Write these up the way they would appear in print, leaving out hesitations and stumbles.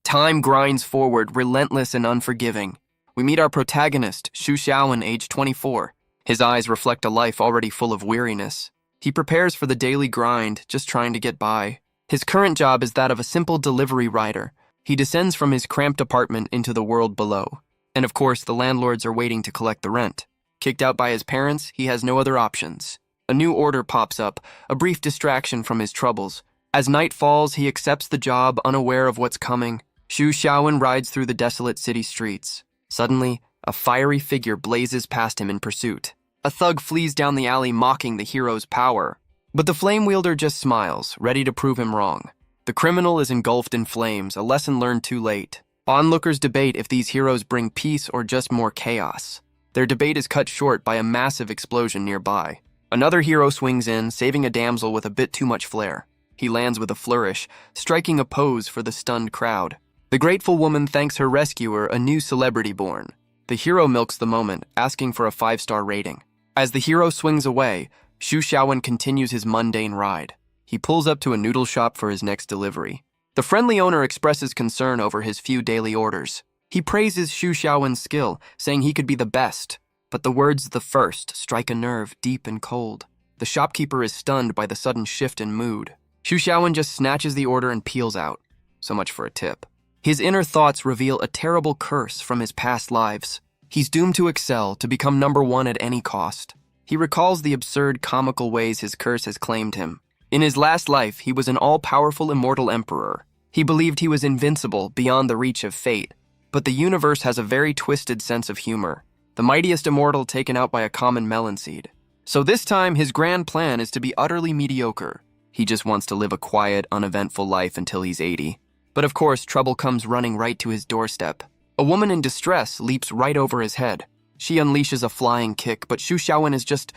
Time grinds forward, relentless and unforgiving. We meet our protagonist, Xu Xiaowen, age 24. His eyes reflect a life already full of weariness. He prepares for the daily grind, just trying to get by. His current job is that of a simple delivery rider. He descends from his cramped apartment into the world below. And of course, the landlords are waiting to collect the rent. Kicked out by his parents, he has no other options. A new order pops up, a brief distraction from his troubles. As night falls, he accepts the job, unaware of what's coming. Xu Xiaowen rides through the desolate city streets. Suddenly, a fiery figure blazes past him in pursuit. A thug flees down the alley mocking the hero's power. But the flame wielder just smiles, ready to prove him wrong. The criminal is engulfed in flames, a lesson learned too late. Onlookers debate if these heroes bring peace or just more chaos. Their debate is cut short by a massive explosion nearby. Another hero swings in, saving a damsel with a bit too much flair. He lands with a flourish, striking a pose for the stunned crowd. The grateful woman thanks her rescuer, a new celebrity born. The hero milks the moment, asking for a 5-star rating. As the hero swings away, Xu Xiaowen continues his mundane ride. He pulls up to a noodle shop for his next delivery. The friendly owner expresses concern over his few daily orders. He praises Xu Xiaowen's skill, saying he could be the best. But the words "the first" strike a nerve deep and cold. The shopkeeper is stunned by the sudden shift in mood. Xu Xiaowen just snatches the order and peels out. So much for a tip. His inner thoughts reveal a terrible curse from his past lives. He's doomed to excel, to become #1 at any cost. He recalls the absurd, comical ways his curse has claimed him. In his last life, he was an all-powerful immortal emperor. He believed he was invincible, beyond the reach of fate. But the universe has a very twisted sense of humor. The mightiest immortal taken out by a common melon seed. So this time, his grand plan is to be utterly mediocre. He just wants to live a quiet, uneventful life until he's 80. But of course, trouble comes running right to his doorstep. A woman in distress leaps right over his head. She unleashes a flying kick, but Xu Xiaowen is just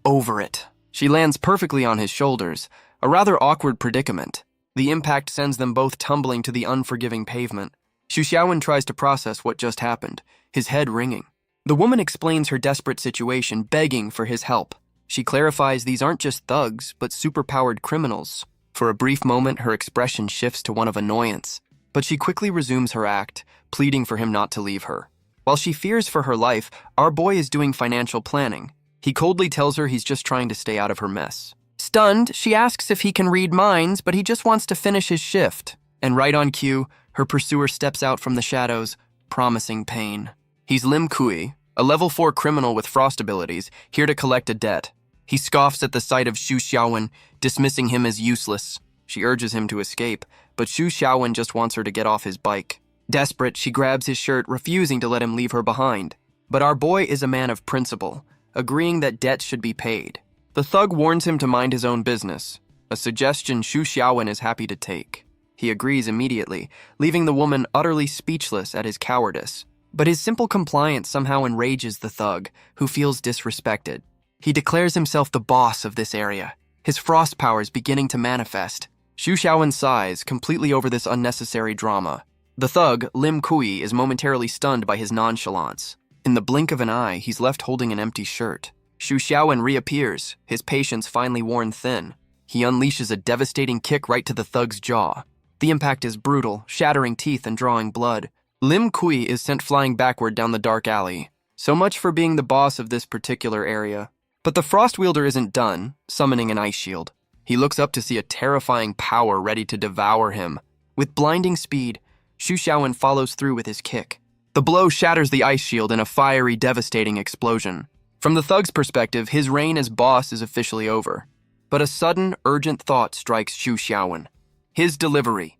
over it. She lands perfectly on his shoulders, a rather awkward predicament. The impact sends them both tumbling to the unforgiving pavement. Xu Xiaowen tries to process what just happened, his head ringing. The woman explains her desperate situation, begging for his help. She clarifies these aren't just thugs, but superpowered criminals. For a brief moment, her expression shifts to one of annoyance, but she quickly resumes her act, pleading for him not to leave her. While she fears for her life, our boy is doing financial planning. He coldly tells her he's just trying to stay out of her mess. Stunned, she asks if he can read minds, but he just wants to finish his shift. And right on cue, her pursuer steps out from the shadows, promising pain. He's Lim Kui, a level 4 criminal with frost abilities, here to collect a debt. He scoffs at the sight of Xu Xiaowen, dismissing him as useless. She urges him to escape, but Xu Xiaowen just wants her to get off his bike. Desperate, she grabs his shirt, refusing to let him leave her behind. But our boy is a man of principle, agreeing that debts should be paid. The thug warns him to mind his own business, a suggestion Xu Xiaowen is happy to take. He agrees immediately, leaving the woman utterly speechless at his cowardice. But his simple compliance somehow enrages the thug, who feels disrespected. He declares himself the boss of this area, his frost powers beginning to manifest. Xu Xiaowen sighs, completely over this unnecessary drama. The thug, Lim Kui, is momentarily stunned by his nonchalance. In the blink of an eye, he's left holding an empty shirt. Xu Xiaowen reappears, his patience finally worn thin. He unleashes a devastating kick right to the thug's jaw. The impact is brutal, shattering teeth and drawing blood. Lim Kui is sent flying backward down the dark alley. So much for being the boss of this particular area. But the frost wielder isn't done, summoning an ice shield. He looks up to see a terrifying power ready to devour him. With blinding speed, Xu Xiaowen follows through with his kick. The blow shatters the ice shield in a fiery, devastating explosion. From the thug's perspective, his reign as boss is officially over. But a sudden, urgent thought strikes Xu Xiaowen. His delivery.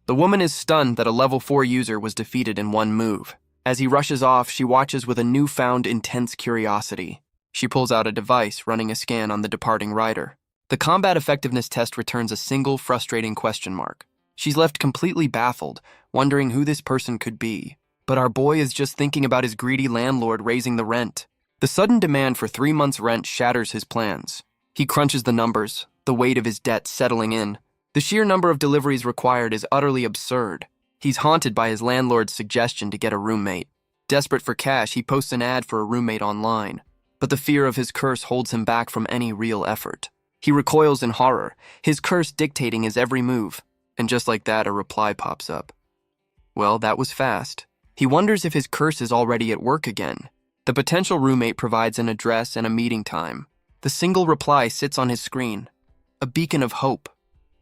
The woman is stunned that a level 4 user was defeated in one move. As he rushes off, she watches with a newfound intense curiosity. She pulls out a device, running a scan on the departing rider. The combat effectiveness test returns a single frustrating question mark. She's left completely baffled, wondering who this person could be. But our boy is just thinking about his greedy landlord raising the rent. The sudden demand for 3 months' rent shatters his plans. He crunches the numbers, the weight of his debt settling in. The sheer number of deliveries required is utterly absurd. He's haunted by his landlord's suggestion to get a roommate. Desperate for cash, he posts an ad for a roommate online. But the fear of his curse holds him back from any real effort. He recoils in horror, his curse dictating his every move. And just like that, a reply pops up. Well, that was fast. He wonders if his curse is already at work again. The potential roommate provides an address and a meeting time. The single reply sits on his screen, a beacon of hope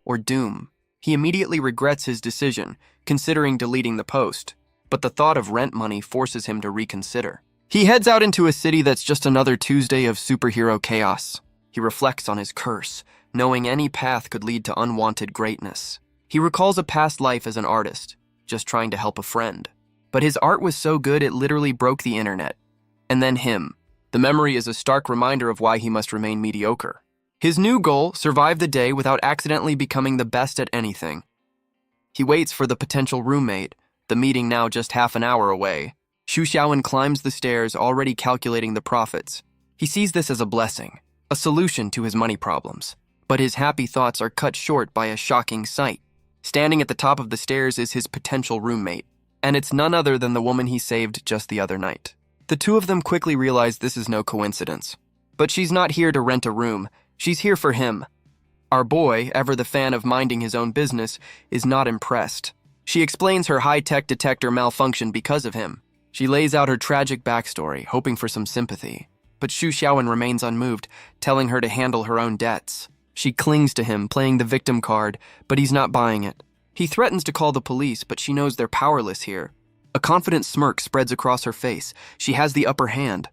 or doom. He immediately regrets his decision, considering deleting the post, but the thought of rent money forces him to reconsider. He heads out into a city that's just another Tuesday of superhero chaos. He reflects on his curse, knowing any path could lead to unwanted greatness. He recalls a past life as an artist, just trying to help a friend. But his art was so good it literally broke the internet. And then him. The memory is a stark reminder of why he must remain mediocre. His new goal, survive the day without accidentally becoming the best at anything. He waits for the potential roommate, the meeting now just half an hour away. Xu Xiaowen climbs the stairs, already calculating the profits. He sees this as a blessing, a solution to his money problems. But his happy thoughts are cut short by a shocking sight. Standing at the top of the stairs is his potential roommate, and it's none other than the woman he saved just the other night. The two of them quickly realize this is no coincidence. But she's not here to rent a room, she's here for him. Our boy, ever the fan of minding his own business, is not impressed. She explains her high-tech detector malfunctioned because of him. She lays out her tragic backstory, hoping for some sympathy. But Xu Xiaowen remains unmoved, telling her to handle her own debts. She clings to him, playing the victim card, but he's not buying it. He threatens to call the police, but she knows they're powerless here. A confident smirk spreads across her face. She has the upper hand.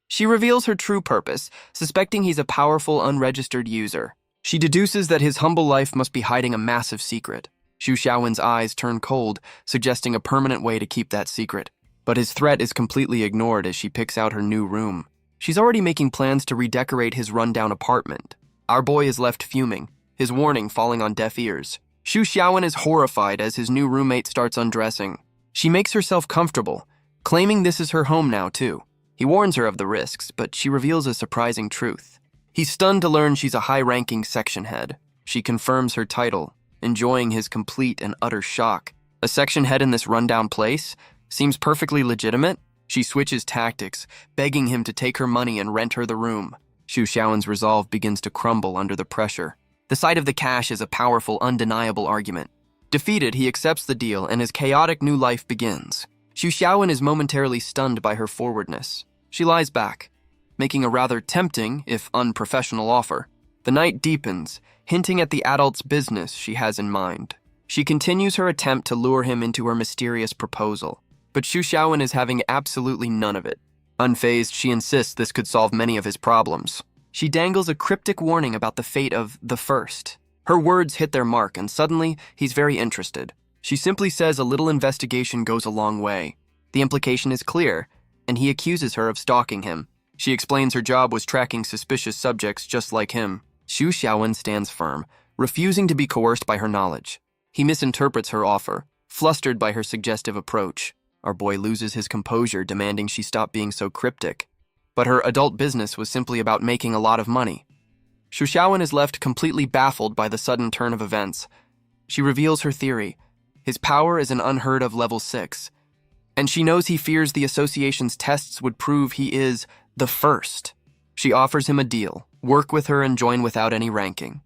She reveals her true purpose, suspecting he's a powerful, unregistered user. She deduces that his humble life must be hiding a massive secret. Xu Xiaowen's eyes turn cold, suggesting a permanent way to keep that secret. But his threat is completely ignored as she picks out her new room. She's already making plans to redecorate his rundown apartment. Our boy is left fuming, his warning falling on deaf ears. Xu Xiaowen is horrified as his new roommate starts undressing. She makes herself comfortable, claiming this is her home now too. He warns her of the risks, but she reveals a surprising truth. He's stunned to learn she's a high-ranking section head. She confirms her title, enjoying his complete and utter shock. A section head in this rundown place? Seems perfectly legitimate? She switches tactics, begging him to take her money and rent her the room. Xu Xiaowen's resolve begins to crumble under the pressure. The sight of the cash is a powerful, undeniable argument. Defeated, he accepts the deal and his chaotic new life begins. Xu Xiaowen is momentarily stunned by her forwardness. She lies back, making a rather tempting, if unprofessional offer. The night deepens, hinting at the adult's business she has in mind. She continues her attempt to lure him into her mysterious proposal, but Xu Xiaowen is having absolutely none of it. Unfazed, she insists this could solve many of his problems. She dangles a cryptic warning about the fate of the first. Her words hit their mark, and suddenly, he's very interested. She simply says a little investigation goes a long way. The implication is clear, and he accuses her of stalking him. She explains her job was tracking suspicious subjects just like him. Xu Xiaowen stands firm, refusing to be coerced by her knowledge. He misinterprets her offer, flustered by her suggestive approach. Our boy loses his composure, demanding she stop being so cryptic. But her adult business was simply about making a lot of money. Xu Xiaowen is left completely baffled by the sudden turn of events. She reveals her theory. His power is an unheard of level 6. And she knows he fears the association's tests would prove he is the first. She offers him a deal, work with her and join without any ranking.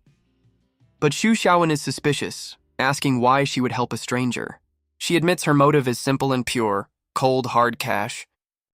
But Xu Xiaowen is suspicious, asking why she would help a stranger. She admits her motive is simple and pure, cold, hard cash.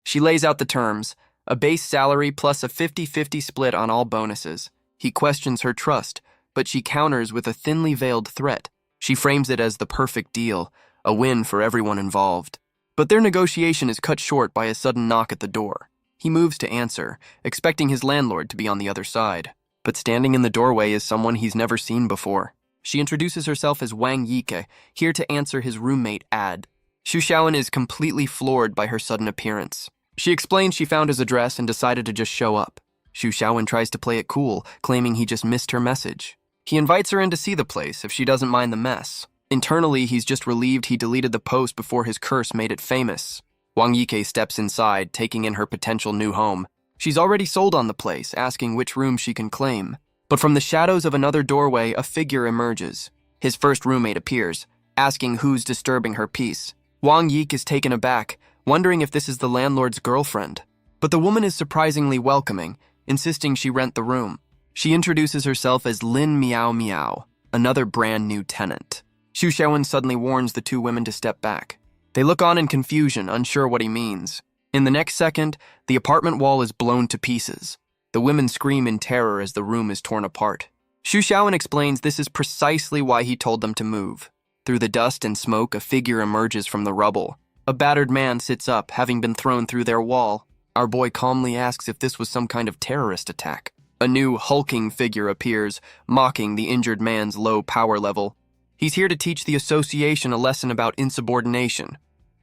She lays out the terms, a base salary plus a 50-50 split on all bonuses. He questions her trust, but she counters with a thinly veiled threat. She frames it as the perfect deal, a win for everyone involved. But their negotiation is cut short by a sudden knock at the door. He moves to answer, expecting his landlord to be on the other side. But standing in the doorway is someone he's never seen before. She introduces herself as Wang Yike, here to answer his roommate Ad. Xu Xiaowen is completely floored by her sudden appearance. She explains she found his address and decided to just show up. Xu Xiaowen tries to play it cool, claiming he just missed her message. He invites her in to see the place if she doesn't mind the mess. Internally, he's just relieved he deleted the post before his curse made it famous. Wang Yike steps inside, taking in her potential new home. She's already sold on the place, asking which room she can claim. But from the shadows of another doorway, a figure emerges. His first roommate appears, asking who's disturbing her peace. Wang Yike is taken aback, wondering if this is the landlord's girlfriend. But the woman is surprisingly welcoming, insisting she rent the room. She introduces herself as Lin Miao Miao, another brand new tenant. Xu Xiaowen suddenly warns the two women to step back. They look on in confusion, unsure what he means. In the next second, the apartment wall is blown to pieces. The women scream in terror as the room is torn apart. Xu Xiaowen explains this is precisely why he told them to move. Through the dust and smoke, a figure emerges from the rubble. A battered man sits up, having been thrown through their wall. Our boy calmly asks if this was some kind of terrorist attack. A new, hulking figure appears, mocking the injured man's low power level. He's here to teach the association a lesson about insubordination.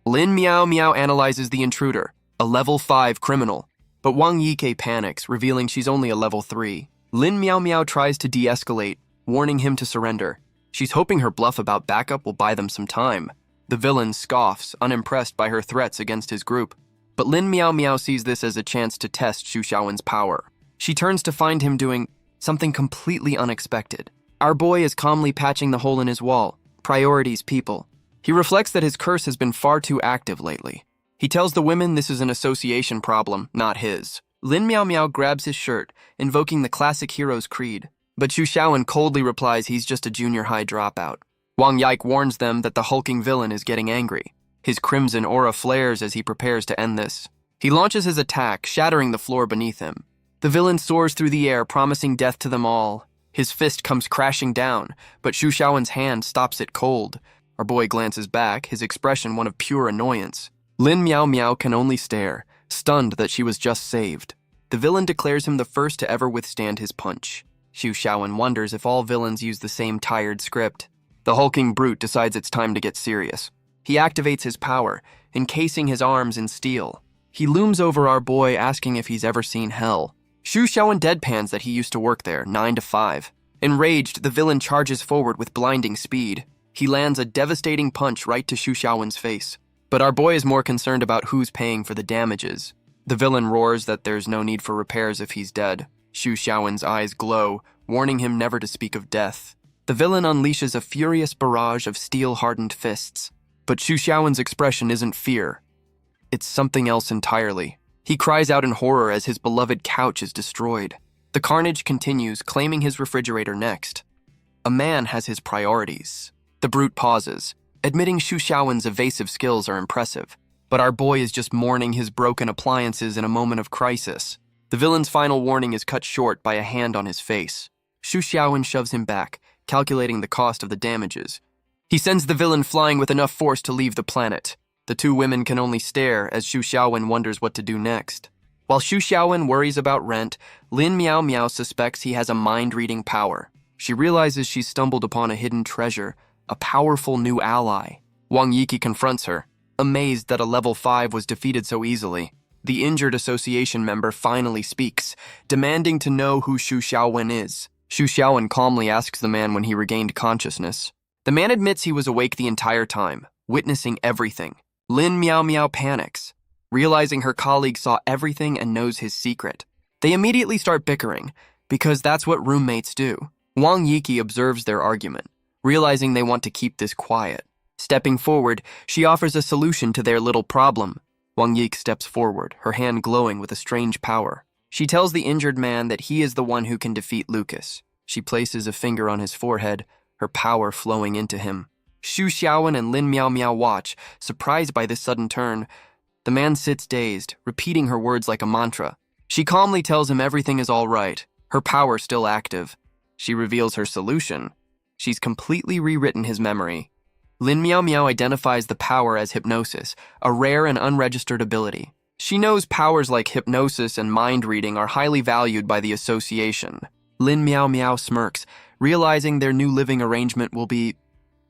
Lin Miao Miao analyzes the intruder, a level 5 criminal. But Wang Yike panics, revealing she's only a level 3. Lin Miao Miao tries to de-escalate, warning him to surrender. She's hoping her bluff about backup will buy them some time. The villain scoffs, unimpressed by her threats against his group. But Lin Miao Miao sees this as a chance to test Xu Xiaowen's power. She turns to find him doing something completely unexpected. Our boy is calmly patching the hole in his wall. Priorities, people. He reflects that his curse has been far too active lately. He tells the women this is an association problem, not his. Lin Miao Miao grabs his shirt, invoking the classic hero's creed. But Xu Xiaowen coldly replies he's just a junior high dropout. Wang Yike warns them that the hulking villain is getting angry. His crimson aura flares as he prepares to end this. He launches his attack, shattering the floor beneath him. The villain soars through the air, promising death to them all. His fist comes crashing down, but Xu Xiaowen's hand stops it cold. Our boy glances back, his expression one of pure annoyance. Lin Miao Miao can only stare, stunned that she was just saved. The villain declares him the first to ever withstand his punch. Xu Xiaowen wonders if all villains use the same tired script. The hulking brute decides it's time to get serious. He activates his power, encasing his arms in steel. He looms over our boy, asking if he's ever seen hell. Xu Xiaowen deadpans that he used to work there, 9 to 5. Enraged, the villain charges forward with blinding speed. He lands a devastating punch right to Xu Xiaowen's face. But our boy is more concerned about who's paying for the damages. The villain roars that there's no need for repairs if he's dead. Xu Xiaowen's eyes glow, warning him never to speak of death. The villain unleashes a furious barrage of steel-hardened fists. But Xu Xiaowen's expression isn't fear. It's something else entirely. He cries out in horror as his beloved couch is destroyed. The carnage continues, claiming his refrigerator next. A man has his priorities. The brute pauses, admitting Xu Xiaowen's evasive skills are impressive. But our boy is just mourning his broken appliances in a moment of crisis. The villain's final warning is cut short by a hand on his face. Xu Xiaowen shoves him back, calculating the cost of the damages. He sends the villain flying with enough force to leave the planet. The two women can only stare as Xu Xiaowen wonders what to do next. While Xu Xiaowen worries about rent, Lin Miao Miao suspects he has a mind-reading power. She realizes she's stumbled upon a hidden treasure, a powerful new ally. Wang Yike confronts her, amazed that a level 5 was defeated so easily. The injured association member finally speaks, demanding to know who Xu Xiaowen is. Xu Xiaowen calmly asks the man when he regained consciousness. The man admits he was awake the entire time, witnessing everything. Lin Miao Miao panics, realizing her colleague saw everything and knows his secret. They immediately start bickering, because that's what roommates do. Wang Yike observes their argument, realizing they want to keep this quiet. Stepping forward, she offers a solution to their little problem. Wang Yike steps forward, her hand glowing with a strange power. She tells the injured man that he is the one who can defeat Lucas. She places a finger on his forehead, her power flowing into him. Xu Xiaowen and Lin Miao Miao watch, surprised by this sudden turn. The man sits dazed, repeating her words like a mantra. She calmly tells him everything is all right, her power still active. She reveals her solution. She's completely rewritten his memory. Lin Miao Miao identifies the power as hypnosis, a rare and unregistered ability. She knows powers like hypnosis and mind reading are highly valued by the association. Lin Miao Miao smirks, realizing their new living arrangement will be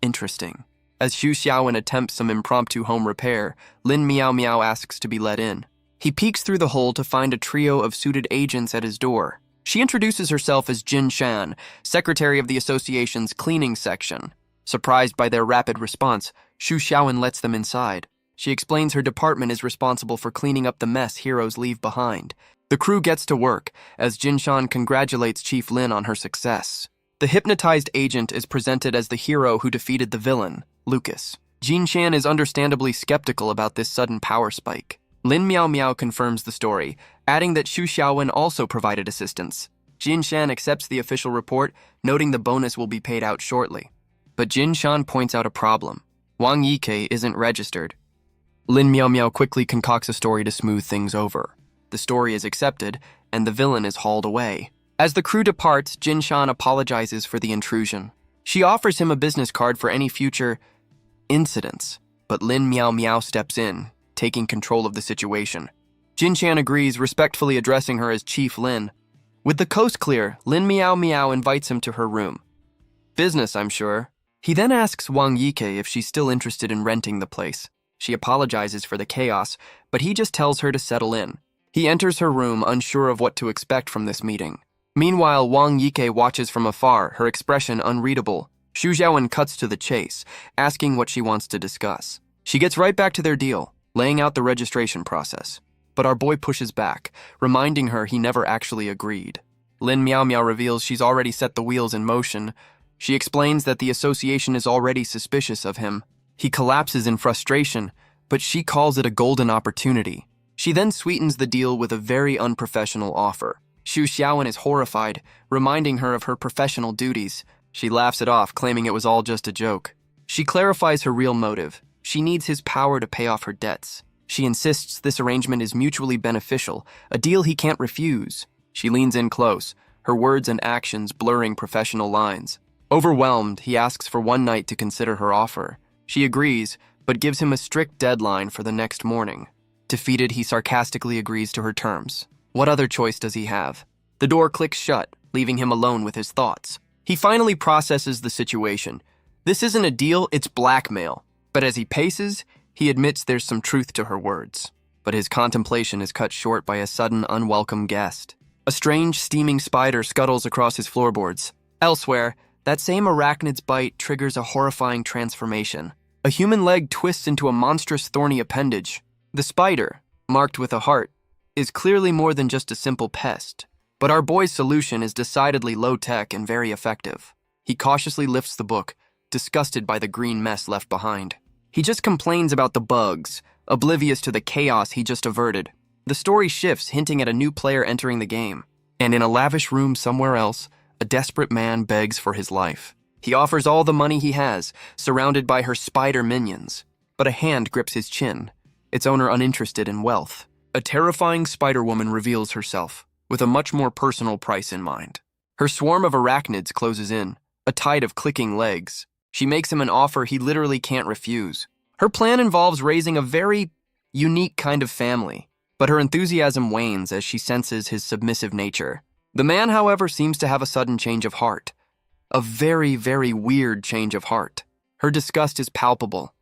interesting. As Xu Xiaowen attempts some impromptu home repair, Lin Miao Miao asks to be let in. He peeks through the hole to find a trio of suited agents at his door. She introduces herself as Jin Shan, secretary of the association's cleaning section. Surprised by their rapid response, Xu Xiaowen lets them inside. She explains her department is responsible for cleaning up the mess heroes leave behind. The crew gets to work, as Jin Shan congratulates Chief Lin on her success. The hypnotized agent is presented as the hero who defeated the villain, Lucas. Jin Shan is understandably skeptical about this sudden power spike. Lin Miao Miao confirms the story, adding that Xu Xiaowen also provided assistance. Jin Shan accepts the official report, noting the bonus will be paid out shortly. But Jin Shan points out a problem. Wang Yike isn't registered. Lin Miao Miao quickly concocts a story to smooth things over. The story is accepted, and the villain is hauled away. As the crew departs, Jin Shan apologizes for the intrusion. She offers him a business card for any future incidents, but Lin Miao Miao steps in, taking control of the situation. Jin Shan agrees, respectfully addressing her as Chief Lin. With the coast clear, Lin Miao Miao invites him to her room. Business, I'm sure. He then asks Wang Yike if she's still interested in renting the place. She apologizes for the chaos, but he just tells her to settle in. He enters her room, unsure of what to expect from this meeting. Meanwhile, Wang Yike watches from afar, her expression unreadable. Xu Xiaowen cuts to the chase, asking what she wants to discuss. She gets right back to their deal, laying out the registration process. But our boy pushes back, reminding her he never actually agreed. Lin Miao Miao reveals she's already set the wheels in motion. She explains that the association is already suspicious of him. He collapses in frustration, but she calls it a golden opportunity. She then sweetens the deal with a very unprofessional offer. Xu Xiaowen is horrified, reminding her of her professional duties. She laughs it off, claiming it was all just a joke. She clarifies her real motive. She needs his power to pay off her debts. She insists this arrangement is mutually beneficial, a deal he can't refuse. She leans in close, her words and actions blurring professional lines. Overwhelmed, he asks for one night to consider her offer. She agrees, but gives him a strict deadline for the next morning. Defeated, he sarcastically agrees to her terms. What other choice does he have? The door clicks shut, leaving him alone with his thoughts. He finally processes the situation. This isn't a deal, it's blackmail. But as he paces, he admits there's some truth to her words. But his contemplation is cut short by a sudden, unwelcome guest. A strange, steaming spider scuttles across his floorboards. Elsewhere, that same arachnid's bite triggers a horrifying transformation. A human leg twists into a monstrous, thorny appendage. The spider, marked with a heart, is clearly more than just a simple pest. But our boy's solution is decidedly low-tech and very effective. He cautiously lifts the book, disgusted by the green mess left behind. He just complains about the bugs, oblivious to the chaos he just averted. The story shifts, hinting at a new player entering the game. And in a lavish room somewhere else, a desperate man begs for his life. He offers all the money he has, surrounded by her spider minions. But a hand grips his chin, its owner uninterested in wealth. A terrifying spider woman reveals herself, with a much more personal price in mind. Her swarm of arachnids closes in, a tide of clicking legs. She makes him an offer he literally can't refuse. Her plan involves raising a very unique kind of family, but her enthusiasm wanes as she senses his submissive nature. The man, however, seems to have a sudden change of heart. A very, very weird change of heart. Her disgust is palpable.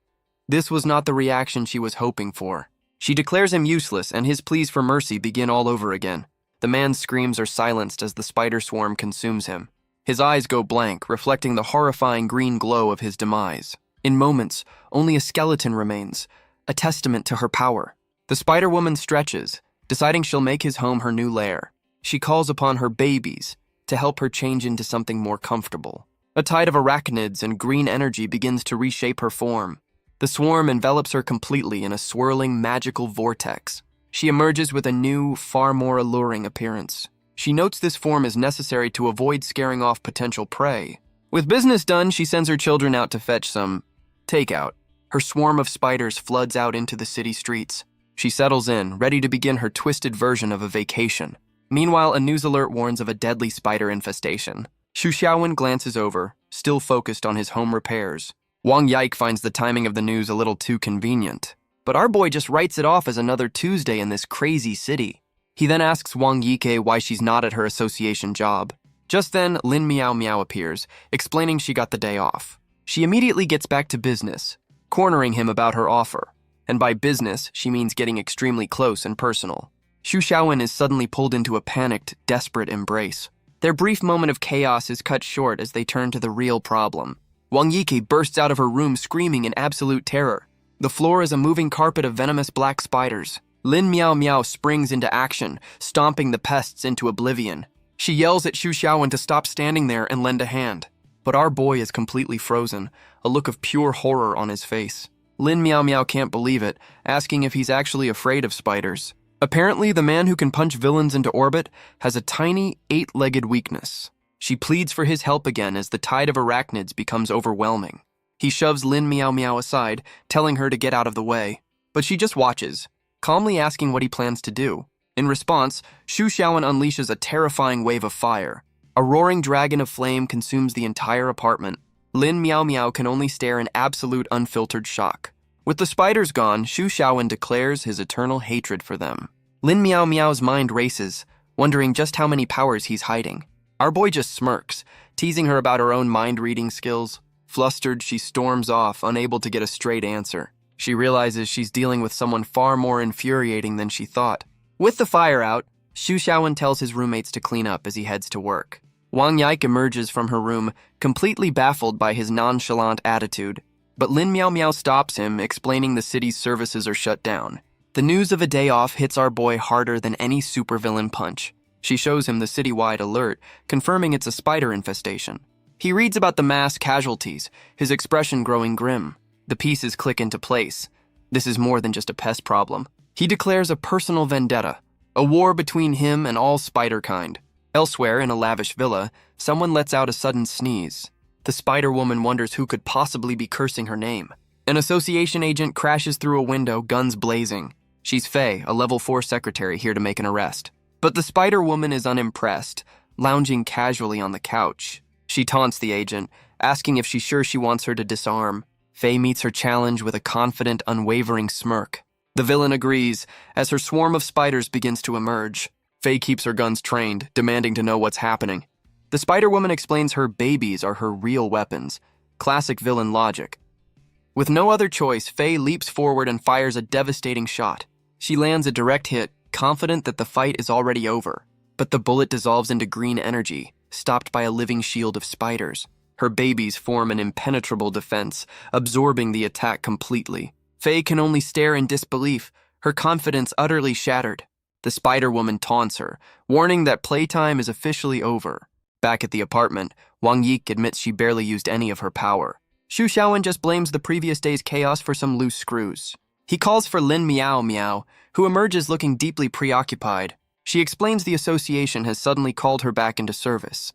This was not the reaction she was hoping for. She declares him useless, and his pleas for mercy begin all over again. The man's screams are silenced as the spider swarm consumes him. His eyes go blank, reflecting the horrifying green glow of his demise. In moments, only a skeleton remains, a testament to her power. The spider woman stretches, deciding she'll make his home her new lair. She calls upon her babies to help her change into something more comfortable. A tide of arachnids and green energy begins to reshape her form. The swarm envelops her completely in a swirling, magical vortex. She emerges with a new, far more alluring appearance. She notes this form is necessary to avoid scaring off potential prey. With business done, she sends her children out to fetch some takeout. Her swarm of spiders floods out into the city streets. She settles in, ready to begin her twisted version of a vacation. Meanwhile, a news alert warns of a deadly spider infestation. Xu Xiaowen glances over, still focused on his home repairs. Wang Yike finds the timing of the news a little too convenient. But our boy just writes it off as another Tuesday in this crazy city. He then asks Wang Yike why she's not at her association job. Just then, Lin Miao Miao appears, explaining she got the day off. She immediately gets back to business, cornering him about her offer. And by business, she means getting extremely close and personal. Xu Xiaowen is suddenly pulled into a panicked, desperate embrace. Their brief moment of chaos is cut short as they turn to the real problem. Wang Yike bursts out of her room screaming in absolute terror. The floor is a moving carpet of venomous black spiders. Lin Miao Miao springs into action, stomping the pests into oblivion. She yells at Xu Xiaowen to stop standing there and lend a hand. But our boy is completely frozen, a look of pure horror on his face. Lin Miao Miao can't believe it, asking if he's actually afraid of spiders. Apparently, the man who can punch villains into orbit has a tiny, 8-legged weakness. She pleads for his help again as the tide of arachnids becomes overwhelming. He shoves Lin Miao Miao aside, telling her to get out of the way. but she just watches, calmly asking what he plans to do. In response, Xu Xiaowen unleashes a terrifying wave of fire. A roaring dragon of flame consumes the entire apartment. Lin Miao Miao can only stare in absolute unfiltered shock. With the spiders gone, Xu Xiaowen declares his eternal hatred for them. Lin Miao Miao's mind races, wondering just how many powers he's hiding. Our boy just smirks, teasing her about her own mind-reading skills. Flustered, she storms off, unable to get a straight answer. She realizes she's dealing with someone far more infuriating than she thought. With the fire out, Xu Xiaowen tells his roommates to clean up as he heads to work. Wang Yike emerges from her room, completely baffled by his nonchalant attitude. But Lin Miao Miao stops him, explaining the city's services are shut down. The news of a day off hits our boy harder than any supervillain punch. She shows him the citywide alert, confirming it's a spider infestation. He reads about the mass casualties, his expression growing grim. The pieces click into place. This is more than just a pest problem. He declares a personal vendetta, a war between him and all spider kind. Elsewhere, in a lavish villa, someone lets out a sudden sneeze. The spider woman wonders who could possibly be cursing her name. An association agent crashes through a window, guns blazing. She's Faye, a level 4 secretary here to make an arrest. But the spider woman is unimpressed, lounging casually on the couch. She taunts the agent, asking if she's sure she wants her to disarm. Faye meets her challenge with a confident, unwavering smirk. The villain agrees, as her swarm of spiders begins to emerge. Faye keeps her guns trained, demanding to know what's happening. The spider woman explains her babies are her real weapons. Classic villain logic. With no other choice, Faye leaps forward and fires a devastating shot. She lands a direct hit, confident that the fight is already over. But the bullet dissolves into green energy, stopped by a living shield of spiders. Her babies form an impenetrable defense, absorbing the attack completely. Faye can only stare in disbelief, her confidence utterly shattered. The spider woman taunts her, warning that playtime is officially over. Back at the apartment, Wang Yik admits she barely used any of her power. Xu Xiaowen just blames the previous day's chaos for some loose screws. He calls for Lin Miao Miao, who emerges looking deeply preoccupied. She explains the association has suddenly called her back into service.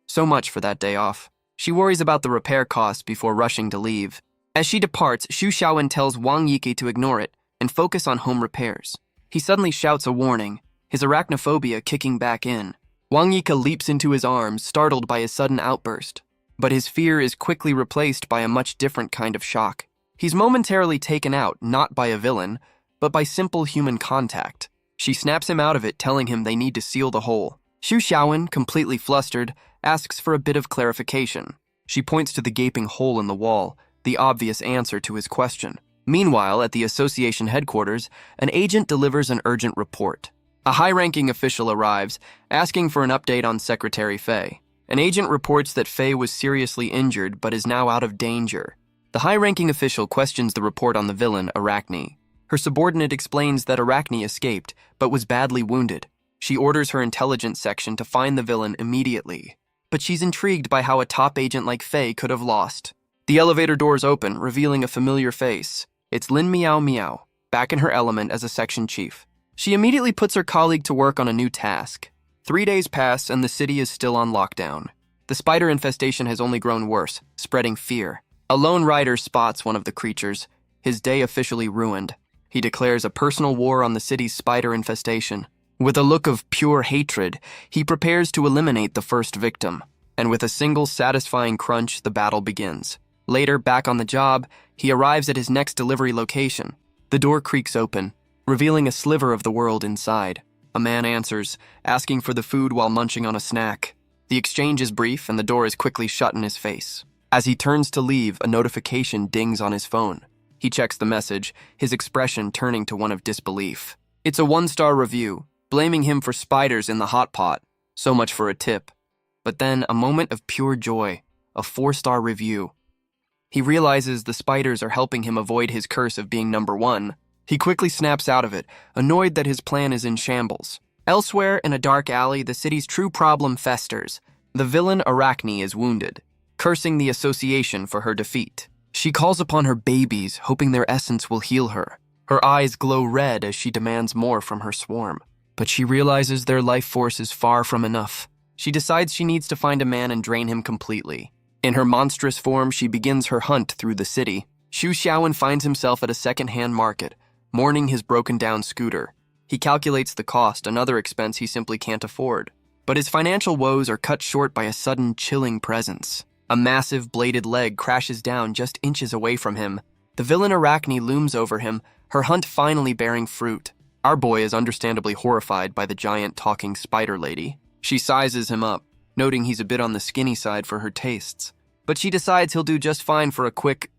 So much for that day off. She worries about the repair costs before rushing to leave. As she departs, Xu Xiaowen tells Wang Yike to ignore it and focus on home repairs. He suddenly shouts a warning, his arachnophobia kicking back in. Wang Yike leaps into his arms, startled by his sudden outburst. But his fear is quickly replaced by a much different kind of shock. He's momentarily taken out, not by a villain, but by simple human contact. She snaps him out of it, telling him they need to seal the hole. Xu Xiaowen, completely flustered, asks for a bit of clarification. She points to the gaping hole in the wall, the obvious answer to his question. Meanwhile, at the association headquarters, an agent delivers an urgent report. A high-ranking official arrives, asking for an update on Secretary Faye. An agent reports that Faye was seriously injured but is now out of danger. The high-ranking official questions the report on the villain, Arachne. Her subordinate explains that Arachne escaped, but was badly wounded. She orders her intelligence section to find the villain immediately. But she's intrigued by how a top agent like Faye could have lost. The elevator doors open, revealing a familiar face. It's Lin Miao Miao, back in her element as a section chief. She immediately puts her colleague to work on a new task. 3 days pass and the city is still on lockdown. The spider infestation has only grown worse, spreading fear. A lone rider spots one of the creatures, his day officially ruined. He declares a personal war on the city's spider infestation. With a look of pure hatred, he prepares to eliminate the first victim. And with a single satisfying crunch, the battle begins. Later, back on the job, he arrives at his next delivery location. The door creaks open, revealing a sliver of the world inside. A man answers, asking for the food while munching on a snack. The exchange is brief and the door is quickly shut in his face. As he turns to leave, a notification dings on his phone. He checks the message, his expression turning to one of disbelief. It's a 1-star review, blaming him for spiders in the hot pot. So much for a tip. But then, a moment of pure joy, a 4-star review. He realizes the spiders are helping him avoid his curse of being number 1. He quickly snaps out of it, annoyed that his plan is in shambles. Elsewhere, in a dark alley, the city's true problem festers. The villain Arachne is wounded, cursing the association for her defeat. She calls upon her babies, hoping their essence will heal her. Her eyes glow red as she demands more from her swarm. But she realizes their life force is far from enough. She decides she needs to find a man and drain him completely. In her monstrous form, she begins her hunt through the city. Xu Xiaowen finds himself at a second-hand market, mourning his broken-down scooter. He calculates the cost, another expense he simply can't afford. But his financial woes are cut short by a sudden, chilling presence. A massive, bladed leg crashes down just inches away from him. The villain Arachne looms over him, her hunt finally bearing fruit. Our boy is understandably horrified by the giant talking spider lady. She sizes him up, noting he's a bit on the skinny side for her tastes. But she decides he'll do just fine for a quick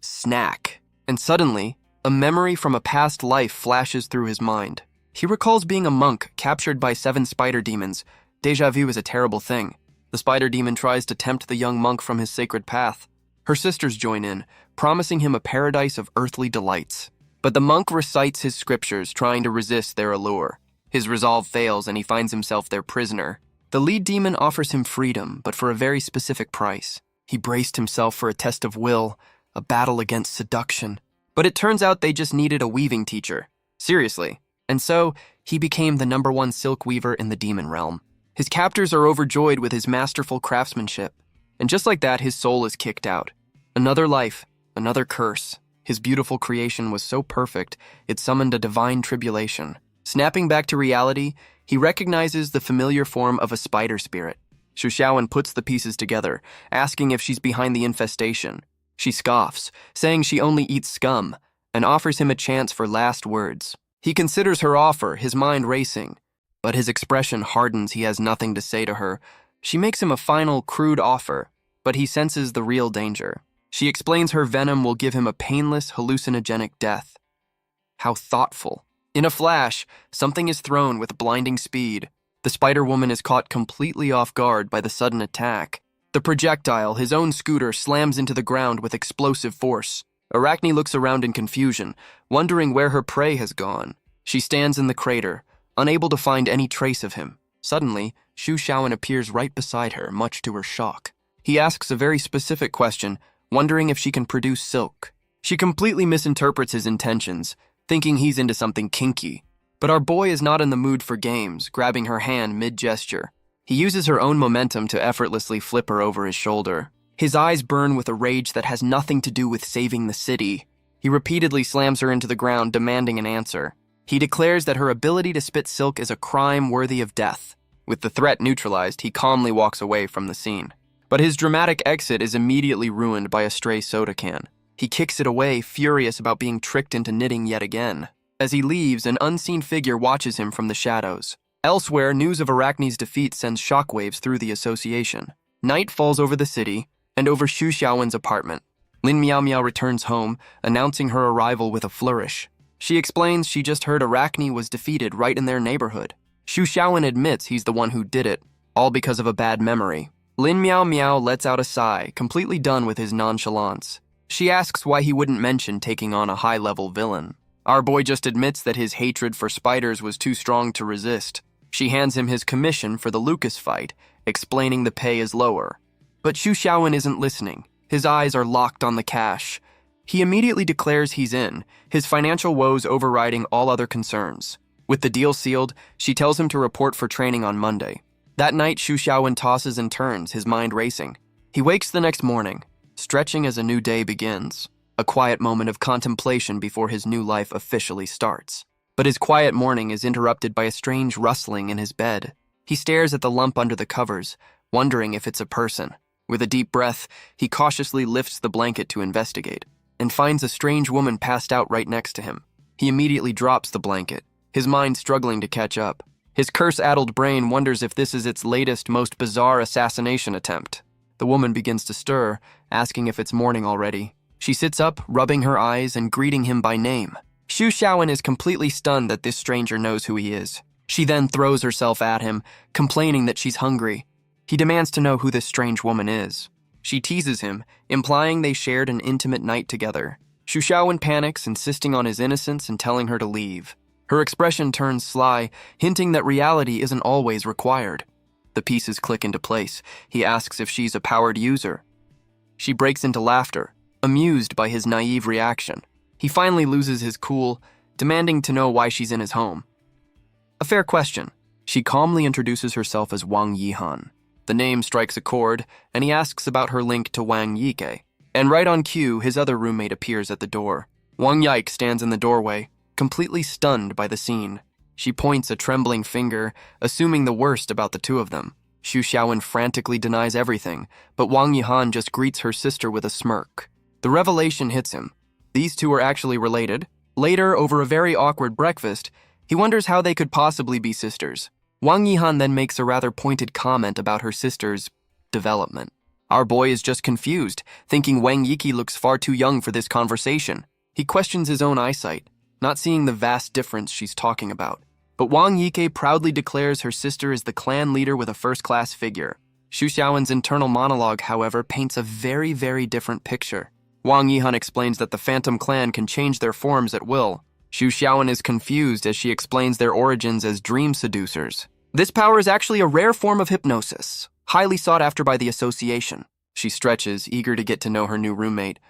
snack. And suddenly, a memory from a past life flashes through his mind. He recalls being a monk captured by 7 spider demons. Déjà vu is a terrible thing. The spider demon tries to tempt the young monk from his sacred path. Her sisters join in, promising him a paradise of earthly delights. But the monk recites his scriptures, trying to resist their allure. His resolve fails and he finds himself their prisoner. The lead demon offers him freedom, but for a very specific price. He braced himself for a test of will, a battle against seduction. But it turns out they just needed a weaving teacher. Seriously. And so, he became the #1 silk weaver in the demon realm. His captors are overjoyed with his masterful craftsmanship. And just like that, his soul is kicked out. Another life, another curse. His beautiful creation was so perfect, it summoned a divine tribulation. Snapping back to reality, he recognizes the familiar form of a spider spirit. Xu Xiaowen puts the pieces together, asking if she's behind the infestation. She scoffs, saying she only eats scum, and offers him a chance for last words. He considers her offer, his mind racing. But his expression hardens, he has nothing to say to her. She makes him a final, crude offer, but he senses the real danger. She explains her venom will give him a painless, hallucinogenic death. How thoughtful. In a flash, something is thrown with blinding speed. The Spider-Woman is caught completely off guard by the sudden attack. The projectile, his own scooter, slams into the ground with explosive force. Arachne looks around in confusion, wondering where her prey has gone. She stands in the crater, unable to find any trace of him. Suddenly, Xu Xiaowen appears right beside her, much to her shock. He asks a very specific question, wondering if she can produce silk. She completely misinterprets his intentions, thinking he's into something kinky. But our boy is not in the mood for games, grabbing her hand mid-gesture. He uses her own momentum to effortlessly flip her over his shoulder. His eyes burn with a rage that has nothing to do with saving the city. He repeatedly slams her into the ground, demanding an answer. He declares that her ability to spit silk is a crime worthy of death. With the threat neutralized, he calmly walks away from the scene. But his dramatic exit is immediately ruined by a stray soda can. He kicks it away, furious about being tricked into knitting yet again. As he leaves, an unseen figure watches him from the shadows. Elsewhere, news of Arachne's defeat sends shockwaves through the association. Night falls over the city, and over Xu Xiaowen's apartment. Lin Miao Miao returns home, announcing her arrival with a flourish. She explains she just heard Arachne was defeated right in their neighborhood. Xu Xiaowen admits he's the one who did it, all because of a bad memory. Lin Miao Miao lets out a sigh, completely done with his nonchalance. She asks why he wouldn't mention taking on a high-level villain. Our boy just admits that his hatred for spiders was too strong to resist. She hands him his commission for the Lucas fight, explaining the pay is lower. But Xu Xiaowen isn't listening. His eyes are locked on the cash. He immediately declares he's in, his financial woes overriding all other concerns. With the deal sealed, she tells him to report for training on Monday. That night, Xu Xiaowen tosses and turns, his mind racing. He wakes the next morning, stretching as a new day begins. A quiet moment of contemplation before his new life officially starts. But his quiet morning is interrupted by a strange rustling in his bed. He stares at the lump under the covers, wondering if it's a person. With a deep breath, he cautiously lifts the blanket to investigate, and finds a strange woman passed out right next to him. He immediately drops the blanket, his mind struggling to catch up. His curse-addled brain wonders if this is its latest, most bizarre assassination attempt. The woman begins to stir, asking if it's morning already. She sits up, rubbing her eyes and greeting him by name. Xu Xiaowen is completely stunned that this stranger knows who he is. She then throws herself at him, complaining that she's hungry. He demands to know who this strange woman is. She teases him, implying they shared an intimate night together. Xu Xiaowen panics, insisting on his innocence and telling her to leave. Her expression turns sly, hinting that reality isn't always required. The pieces click into place. He asks if she's a powered user. She breaks into laughter, amused by his naive reaction. He finally loses his cool, demanding to know why she's in his home. A fair question. She calmly introduces herself as Wang Yihan. The name strikes a chord, and he asks about her link to Wang Yike. And right on cue, his other roommate appears at the door. Wang Yike stands in the doorway, completely stunned by the scene. She points a trembling finger, assuming the worst about the two of them. Xu Xiaowen frantically denies everything, but Wang Yihan just greets her sister with a smirk. The revelation hits him. These two are actually related. Later, over a very awkward breakfast, he wonders how they could possibly be sisters. Wang Yihan then makes a rather pointed comment about her sister's development. Our boy is just confused, thinking Wang Yiki looks far too young for this conversation. He questions his own eyesight, not seeing the vast difference she's talking about. But Wang Yike proudly declares her sister is the clan leader with a first-class figure. Xu Xiaowen's internal monologue, however, paints a very, very different picture. Wang Yihan explains that the Phantom Clan can change their forms at will. Xu Xiaowen is confused as she explains their origins as dream seducers. This power is actually a rare form of hypnosis, highly sought after by the association. She stretches, eager to get to know her new roommate.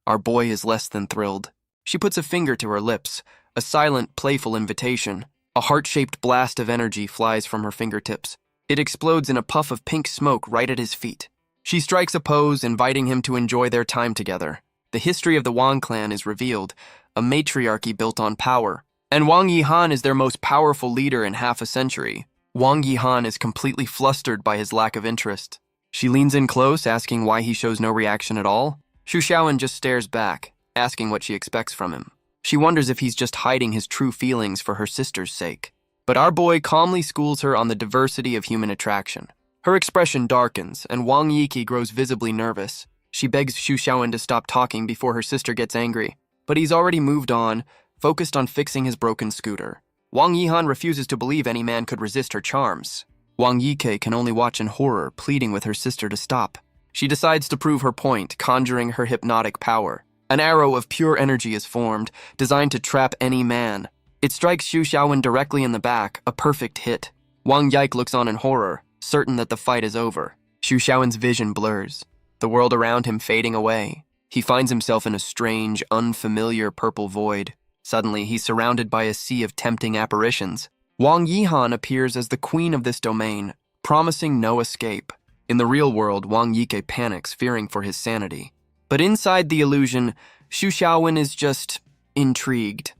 Our boy is less than thrilled. She puts a finger to her lips, a silent, playful invitation. A heart-shaped blast of energy flies from her fingertips. It explodes in a puff of pink smoke right at his feet. She strikes a pose, inviting him to enjoy their time together. The history of the Wang clan is revealed, a matriarchy built on power. And Wang Yihan is their most powerful leader in half a century. Wang Yihan is completely flustered by his lack of interest. She leans in close, asking why he shows no reaction at all. Xu Xiaowen just stares back, asking what she expects from him. She wonders if he's just hiding his true feelings for her sister's sake. But our boy calmly schools her on the diversity of human attraction. Her expression darkens, and Wang Yiki grows visibly nervous. She begs Xu Xiaowen to stop talking before her sister gets angry. But he's already moved on, focused on fixing his broken scooter. Wang Yihan refuses to believe any man could resist her charms. Wang Yike can only watch in horror, pleading with her sister to stop. She decides to prove her point, conjuring her hypnotic power. An arrow of pure energy is formed, designed to trap any man. It strikes Xu Xiaowen directly in the back, a perfect hit. Wang Yike looks on in horror, certain that the fight is over. Xu Xiaowen's vision blurs, the world around him fading away. He finds himself in a strange, unfamiliar purple void. Suddenly, he's surrounded by a sea of tempting apparitions. Wang Yihan appears as the queen of this domain, promising no escape. In the real world, Wang Yike panics, fearing for his sanity. But inside the illusion, Xu Xiaowen is just intrigued.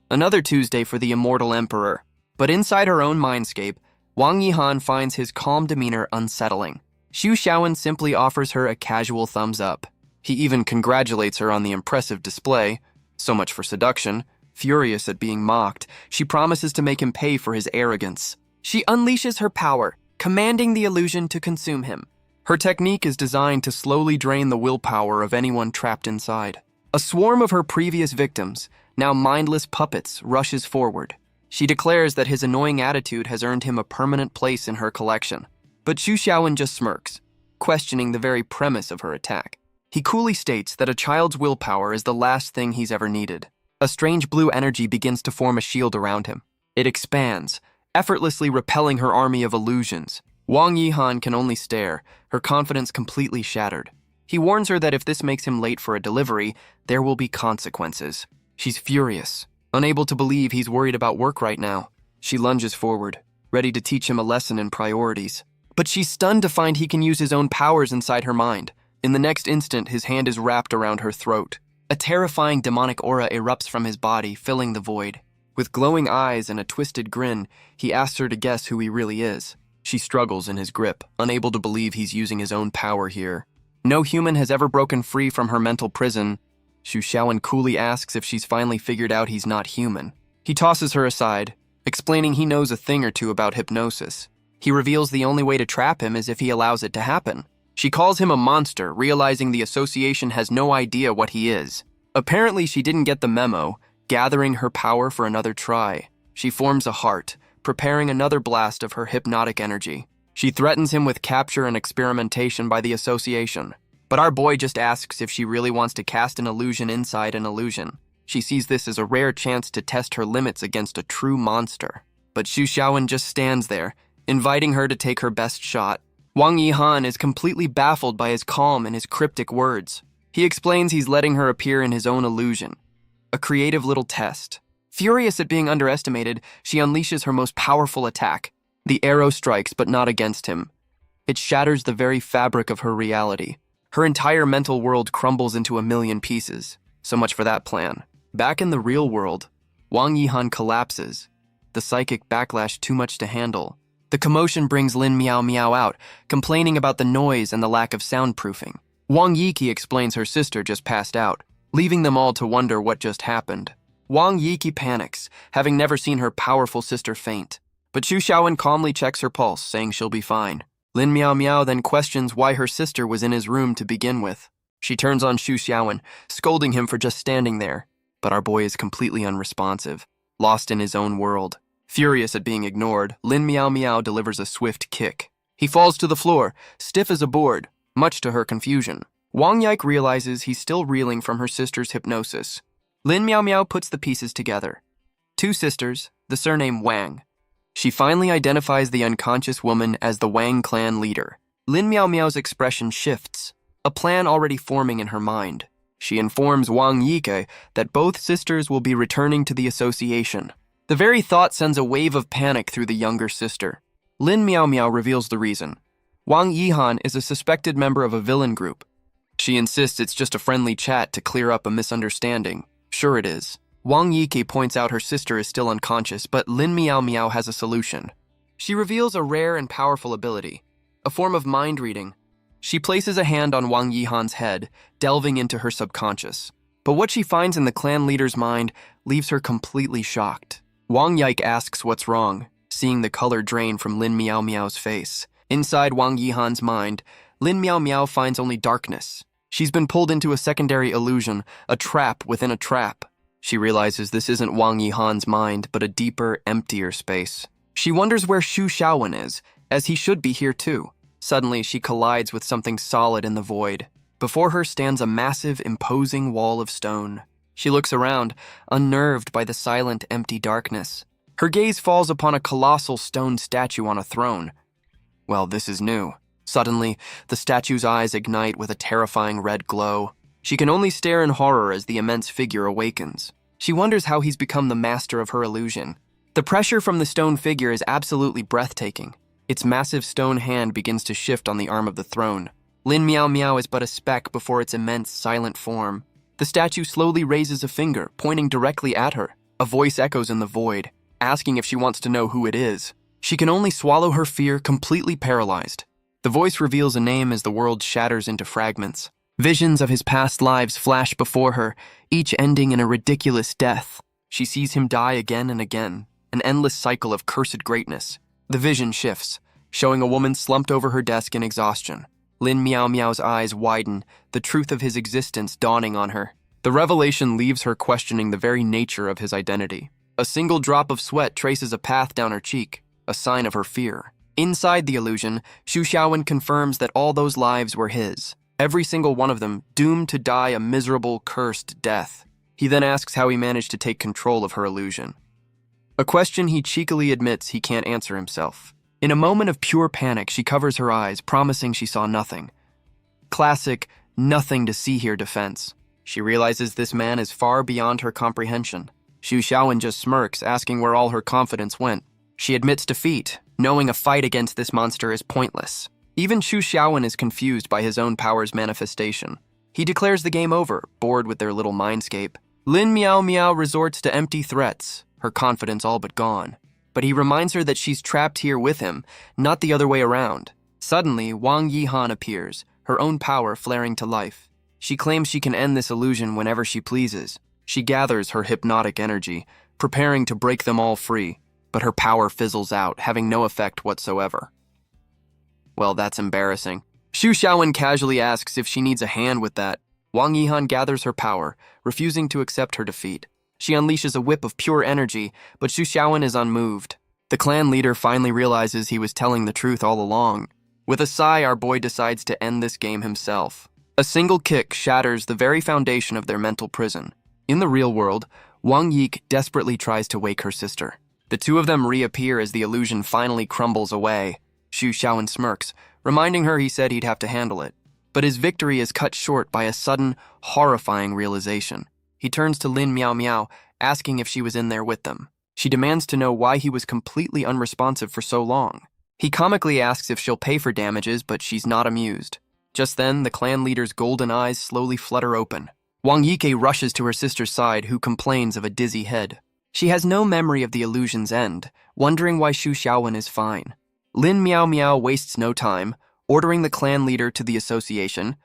Another Tuesday for the immortal emperor. But inside her own mindscape, Wang Yihan finds his calm demeanor unsettling. Xu Xiaowen simply offers her a casual thumbs up. He even congratulates her on the impressive display. So much for seduction. Furious at being mocked, she promises to make him pay for his arrogance. She unleashes her power, commanding the illusion to consume him. Her technique is designed to slowly drain the willpower of anyone trapped inside. A swarm of her previous victims, now mindless puppets, rushes forward. She declares that his annoying attitude has earned him a permanent place in her collection. But Xu Xiaowen just smirks, questioning the very premise of her attack. He coolly states that a child's willpower is the last thing he's ever needed. A strange blue energy begins to form a shield around him. It expands, effortlessly repelling her army of illusions. Wang Yihan can only stare, her confidence completely shattered. He warns her that if this makes him late for a delivery, there will be consequences. She's furious, unable to believe he's worried about work right now. She lunges forward, ready to teach him a lesson in priorities. But she's stunned to find he can use his own powers inside her mind. In the next instant, his hand is wrapped around her throat. A terrifying demonic aura erupts from his body, filling the void. With glowing eyes and a twisted grin, he asks her to guess who he really is. She struggles in his grip, unable to believe he's using his own power here. No human has ever broken free from her mental prison. Xu Xiaowen coolly asks if she's finally figured out he's not human. He tosses her aside, explaining he knows a thing or two about hypnosis. He reveals the only way to trap him is if he allows it to happen. She calls him a monster, realizing the association has no idea what he is. Apparently, she didn't get the memo, gathering her power for another try. She forms a heart, preparing another blast of her hypnotic energy. She threatens him with capture and experimentation by the association. But our boy just asks if she really wants to cast an illusion inside an illusion. She sees this as a rare chance to test her limits against a true monster. But Xu Xiaowen just stands there, inviting her to take her best shot. Wang Yihan is completely baffled by his calm and his cryptic words. He explains he's letting her appear in his own illusion. A creative little test. Furious at being underestimated, she unleashes her most powerful attack. The arrow strikes, but not against him. It shatters the very fabric of her reality. Her entire mental world crumbles into a million pieces. So much for that plan. Back in the real world, Wang Yihan collapses, the psychic backlash too much to handle. The commotion brings Lin Miao Miao out, complaining about the noise and the lack of soundproofing. Wang Yiki explains her sister just passed out, leaving them all to wonder what just happened. Wang Yiki panics, having never seen her powerful sister faint. But Xu Xiaowen calmly checks her pulse, saying she'll be fine. Lin Miao Miao then questions why her sister was in his room to begin with. She turns on Xu Xiaowen, scolding him for just standing there. But our boy is completely unresponsive, lost in his own world. Furious at being ignored, Lin Miao Miao delivers a swift kick. He falls to the floor, stiff as a board, much to her confusion. Wang Yike realizes he's still reeling from her sister's hypnosis. Lin Miao Miao puts the pieces together. 2 sisters, the surname Wang. She finally identifies the unconscious woman as the Wang clan leader. Lin Miao Miao's expression shifts, a plan already forming in her mind. She informs Wang Yike that both sisters will be returning to the association. The very thought sends a wave of panic through the younger sister. Lin Miao Miao reveals the reason. Wang Yihan is a suspected member of a villain group. She insists it's just a friendly chat to clear up a misunderstanding. Sure it is. Wang Yike points out her sister is still unconscious, but Lin Miao Miao has a solution. She reveals a rare and powerful ability, a form of mind reading. She places a hand on Wang Yihan's head, delving into her subconscious. But what she finds in the clan leader's mind leaves her completely shocked. Wang Yike asks what's wrong, seeing the color drain from Lin Miao Miao's face. Inside Wang Yihan's mind, Lin Miao Miao finds only darkness. She's been pulled into a secondary illusion, a trap within a trap. She realizes this isn't Wang Yihan's mind, but a deeper, emptier space. She wonders where Xu Xiaowen is, as he should be here too. Suddenly, she collides with something solid in the void. Before her stands a massive, imposing wall of stone. She looks around, unnerved by the silent, empty darkness. Her gaze falls upon a colossal stone statue on a throne. Well, this is new. Suddenly, the statue's eyes ignite with a terrifying red glow. She can only stare in horror as the immense figure awakens. She wonders how he's become the master of her illusion. The pressure from the stone figure is absolutely breathtaking. Its massive stone hand begins to shift on the arm of the throne. Lin Miao Miao is but a speck before its immense, silent form. The statue slowly raises a finger, pointing directly at her. A voice echoes in the void, asking if she wants to know who it is. She can only swallow her fear, completely paralyzed. The voice reveals a name as the world shatters into fragments. Visions of his past lives flash before her, each ending in a ridiculous death. She sees him die again and again, an endless cycle of cursed greatness. The vision shifts, showing a woman slumped over her desk in exhaustion. Lin Miao Miao's eyes widen, the truth of his existence dawning on her. The revelation leaves her questioning the very nature of his identity. A single drop of sweat traces a path down her cheek, a sign of her fear. Inside the illusion, Xu Xiaowen confirms that all those lives were his, every single one of them doomed to die a miserable, cursed death. He then asks how he managed to take control of her illusion. A question he cheekily admits he can't answer himself. In a moment of pure panic, she covers her eyes, promising she saw nothing. Classic, nothing to see here defense. She realizes this man is far beyond her comprehension. Xu Xiaowen just smirks, asking where all her confidence went. She admits defeat, knowing a fight against this monster is pointless. Even Xu Xiaowen is confused by his own power's manifestation. He declares the game over, bored with their little mindscape. Lin Miao Miao resorts to empty threats, her confidence all but gone. But he reminds her that she's trapped here with him, not the other way around. Suddenly, Wang Yihan appears, her own power flaring to life. She claims she can end this illusion whenever she pleases. She gathers her hypnotic energy, preparing to break them all free, but her power fizzles out, having no effect whatsoever. Well, that's embarrassing. Xu Xiaowen casually asks if she needs a hand with that. Wang Yihan gathers her power, refusing to accept her defeat. She unleashes a whip of pure energy, but Xu Xiaowen is unmoved. The clan leader finally realizes he was telling the truth all along. With a sigh, our boy decides to end this game himself. A single kick shatters the very foundation of their mental prison. In the real world, Wang Yike desperately tries to wake her sister. The two of them reappear as the illusion finally crumbles away. Xu Xiaowen smirks, reminding her he said he'd have to handle it. But his victory is cut short by a sudden, horrifying realization. He turns to Lin Miao Miao, asking if she was in there with them. She demands to know why he was completely unresponsive for so long. He comically asks if she'll pay for damages, but she's not amused. Just then, the clan leader's golden eyes slowly flutter open. Wang Yike rushes to her sister's side, who complains of a dizzy head. She has no memory of the illusion's end, wondering why Xu Xiaowen is fine. Lin Miao Miao wastes no time, ordering the clan leader to the association,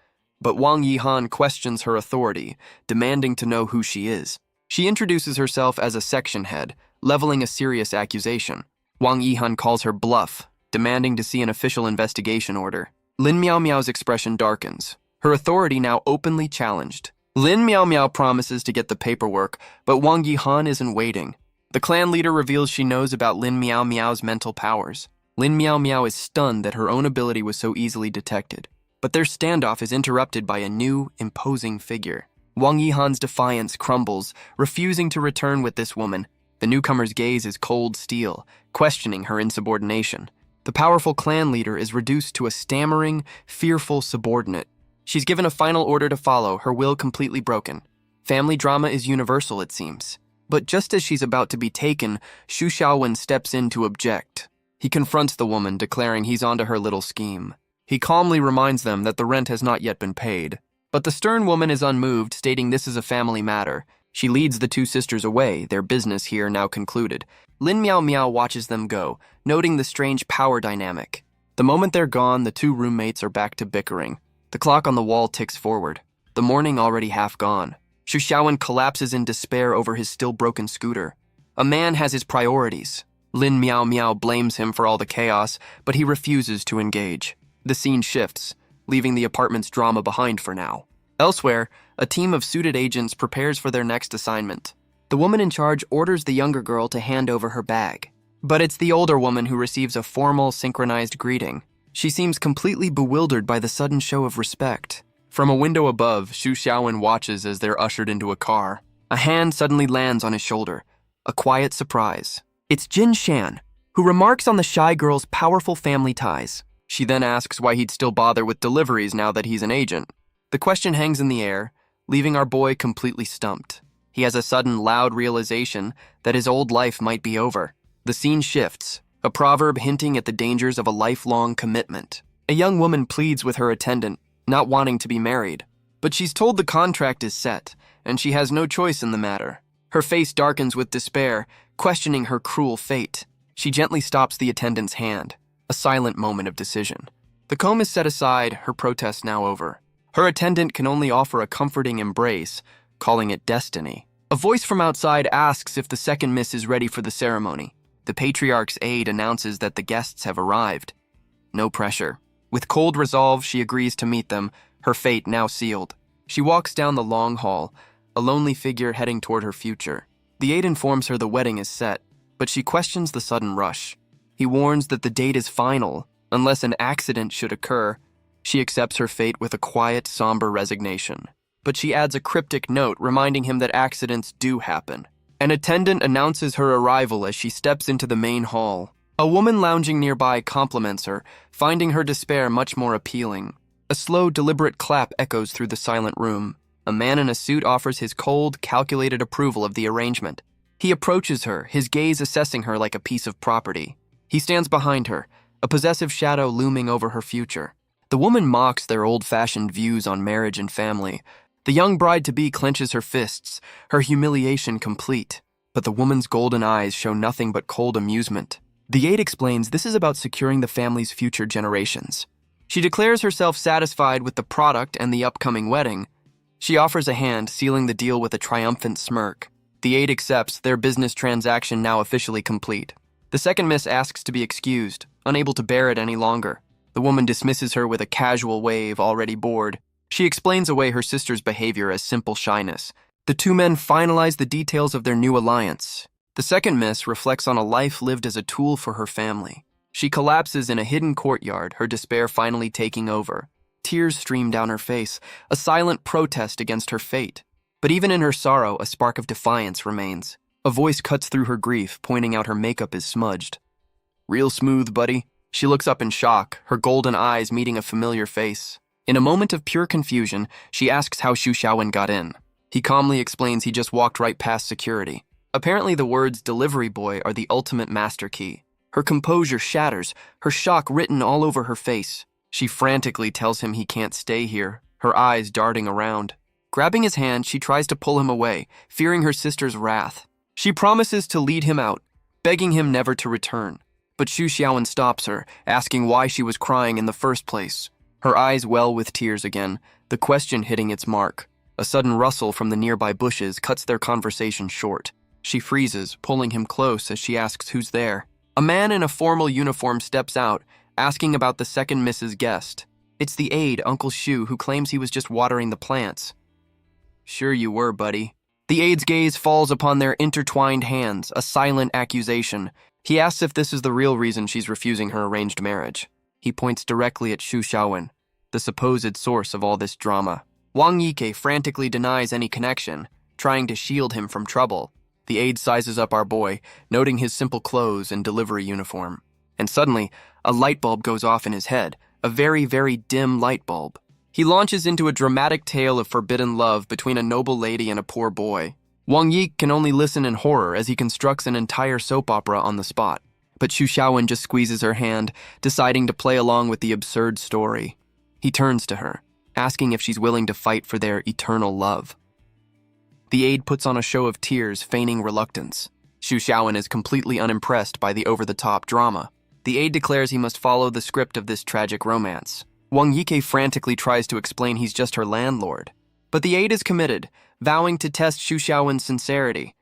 but Wang Yihan questions her authority, demanding to know who she is. She introduces herself as a section head, leveling a serious accusation. Wang Yihan calls her bluff, demanding to see an official investigation order. Lin Miao Miao's expression darkens, her authority now openly challenged. Lin Miao Miao promises to get the paperwork, but Wang Yihan isn't waiting. The clan leader reveals she knows about Lin Miao Miao's mental powers. Lin Miao Miao is stunned that her own ability was so easily detected. But their standoff is interrupted by a new, imposing figure. Wang Yihan's defiance crumbles, refusing to return with this woman. The newcomer's gaze is cold steel, questioning her insubordination. The powerful clan leader is reduced to a stammering, fearful subordinate. She's given a final order to follow, her will completely broken. Family drama is universal, it seems. But just as she's about to be taken, Xu Xiaowen steps in to object. He confronts the woman, declaring he's onto her little scheme. He calmly reminds them that the rent has not yet been paid. But the stern woman is unmoved, stating this is a family matter. She leads the two sisters away, their business here now concluded. Lin Miao Miao watches them go, noting the strange power dynamic. The moment they're gone, the two roommates are back to bickering. The clock on the wall ticks forward, the morning already half gone. Xu Xiaowen collapses in despair over his still broken scooter. A man has his priorities. Lin Miao Miao blames him for all the chaos, but he refuses to engage. The scene shifts, leaving the apartment's drama behind for now. Elsewhere, a team of suited agents prepares for their next assignment. The woman in charge orders the younger girl to hand over her bag. But it's the older woman who receives a formal, synchronized greeting. She seems completely bewildered by the sudden show of respect. From a window above, Xu Xiaowen watches as they're ushered into a car. A hand suddenly lands on his shoulder. A quiet surprise. It's Jin Shan, who remarks on the shy girl's powerful family ties. She then asks why he'd still bother with deliveries now that he's an agent. The question hangs in the air, leaving our boy completely stumped. He has a sudden, loud realization that his old life might be over. The scene shifts, a proverb hinting at the dangers of a lifelong commitment. A young woman pleads with her attendant, not wanting to be married. But she's told the contract is set, and she has no choice in the matter. Her face darkens with despair, questioning her cruel fate. She gently stops the attendant's hand, a silent moment of decision. The comb is set aside, her protest now over. Her attendant can only offer a comforting embrace, calling it destiny. A voice from outside asks if the second miss is ready for the ceremony. The patriarch's aide announces that the guests have arrived. No pressure. With cold resolve, she agrees to meet them, her fate now sealed. She walks down the long hall, a lonely figure heading toward her future. The aide informs her the wedding is set, but she questions the sudden rush. He warns that the date is final, unless an accident should occur. She accepts her fate with a quiet, somber resignation. But she adds a cryptic note reminding him that accidents do happen. An attendant announces her arrival as she steps into the main hall. A woman lounging nearby compliments her, finding her despair much more appealing. A slow, deliberate clap echoes through the silent room. A man in a suit offers his cold, calculated approval of the arrangement. He approaches her, his gaze assessing her like a piece of property. He stands behind her, a possessive shadow looming over her future. The woman mocks their old-fashioned views on marriage and family. The young bride-to-be clenches her fists, her humiliation complete. But the woman's golden eyes show nothing but cold amusement. The aide explains this is about securing the family's future generations. She declares herself satisfied with the product and the upcoming wedding. She offers a hand, sealing the deal with a triumphant smirk. The aide accepts, their business transaction now officially complete. The second miss asks to be excused, unable to bear it any longer. The woman dismisses her with a casual wave, already bored. She explains away her sister's behavior as simple shyness. The two men finalize the details of their new alliance. The second miss reflects on a life lived as a tool for her family. She collapses in a hidden courtyard, her despair finally taking over. Tears stream down her face, a silent protest against her fate. But even in her sorrow, a spark of defiance remains. A voice cuts through her grief, pointing out her makeup is smudged. "Real smooth, buddy." She looks up in shock, her golden eyes meeting a familiar face. In a moment of pure confusion, she asks how Xu Xiaowen got in. He calmly explains he just walked right past security. Apparently the words "delivery boy" are the ultimate master key. Her composure shatters, her shock written all over her face. She frantically tells him he can't stay here, her eyes darting around. Grabbing his hand, she tries to pull him away, fearing her sister's wrath. She promises to lead him out, begging him never to return. But Xu Xiaowen stops her, asking why she was crying in the first place. Her eyes well with tears again, the question hitting its mark. A sudden rustle from the nearby bushes cuts their conversation short. She freezes, pulling him close as she asks who's there. A man in a formal uniform steps out, asking about the second Mrs. Guest. It's the aide, Uncle Xu, who claims he was just watering the plants. Sure you were, buddy. The aide's gaze falls upon their intertwined hands, a silent accusation. He asks if this is the real reason she's refusing her arranged marriage. He points directly at Xu Xiaowen, the supposed source of all this drama. Wang Yike frantically denies any connection, trying to shield him from trouble. The aide sizes up our boy, noting his simple clothes and delivery uniform. And suddenly, a light bulb goes off in his head, a very, very dim light bulb. He launches into a dramatic tale of forbidden love between a noble lady and a poor boy. Wang Yi can only listen in horror as he constructs an entire soap opera on the spot. But Xu Xiaowen just squeezes her hand, deciding to play along with the absurd story. He turns to her, asking if she's willing to fight for their eternal love. The aide puts on a show of tears, feigning reluctance. Xu Xiaowen is completely unimpressed by the over-the-top drama. The aide declares he must follow the script of this tragic romance. Wang Yike frantically tries to explain he's just her landlord. But the aide is committed, vowing to test Xu Xiaowen's sincerity.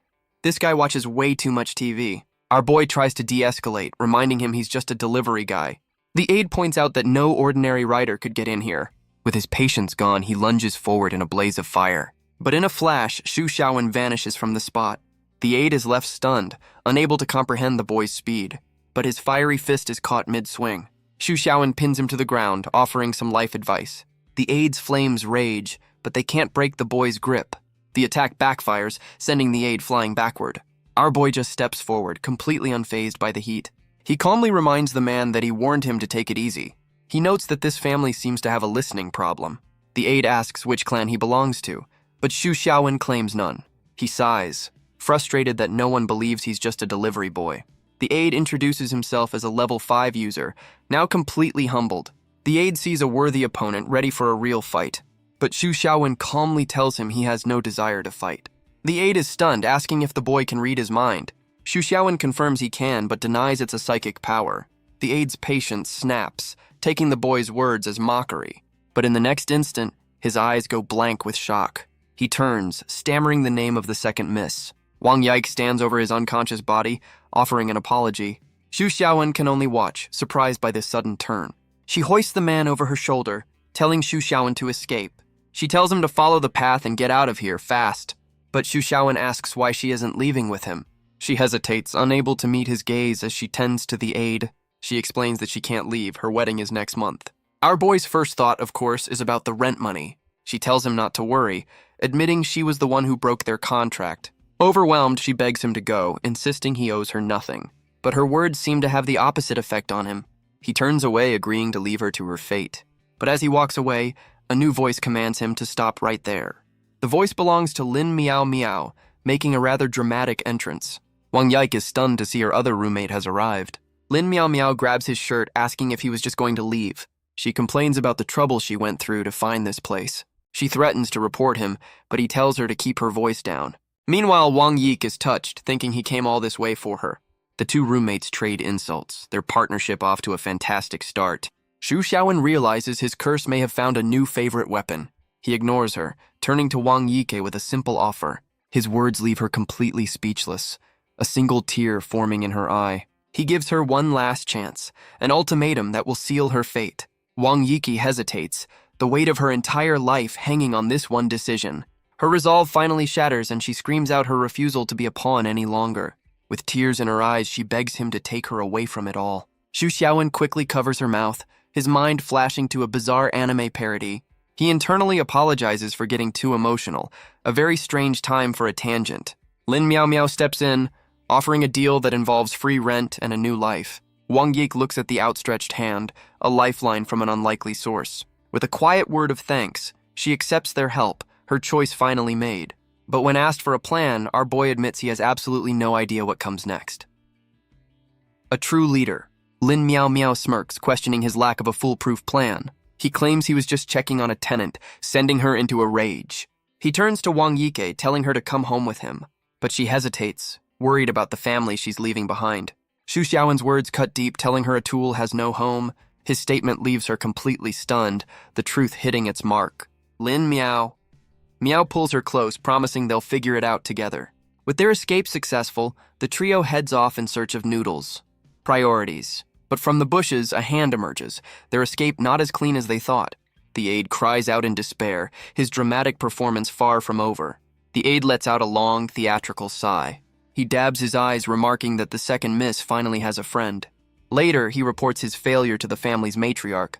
This guy watches way too much TV. Our boy tries to de-escalate, reminding him he's just a delivery guy. The aide points out that no ordinary writer could get in here. With his patience gone, he lunges forward in a blaze of fire. But in a flash, Xu Xiaowen vanishes from the spot. The aide is left stunned, unable to comprehend the boy's speed. But his fiery fist is caught mid-swing. Xu Xiaowen pins him to the ground, offering some life advice. The aide's flames rage, but they can't break the boy's grip. The attack backfires, sending the aide flying backward. Our boy just steps forward, completely unfazed by the heat. He calmly reminds the man that he warned him to take it easy. He notes that this family seems to have a listening problem. The aide asks which clan he belongs to, but Xu Xiaowen claims none. He sighs, frustrated that no one believes he's just a delivery boy. The aide introduces himself as a level 5 user, now completely humbled. The aide sees a worthy opponent ready for a real fight, but Xu Xiaowen calmly tells him he has no desire to fight. The aide is stunned, asking if the boy can read his mind. Xu Xiaowen confirms he can, but denies it's a psychic power. The aide's patience snaps, taking the boy's words as mockery. But in the next instant, his eyes go blank with shock. He turns, stammering the name of the second miss. Wang Yike stands over his unconscious body, offering an apology. Xu Xiaowen can only watch, surprised by this sudden turn. She hoists the man over her shoulder, telling Xu Xiaowen to escape. She tells him to follow the path and get out of here, fast. But Xu Xiaowen asks why she isn't leaving with him. She hesitates, unable to meet his gaze as she tends to the aide. She explains that she can't leave, her wedding is next month. Our boy's first thought, of course, is about the rent money. She tells him not to worry, admitting she was the one who broke their contract. Overwhelmed, she begs him to go, insisting he owes her nothing. But her words seem to have the opposite effect on him. He turns away, agreeing to leave her to her fate. But as he walks away, a new voice commands him to stop right there. The voice belongs to Lin Miao Miao, making a rather dramatic entrance. Wang Yike is stunned to see her other roommate has arrived. Lin Miao Miao grabs his shirt, asking if he was just going to leave. She complains about the trouble she went through to find this place. She threatens to report him, but he tells her to keep her voice down. Meanwhile, Wang Yike is touched, thinking he came all this way for her. The two roommates trade insults, their partnership off to a fantastic start. Xu Xiaowen realizes his curse may have found a new favorite weapon. He ignores her, turning to Wang Yike with a simple offer. His words leave her completely speechless, a single tear forming in her eye. He gives her one last chance, an ultimatum that will seal her fate. Wang Yike hesitates, the weight of her entire life hanging on this one decision. Her resolve finally shatters and she screams out her refusal to be a pawn any longer. With tears in her eyes, she begs him to take her away from it all. Xu Xiaowen quickly covers her mouth, his mind flashing to a bizarre anime parody. He internally apologizes for getting too emotional, a very strange time for a tangent. Lin Miao Miao steps in, offering a deal that involves free rent and a new life. Wang Yike looks at the outstretched hand, a lifeline from an unlikely source. With a quiet word of thanks, she accepts their help, her choice finally made. But when asked for a plan, our boy admits he has absolutely no idea what comes next. A true leader. Lin Miao Miao smirks, questioning his lack of a foolproof plan. He claims he was just checking on a tenant, sending her into a rage. He turns to Wang Yike, telling her to come home with him. but she hesitates, worried about the family she's leaving behind. Xu Xiaowen's words cut deep, telling her Atul has no home. His statement leaves her completely stunned, the truth hitting its mark. Lin Miao. Miao pulls her close, promising they'll figure it out together. With their escape successful, the trio heads off in search of noodles. Priorities. But from the bushes, a hand emerges, their escape not as clean as they thought. The aide cries out in despair, his dramatic performance far from over. The aide lets out a long, theatrical sigh. He dabs his eyes, remarking that the second miss finally has a friend. Later, he reports his failure to the family's matriarch.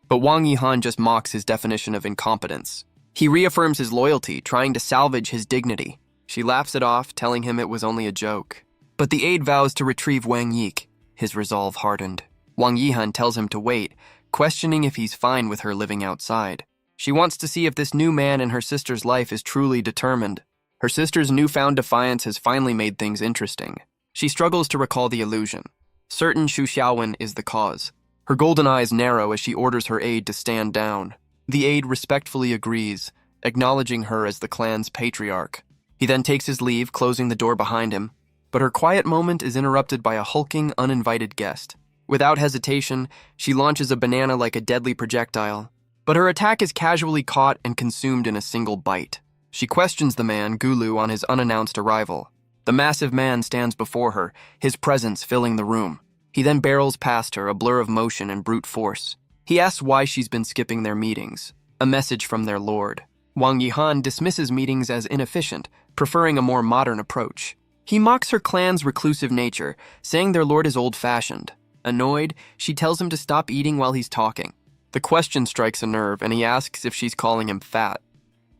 But Wang Yihan just mocks his definition of incompetence. He reaffirms his loyalty, trying to salvage his dignity. She laughs it off, telling him it was only a joke. But the aide vows to retrieve Wang Yik. His resolve hardened. Wang Yihan tells him to wait, questioning if he's fine with her living outside. She wants to see if this new man in her sister's life is truly determined. Her sister's newfound defiance has finally made things interesting. She struggles to recall the illusion. Certain Xu Xiaowen is the cause. Her golden eyes narrow as she orders her aide to stand down. The aide respectfully agrees, acknowledging her as the clan's patriarch. He then takes his leave, closing the door behind him. But her quiet moment is interrupted by a hulking, uninvited guest. Without hesitation, she launches a banana like a deadly projectile. But her attack is casually caught and consumed in a single bite. She questions the man, Gulu, on his unannounced arrival. The massive man stands before her, his presence filling the room. He then barrels past her, a blur of motion and brute force. He asks why she's been skipping their meetings. A message from their lord. Wang Yihan dismisses meetings as inefficient, preferring a more modern approach. He mocks her clan's reclusive nature, saying their lord is old-fashioned. Annoyed, she tells him to stop eating while he's talking. The question strikes a nerve, and he asks if she's calling him fat.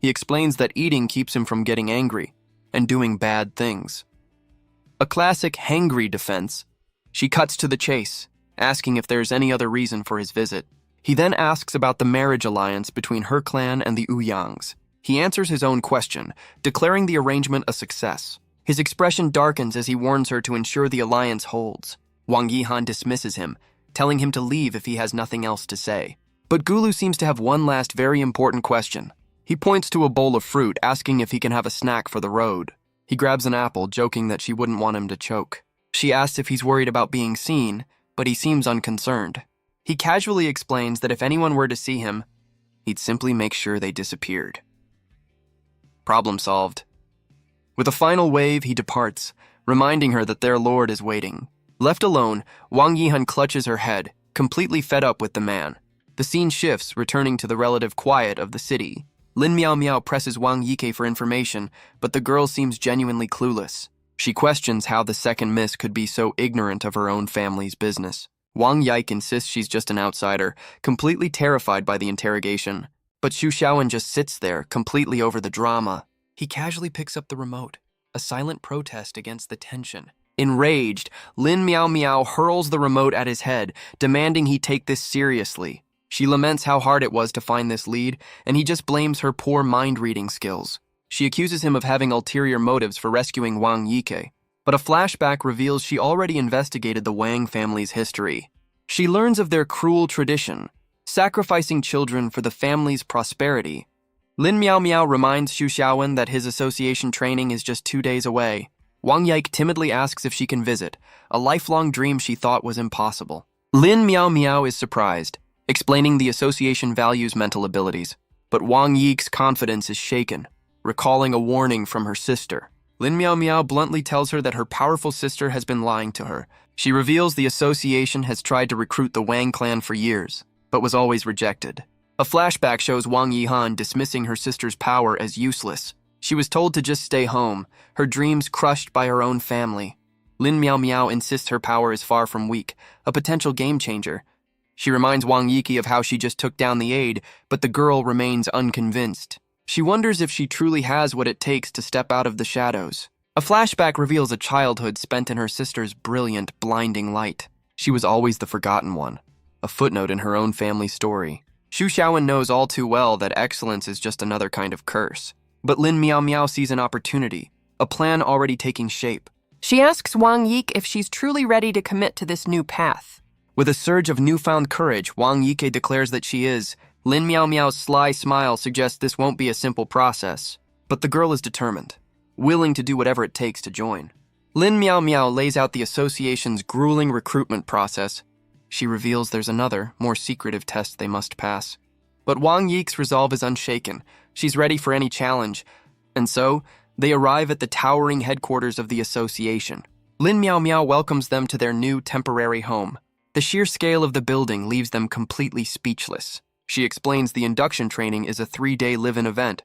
He explains that eating keeps him from getting angry and doing bad things. A classic hangry defense. She cuts to the chase, asking if there's any other reason for his visit. He then asks about the marriage alliance between her clan and the Ouyangs. He answers his own question, declaring the arrangement a success. His expression darkens as he warns her to ensure the alliance holds. Wang Yihan dismisses him, telling him to leave if he has nothing else to say. But Gulu seems to have one last very important question. He points to a bowl of fruit, asking if he can have a snack for the road. He grabs an apple, joking that she wouldn't want him to choke. She asks if he's worried about being seen, but he seems unconcerned. He casually explains that if anyone were to see him, he'd simply make sure they disappeared. Problem solved. With a final wave, he departs, reminding her that their lord is waiting. Left alone, Wang Yihan clutches her head, completely fed up with the man. The scene shifts, returning to the relative quiet of the city. Lin Miao Miao presses Wang Yike for information, but the girl seems genuinely clueless. She questions how the second miss could be so ignorant of her own family's business. Wang Yike insists she's just an outsider, completely terrified by the interrogation. But Xu Xiaowen just sits there, completely over the drama. He casually picks up the remote, a silent protest against the tension. Enraged, Lin Miao Miao hurls the remote at his head, demanding he take this seriously. She laments how hard it was to find this lead, and he just blames her poor mind-reading skills. She accuses him of having ulterior motives for rescuing Wang Yike, but a flashback reveals she already investigated the Wang family's history. She learns of their cruel tradition, sacrificing children for the family's prosperity. Lin Miao Miao reminds Xu Xiaowen that his association training is just 2 days away. Wang Yike timidly asks if she can visit, a lifelong dream she thought was impossible. Lin Miao Miao is surprised, explaining the association values mental abilities. But Wang Yike's confidence is shaken, recalling a warning from her sister. Lin Miao Miao bluntly tells her that her powerful sister has been lying to her. She reveals the association has tried to recruit the Wang clan for years, but was always rejected. A flashback shows Wang Yihan dismissing her sister's power as useless. She was told to just stay home, her dreams crushed by her own family. Lin Miao Miao insists her power is far from weak, a potential game changer. She reminds Wang Yike of how she just took down the aide, but the girl remains unconvinced. She wonders if she truly has what it takes to step out of the shadows. A flashback reveals a childhood spent in her sister's brilliant, blinding light. She was always the forgotten one, a footnote in her own family story. Xu Xiaowen knows all too well that excellence is just another kind of curse. But Lin Miao Miao sees an opportunity, a plan already taking shape. She asks Wang Yike if she's truly ready to commit to this new path. With a surge of newfound courage, Wang Yike declares that she is. Lin Miao Miao's sly smile suggests this won't be a simple process, but the girl is determined. willing to do whatever it takes to join. Lin Miao Miao lays out the association's grueling recruitment process. She reveals there's another, more secretive test they must pass. But Wang Yik's resolve is unshaken. She's ready for any challenge. And so, they arrive at the towering headquarters of the association. Lin Miao Miao welcomes them to their new temporary home. The sheer scale of the building leaves them completely speechless. She explains the induction training is a 3-day live-in event.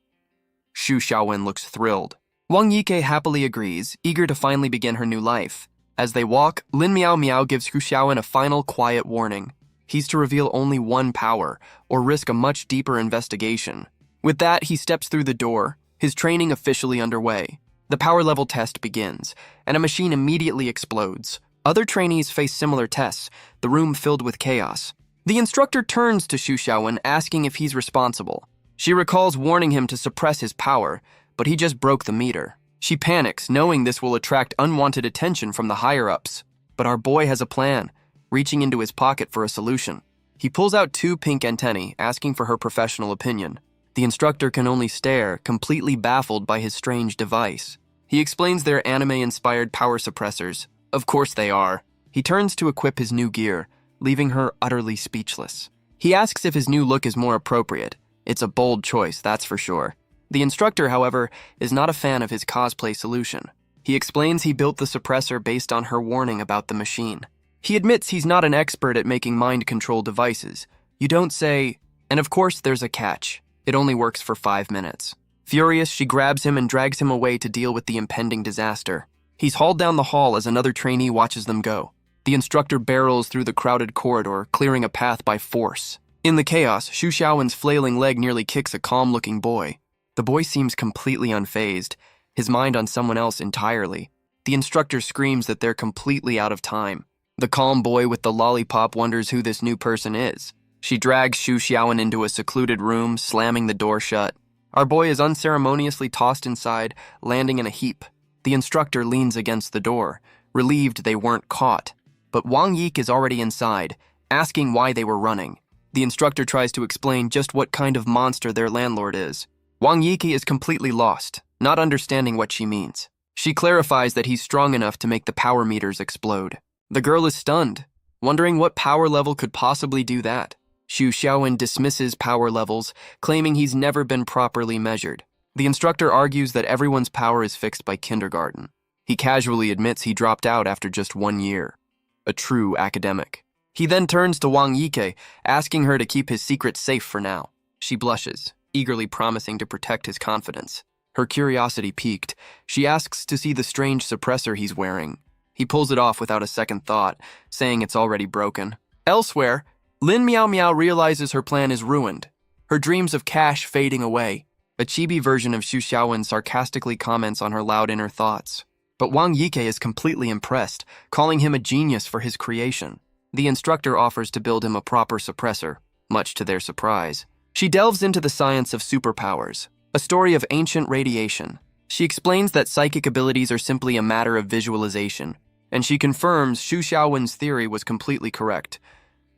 Xu Xiaowen looks thrilled. Wang Yike happily agrees, eager to finally begin her new life. As they walk, Lin Miao Miao gives Xu Xiaowen a final quiet warning. He's to reveal only one power, or risk a much deeper investigation. With that, he steps through the door, his training officially underway. The power level test begins, and a machine immediately explodes. Other trainees face similar tests, the room filled with chaos. The instructor turns to Xu Xiaowen, asking if he's responsible. She recalls warning him to suppress his power, but he just broke the meter. She panics, knowing this will attract unwanted attention from the higher-ups. But our boy has a plan, reaching into his pocket for a solution. He pulls out 2 pink antennae, asking for her professional opinion. The instructor can only stare, completely baffled by his strange device. He explains they're anime-inspired power suppressors. Of course they are. He turns to equip his new gear, leaving her utterly speechless. He asks if his new look is more appropriate. It's a bold choice, that's for sure. The instructor, however, is not a fan of his cosplay solution. He explains he built the suppressor based on her warning about the machine. He admits he's not an expert at making mind-control devices. You don't say, and of course there's a catch. It only works for 5 minutes. Furious, she grabs him and drags him away to deal with the impending disaster. He's hauled down the hall as another trainee watches them go. The instructor barrels through the crowded corridor, clearing a path by force. In the chaos, Xu Xiaowen's flailing leg nearly kicks a calm-looking boy. The boy seems completely unfazed, his mind on someone else entirely. The instructor screams that they're completely out of time. The calm boy with the lollipop wonders who this new person is. She drags Xu Xiaowen into a secluded room, slamming the door shut. Our boy is unceremoniously tossed inside, landing in a heap. The instructor leans against the door, relieved they weren't caught. But Wang Yik is already inside, asking why they were running. The instructor tries to explain just what kind of monster their landlord is. Wang Yiki is completely lost, not understanding what she means. She clarifies that he's strong enough to make the power meters explode. The girl is stunned, wondering what power level could possibly do that. Xu Xiaowen dismisses power levels, claiming he's never been properly measured. The instructor argues that everyone's power is fixed by kindergarten. He casually admits he dropped out after just 1 year. A true academic. He then turns to Wang Yike, asking her to keep his secret safe for now. She blushes, eagerly promising to protect his confidence. Her curiosity piqued. She asks to see the strange suppressor he's wearing. He pulls it off without a second thought, saying it's already broken. Elsewhere, Lin Miao Miao realizes her plan is ruined, her dreams of cash fading away. A chibi version of Xu Xiaowen sarcastically comments on her loud inner thoughts. But Wang Yike is completely impressed, calling him a genius for his creation. The instructor offers to build him a proper suppressor, much to their surprise. She delves into the science of superpowers, a story of ancient radiation. She explains that psychic abilities are simply a matter of visualization, and she confirms Xu Xiaowen's theory was completely correct.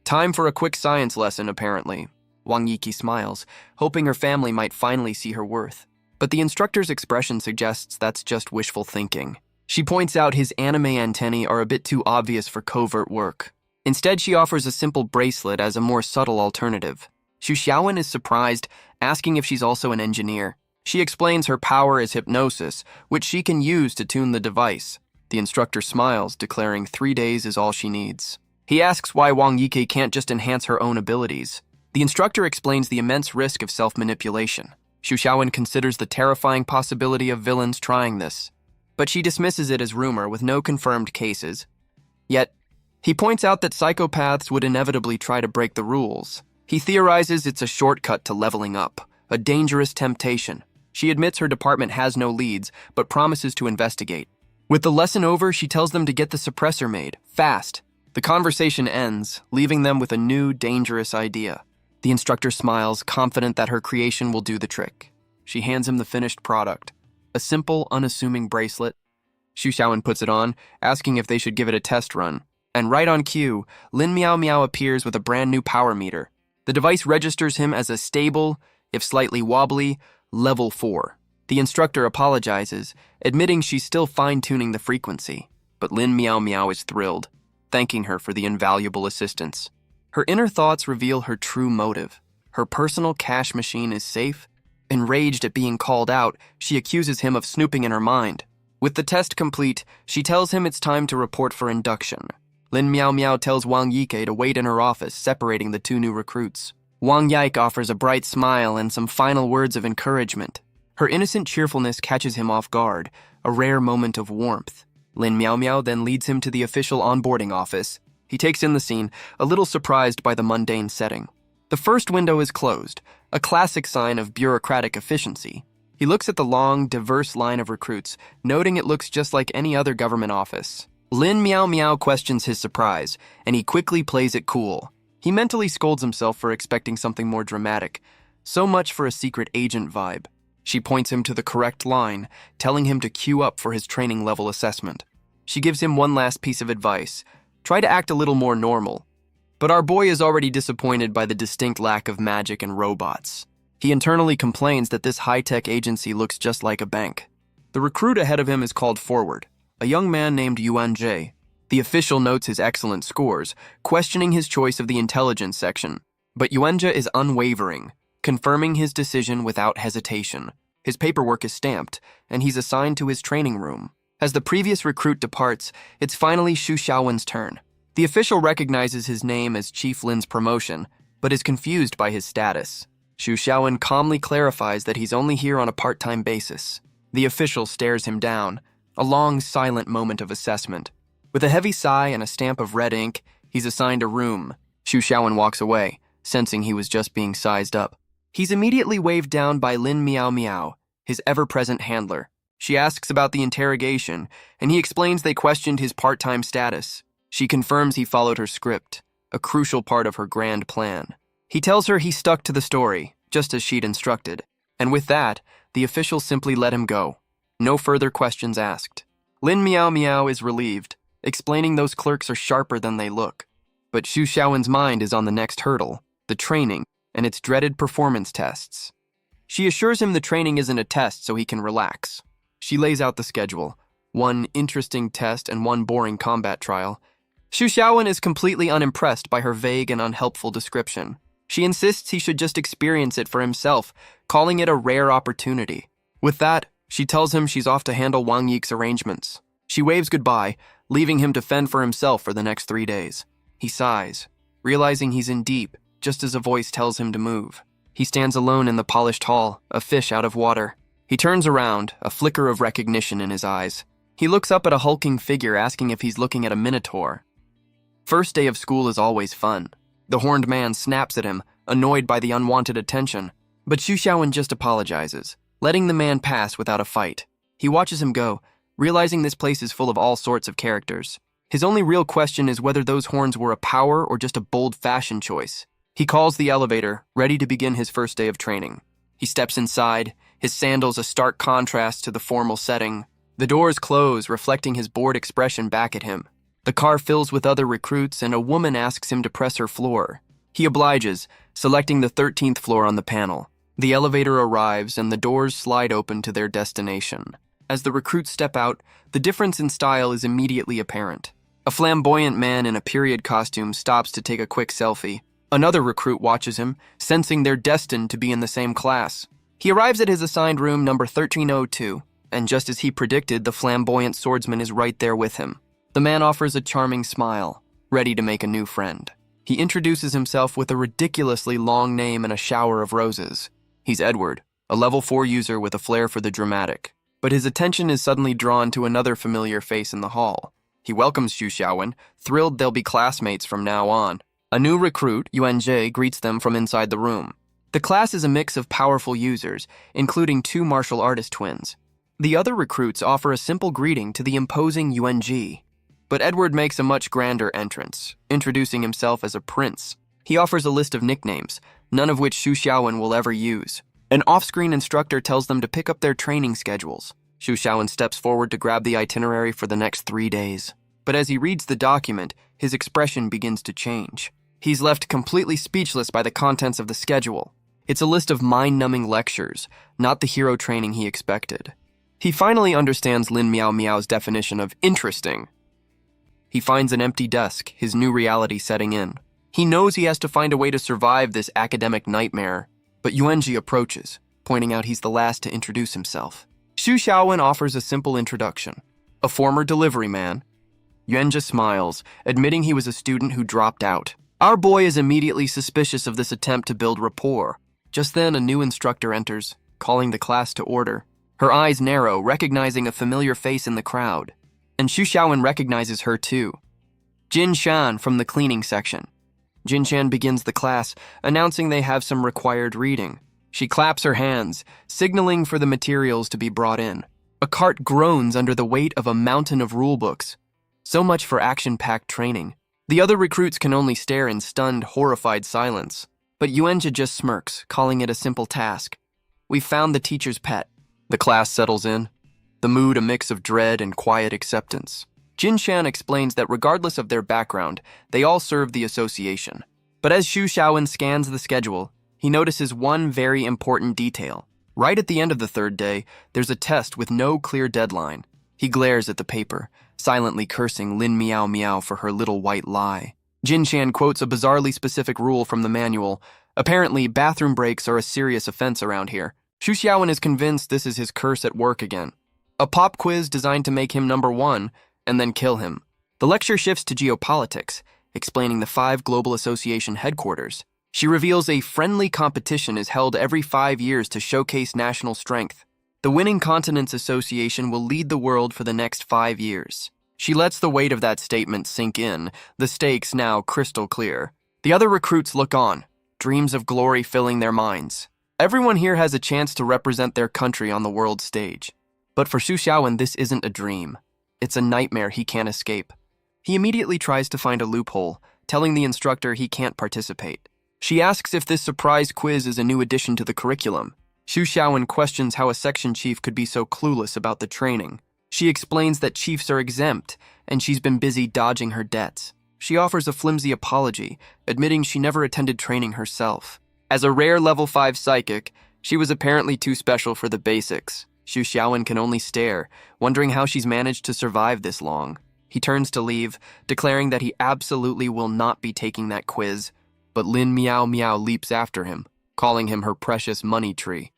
Time for a quick science lesson, apparently. Wang Yiki smiles, hoping her family might finally see her worth. But the instructor's expression suggests that's just wishful thinking. She points out his anime antennae are a bit too obvious for covert work. Instead, she offers a simple bracelet as a more subtle alternative. Xu Xiaowen is surprised, asking if she's also an engineer. She explains her power is hypnosis, which she can use to tune the device. The instructor smiles, declaring 3 days is all she needs. He asks why Wang Yike can't just enhance her own abilities. The instructor explains the immense risk of self-manipulation. Xu Xiaowen considers the terrifying possibility of villains trying this, but she dismisses it as rumor with no confirmed cases. Yet, he points out that psychopaths would inevitably try to break the rules. He theorizes it's a shortcut to leveling up, a dangerous temptation. She admits her department has no leads, but promises to investigate. With the lesson over, she tells them to get the suppressor made, fast. The conversation ends, leaving them with a new, dangerous idea. The instructor smiles, confident that her creation will do the trick. She hands him the finished product, a simple, unassuming bracelet. Xu Xiaowen puts it on, asking if they should give it a test run. And right on cue, Lin Miao Miao appears with a brand new power meter. The device registers him as a stable, if slightly wobbly, level 4. The instructor apologizes, admitting she's still fine-tuning the frequency, but Lin Meow Meow is thrilled, thanking her for the invaluable assistance. Her inner thoughts reveal her true motive. Her personal cash machine is safe. Enraged at being called out, she accuses him of snooping in her mind. With the test complete, she tells him it's time to report for induction. Lin Meow Meow tells Wang Yike to wait in her office, separating the two new recruits. Wang Yike offers a bright smile and some final words of encouragement. Her innocent cheerfulness catches him off guard, a rare moment of warmth. Lin Meow Meow then leads him to the official onboarding office. He takes in the scene, a little surprised by the mundane setting. The first window is closed, a classic sign of bureaucratic efficiency. He looks at the long, diverse line of recruits, noting it looks just like any other government office. Lin Meow Meow questions his surprise, and he quickly plays it cool. He mentally scolds himself for expecting something more dramatic. So much for a secret agent vibe. She points him to the correct line, telling him to queue up for his training level assessment. She gives him one last piece of advice. Try to act a little more normal. But our boy is already disappointed by the distinct lack of magic and robots. He internally complains that this high-tech agency looks just like a bank. The recruit ahead of him is called forward, a young man named Yuan Jie. The official notes his excellent scores, questioning his choice of the intelligence section. But Yuan Jie is unwavering, confirming his decision without hesitation. His paperwork is stamped, and he's assigned to his training room. As the previous recruit departs, it's finally Xu Xiaowen's turn. The official recognizes his name as Chief Lin's promotion, but is confused by his status. Xu Xiaowen calmly clarifies that he's only here on a part-time basis. The official stares him down, a long, silent moment of assessment. With a heavy sigh and a stamp of red ink, he's assigned a room. Xu Xiaowen walks away, sensing he was just being sized up. He's immediately waved down by Lin Meow Meow, his ever-present handler. She asks about the interrogation, and he explains they questioned his part-time status. She confirms he followed her script, a crucial part of her grand plan. He tells her he stuck to the story, just as she'd instructed, and with that, the official simply let him go. No further questions asked. Lin Meow Meow is relieved, explaining those clerks are sharper than they look. But Xu Xiaowen's mind is on the next hurdle, the training, and its dreaded performance tests. She assures him the training isn't a test so he can relax. She lays out the schedule, one interesting test and one boring combat trial. Xu Xiaowen is completely unimpressed by her vague and unhelpful description. She insists he should just experience it for himself, calling it a rare opportunity. With that, she tells him she's off to handle Wang Yike's arrangements. She waves goodbye, leaving him to fend for himself for the next 3 days. He sighs, realizing he's in deep, just as a voice tells him to move. He stands alone in the polished hall, a fish out of water. He turns around, a flicker of recognition in his eyes. He looks up at a hulking figure, asking if he's looking at a minotaur. First day of school is always fun. The horned man snaps at him, annoyed by the unwanted attention. But Xu Xiaowen just apologizes, letting the man pass without a fight. He watches him go, realizing this place is full of all sorts of characters. His only real question is whether those horns were a power or just a bold fashion choice. He calls the elevator, ready to begin his first day of training. He steps inside, his sandals a stark contrast to the formal setting. The doors close, reflecting his bored expression back at him. The car fills with other recruits, and a woman asks him to press her floor. He obliges, selecting the 13th floor on the panel. The elevator arrives, and the doors slide open to their destination. As the recruits step out, the difference in style is immediately apparent. A flamboyant man in a period costume stops to take a quick selfie. Another recruit watches him, sensing they're destined to be in the same class. He arrives at his assigned room number 1302, and just as he predicted, the flamboyant swordsman is right there with him. The man offers a charming smile, ready to make a new friend. He introduces himself with a ridiculously long name and a shower of roses. He's Edward, a level 4 user with a flair for the dramatic. But his attention is suddenly drawn to another familiar face in the hall. He welcomes Xu Xiaowen, thrilled they'll be classmates from now on. A new recruit, Yuan Jie, greets them from inside the room. The class is a mix of powerful users, including 2 martial artist twins. The other recruits offer a simple greeting to the imposing Yuan Jie. But Edward makes a much grander entrance, introducing himself as a prince. He offers a list of nicknames, none of which Xu Xiaowen will ever use. An off-screen instructor tells them to pick up their training schedules. Xu Xiaowen steps forward to grab the itinerary for the next 3 days. But as he reads the document, his expression begins to change. He's left completely speechless by the contents of the schedule. It's a list of mind-numbing lectures, not the hero training he expected. He finally understands Lin Miao Miao's definition of interesting. He finds an empty desk, his new reality setting in. He knows he has to find a way to survive this academic nightmare, but Yuanji approaches, pointing out he's the last to introduce himself. Xu Xiaowen offers a simple introduction. A former delivery man. Yuanji smiles, admitting he was a student who dropped out. Our boy is immediately suspicious of this attempt to build rapport. Just then, a new instructor enters, calling the class to order. Her eyes narrow, recognizing a familiar face in the crowd. And Xu Xiaowen recognizes her too. Jin Shan from the cleaning section. Jin Shan begins the class, announcing they have some required reading. She claps her hands, signaling for the materials to be brought in. A cart groans under the weight of a mountain of rulebooks. So much for action-packed training. The other recruits can only stare in stunned, horrified silence. But Yuanji just smirks, calling it a simple task. We've found the teacher's pet. The class settles in, the mood a mix of dread and quiet acceptance. Jin Shan explains that regardless of their background, they all serve the association. But as Xu Xiaowen scans the schedule, he notices one very important detail. Right at the end of the third day, there's a test with no clear deadline. He glares at the paper, silently cursing Lin Miao Miao for her little white lie. Jin Shan quotes a bizarrely specific rule from the manual. Apparently, bathroom breaks are a serious offense around here. Xu Xiaowen is convinced this is his curse at work again. A pop quiz designed to make him #1 and then kill him. The lecture shifts to geopolitics, explaining the 5 Global Association headquarters. She reveals a friendly competition is held every 5 years to showcase national strength. The winning Continents Association will lead the world for the next 5 years. She lets the weight of that statement sink in, the stakes now crystal clear. The other recruits look on, dreams of glory filling their minds. Everyone here has a chance to represent their country on the world stage. But for Xu Xiaowen, this isn't a dream. It's a nightmare he can't escape. He immediately tries to find a loophole, telling the instructor he can't participate. She asks if this surprise quiz is a new addition to the curriculum. Xu Xiaowen questions how a section chief could be so clueless about the training. She explains that chiefs are exempt, and she's been busy dodging her debts. She offers a flimsy apology, admitting she never attended training herself. As a rare level 5 psychic, she was apparently too special for the basics. Xu Xiaowen can only stare, wondering how she's managed to survive this long. He turns to leave, declaring that he absolutely will not be taking that quiz, but Lin Miao Miao leaps after him, calling him her precious money tree.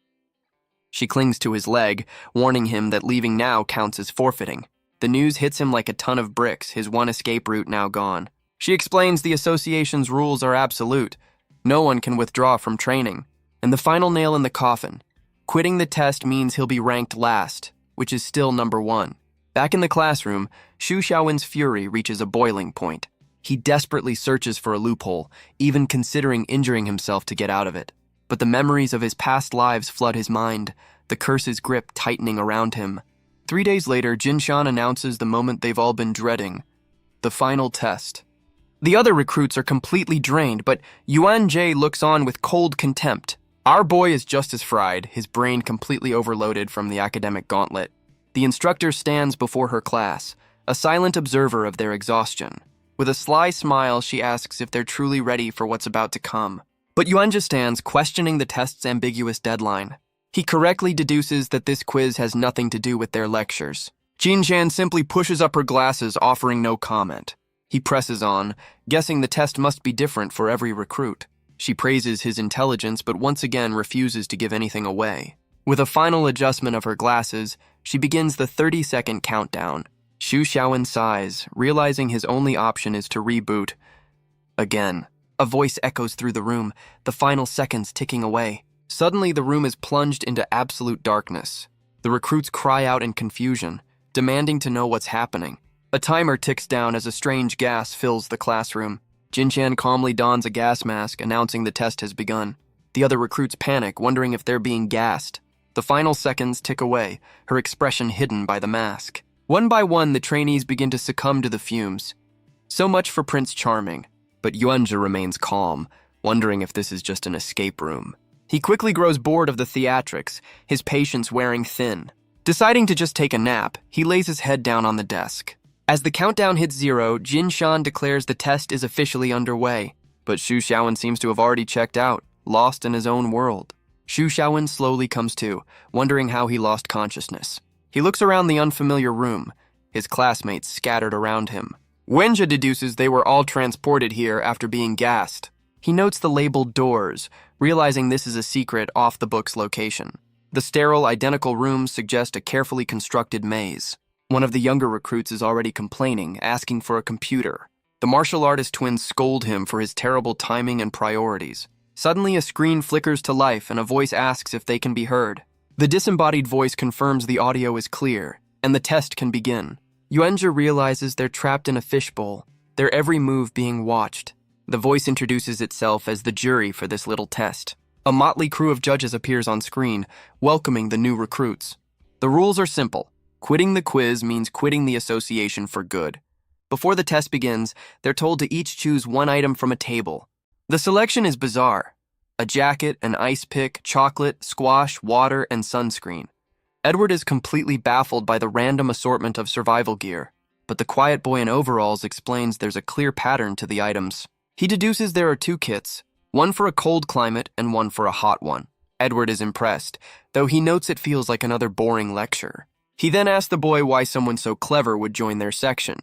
She clings to his leg, warning him that leaving now counts as forfeiting. The news hits him like a ton of bricks, his one escape route now gone. She explains the association's rules are absolute. No one can withdraw from training. And the final nail in the coffin. Quitting the test means he'll be ranked last, which is still #1. Back in the classroom, Xu Xiaowen's fury reaches a boiling point. He desperately searches for a loophole, even considering injuring himself to get out of it. But the memories of his past lives flood his mind, the curse's grip tightening around him. 3 days later, Jin Shan announces the moment they've all been dreading. The final test. The other recruits are completely drained, but Yuan Jie looks on with cold contempt. Our boy is just as fried, his brain completely overloaded from the academic gauntlet. The instructor stands before her class, a silent observer of their exhaustion. With a sly smile, she asks if they're truly ready for what's about to come. But Yuanji stands, questioning the test's ambiguous deadline. He correctly deduces that this quiz has nothing to do with their lectures. Jin Shan simply pushes up her glasses, offering no comment. He presses on, guessing the test must be different for every recruit. She praises his intelligence, but once again refuses to give anything away. With a final adjustment of her glasses, she begins the 30-second countdown. Xu Xiaowen sighs, realizing his only option is to reboot. Again. A voice echoes through the room, the final seconds ticking away. Suddenly, the room is plunged into absolute darkness. The recruits cry out in confusion, demanding to know what's happening. A timer ticks down as a strange gas fills the classroom. Jin Shan calmly dons a gas mask, announcing the test has begun. The other recruits panic, wondering if they're being gassed. The final seconds tick away, her expression hidden by the mask. One by one, the trainees begin to succumb to the fumes. So much for Prince Charming. But Yuanji remains calm, wondering if this is just an escape room. He quickly grows bored of the theatrics, his patience wearing thin. Deciding to just take a nap, he lays his head down on the desk. As the countdown hits 0, Jin Shan declares the test is officially underway, but Xu Xiaowen seems to have already checked out. lost in his own world. Xu Xiaowen slowly comes to, wondering how he lost consciousness. He looks around the unfamiliar room, his classmates scattered around him. Wenjia deduces they were all transported here after being gassed. He notes the labeled doors, realizing this is a secret off-the-books location. The sterile, identical rooms suggest a carefully constructed maze. One of the younger recruits is already complaining, asking for a computer. The martial artist twins scold him for his terrible timing and priorities. Suddenly, a screen flickers to life and a voice asks if they can be heard. The disembodied voice confirms the audio is clear, and the test can begin. Yuanzhi realizes they're trapped in a fishbowl, their every move being watched. The voice introduces itself as the jury for this little test. A motley crew of judges appears on screen, welcoming the new recruits. The rules are simple. Quitting the quiz means quitting the association for good. Before the test begins, they're told to each choose one item from a table. The selection is bizarre. A jacket, an ice pick, chocolate, squash, water, and sunscreen. Edward is completely baffled by the random assortment of survival gear, but the quiet boy in overalls explains there's a clear pattern to the items. He deduces there are 2 kits, one for a cold climate and one for a hot one. Edward is impressed, though he notes it feels like another boring lecture. He then asks the boy why someone so clever would join their section.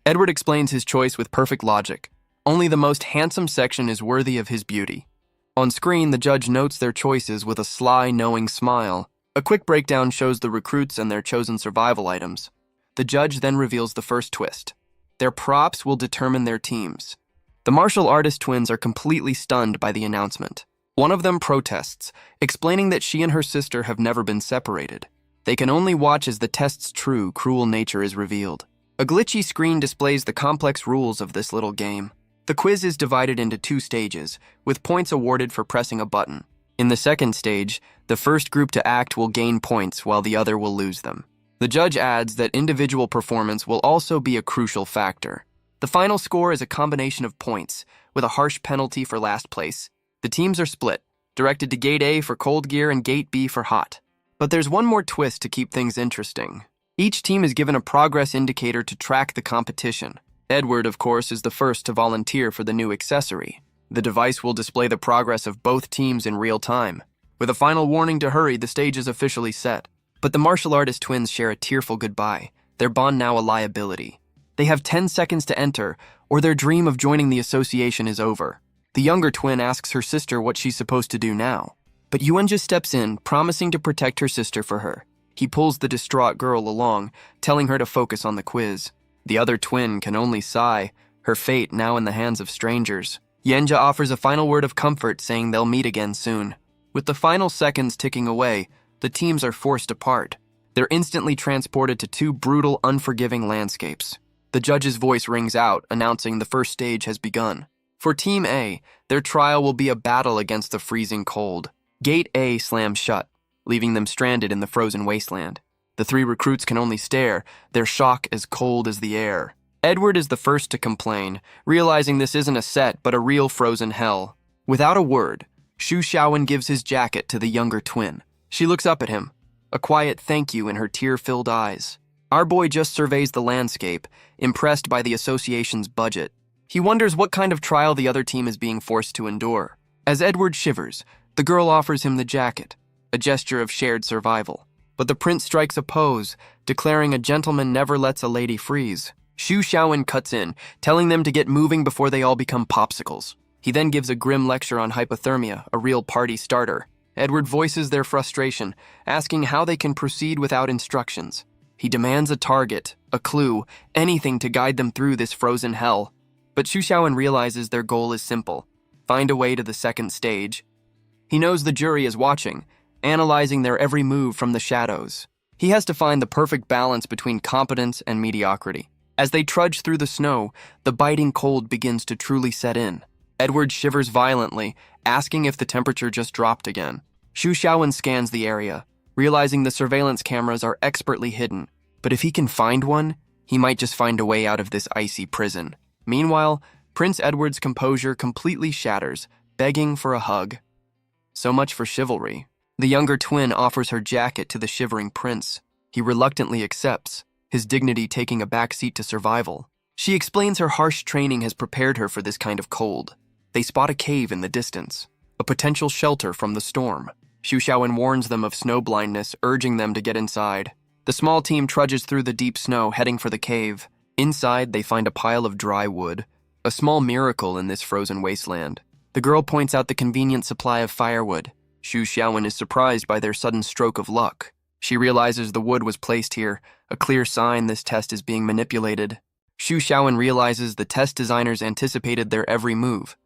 Edward explains his choice with perfect logic. Only the most handsome section is worthy of his beauty. On screen, the judge notes their choices with a sly, knowing smile. A quick breakdown shows the recruits and their chosen survival items. The judge then reveals the first twist. Their props will determine their teams. The martial artist twins are completely stunned by the announcement. One of them protests, explaining that she and her sister have never been separated. They can only watch as the test's true, cruel nature is revealed. A glitchy screen displays the complex rules of this little game. The quiz is divided into 2 stages, with points awarded for pressing a button. In the second stage, the first group to act will gain points while the other will lose them. The judge adds that individual performance will also be a crucial factor. The final score is a combination of points, with a harsh penalty for last place. The teams are split, directed to Gate A for cold gear and Gate B for hot. But there's one more twist to keep things interesting. Each team is given a progress indicator to track the competition. Edward, of course, is the first to volunteer for the new accessory. The device will display the progress of both teams in real time. With a final warning to hurry, the stage is officially set. But the martial artist twins share a tearful goodbye, their bond now a liability. They have 10 seconds to enter, or their dream of joining the association is over. The younger twin asks her sister what she's supposed to do now. But Yuan just steps in, promising to protect her sister for her. He pulls the distraught girl along, telling her to focus on the quiz. The other twin can only sigh, her fate now in the hands of strangers. Yenja offers a final word of comfort, saying they'll meet again soon. With the final seconds ticking away, the teams are forced apart. They're instantly transported to 2 brutal, unforgiving landscapes. The judge's voice rings out, announcing the first stage has begun. For Team A, their trial will be a battle against the freezing cold. Gate A slams shut, leaving them stranded in the frozen wasteland. The 3 recruits can only stare, their shock as cold as the air. Edward is the first to complain, realizing this isn't a set but a real frozen hell. Without a word, Xu Xiaowen gives his jacket to the younger twin. She looks up at him, a quiet thank you in her tear-filled eyes. Our boy just surveys the landscape, impressed by the association's budget. He wonders what kind of trial the other team is being forced to endure. As Edward shivers, the girl offers him the jacket, a gesture of shared survival. But the prince strikes a pose, declaring a gentleman never lets a lady freeze. Xu Xiaowen cuts in, telling them to get moving before they all become popsicles. He then gives a grim lecture on hypothermia, a real party starter. Edward voices their frustration, asking how they can proceed without instructions. He demands a target, a clue, anything to guide them through this frozen hell. But Xu Xiaowen realizes their goal is simple: find a way to the second stage. He knows the jury is watching, analyzing their every move from the shadows. He has to find the perfect balance between competence and mediocrity. As they trudge through the snow, the biting cold begins to truly set in. Edward shivers violently, asking if the temperature just dropped again. Xu Xiaowen scans the area, realizing the surveillance cameras are expertly hidden. But if he can find one, he might just find a way out of this icy prison. Meanwhile, Prince Edward's composure completely shatters, begging for a hug. So much for chivalry. The younger twin offers her jacket to the shivering prince. He reluctantly accepts, his dignity taking a backseat to survival. She explains her harsh training has prepared her for this kind of cold. They spot a cave in the distance. a potential shelter from the storm. Xu Xiaowen warns them of snow blindness, urging them to get inside. The small team trudges through the deep snow, heading for the cave. Inside, they find a pile of dry wood, a small miracle in this frozen wasteland. The girl points out the convenient supply of firewood. Xu Xiaowen is surprised by their sudden stroke of luck. She realizes the wood was placed here, a clear sign this test is being manipulated. Xu Xiaowen realizes the test designers anticipated their every move.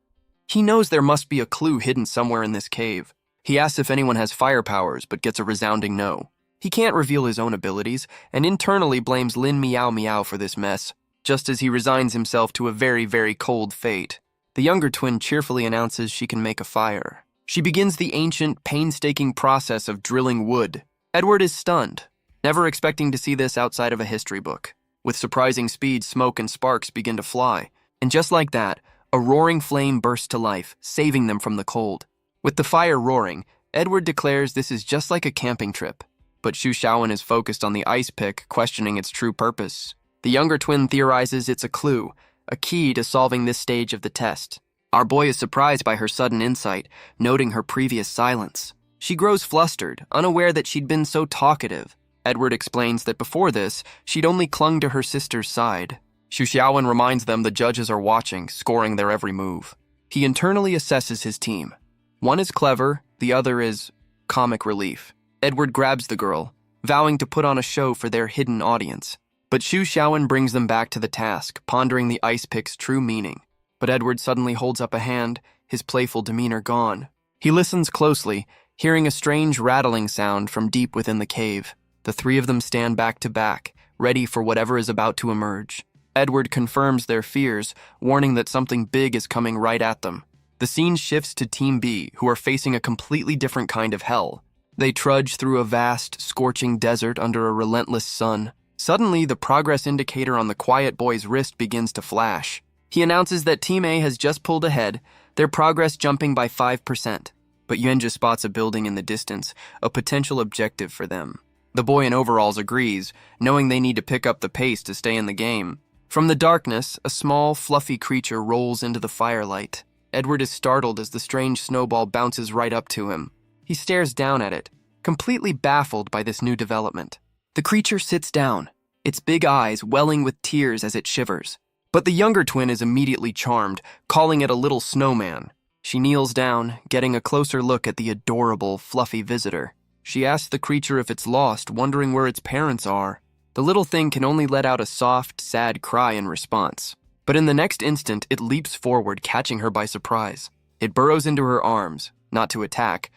He knows there must be a clue hidden somewhere in this cave. He asks if anyone has fire powers, but gets a resounding no. He can't reveal his own abilities, and internally blames Lin Meow Meow for this mess, just as he resigns himself to a very, very cold fate. The younger twin cheerfully announces she can make a fire. She begins the ancient, painstaking process of drilling wood. Edward is stunned, never expecting to see this outside of a history book. With surprising speed, smoke and sparks begin to fly, and just like that, a roaring flame bursts to life, saving them from the cold. With the fire roaring, Edward declares this is just like a camping trip, but Xu Xiaowen is focused on the ice pick, questioning its true purpose. The younger twin theorizes it's a clue, a key to solving this stage of the test. Our boy is surprised by her sudden insight, noting her previous silence. She grows flustered, unaware that she'd been so talkative. Edward explains that before this, she'd only clung to her sister's side. Xu Xiaowen reminds them the judges are watching, scoring their every move. He internally assesses his team. One is clever, the other is comic relief. Edward grabs the girl, vowing to put on a show for their hidden audience. But Xu Xiaowen brings them back to the task, pondering the ice pick's true meaning. But Edward suddenly holds up a hand, his playful demeanor gone. He listens closely, hearing a strange rattling sound from deep within the cave. The three of them stand back to back, ready for whatever is about to emerge. Edward confirms their fears, warning that something big is coming right at them. The scene shifts to Team B, who are facing a completely different kind of hell. They trudge through a vast, scorching desert under a relentless sun. Suddenly, the progress indicator on the quiet boy's wrist begins to flash. He announces that Team A has just pulled ahead, their progress jumping by 5%. But Yuanjia spots a building in the distance, a potential objective for them. The boy in overalls agrees, knowing they need to pick up the pace to stay in the game. From the darkness, a small, fluffy creature rolls into the firelight. Edward is startled as the strange snowball bounces right up to him. He stares down at it, completely baffled by this new development. The creature sits down, its big eyes welling with tears as it shivers. But the younger twin is immediately charmed, calling it a little snowman. She kneels down, getting a closer look at the adorable, fluffy visitor. She asks the creature if it's lost, wondering where its parents are. The little thing can only let out a soft, sad cry in response. But in the next instant, it leaps forward, catching her by surprise. It burrows into her arms, not to attack,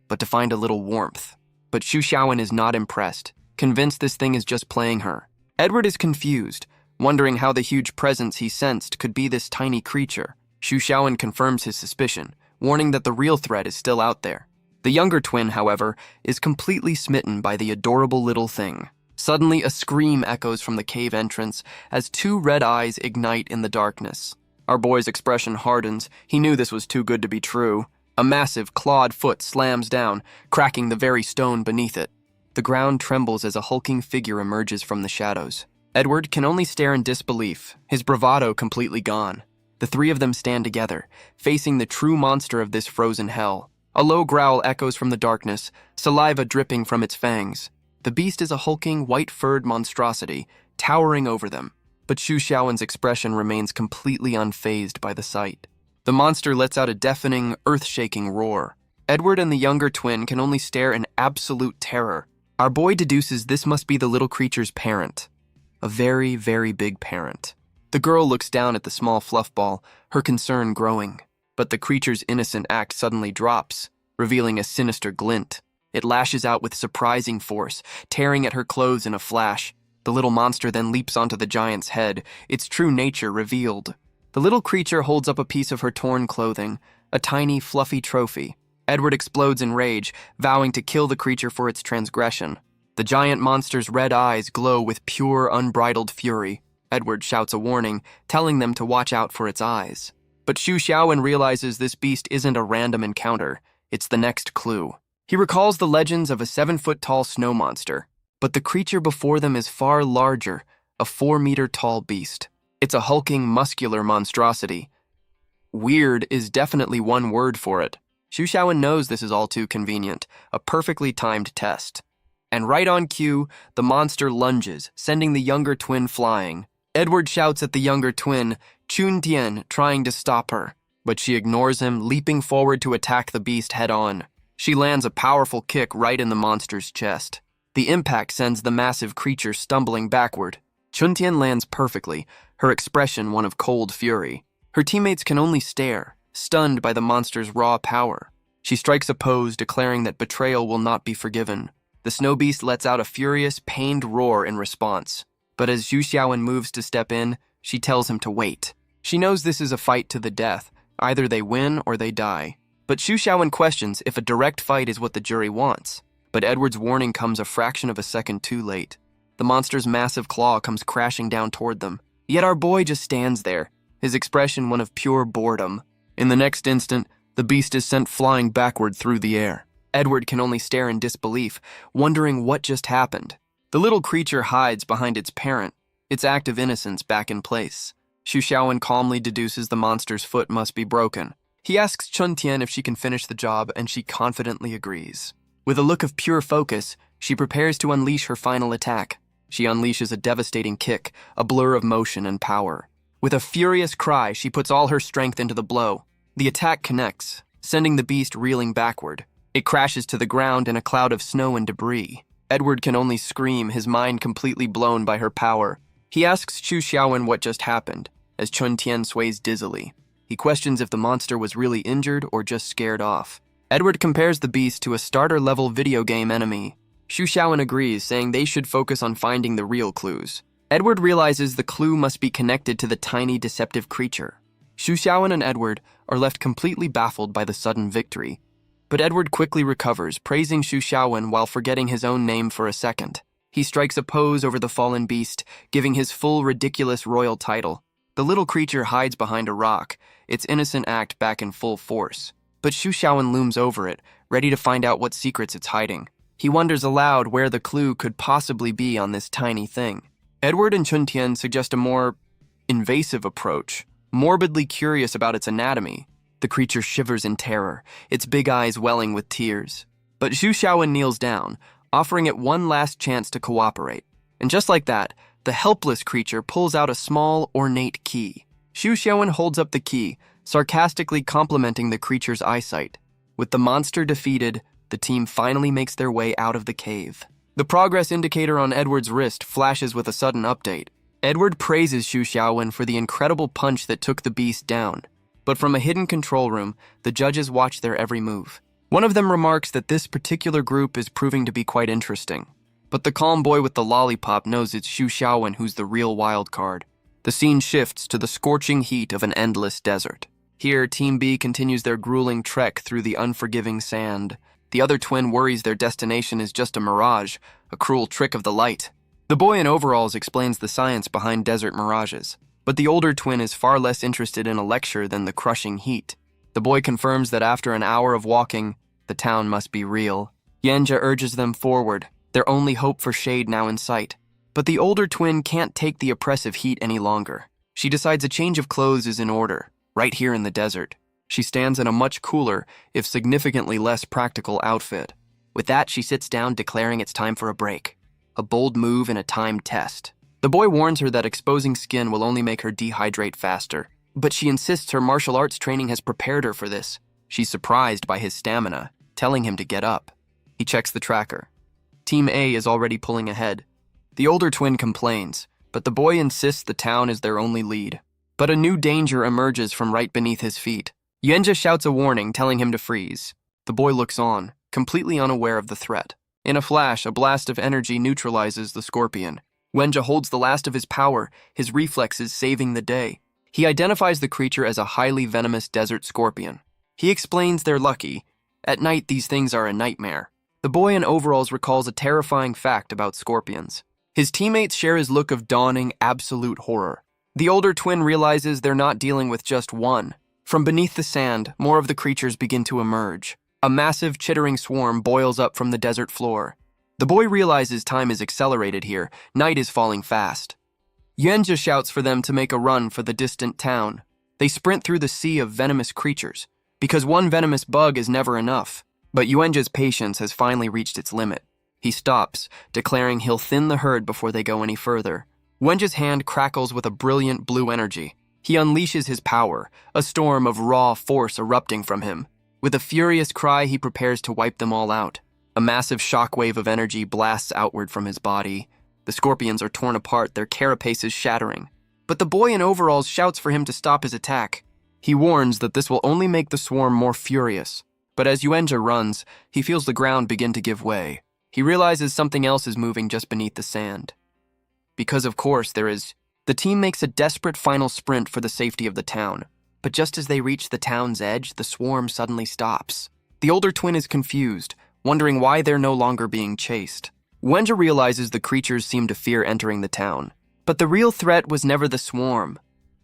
but to find a little warmth. But Xu Xiaowen is not impressed, convinced this thing is just playing her. Edward is confused, wondering how the huge presence he sensed could be this tiny creature. Xu Xiaowen confirms his suspicion, warning that the real threat is still out there. The younger twin, however, is completely smitten by the adorable little thing. Suddenly, a scream echoes from the cave entrance as two red eyes ignite in the darkness. Our boy's expression hardens. He knew this was too good to be true. A massive, clawed foot slams down, cracking the very stone beneath it. The ground trembles as a hulking figure emerges from the shadows. Edward can only stare in disbelief, his bravado completely gone. The three of them stand together, facing the true monster of this frozen hell. A low growl echoes from the darkness, saliva dripping from its fangs. The beast is a hulking, white-furred monstrosity, towering over them. But Xu Xiaowen's expression remains completely unfazed by the sight. The monster lets out a deafening, earth-shaking roar. Edward and the younger twin can only stare in absolute terror. Our boy deduces this must be the little creature's parent. A very, very big parent. The girl looks down at the small fluff ball, her concern growing. But the creature's innocent act suddenly drops, revealing a sinister glint. It lashes out with surprising force, tearing at her clothes in a flash. The little monster then leaps onto the giant's head, its true nature revealed. The little creature holds up a piece of her torn clothing, a tiny, fluffy trophy. Edward explodes in rage, vowing to kill the creature for its transgression. The giant monster's red eyes glow with pure, unbridled fury. Edward shouts a warning, telling them to watch out for its eyes. But Xu Xiaowen realizes this beast isn't a random encounter. It's the next clue. He recalls the legends of a 7-foot-tall snow monster, but the creature before them is far larger, a 4-meter-tall beast. It's a hulking, muscular monstrosity. Weird is definitely one word for it. Xu Xiaowen knows this is all too convenient, a perfectly timed test. And right on cue, the monster lunges, sending the younger twin flying. Edward shouts at the younger twin, Chun Tian, trying to stop her, but she ignores him, leaping forward to attack the beast head-on. She lands a powerful kick right in the monster's chest. The impact sends the massive creature stumbling backward. Chun Tian lands perfectly, her expression one of cold fury. Her teammates can only stare, stunned by the monster's raw power. She strikes a pose, declaring that betrayal will not be forgiven. The snow beast lets out a furious, pained roar in response. But as Xu Xiaowen moves to step in, she tells him to wait. She knows this is a fight to the death. Either they win or they die. But Xu Xiaowen questions if a direct fight is what the jury wants. But Edward's warning comes a fraction of a second too late. The monster's massive claw comes crashing down toward them. Yet our boy just stands there, his expression one of pure boredom. In the next instant, the beast is sent flying backward through the air. Edward can only stare in disbelief, wondering what just happened. The little creature hides behind its parent, its act of innocence back in place. Xu Xiaowen calmly deduces the monster's foot must be broken. He asks Chun Tian if she can finish the job, and she confidently agrees. With a look of pure focus, she prepares to unleash her final attack. She unleashes a devastating kick, a blur of motion and power. With a furious cry, she puts all her strength into the blow. The attack connects, sending the beast reeling backward. It crashes to the ground in a cloud of snow and debris. Edward can only scream, his mind completely blown by her power. He asks Xu Xiaowen what just happened, as Chun Tian sways dizzily. He questions if the monster was really injured or just scared off. Edward compares the beast to a starter-level video game enemy. Xu Xiaowen agrees, saying they should focus on finding the real clues. Edward realizes the clue must be connected to the tiny, deceptive creature. Xu Xiaowen and Edward are left completely baffled by the sudden victory. But Edward quickly recovers, praising Xu Xiaowen while forgetting his own name for a second. He strikes a pose over the fallen beast, giving his full, ridiculous royal title. The little creature hides behind a rock, its innocent act back in full force. But Xu Xiaowen looms over it, ready to find out what secrets it's hiding. He wonders aloud where the clue could possibly be on this tiny thing. Edward and Chun Tian suggest a more invasive approach, morbidly curious about its anatomy. The creature shivers in terror, its big eyes welling with tears. But Xu Xiaowen kneels down, offering it one last chance to cooperate. And just like that, the helpless creature pulls out a small, ornate key. Xu Xiaowen holds up the key, sarcastically complimenting the creature's eyesight. With the monster defeated, the team finally makes their way out of the cave. The progress indicator on Edward's wrist flashes with a sudden update. Edward praises Xu Xiaowen for the incredible punch that took the beast down. But from a hidden control room, the judges watch their every move. One of them remarks that this particular group is proving to be quite interesting. But the calm boy with the lollipop knows it's Xu Xiaowen who's the real wild card. The scene shifts to the scorching heat of an endless desert. Here, Team B continues their grueling trek through the unforgiving sand. The other twin worries their destination is just a mirage, a cruel trick of the light. The boy in overalls explains the science behind desert mirages, but the older twin is far less interested in a lecture than the crushing heat. The boy confirms that after an hour of walking, the town must be real. Yenja urges them forward, their only hope for shade now in sight. But the older twin can't take the oppressive heat any longer. She decides a change of clothes is in order, right here in the desert. She stands in a much cooler, if significantly less practical outfit. With that, she sits down, declaring it's time for a break. A bold move in a timed test. The boy warns her that exposing skin will only make her dehydrate faster, but she insists her martial arts training has prepared her for this. She's surprised by his stamina, telling him to get up. He checks the tracker. Team A is already pulling ahead. The older twin complains, but the boy insists the town is their only lead. But a new danger emerges from right beneath his feet. Yenja shouts a warning, telling him to freeze. The boy looks on, completely unaware of the threat. In a flash, a blast of energy neutralizes the scorpion. Wenja holds the last of his power, his reflexes saving the day. He identifies the creature as a highly venomous desert scorpion. He explains they're lucky. At night, these things are a nightmare. The boy in overalls recalls a terrifying fact about scorpions. His teammates share his look of dawning, absolute horror. The older twin realizes they're not dealing with just one. From beneath the sand, more of the creatures begin to emerge. A massive, chittering swarm boils up from the desert floor. The boy realizes time is accelerated here. Night is falling fast. Yenja shouts for them to make a run for the distant town. They sprint through the sea of venomous creatures. because one venomous bug is never enough. But Yuenja's patience has finally reached its limit. He stops, declaring he'll thin the herd before they go any further. Wenja's hand crackles with a brilliant blue energy. He unleashes his power, a storm of raw force erupting from him. With a furious cry, he prepares to wipe them all out. A massive shockwave of energy blasts outward from his body. The scorpions are torn apart, their carapaces shattering. But the boy in overalls shouts for him to stop his attack. He warns that this will only make the swarm more furious. But as Yuenja runs, he feels the ground begin to give way. He realizes something else is moving just beneath the sand. Because of course there is. The team makes a desperate final sprint for the safety of the town. But just as they reach the town's edge, the swarm suddenly stops. The older twin is confused, wondering why they're no longer being chased. Wenja realizes the creatures seem to fear entering the town. But the real threat was never the swarm.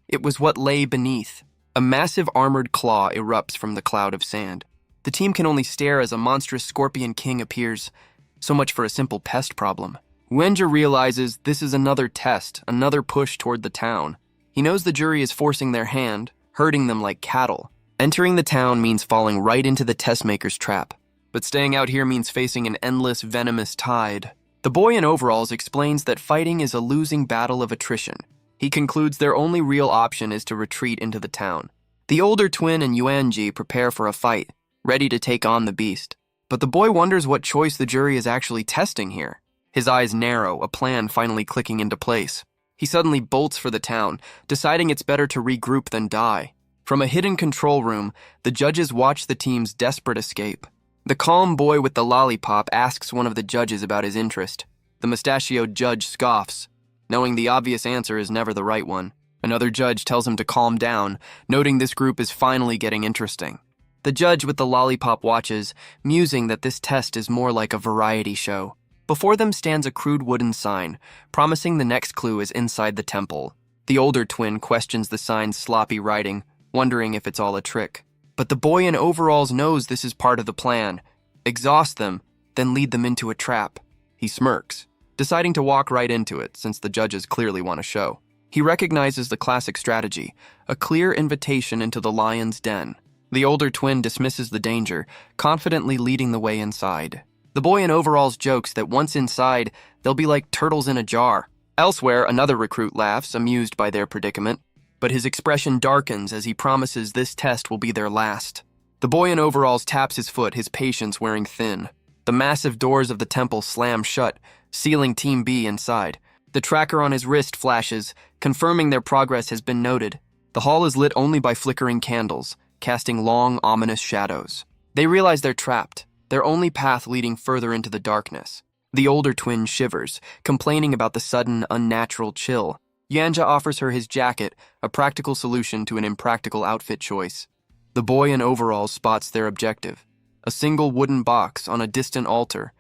It was what lay beneath. A massive armored claw erupts from the cloud of sand. The team can only stare as a monstrous scorpion king appears. So much for a simple pest problem. Wenja realizes this is another test, another push toward the town. He knows the jury is forcing their hand, herding them like cattle. Entering the town means falling right into the test maker's trap. But staying out here means facing an endless, venomous tide. The boy in overalls explains that fighting is a losing battle of attrition. He concludes their only real option is to retreat into the town. The older twin and Yuanji prepare for a fight, ready to take on the beast. But the boy wonders what choice the jury is actually testing here. His eyes narrow, a plan finally clicking into place. He suddenly bolts for the town, deciding it's better to regroup than die. From a hidden control room, the judges watch the team's desperate escape. The calm boy with the lollipop asks one of the judges about his interest. The mustachioed judge scoffs, knowing the obvious answer is never the right one. Another judge tells him to calm down, noting this group is finally getting interesting. The judge with the lollipop watches, musing that this test is more like a variety show. Before them stands a crude wooden sign, promising the next clue is inside the temple. The older twin questions the sign's sloppy writing, wondering if it's all a trick. But the boy in overalls knows this is part of the plan. Exhaust them, then lead them into a trap. He smirks, deciding to walk right into it since the judges clearly want a show. He recognizes the classic strategy, a clear invitation into the lion's den. The older twin dismisses the danger, confidently leading the way inside. The boy in overalls jokes that once inside, they'll be like turtles in a jar. Elsewhere, another recruit laughs, amused by their predicament, but his expression darkens as he promises this test will be their last. The boy in overalls taps his foot, his patience wearing thin. The massive doors of the temple slam shut, sealing Team B inside. The tracker on his wrist flashes, confirming their progress has been noted. The hall is lit only by flickering candles, casting long, ominous shadows. They realize they're trapped, their only path leading further into the darkness. The older twin shivers, complaining about the sudden, unnatural chill. Yanja offers her his jacket, a practical solution to an impractical outfit choice. The boy in overalls spots their objective, a single wooden box on a distant altar.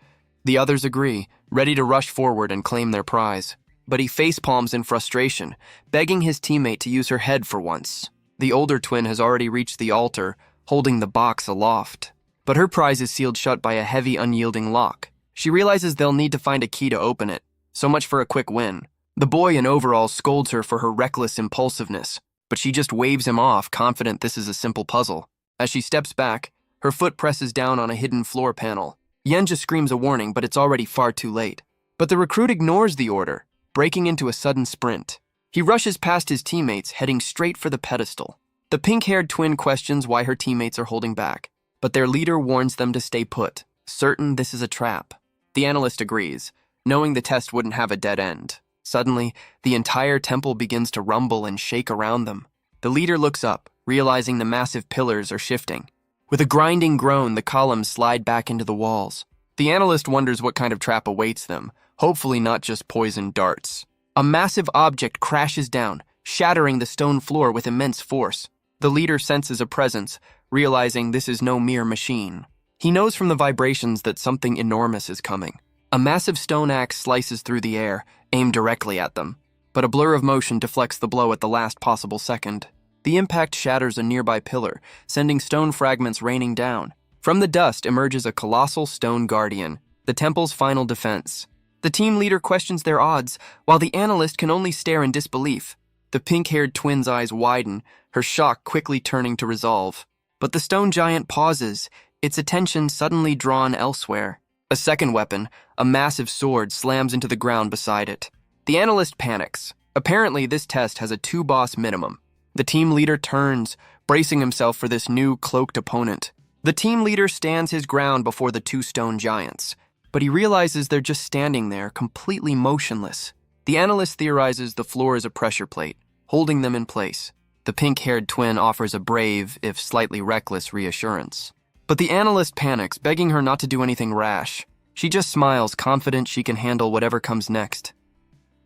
The others agree, ready to rush forward and claim their prize. But he facepalms in frustration, begging his teammate to use her head for once. The older twin has already reached the altar, holding the box aloft. But her prize is sealed shut by a heavy, unyielding lock. She realizes they'll need to find a key to open it. So much for a quick win. The boy in overalls scolds her for her reckless impulsiveness, but she just waves him off, confident this is a simple puzzle. As she steps back, her foot presses down on a hidden floor panel. Yenja screams a warning, but it's already far too late. But the recruit ignores the order, breaking into a sudden sprint. He rushes past his teammates, heading straight for the pedestal. The pink-haired twin questions why her teammates are holding back, but their leader warns them to stay put, certain this is a trap. The analyst agrees, knowing the test wouldn't have a dead end. Suddenly, the entire temple begins to rumble and shake around them. The leader looks up, realizing the massive pillars are shifting. With a grinding groan, the columns slide back into the walls. The analyst wonders what kind of trap awaits them, hopefully not just poisoned darts. A massive object crashes down, shattering the stone floor with immense force. The leader senses a presence, realizing this is no mere machine. He knows from the vibrations that something enormous is coming. A massive stone axe slices through the air, aimed directly at them. But a blur of motion deflects the blow at the last possible second. The impact shatters a nearby pillar, sending stone fragments raining down. From the dust emerges a colossal stone guardian, the temple's final defense. The team leader questions their odds, while the analyst can only stare in disbelief. The pink-haired twin's eyes widen, her shock quickly turning to resolve. But the stone giant pauses, its attention suddenly drawn elsewhere. A second weapon, a massive sword, slams into the ground beside it. The analyst panics. Apparently, this test has a 2-boss minimum. The team leader turns, bracing himself for this new cloaked opponent. The team leader stands his ground before the 2 stone giants, but he realizes they're just standing there, completely motionless. The analyst theorizes the floor is a pressure plate, holding them in place. The pink-haired twin offers a brave, if slightly reckless, reassurance. But the analyst panics, begging her not to do anything rash. She just smiles, confident she can handle whatever comes next.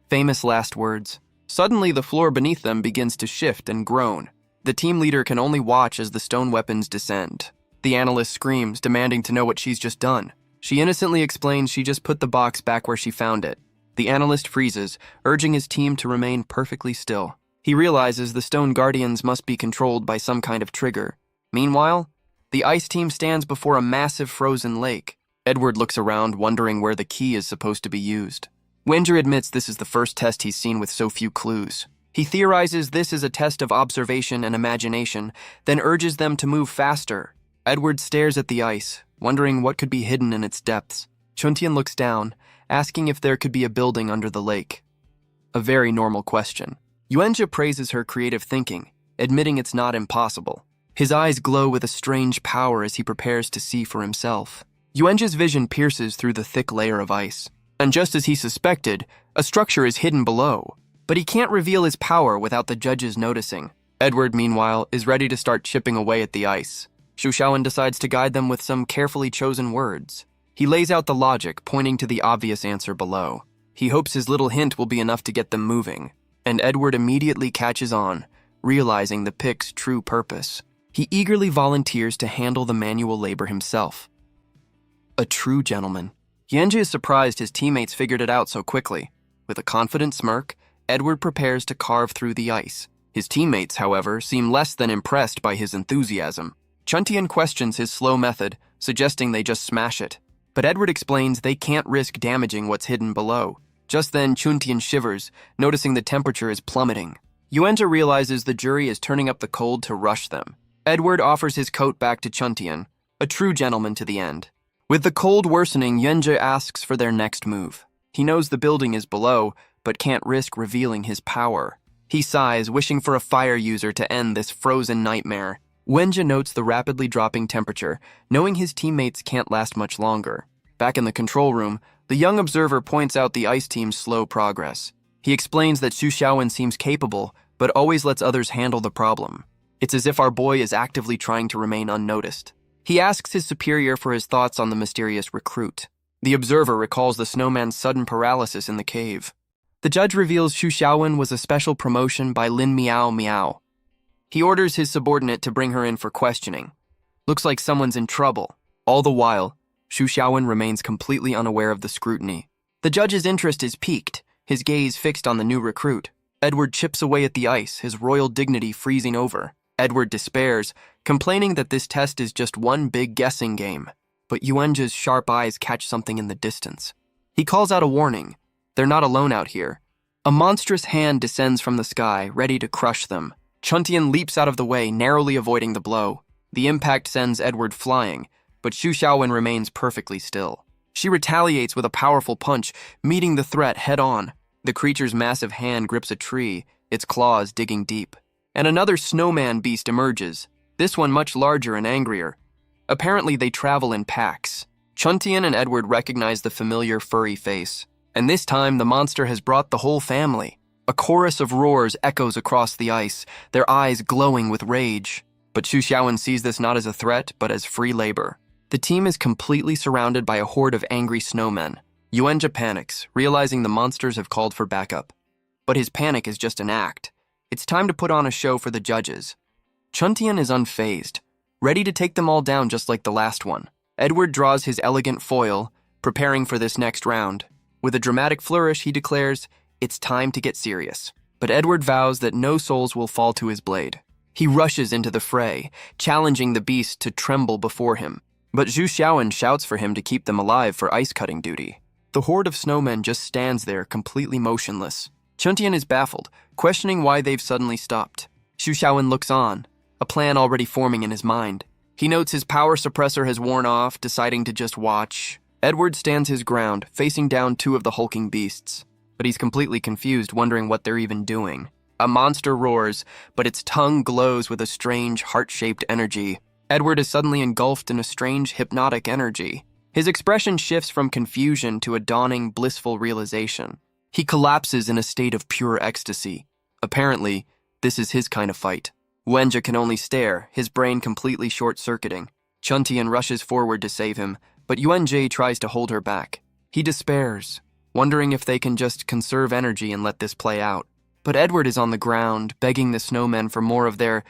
Famous last words. Suddenly, the floor beneath them begins to shift and groan. The team leader can only watch as the stone weapons descend. The analyst screams, demanding to know what she's just done. She innocently explains she just put the box back where she found it. The analyst freezes, urging his team to remain perfectly still. He realizes the stone guardians must be controlled by some kind of trigger. Meanwhile, the ice team stands before a massive frozen lake. Edward looks around, wondering where the key is supposed to be used. Wenger admits this is the first test he's seen with so few clues. He theorizes this is a test of observation and imagination, then urges them to move faster. Edward stares at the ice, wondering what could be hidden in its depths. Chuntian looks down, asking if there could be a building under the lake. A very normal question. Yuenja praises her creative thinking, admitting it's not impossible. His eyes glow with a strange power as he prepares to see for himself. Yuenja's vision pierces through the thick layer of ice. And just as he suspected, a structure is hidden below. But he can't reveal his power without the judges noticing. Edward, meanwhile, is ready to start chipping away at the ice. Xu Xiaowen decides to guide them with some carefully chosen words. He lays out the logic, pointing to the obvious answer below. He hopes his little hint will be enough to get them moving. And Edward immediately catches on, realizing the pick's true purpose. He eagerly volunteers to handle the manual labor himself. A true gentleman. Yuenja is surprised his teammates figured it out so quickly. With a confident smirk, Edward prepares to carve through the ice. His teammates, however, seem less than impressed by his enthusiasm. Chuntian questions his slow method, suggesting they just smash it. But Edward explains they can't risk damaging what's hidden below. Just then, Chuntian shivers, noticing the temperature is plummeting. Yuenja realizes the jury is turning up the cold to rush them. Edward offers his coat back to Chuntian, a true gentleman to the end. With the cold worsening, Yuenja asks for their next move. He knows the building is below, but can't risk revealing his power. He sighs, wishing for a fire user to end this frozen nightmare. Yuenja notes the rapidly dropping temperature, knowing his teammates can't last much longer. Back in the control room, the young observer points out the ice team's slow progress. He explains that Xu Xiaowen seems capable, but always lets others handle the problem. It's as if our boy is actively trying to remain unnoticed. He asks his superior for his thoughts on the mysterious recruit. The observer recalls the snowman's sudden paralysis in the cave. The judge reveals Xu Xiaowen was a special promotion by Lin Miao Miao. He orders his subordinate to bring her in for questioning. Looks like someone's in trouble. All the while, Xu Xiaowen remains completely unaware of the scrutiny. The judge's interest is piqued, his gaze fixed on the new recruit. Edward chips away at the ice, his royal dignity freezing over. Edward despairs, complaining that this test is just one big guessing game. But Yuenja's sharp eyes catch something in the distance. He calls out a warning. They're not alone out here. A monstrous hand descends from the sky, ready to crush them. Chuntian leaps out of the way, narrowly avoiding the blow. The impact sends Edward flying, but Xu Xiaowen remains perfectly still. She retaliates with a powerful punch, meeting the threat head-on. The creature's massive hand grips a tree, its claws digging deep. And another snowman beast emerges, this one much larger and angrier. Apparently they travel in packs. Chuntian and Edward recognize the familiar furry face. And this time the monster has brought the whole family. A chorus of roars echoes across the ice, their eyes glowing with rage. But Xu Xiaowen sees this not as a threat, but as free labor. The team is completely surrounded by a horde of angry snowmen. Yuenja panics, realizing the monsters have called for backup. But his panic is just an act. It's time to put on a show for the judges. Chuntian is unfazed, ready to take them all down just like the last one. Edward draws his elegant foil, preparing for this next round. With a dramatic flourish, he declares, "It's time to get serious." But Edward vows that no souls will fall to his blade. He rushes into the fray, challenging the beast to tremble before him. But Xu Xiaowen shouts for him to keep them alive for ice-cutting duty. The horde of snowmen just stands there, completely motionless. Chuntian is baffled, questioning why they've suddenly stopped. Xu Xiaowen looks on, a plan already forming in his mind. He notes his power suppressor has worn off, deciding to just watch. Edward stands his ground, facing down two of the hulking beasts. But he's completely confused, wondering what they're even doing. A monster roars, but its tongue glows with a strange, heart-shaped energy. Edward is suddenly engulfed in a strange, hypnotic energy. His expression shifts from confusion to a dawning, blissful realization. He collapses in a state of pure ecstasy. Apparently, this is his kind of fight. Wenja can only stare, his brain completely short-circuiting. Chuntian rushes forward to save him, but Yuan-jae tries to hold her back. He despairs, wondering if they can just conserve energy and let this play out. But Edward is on the ground, begging the snowmen for more of their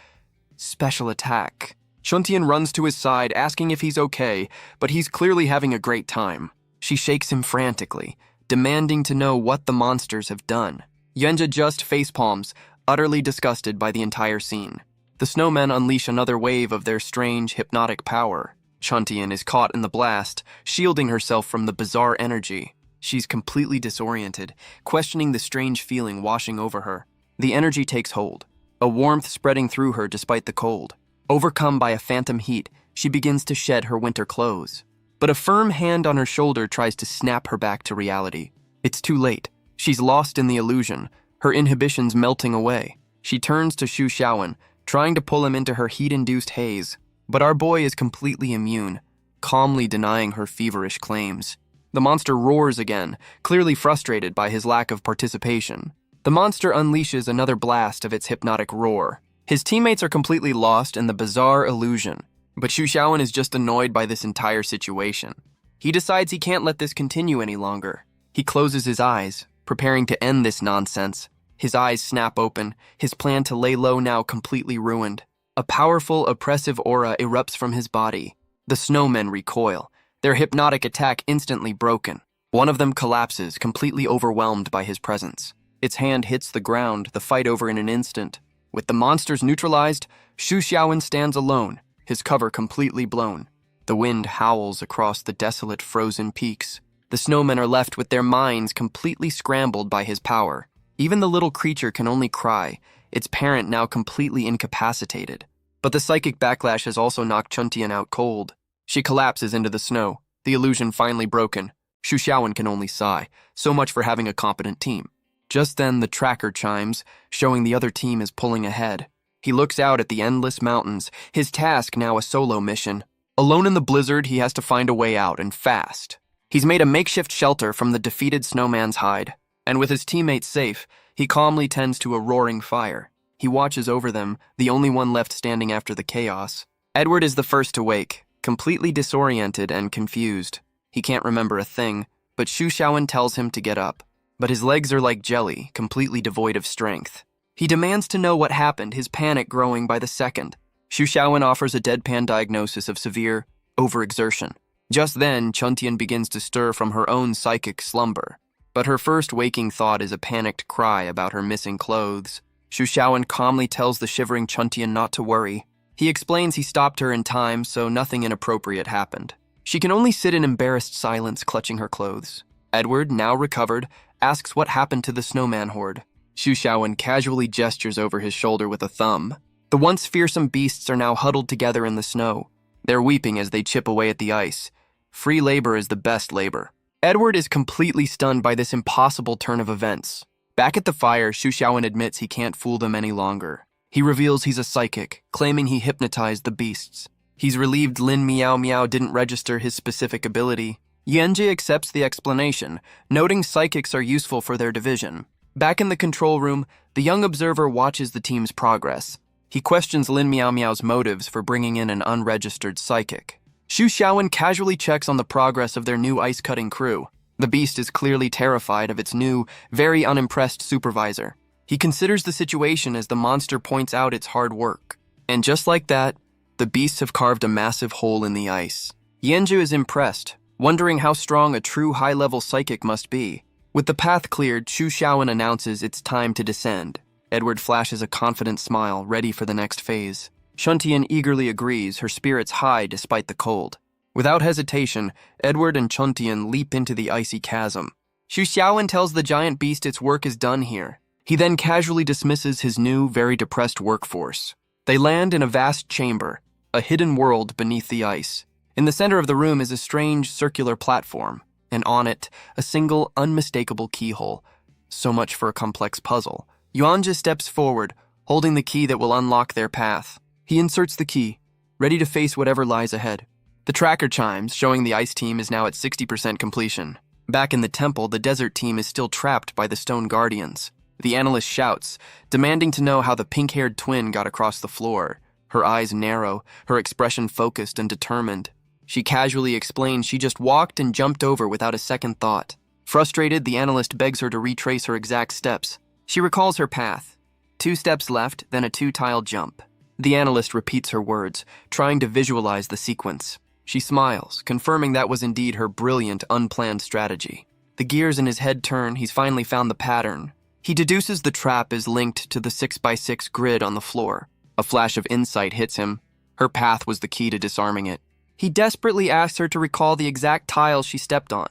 special attack. Chuntian runs to his side, asking if he's okay, but he's clearly having a great time. She shakes him frantically, demanding to know what the monsters have done. Yuan-jae just facepalms, utterly disgusted by the entire scene. The snowmen unleash another wave of their strange, hypnotic power. Chuntian is caught in the blast, shielding herself from the bizarre energy. She's completely disoriented, questioning the strange feeling washing over her. The energy takes hold, a warmth spreading through her despite the cold. Overcome by a phantom heat, she begins to shed her winter clothes. But a firm hand on her shoulder tries to snap her back to reality. It's too late. She's lost in the illusion, her inhibitions melting away. She turns to Xu Xiaowen, trying to pull him into her heat-induced haze. But our boy is completely immune, calmly denying her feverish claims. The monster roars again, clearly frustrated by his lack of participation. The monster unleashes another blast of its hypnotic roar. His teammates are completely lost in the bizarre illusion, but Xu Xiaowen is just annoyed by this entire situation. He decides he can't let this continue any longer. He closes his eyes, preparing to end this nonsense. His eyes snap open, his plan to lay low now completely ruined. A powerful, oppressive aura erupts from his body. The snowmen recoil, their hypnotic attack instantly broken. One of them collapses, completely overwhelmed by his presence. Its hand hits the ground, the fight over in an instant. With the monsters neutralized, Xu Xiaowen stands alone, his cover completely blown. The wind howls across the desolate frozen peaks. The snowmen are left with their minds completely scrambled by his power. Even the little creature can only cry, its parent now completely incapacitated. But the psychic backlash has also knocked Chuntian out cold. She collapses into the snow, the illusion finally broken. Xu Xiaowen can only sigh, so much for having a competent team. Just then the tracker chimes, showing the other team is pulling ahead. He looks out at the endless mountains, his task now a solo mission. Alone in the blizzard, he has to find a way out, and fast. He's made a makeshift shelter from the defeated snowman's hide, and with his teammates safe, he calmly tends to a roaring fire. He watches over them, the only one left standing after the chaos. Edward is the first to wake, completely disoriented and confused. He can't remember a thing, but Xu Xiaowen tells him to get up. But his legs are like jelly, completely devoid of strength. He demands to know what happened, his panic growing by the second. Xu Xiaowen offers a deadpan diagnosis of severe overexertion. Just then, Chuntian begins to stir from her own psychic slumber. But her first waking thought is a panicked cry about her missing clothes. Xu Xiaowen calmly tells the shivering Chuntian not to worry. He explains he stopped her in time, so nothing inappropriate happened. She can only sit in embarrassed silence, clutching her clothes. Edward, now recovered, asks what happened to the snowman horde. Xu Xiaowen casually gestures over his shoulder with a thumb. The once fearsome beasts are now huddled together in the snow. They're weeping as they chip away at the ice. Free labor is the best labor. Edward is completely stunned by this impossible turn of events. Back at the fire, Xu Xiaowen admits he can't fool them any longer. He reveals he's a psychic, claiming he hypnotized the beasts. He's relieved Lin Miao Miao didn't register his specific ability. Yuan-jae accepts the explanation, noting psychics are useful for their division. Back in the control room, the young observer watches the team's progress. He questions Lin Miao Miao's motives for bringing in an unregistered psychic. Xu Xiaowen casually checks on the progress of their new ice-cutting crew. The beast is clearly terrified of its new, very unimpressed supervisor. He considers the situation as the monster points out its hard work. And just like that, the beasts have carved a massive hole in the ice. Yuan-jae is impressed, wondering how strong a true high-level psychic must be. With the path cleared, Xu Xiaowen announces it's time to descend. Edward flashes a confident smile, ready for the next phase. Chuntian eagerly agrees, her spirits high despite the cold. Without hesitation, Edward and Chuntian leap into the icy chasm. Xu Xiaowen tells the giant beast its work is done here. He then casually dismisses his new, very depressed workforce. They land in a vast chamber, a hidden world beneath the ice. In the center of the room is a strange circular platform, and on it, a single unmistakable keyhole. So much for a complex puzzle. Yuanja steps forward, holding the key that will unlock their path. He inserts the key, ready to face whatever lies ahead. The tracker chimes, showing the ice team is now at 60% completion. Back in the temple, the desert team is still trapped by the stone guardians. The analyst shouts, demanding to know how the pink-haired twin got across the floor. Her eyes narrow, her expression focused and determined. She casually explains she just walked and jumped over without a second thought. Frustrated, the analyst begs her to retrace her exact steps. She recalls her path. 2 steps left, then a 2-tile jump. The analyst repeats her words, trying to visualize the sequence. She smiles, confirming that was indeed her brilliant, unplanned strategy. The gears in his head turn, he's finally found the pattern. He deduces the trap is linked to the 6x6 grid on the floor. A flash of insight hits him. Her path was the key to disarming it. He desperately asks her to recall the exact tile she stepped on,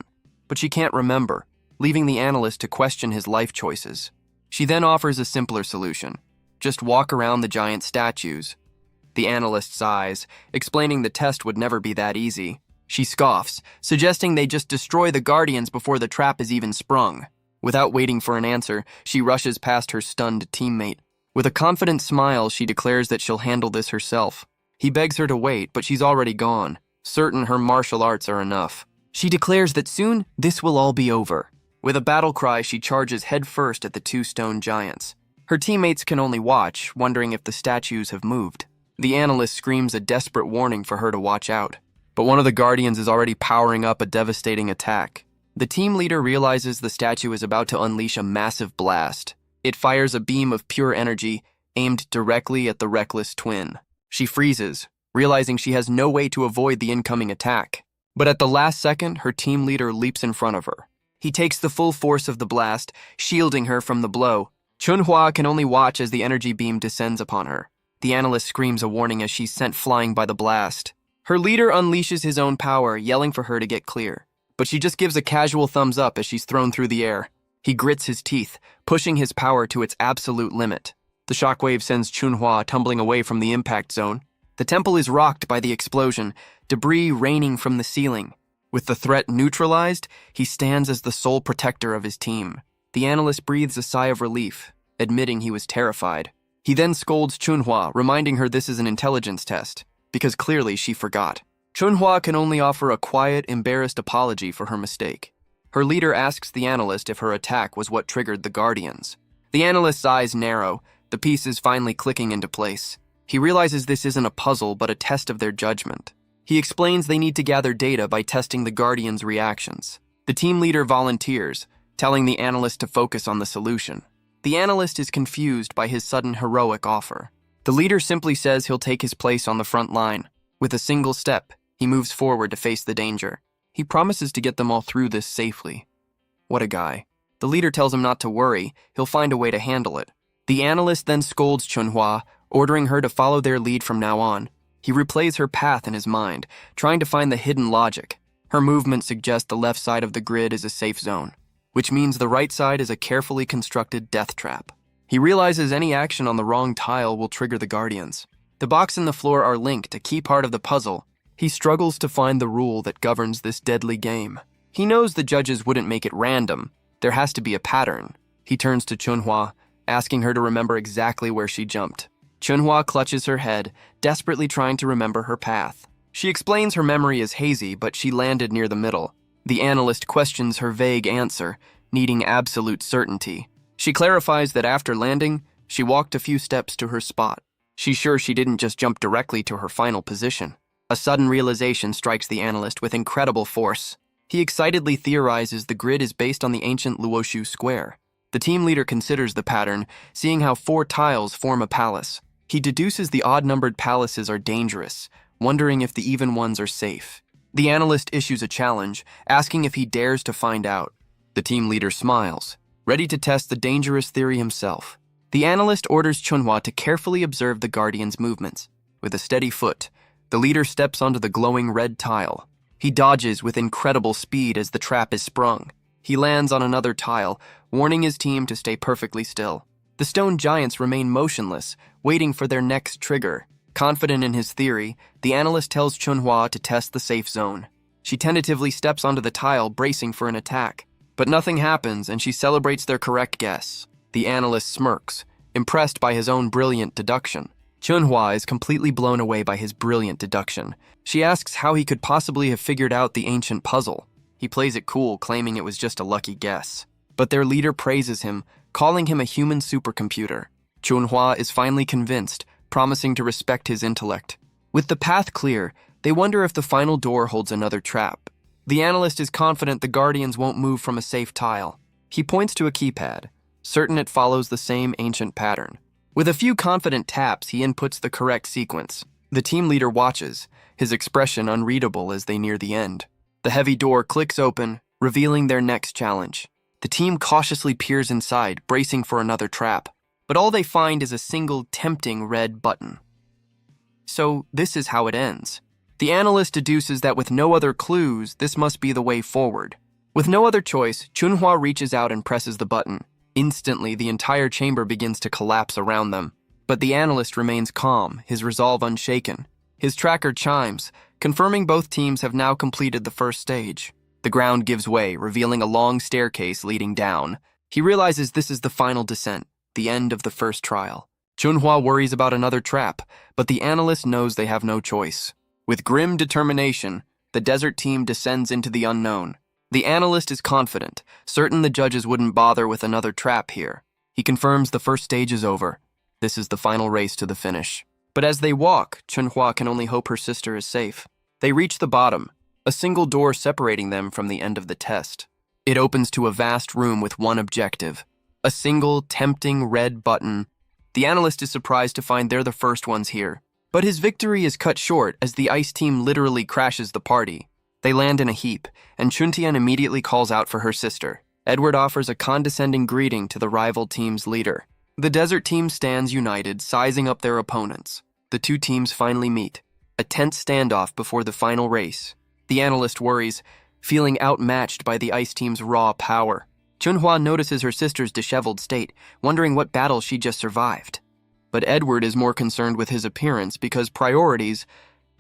but she can't remember, leaving the analyst to question his life choices. She then offers a simpler solution. Just walk around the giant statues. The analyst sighs, explaining the test would never be that easy. She scoffs, suggesting they just destroy the guardians before the trap is even sprung. Without waiting for an answer, she rushes past her stunned teammate. With a confident smile, she declares that she'll handle this herself. He begs her to wait, but she's already gone, certain her martial arts are enough. She declares that soon, this will all be over. With a battle cry, she charges headfirst at the 2 stone giants. Her teammates can only watch, wondering if the statues have moved. The analyst screams a desperate warning for her to watch out. But one of the guardians is already powering up a devastating attack. The team leader realizes the statue is about to unleash a massive blast. It fires a beam of pure energy aimed directly at the reckless twin. She freezes, realizing she has no way to avoid the incoming attack. But at the last second, her team leader leaps in front of her. He takes the full force of the blast, shielding her from the blow. Chunhua can only watch as the energy beam descends upon her. The analyst screams a warning as she's sent flying by the blast. Her leader unleashes his own power, yelling for her to get clear. But she just gives a casual thumbs up as she's thrown through the air. He grits his teeth, pushing his power to its absolute limit. The shockwave sends Chunhua tumbling away from the impact zone. The temple is rocked by the explosion, debris raining from the ceiling. With the threat neutralized, he stands as the sole protector of his team. The analyst breathes a sigh of relief, admitting he was terrified. He then scolds Chunhua, reminding her this is an intelligence test, because clearly she forgot. Chunhua can only offer a quiet, embarrassed apology for her mistake. Her leader asks the analyst if her attack was what triggered the guardians. The analyst's eyes narrow, the pieces finally clicking into place. He realizes this isn't a puzzle but a test of their judgment. He explains they need to gather data by testing the guardians' reactions. The team leader volunteers, telling the analyst to focus on the solution. The analyst is confused by his sudden heroic offer. The leader simply says he'll take his place on the front line. With a single step, he moves forward to face the danger. He promises to get them all through this safely. What a guy. The leader tells him not to worry, he'll find a way to handle it. The analyst then scolds Chunhua, ordering her to follow their lead from now on. He replays her path in his mind, trying to find the hidden logic. Her movements suggest the left side of the grid is a safe zone, which means the right side is a carefully constructed death trap. He realizes any action on the wrong tile will trigger the guardians. The box and the floor are linked, a key part of the puzzle. He struggles to find the rule that governs this deadly game. He knows the judges wouldn't make it random. There has to be a pattern. He turns to Chunhua, asking her to remember exactly where she jumped. Chunhua clutches her head, desperately trying to remember her path. She explains her memory is hazy, but she landed near the middle. The analyst questions her vague answer, needing absolute certainty. She clarifies that after landing, she walked a few steps to her spot. She's sure she didn't just jump directly to her final position. A sudden realization strikes the analyst with incredible force. He excitedly theorizes the grid is based on the ancient Luoshu square. The team leader considers the pattern, seeing how 4 tiles form a palace. He deduces the odd-numbered palaces are dangerous, wondering if the even ones are safe. The analyst issues a challenge, asking if he dares to find out. The team leader smiles, ready to test the dangerous theory himself. The analyst orders Chunhua to carefully observe the guardian's movements. With a steady foot, the leader steps onto the glowing red tile. He dodges with incredible speed as the trap is sprung. He lands on another tile, warning his team to stay perfectly still. The stone giants remain motionless, waiting for their next trigger. Confident in his theory, the analyst tells Chunhwa to test the safe zone. She tentatively steps onto the tile, bracing for an attack. But nothing happens, and she celebrates their correct guess. The analyst smirks, impressed by his own brilliant deduction. Chunhwa is completely blown away by his brilliant deduction. She asks how he could possibly have figured out the ancient puzzle. He plays it cool, claiming it was just a lucky guess. But their leader praises him, calling him a human supercomputer. Chunhwa is finally convinced, promising to respect his intellect. With the path clear, they wonder if the final door holds another trap. The analyst is confident the guardians won't move from a safe tile. He points to a keypad, certain it follows the same ancient pattern. With a few confident taps, he inputs the correct sequence. The team leader watches, his expression unreadable as they near the end. The heavy door clicks open, revealing their next challenge. The team cautiously peers inside, bracing for another trap. But all they find is a single tempting red button. So this is how it ends. The analyst deduces that with no other clues, this must be the way forward. With no other choice, Chunhwa reaches out and presses the button. Instantly, the entire chamber begins to collapse around them. But the analyst remains calm, his resolve unshaken. His tracker chimes, confirming both teams have now completed the first stage. The ground gives way, revealing a long staircase leading down. He realizes this is the final descent, the end of the first trial. Chunhwa worries about another trap, but the analyst knows they have no choice. With grim determination, the desert team descends into the unknown. The analyst is confident, certain the judges wouldn't bother with another trap here. He confirms the first stage is over. This is the final race to the finish. But as they walk, Chunhwa can only hope her sister is safe. They reach the bottom, a single door separating them from the end of the test. It opens to a vast room with one objective. A single, tempting red button. The analyst is surprised to find they're the first ones here. But his victory is cut short as the ice team literally crashes the party. They land in a heap, and Chuntian immediately calls out for her sister. Edward offers a condescending greeting to the rival team's leader. The desert team stands united, sizing up their opponents. The two teams finally meet. A tense standoff before the final race. The analyst worries, feeling outmatched by the ice team's raw power. Chunhwa notices her sister's disheveled state, wondering what battle she just survived. But Edward is more concerned with his appearance because priorities.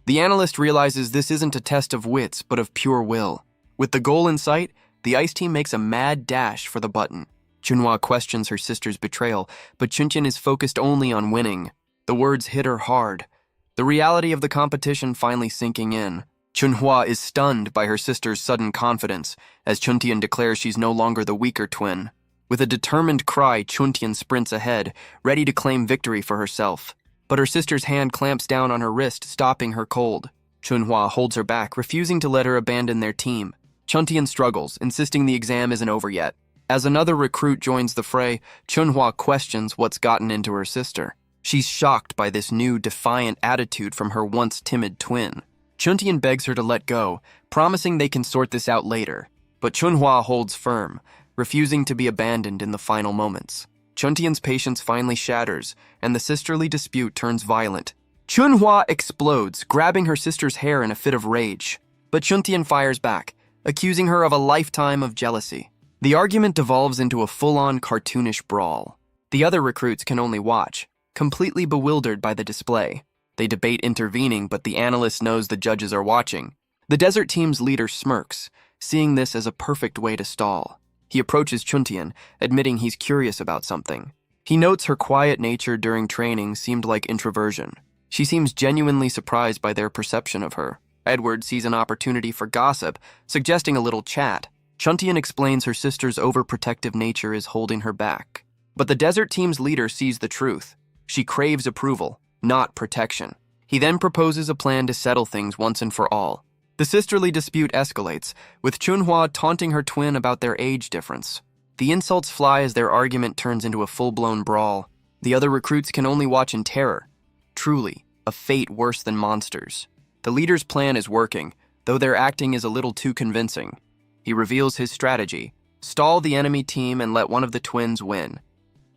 The analyst realizes this isn't a test of wits, but of pure will. With the goal in sight, the ice team makes a mad dash for the button. Chunhwa questions her sister's betrayal, but Chuntian is focused only on winning. The words hit her hard, the reality of the competition finally sinking in. Chunhwa is stunned by her sister's sudden confidence, as Chuntian declares she's no longer the weaker twin. With a determined cry, Chuntian sprints ahead, ready to claim victory for herself. But her sister's hand clamps down on her wrist, stopping her cold. Chunhwa holds her back, refusing to let her abandon their team. Chuntian struggles, insisting the exam isn't over yet. As another recruit joins the fray, Chunhwa questions what's gotten into her sister. She's shocked by this new, defiant attitude from her once timid twin. Chuntian begs her to let go, promising they can sort this out later. But Chunhwa holds firm, refusing to be abandoned in the final moments. Chuntian's patience finally shatters, and the sisterly dispute turns violent. Chunhwa explodes, grabbing her sister's hair in a fit of rage. But Chuntian fires back, accusing her of a lifetime of jealousy. The argument devolves into a full-on cartoonish brawl. The other recruits can only watch, completely bewildered by the display. They debate intervening, but the analyst knows the judges are watching. The desert team's leader smirks, seeing this as a perfect way to stall. He approaches Chuntian, admitting he's curious about something. He notes her quiet nature during training seemed like introversion. She seems genuinely surprised by their perception of her. Edward sees an opportunity for gossip, suggesting a little chat. Chuntian explains her sister's overprotective nature is holding her back. But the desert team's leader sees the truth. She craves approval, not protection. He then proposes a plan to settle things once and for all. The sisterly dispute escalates, with Chunhwa taunting her twin about their age difference. The insults fly as their argument turns into a full-blown brawl. The other recruits can only watch in terror. Truly, a fate worse than monsters. The leader's plan is working, though their acting is a little too convincing. He reveals his strategy: stall the enemy team and let one of the twins win.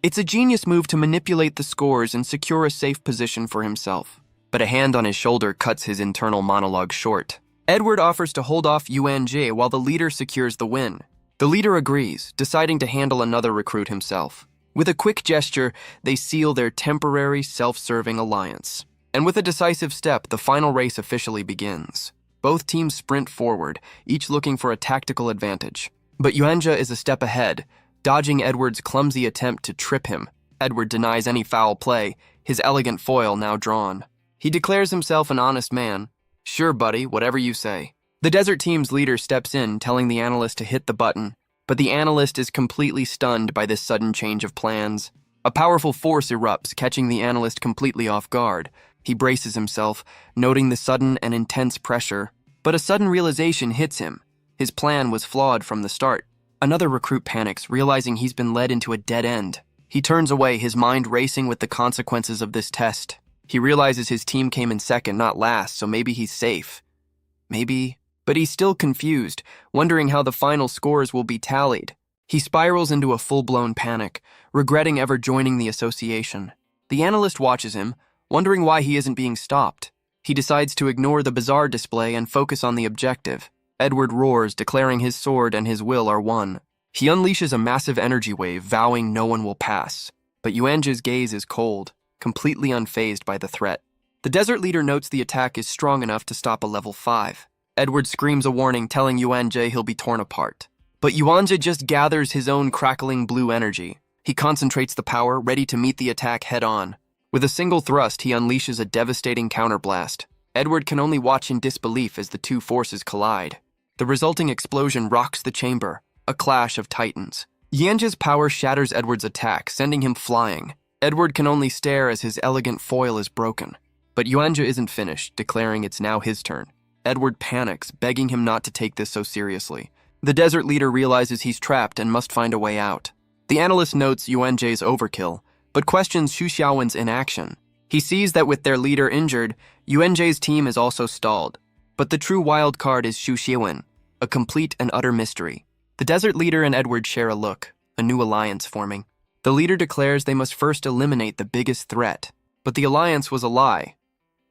It's a genius move to manipulate the scores and secure a safe position for himself. But a hand on his shoulder cuts his internal monologue short. Edward offers to hold off Yuan-Ji while the leader secures the win. The leader agrees, deciding to handle another recruit himself. With a quick gesture, they seal their temporary, self-serving alliance. And with a decisive step, the final race officially begins. Both teams sprint forward, each looking for a tactical advantage. But Yuanja is a step ahead, dodging Edward's clumsy attempt to trip him. Edward denies any foul play, his elegant foil now drawn. He declares himself an honest man. "Sure, buddy, whatever you say." The desert team's leader steps in, telling the analyst to hit the button, but the analyst is completely stunned by this sudden change of plans. A powerful force erupts, catching the analyst completely off guard. He braces himself, noting the sudden and intense pressure, but a sudden realization hits him. His plan was flawed from the start. Another recruit panics, realizing he's been led into a dead end. He turns away, his mind racing with the consequences of this test. He realizes his team came in second, not last, so maybe he's safe. Maybe... But he's still confused, wondering how the final scores will be tallied. He spirals into a full-blown panic, regretting ever joining the association. The analyst watches him, wondering why he isn't being stopped. He decides to ignore the bizarre display and focus on the objective. Edward roars, declaring his sword and his will are one. He unleashes a massive energy wave, vowing no one will pass. But Yuanja's gaze is cold, completely unfazed by the threat. The desert leader notes the attack is strong enough to stop a level 5. Edward screams a warning, telling Yuanja he'll be torn apart. But Yuanja just gathers his own crackling blue energy. He concentrates the power, ready to meet the attack head-on. With a single thrust, he unleashes a devastating counterblast. Edward can only watch in disbelief as the two forces collide. The resulting explosion rocks the chamber, a clash of titans. Yuanja's power shatters Edward's attack, sending him flying. Edward can only stare as his elegant foil is broken. But Yuanja isn't finished, declaring it's now his turn. Edward panics, begging him not to take this so seriously. The desert leader realizes he's trapped and must find a way out. The analyst notes Yuanja's overkill, but questions Xu Xiaowen's inaction. He sees that with their leader injured, Yuanja's team is also stalled. But the true wild card is Xu Xiaowen, a complete and utter mystery. The desert leader and Edward share a look, a new alliance forming. The leader declares they must first eliminate the biggest threat, but the alliance was a lie.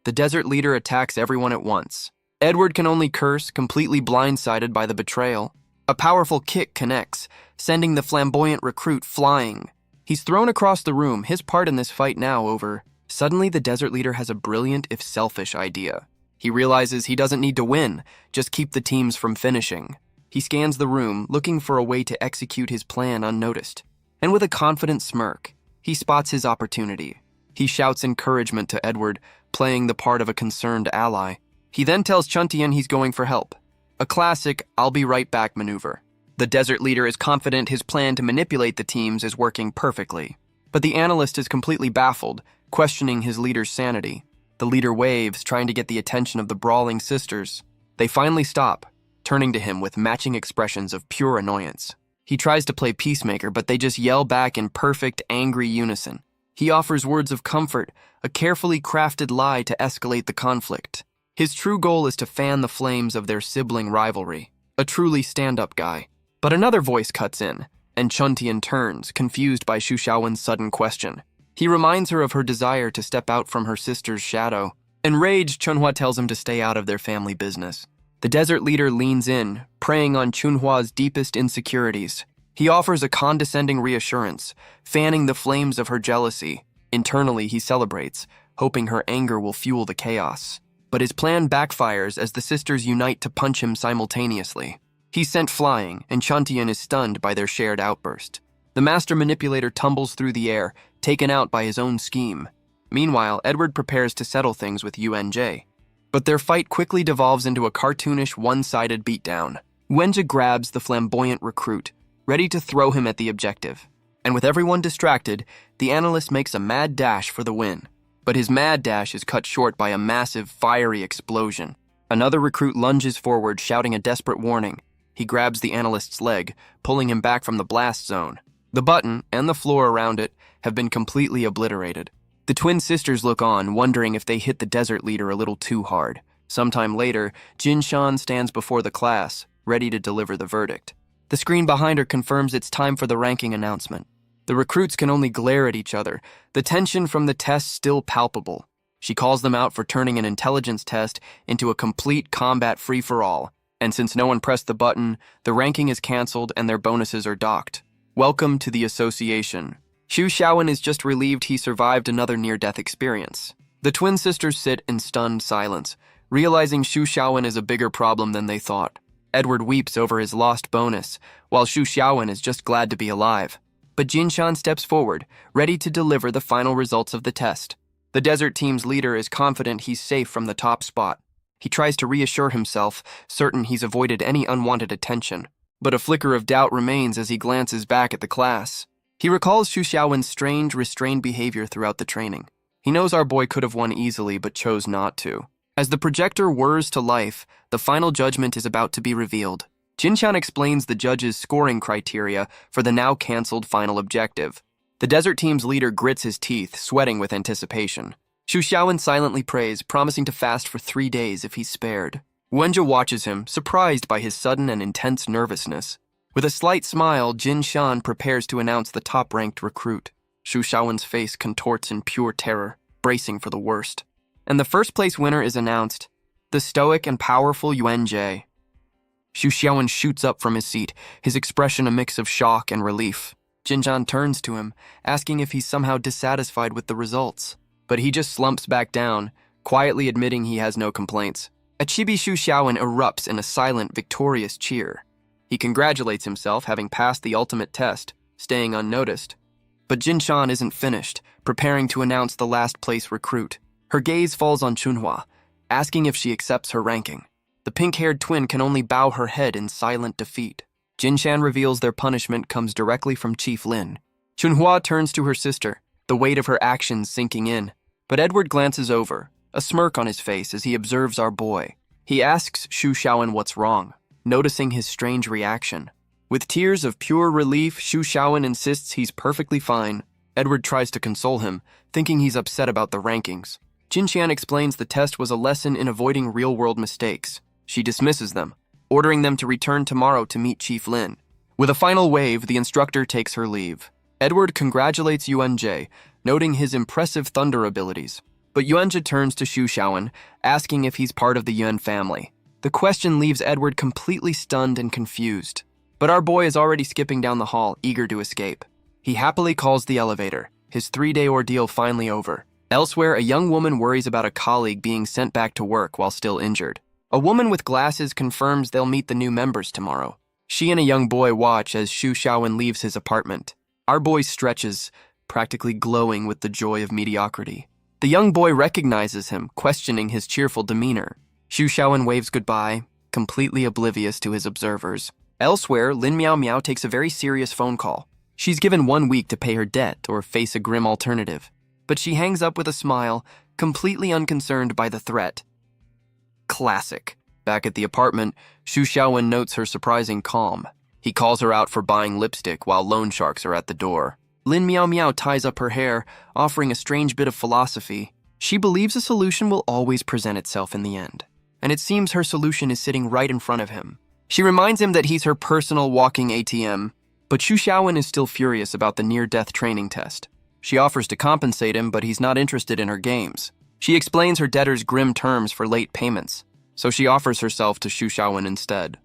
The desert leader attacks everyone at once. Edward can only curse, completely blindsided by the betrayal. A powerful kick connects, sending the flamboyant recruit flying. He's thrown across the room, his part in this fight now over. Suddenly, the desert leader has a brilliant, if selfish, idea. He realizes he doesn't need to win, just keep the teams from finishing. He scans the room, looking for a way to execute his plan unnoticed. And with a confident smirk, he spots his opportunity. He shouts encouragement to Edward, playing the part of a concerned ally. He then tells Chuntian he's going for help. A classic "I'll be right back" maneuver. The desert leader is confident his plan to manipulate the teams is working perfectly. But the analyst is completely baffled, questioning his leader's sanity. The leader waves, trying to get the attention of the brawling sisters. They finally stop, turning to him with matching expressions of pure annoyance. He tries to play peacemaker, but they just yell back in perfect, angry unison. He offers words of comfort, a carefully crafted lie to escalate the conflict. His true goal is to fan the flames of their sibling rivalry. A truly stand-up guy. But another voice cuts in, and Chuntian turns, confused by Xu Xiaowen's sudden question. He reminds her of her desire to step out from her sister's shadow. Enraged, Chunhua tells him to stay out of their family business. The desert leader leans in, preying on Chunhua's deepest insecurities. He offers a condescending reassurance, fanning the flames of her jealousy. Internally, he celebrates, hoping her anger will fuel the chaos. But his plan backfires as the sisters unite to punch him simultaneously. He's sent flying, and Chuntian is stunned by their shared outburst. The master manipulator tumbles through the air, taken out by his own scheme. Meanwhile, Edward prepares to settle things with Yuanjia. But their fight quickly devolves into a cartoonish, one-sided beatdown. Yuanjia grabs the flamboyant recruit, ready to throw him at the objective. And with everyone distracted, the analyst makes a mad dash for the win. But his mad dash is cut short by a massive, fiery explosion. Another recruit lunges forward, shouting a desperate warning. He grabs the analyst's leg, pulling him back from the blast zone. The button, and the floor around it, have been completely obliterated. The twin sisters look on, wondering if they hit the desert leader a little too hard. Sometime later, Jin Shan stands before the class, ready to deliver the verdict. The screen behind her confirms it's time for the ranking announcement. The recruits can only glare at each other, the tension from the test still palpable. She calls them out for turning an intelligence test into a complete combat free-for-all, and since no one pressed the button, the ranking is canceled and their bonuses are docked. Welcome to the association. Xu Xiaowen is just relieved he survived another near-death experience. The twin sisters sit in stunned silence, realizing Xu Xiaowen is a bigger problem than they thought. Edward weeps over his lost bonus, while Xu Xiaowen is just glad to be alive. But Jinshan steps forward, ready to deliver the final results of the test. The desert team's leader is confident he's safe from the top spot. He tries to reassure himself, certain he's avoided any unwanted attention. But a flicker of doubt remains as he glances back at the class. He recalls Xu Xiaowen's strange, restrained behavior throughout the training. He knows our boy could have won easily but chose not to. As the projector whirs to life, the final judgment is about to be revealed. Jinshan explains the judge's scoring criteria for the now cancelled final objective. The desert team's leader grits his teeth, sweating with anticipation. Xu Xiaowen silently prays, promising to fast for 3 days if he's spared. Wenjie watches him, surprised by his sudden and intense nervousness. With a slight smile, Jinshan prepares to announce the top-ranked recruit. Xu Xiaowen's face contorts in pure terror, bracing for the worst. And the first-place winner is announced, the stoic and powerful Yuanjie. Xu Xiaowen shoots up from his seat, his expression a mix of shock and relief. Jinshan turns to him, asking if he's somehow dissatisfied with the results. But he just slumps back down, quietly admitting he has no complaints. A chibi Xu Xiaowen erupts in a silent, victorious cheer. He congratulates himself, having passed the ultimate test, staying unnoticed. But Jinshan isn't finished, preparing to announce the last-place recruit. Her gaze falls on Chunhua, asking if she accepts her ranking. The pink-haired twin can only bow her head in silent defeat. Jinshan reveals their punishment comes directly from Chief Lin. Chunhua turns to her sister, the weight of her actions sinking in. But Edward glances over, a smirk on his face as he observes our boy. He asks Xu Xiaowen what's wrong, noticing his strange reaction. With tears of pure relief, Xu Xiaowen insists he's perfectly fine. Edward tries to console him, thinking he's upset about the rankings. Jinshan explains the test was a lesson in avoiding real-world mistakes. She dismisses them, ordering them to return tomorrow to meet Chief Lin. With a final wave, the instructor takes her leave. Edward congratulates Yuanjie, noting his impressive thunder abilities. But Yuanjie turns to Xu Xiaowen, asking if he's part of the Yuan family. The question leaves Edward completely stunned and confused. But our boy is already skipping down the hall, eager to escape. He happily calls the elevator, his 3-day ordeal finally over. Elsewhere, a young woman worries about a colleague being sent back to work while still injured. A woman with glasses confirms they'll meet the new members tomorrow. She and a young boy watch as Xu Xiaowen leaves his apartment. Our boy stretches, practically glowing with the joy of mediocrity. The young boy recognizes him, questioning his cheerful demeanor. Xu Xiaowen waves goodbye, completely oblivious to his observers. Elsewhere, Lin Miao Miao takes a very serious phone call. She's given 1 week to pay her debt or face a grim alternative. But she hangs up with a smile, completely unconcerned by the threat. Classic. Back at the apartment, Xu Xiaowen notes her surprising calm. He calls her out for buying lipstick while loan sharks are at the door. Lin Miao Miao ties up her hair, offering a strange bit of philosophy. She believes a solution will always present itself in the end. And it seems her solution is sitting right in front of him. She reminds him that he's her personal walking ATM. But Xu Xiaowen is still furious about the near-death training test. She offers to compensate him, but he's not interested in her games. She explains her debtor's grim terms for late payments, so she offers herself to Xu Xiaowen instead.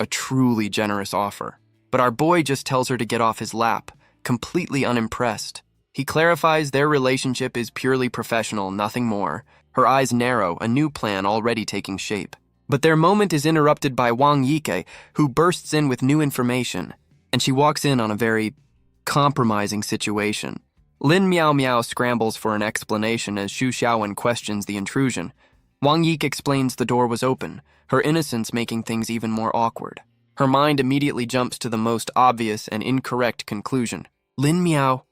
A truly generous offer. But our boy just tells her to get off his lap, completely unimpressed. He clarifies their relationship is purely professional, nothing more. Her eyes narrow, a new plan already taking shape. But their moment is interrupted by Wang Yike, who bursts in with new information, and she walks in on a very compromising situation. Lin Miao Miao scrambles for an explanation as Xu Xiaowen questions the intrusion. Wang Yike explains the door was open, her innocence making things even more awkward. Her mind immediately jumps to the most obvious and incorrect conclusion. Lin Miao.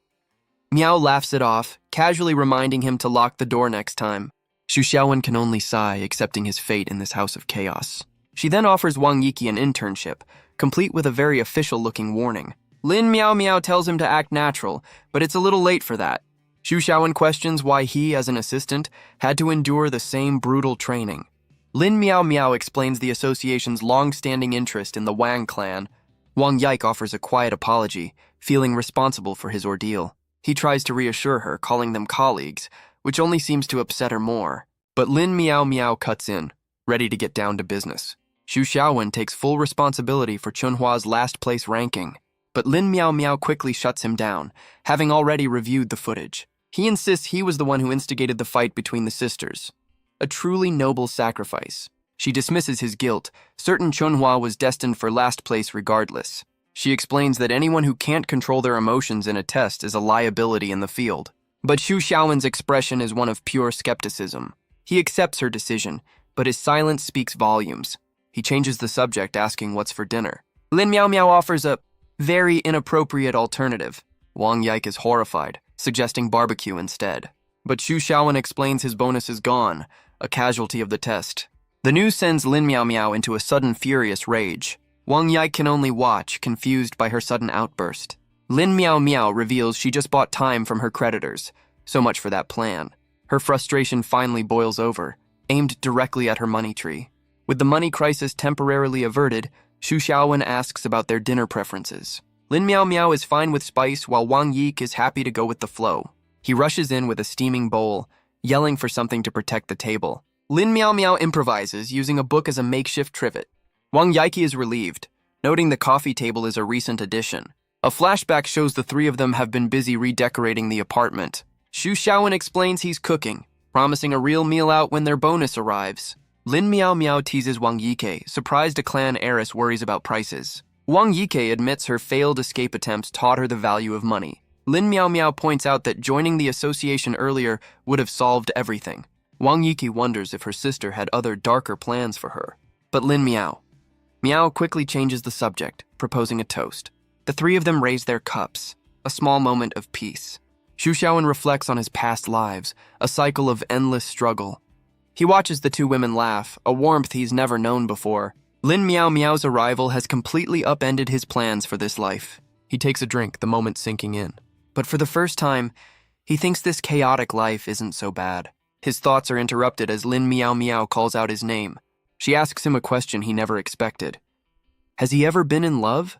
Miao laughs it off, casually reminding him to lock the door next time. Xu Xiaowen can only sigh, accepting his fate in this house of chaos. She then offers Wang Yike an internship, complete with a very official-looking warning. Lin Miao Miao tells him to act natural, but it's a little late for that. Xu Xiaowen questions why he, as an assistant, had to endure the same brutal training. Lin Miao Miao explains the association's long-standing interest in the Wang clan. Wang Yike offers a quiet apology, feeling responsible for his ordeal. He tries to reassure her, calling them colleagues, which only seems to upset her more. But Lin Miao Miao cuts in, ready to get down to business. Xu Xiaowen takes full responsibility for Chunhua's last-place ranking. but Lin Miao Miao quickly shuts him down, having already reviewed the footage. He insists he was the one who instigated the fight between the sisters. A truly noble sacrifice. She dismisses his guilt, certain Chunhua was destined for last place regardless. She explains that anyone who can't control their emotions in a test is a liability in the field. But Xu Xiaowen's expression is one of pure skepticism. He accepts her decision, but his silence speaks volumes. He changes the subject, asking what's for dinner. Lin Miao Miao offers a very inappropriate alternative. Wang Yike is horrified, suggesting barbecue instead. But Xu Xiaowen explains his bonus is gone, a casualty of the test. The news sends Lin Miao Miao into a sudden furious rage. Wang Yike can only watch, confused by her sudden outburst. Lin Miao Miao reveals she just bought time from her creditors. So much for that plan. Her frustration finally boils over, aimed directly at her money tree. With the money crisis temporarily averted, Xu Xiaowen asks about their dinner preferences. Lin Miao Miao is fine with spice, while Wang Yike is happy to go with the flow. He rushes in with a steaming bowl, yelling for something to protect the table. Lin Miao Miao improvises, using a book as a makeshift trivet. Wang Yike is relieved, noting the coffee table is a recent addition. A flashback shows the three of them have been busy redecorating the apartment. Xu Xiaowen explains he's cooking, promising a real meal out when their bonus arrives. Lin Miao Miao teases Wang Yike, surprised a clan heiress worries about prices. Wang Yike admits her failed escape attempts taught her the value of money. Lin Miao Miao points out that joining the association earlier would have solved everything. Wang Yike wonders if her sister had other darker plans for her. But Lin Miao quickly changes the subject, proposing a toast. The three of them raise their cups, a small moment of peace. Xu Xiaowen reflects on his past lives, a cycle of endless struggle. He watches the two women laugh, a warmth he's never known before. Lin Miao Miao's arrival has completely upended his plans for this life. He takes a drink, the moment sinking in. But for the first time, he thinks this chaotic life isn't so bad. His thoughts are interrupted as Lin Miao Miao calls out his name. She asks him a question he never expected. Has he ever been in love?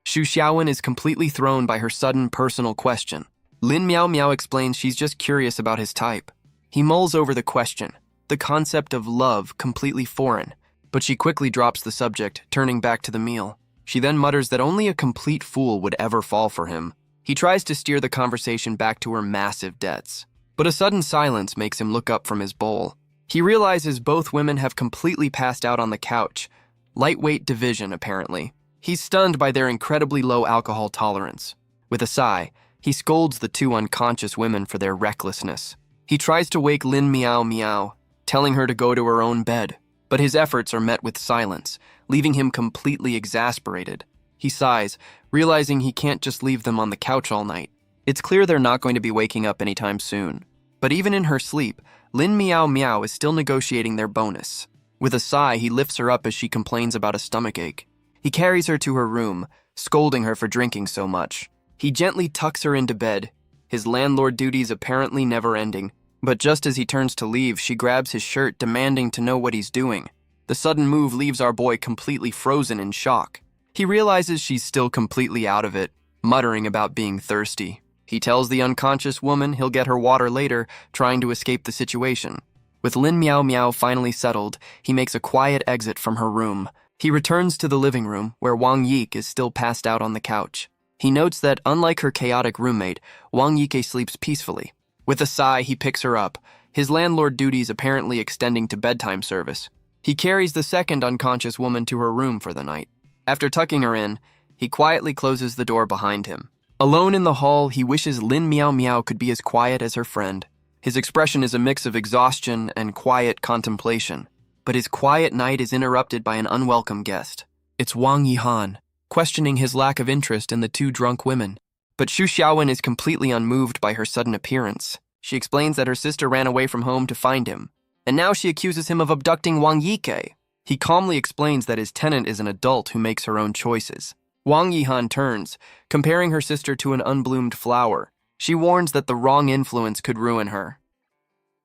Xu Xiaowen is completely thrown by her sudden personal question. Lin Miao Miao explains she's just curious about his type. He mulls over the question, the concept of love completely foreign, but she quickly drops the subject, turning back to the meal. She then mutters that only a complete fool would ever fall for him. He tries to steer the conversation back to her massive debts, but a sudden silence makes him look up from his bowl. He realizes both women have completely passed out on the couch. Lightweight division, apparently. He's stunned by their incredibly low alcohol tolerance. With a sigh, he scolds the two unconscious women for their recklessness. He tries to wake Lin Miao Miao, telling her to go to her own bed, but his efforts are met with silence, leaving him completely exasperated. He sighs, realizing he can't just leave them on the couch all night. It's clear they're not going to be waking up anytime soon. But even in her sleep, Lin Miao Miao is still negotiating their bonus. With a sigh, he lifts her up as she complains about a stomachache. He carries her to her room, scolding her for drinking so much. He gently tucks her into bed, his landlord duties apparently never ending. But just as he turns to leave, she grabs his shirt, demanding to know what he's doing. The sudden move leaves our boy completely frozen in shock. He realizes she's still completely out of it, muttering about being thirsty. He tells the unconscious woman he'll get her water later, trying to escape the situation. With Lin Miao Miao finally settled, he makes a quiet exit from her room. He returns to the living room, where Wang Yike is still passed out on the couch. He notes that, unlike her chaotic roommate, Wang Yike sleeps peacefully. With a sigh, he picks her up, his landlord duties apparently extending to bedtime service. He carries the second unconscious woman to her room for the night. After tucking her in, he quietly closes the door behind him. Alone in the hall, he wishes Lin Miao Miao could be as quiet as her friend. His expression is a mix of exhaustion and quiet contemplation. But his quiet night is interrupted by an unwelcome guest. It's Wang Yihan, questioning his lack of interest in the two drunk women. But Xu Xiaowen is completely unmoved by her sudden appearance. She explains that her sister ran away from home to find him, and now she accuses him of abducting Wang Yike. He calmly explains that his tenant is an adult who makes her own choices. Wang Yihan turns, comparing her sister to an unbloomed flower. She warns that the wrong influence could ruin her.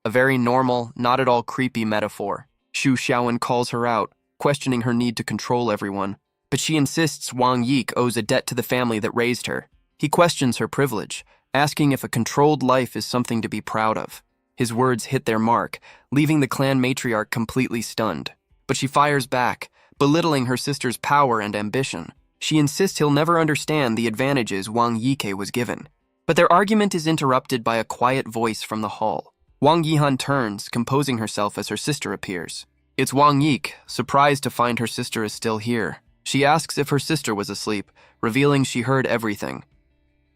A very normal, not at all creepy metaphor. Xu Xiaowen calls her out, questioning her need to control everyone. But she insists Wang Yike owes a debt to the family that raised her. He questions her privilege, asking if a controlled life is something to be proud of. His words hit their mark, leaving the clan matriarch completely stunned. But she fires back, belittling her sister's power and ambition. She insists he'll never understand the advantages Wang Yike was given. But their argument is interrupted by a quiet voice from the hall. Wang Yihan turns, composing herself as her sister appears. It's Wang Yik, surprised to find her sister is still here. She asks if her sister was asleep, revealing she heard everything.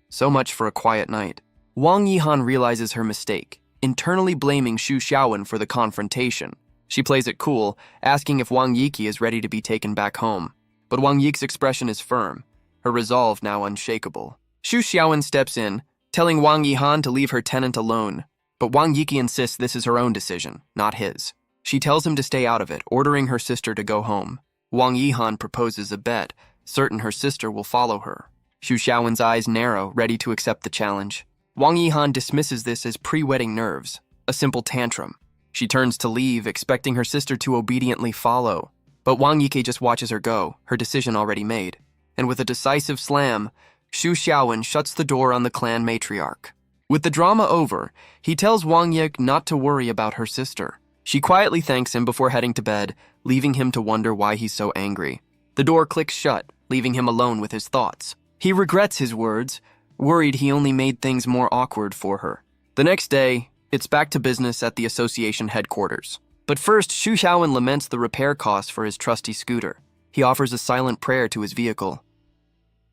So much for a quiet night. Wang Yihan realizes her mistake, internally blaming Xu Xiaowen for the confrontation. She plays it cool, asking if Wang Yiki is ready to be taken back home. But Wang Yik's expression is firm, her resolve now unshakable. Xu Xiaowen steps in, telling Wang Yihan to leave her tenant alone. But Wang Yiki insists this is her own decision, not his. She tells him to stay out of it, ordering her sister to go home. Wang Yihan proposes a bet, certain her sister will follow her. Xu Xiaowen's eyes narrow, ready to accept the challenge. Wang Yihan dismisses this as pre-wedding nerves, a simple tantrum. She turns to leave, expecting her sister to obediently follow. But Wang Yike just watches her go, her decision already made. And with a decisive slam, Xu Xiaowen shuts the door on the clan matriarch. With the drama over, he tells Wang Yik not to worry about her sister. She quietly thanks him before heading to bed, leaving him to wonder why he's so angry. The door clicks shut, leaving him alone with his thoughts. He regrets his words, worried he only made things more awkward for her. The next day, it's back to business at the association headquarters. But first, Xu Xiaowen laments the repair costs for his trusty scooter. He offers a silent prayer to his vehicle.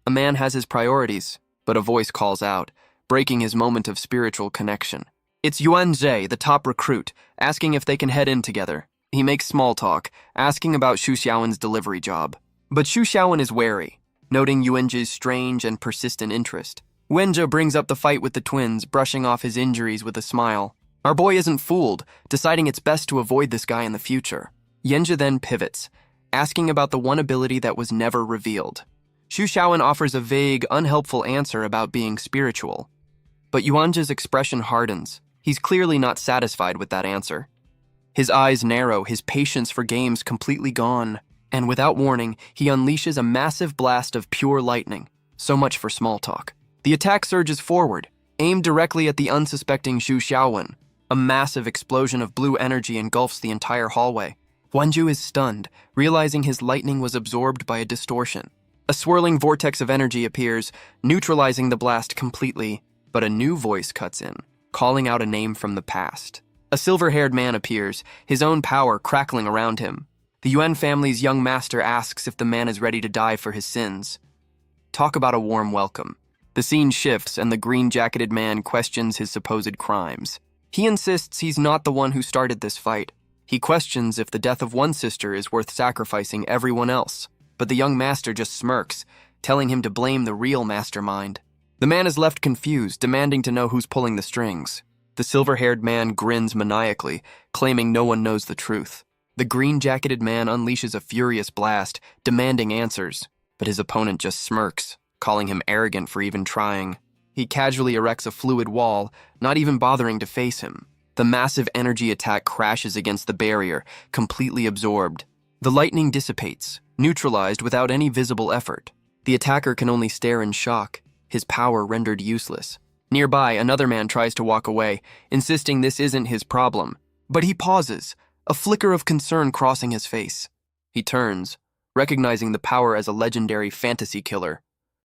A man has his priorities, but a voice calls out, breaking his moment of spiritual connection. It's Yuan Zhe, the top recruit, asking if they can head in together. He makes small talk, asking about Xu Xiaowen's delivery job. But Xu Xiaowen is wary, noting Yuanzhe's strange and persistent interest. Yuanzhe brings up the fight with the twins, brushing off his injuries with a smile. Our boy isn't fooled, deciding it's best to avoid this guy in the future. Yuanzhe then pivots, asking about the one ability that was never revealed. Xu Xiaowen offers a vague, unhelpful answer about being spiritual. But Yuanzhe's expression hardens. He's clearly not satisfied with that answer. His eyes narrow, his patience for games completely gone. And without warning, he unleashes a massive blast of pure lightning. So much for small talk. The attack surges forward, aimed directly at the unsuspecting Xu Xiaowen. A massive explosion of blue energy engulfs the entire hallway. Huanju is stunned, realizing his lightning was absorbed by a distortion. A swirling vortex of energy appears, neutralizing the blast completely, but a new voice cuts in, calling out a name from the past. A silver-haired man appears, his own power crackling around him. The Yuan family's young master asks if the man is ready to die for his sins. Talk about a warm welcome. The scene shifts and the green-jacketed man questions his supposed crimes. He insists he's not the one who started this fight. He questions if the death of one sister is worth sacrificing everyone else. But the young master just smirks, telling him to blame the real mastermind. The man is left confused, demanding to know who's pulling the strings. The silver-haired man grins maniacally, claiming no one knows the truth. The green-jacketed man unleashes a furious blast, demanding answers. But his opponent just smirks, calling him arrogant for even trying. He casually erects a fluid wall, not even bothering to face him. The massive energy attack crashes against the barrier, completely absorbed. The lightning dissipates, neutralized without any visible effort. The attacker can only stare in shock, his power rendered useless. Nearby, another man tries to walk away, insisting this isn't his problem. But he pauses, a flicker of concern crossing his face. He turns, recognizing the power as a legendary fantasy killer.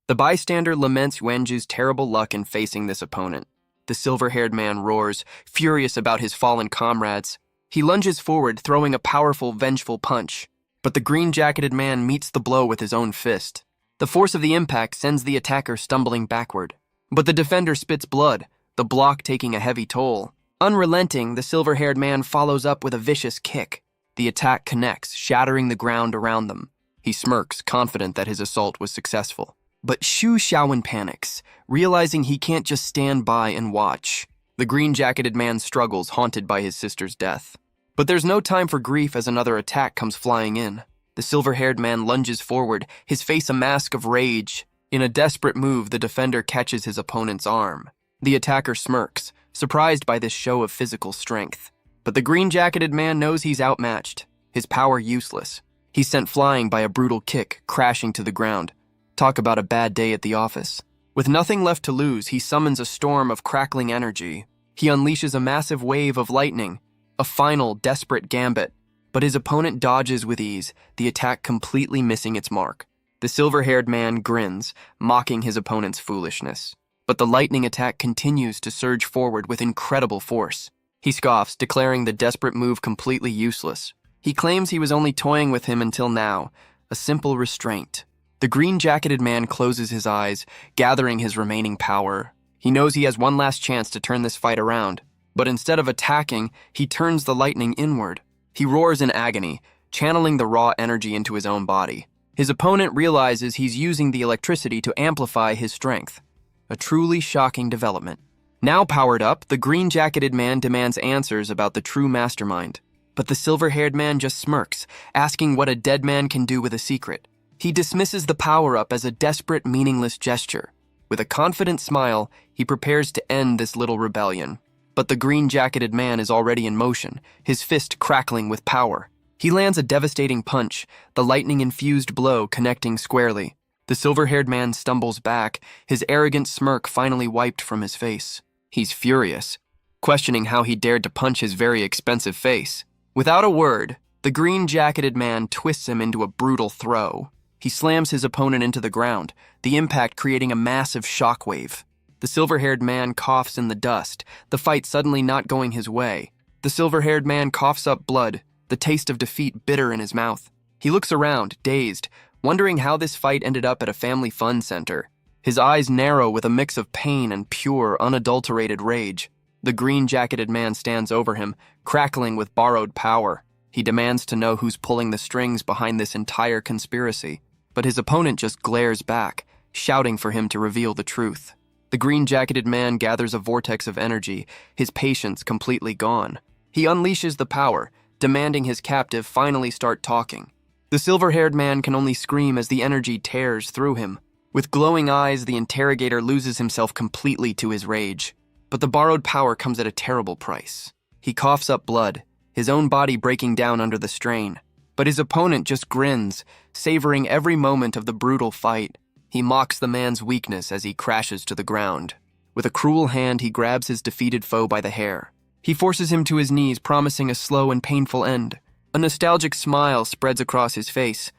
The bystander laments Yuanju's terrible luck in facing this opponent. The silver-haired man roars, furious about his fallen comrades. He lunges forward, throwing a powerful, vengeful punch. But the green-jacketed man meets the blow with his own fist. The force of the impact sends the attacker stumbling backward. But the defender spits blood, the block taking a heavy toll. Unrelenting, the silver-haired man follows up with a vicious kick. The attack connects, shattering the ground around them. He smirks, confident that his assault was successful. But Xu Xiaowen panics, realizing he can't just stand by and watch. The green-jacketed man struggles, haunted by his sister's death. But there's no time for grief as another attack comes flying in. The silver-haired man lunges forward, his face a mask of rage. In a desperate move, the defender catches his opponent's arm. The attacker smirks, surprised by this show of physical strength. But the green-jacketed man knows he's outmatched, his power useless. He's sent flying by a brutal kick, crashing to the ground. Talk about a bad day at the office. With nothing left to lose, he summons a storm of crackling energy. He unleashes a massive wave of lightning, a final, desperate gambit. But his opponent dodges with ease, the attack completely missing its mark. The silver-haired man grins, mocking his opponent's foolishness. But the lightning attack continues to surge forward with incredible force. He scoffs, declaring the desperate move completely useless. He claims he was only toying with him until now, a simple restraint. The green-jacketed man closes his eyes, gathering his remaining power. He knows he has one last chance to turn this fight around, but instead of attacking, he turns the lightning inward. He roars in agony, channeling the raw energy into his own body. His opponent realizes he's using the electricity to amplify his strength. A truly shocking development. Now powered up, the green-jacketed man demands answers about the true mastermind. But the silver-haired man just smirks, asking what a dead man can do with a secret. He dismisses the power-up as a desperate, meaningless gesture. With a confident smile, he prepares to end this little rebellion. But the green-jacketed man is already in motion, his fist crackling with power. He lands a devastating punch, the lightning-infused blow connecting squarely. The silver-haired man stumbles back, his arrogant smirk finally wiped from his face. He's furious, questioning how he dared to punch his very expensive face. Without a word, the green-jacketed man twists him into a brutal throw. He slams his opponent into the ground, the impact creating a massive shockwave. The silver-haired man coughs in the dust, the fight suddenly not going his way. The silver-haired man coughs up blood, the taste of defeat bitter in his mouth. He looks around, dazed, wondering how this fight ended up at a family fun center. His eyes narrow with a mix of pain and pure, unadulterated rage. The green-jacketed man stands over him, crackling with borrowed power. He demands to know who's pulling the strings behind this entire conspiracy. But his opponent just glares back, shouting for him to reveal the truth. The green-jacketed man gathers a vortex of energy, his patience completely gone. He unleashes the power, demanding his captive finally start talking. The silver-haired man can only scream as the energy tears through him. With glowing eyes, the interrogator loses himself completely to his rage. But the borrowed power comes at a terrible price. He coughs up blood, his own body breaking down under the strain. But his opponent just grins, savoring every moment of the brutal fight. He mocks the man's weakness as he crashes to the ground. With a cruel hand, he grabs his defeated foe by the hair. He forces him to his knees, promising a slow and painful end. A nostalgic smile spreads across his face.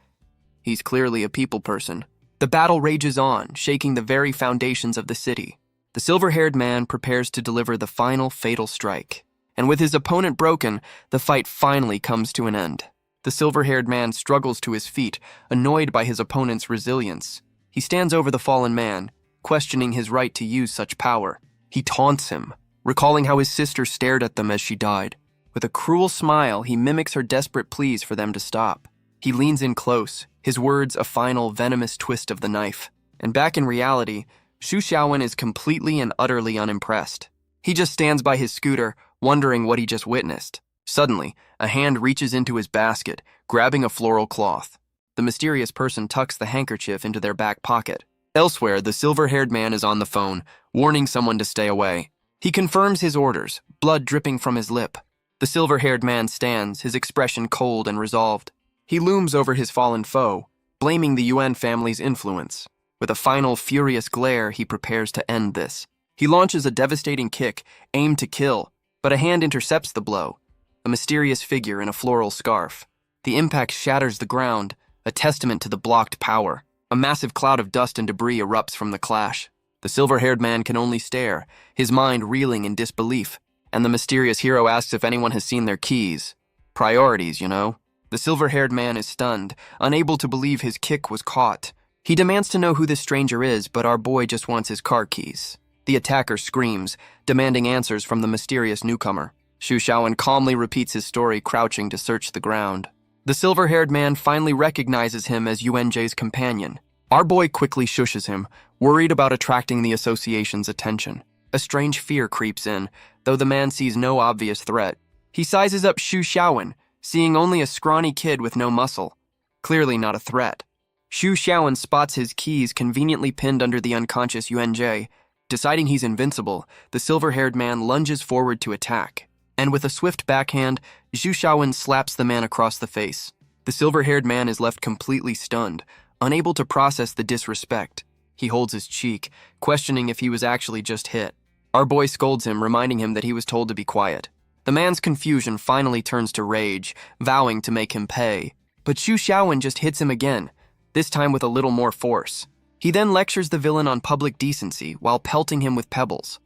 He's clearly a people person. The battle rages on, shaking the very foundations of the city. The silver-haired man prepares to deliver the final fatal strike. And with his opponent broken, the fight finally comes to an end. The silver-haired man struggles to his feet, annoyed by his opponent's resilience. He stands over the fallen man, questioning his right to use such power. He taunts him, recalling how his sister stared at them as she died. With a cruel smile, he mimics her desperate pleas for them to stop. He leans in close, his words a final venomous twist of the knife. And back in reality, Xu Xiaowen is completely and utterly unimpressed. He just stands by his scooter, wondering what he just witnessed. Suddenly, a hand reaches into his basket, grabbing a floral cloth. The mysterious person tucks the handkerchief into their back pocket. Elsewhere, the silver-haired man is on the phone, warning someone to stay away. He confirms his orders, blood dripping from his lip. The silver-haired man stands, his expression cold and resolved. He looms over his fallen foe, blaming the Yuan family's influence. With a final furious glare, he prepares to end this. He launches a devastating kick, aimed to kill, but a hand intercepts the blow. A mysterious figure in a floral scarf. The impact shatters the ground, a testament to the blocked power. A massive cloud of dust and debris erupts from the clash. The silver-haired man can only stare, his mind reeling in disbelief. And the mysterious hero asks if anyone has seen their keys. Priorities, you know. The silver-haired man is stunned, unable to believe his kick was caught. He demands to know who this stranger is, but our boy just wants his car keys. The attacker screams, demanding answers from the mysterious newcomer. Xu Xiaowen calmly repeats his story, crouching to search the ground. The silver-haired man finally recognizes him as Yuanjie's companion. Our boy quickly shushes him, worried about attracting the association's attention. A strange fear creeps in, though the man sees no obvious threat. He sizes up Xu Xiaowen, seeing only a scrawny kid with no muscle. Clearly not a threat. Xu Xiaowen spots his keys conveniently pinned under the unconscious Yuanjie. Deciding he's invincible, the silver-haired man lunges forward to attack. And with a swift backhand, Xu Xiaowen slaps the man across the face. The silver-haired man is left completely stunned, unable to process the disrespect. He holds his cheek, questioning if he was actually just hit. Our boy scolds him, reminding him that he was told to be quiet. The man's confusion finally turns to rage, vowing to make him pay. But Xu Xiaowen just hits him again. this time with a little more force. He then lectures the villain on public decency while pelting him with pebbles.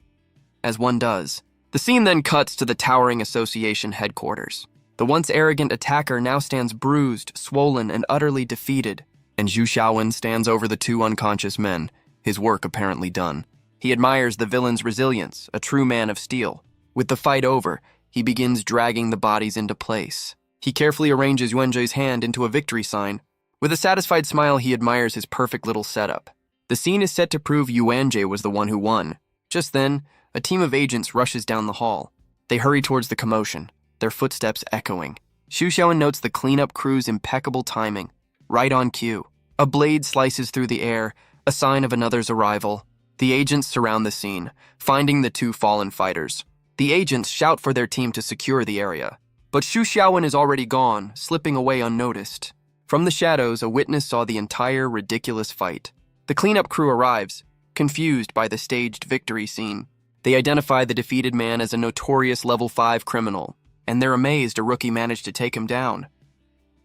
As one does. The scene then cuts to the towering association headquarters. The once arrogant attacker now stands bruised, swollen, and utterly defeated, and Zhu Xiaowen stands over the two unconscious men, his work apparently done. He admires the villain's resilience, a true man of steel. With the fight over, he begins dragging the bodies into place. He carefully arranges Yuanzhe's hand into a victory sign. With a satisfied smile, he admires his perfect little setup. The scene is set to prove Yuanzhe was the one who won. Just then, a team of agents rushes down the hall. They hurry towards the commotion, their footsteps echoing. Xu Xiaowen notes the cleanup crew's impeccable timing, right on cue. A blade slices through the air, a sign of another's arrival. The agents surround the scene, finding the two fallen fighters. The agents shout for their team to secure the area. But Xu Xiaowen is already gone, slipping away unnoticed. From the shadows, a witness saw the entire ridiculous fight. The cleanup crew arrives, confused by the staged victory scene. They identify the defeated man as a notorious level 5 criminal, and they're amazed a rookie managed to take him down.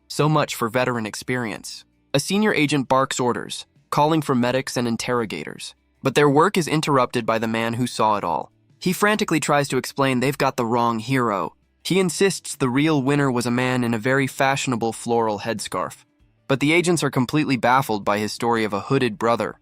So much for veteran experience. A senior agent barks orders, calling for medics and interrogators. But their work is interrupted by the man who saw it all. He frantically tries to explain they've got the wrong hero. He insists the real winner was a man in a very fashionable floral headscarf. But the agents are completely baffled by his story of a hooded brother.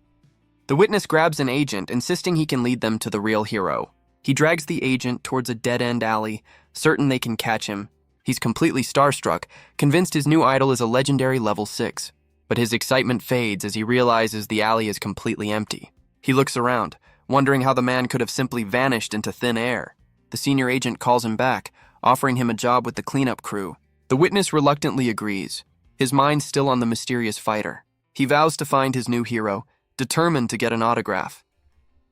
The witness grabs an agent, insisting he can lead them to the real hero. He drags the agent towards a dead-end alley, certain they can catch him. He's completely starstruck, convinced his new idol is a legendary level 6. But his excitement fades as he realizes the alley is completely empty. He looks around, wondering how the man could have simply vanished into thin air. The senior agent calls him back, offering him a job with the cleanup crew. The witness reluctantly agrees, his mind still on the mysterious fighter. He vows to find his new hero, determined to get an autograph.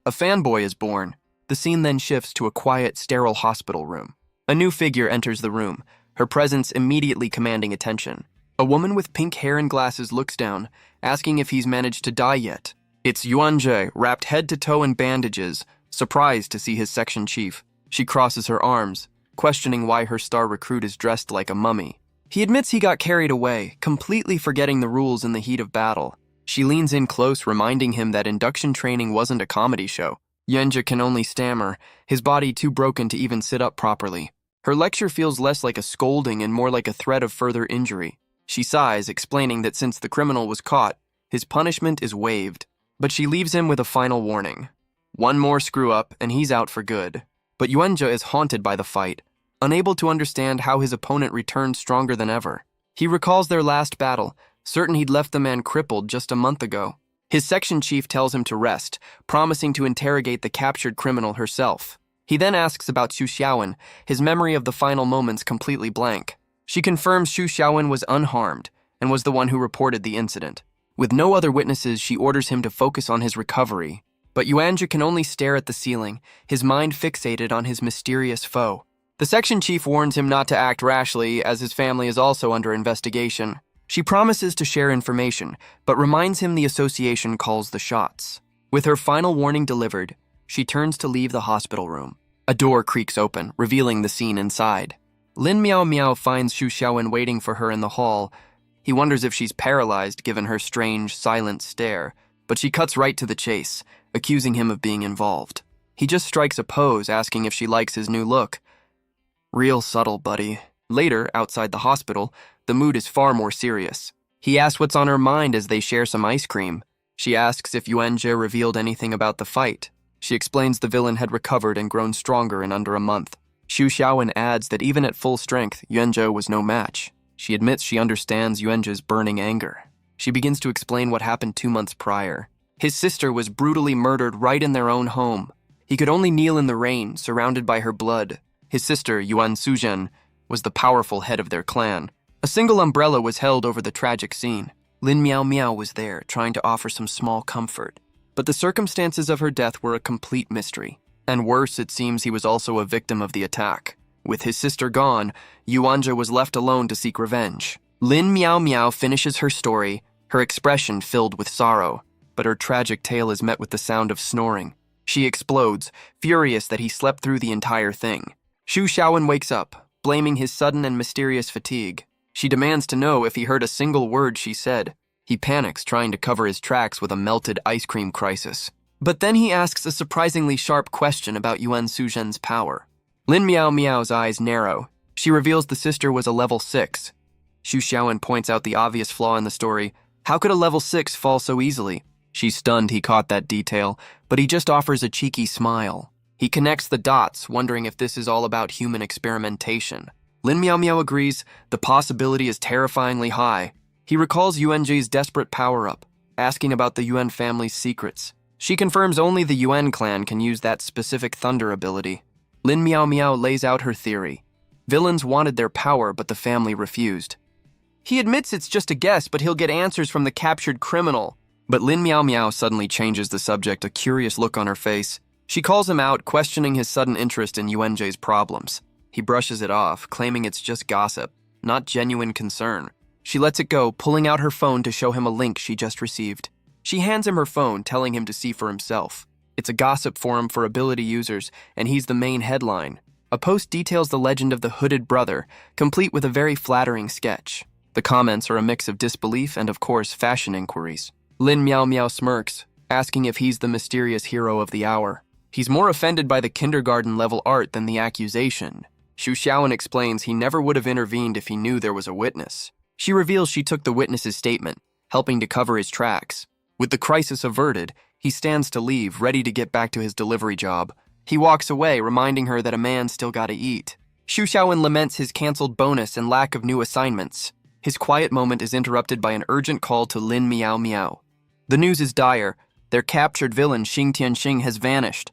A fanboy is born. The scene then shifts to a quiet, sterile hospital room. A new figure enters the room, her presence immediately commanding attention. A woman with pink hair and glasses looks down, asking if he's managed to die yet. It's Yuanzhe, wrapped head to toe in bandages, surprised to see his section chief. She crosses her arms, questioning why her star recruit is dressed like a mummy. He admits he got carried away, completely forgetting the rules in the heat of battle. She leans in close, reminding him that induction training wasn't a comedy show. Yuanzhe can only stammer, his body too broken to even sit up properly. Her lecture feels less like a scolding and more like a threat of further injury. She sighs, explaining that since the criminal was caught, his punishment is waived. But she leaves him with a final warning. One more screw-up, and he's out for good. But Yuanzhe is haunted by the fight, unable to understand how his opponent returned stronger than ever. He recalls their last battle, certain he'd left the man crippled just a month ago. His section chief tells him to rest, promising to interrogate the captured criminal herself. He then asks about Xu Xiaowen, his memory of the final moments completely blank. She confirms Xu Xiaowen was unharmed and was the one who reported the incident. With no other witnesses, she orders him to focus on his recovery. But Yuanzhe can only stare at the ceiling, his mind fixated on his mysterious foe. The section chief warns him not to act rashly, as his family is also under investigation. She promises to share information, but reminds him the association calls the shots. With her final warning delivered, she turns to leave the hospital room. A door creaks open, revealing the scene inside. Lin Miao Miao finds Xu Xiaowen waiting for her in the hall. He wonders if she's paralyzed given her strange, silent stare, but she cuts right to the chase, accusing him of being involved. He just strikes a pose, asking if she likes his new look. Real subtle, buddy. Later, outside the hospital, the mood is far more serious. He asks what's on her mind as they share some ice cream. She asks if Yuanzhe revealed anything about the fight. She explains the villain had recovered and grown stronger in under a month. Xu Xiaowen adds that even at full strength, Yuanzhe was no match. She admits she understands Yuanzhe's burning anger. She begins to explain what happened 2 months prior. His sister was brutally murdered right in their own home. He could only kneel in the rain, surrounded by her blood. His sister, Yuan Suzhen, was the powerful head of their clan. A single umbrella was held over the tragic scene. Lin Miao Miao was there, trying to offer some small comfort. But the circumstances of her death were a complete mystery. And worse, it seems he was also a victim of the attack. With his sister gone, Yuanzhe was left alone to seek revenge. Lin Miao Miao finishes her story, her expression filled with sorrow. But her tragic tale is met with the sound of snoring. She explodes, furious that he slept through the entire thing. Xu Xiaowen wakes up, blaming his sudden and mysterious fatigue. She demands to know if he heard a single word she said. He panics, trying to cover his tracks with a melted ice cream crisis. But then he asks a surprisingly sharp question about Yuan Suzhen's power. Lin Miao Miao's eyes narrow. She reveals the sister was a level 6. Xu Xiaowen points out the obvious flaw in the story. How could a level 6 fall so easily? She's stunned he caught that detail, but he just offers a cheeky smile. He connects the dots, wondering if this is all about human experimentation. Lin Miao Miao agrees the possibility is terrifyingly high. He recalls Yuanji's desperate power-up, asking about the Yuan family's secrets. She confirms only the Yuan clan can use that specific thunder ability. Lin Miao Miao lays out her theory. Villains wanted their power, but the family refused. He admits it's just a guess, but he'll get answers from the captured criminal. But Lin Miao Miao suddenly changes the subject, a curious look on her face. She calls him out, questioning his sudden interest in Yuanji's problems. He brushes it off, claiming it's just gossip, not genuine concern. She lets it go, pulling out her phone to show him a link she just received. She hands him her phone, telling him to see for himself. It's a gossip forum for ability users, and he's the main headline. A post details the legend of the hooded brother, complete with a very flattering sketch. The comments are a mix of disbelief and, of course, fashion inquiries. Lin Miao Miao smirks, asking if he's the mysterious hero of the hour. He's more offended by the kindergarten-level art than the accusation. Xu Xiaowen explains he never would have intervened if he knew there was a witness. She reveals she took the witness's statement, helping to cover his tracks. With the crisis averted, he stands to leave, ready to get back to his delivery job. He walks away, reminding her that a man's still gotta eat. Xu Xiaowen laments his canceled bonus and lack of new assignments. His quiet moment is interrupted by an urgent call to Lin Miao Miao. The news is dire. Their captured villain, Xing Tianxing, has vanished.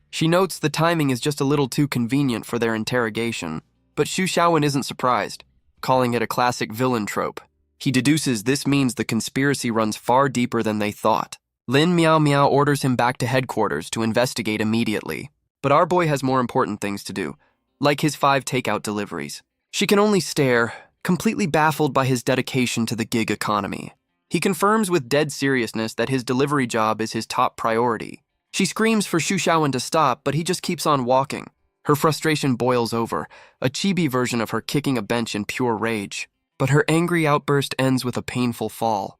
She notes the timing is just a little too convenient for their interrogation, but Xu Xiaowen isn't surprised, calling it a classic villain trope. He deduces this means the conspiracy runs far deeper than they thought. Lin Miao Miao orders him back to headquarters to investigate immediately, but our boy has more important things to do, like his 5 takeout deliveries. She can only stare, completely baffled by his dedication to the gig economy. He confirms with dead seriousness that his delivery job is his top priority. She screams for Xu Xiaowen to stop, but he just keeps on walking. Her frustration boils over, a chibi version of her kicking a bench in pure rage. But her angry outburst ends with a painful fall.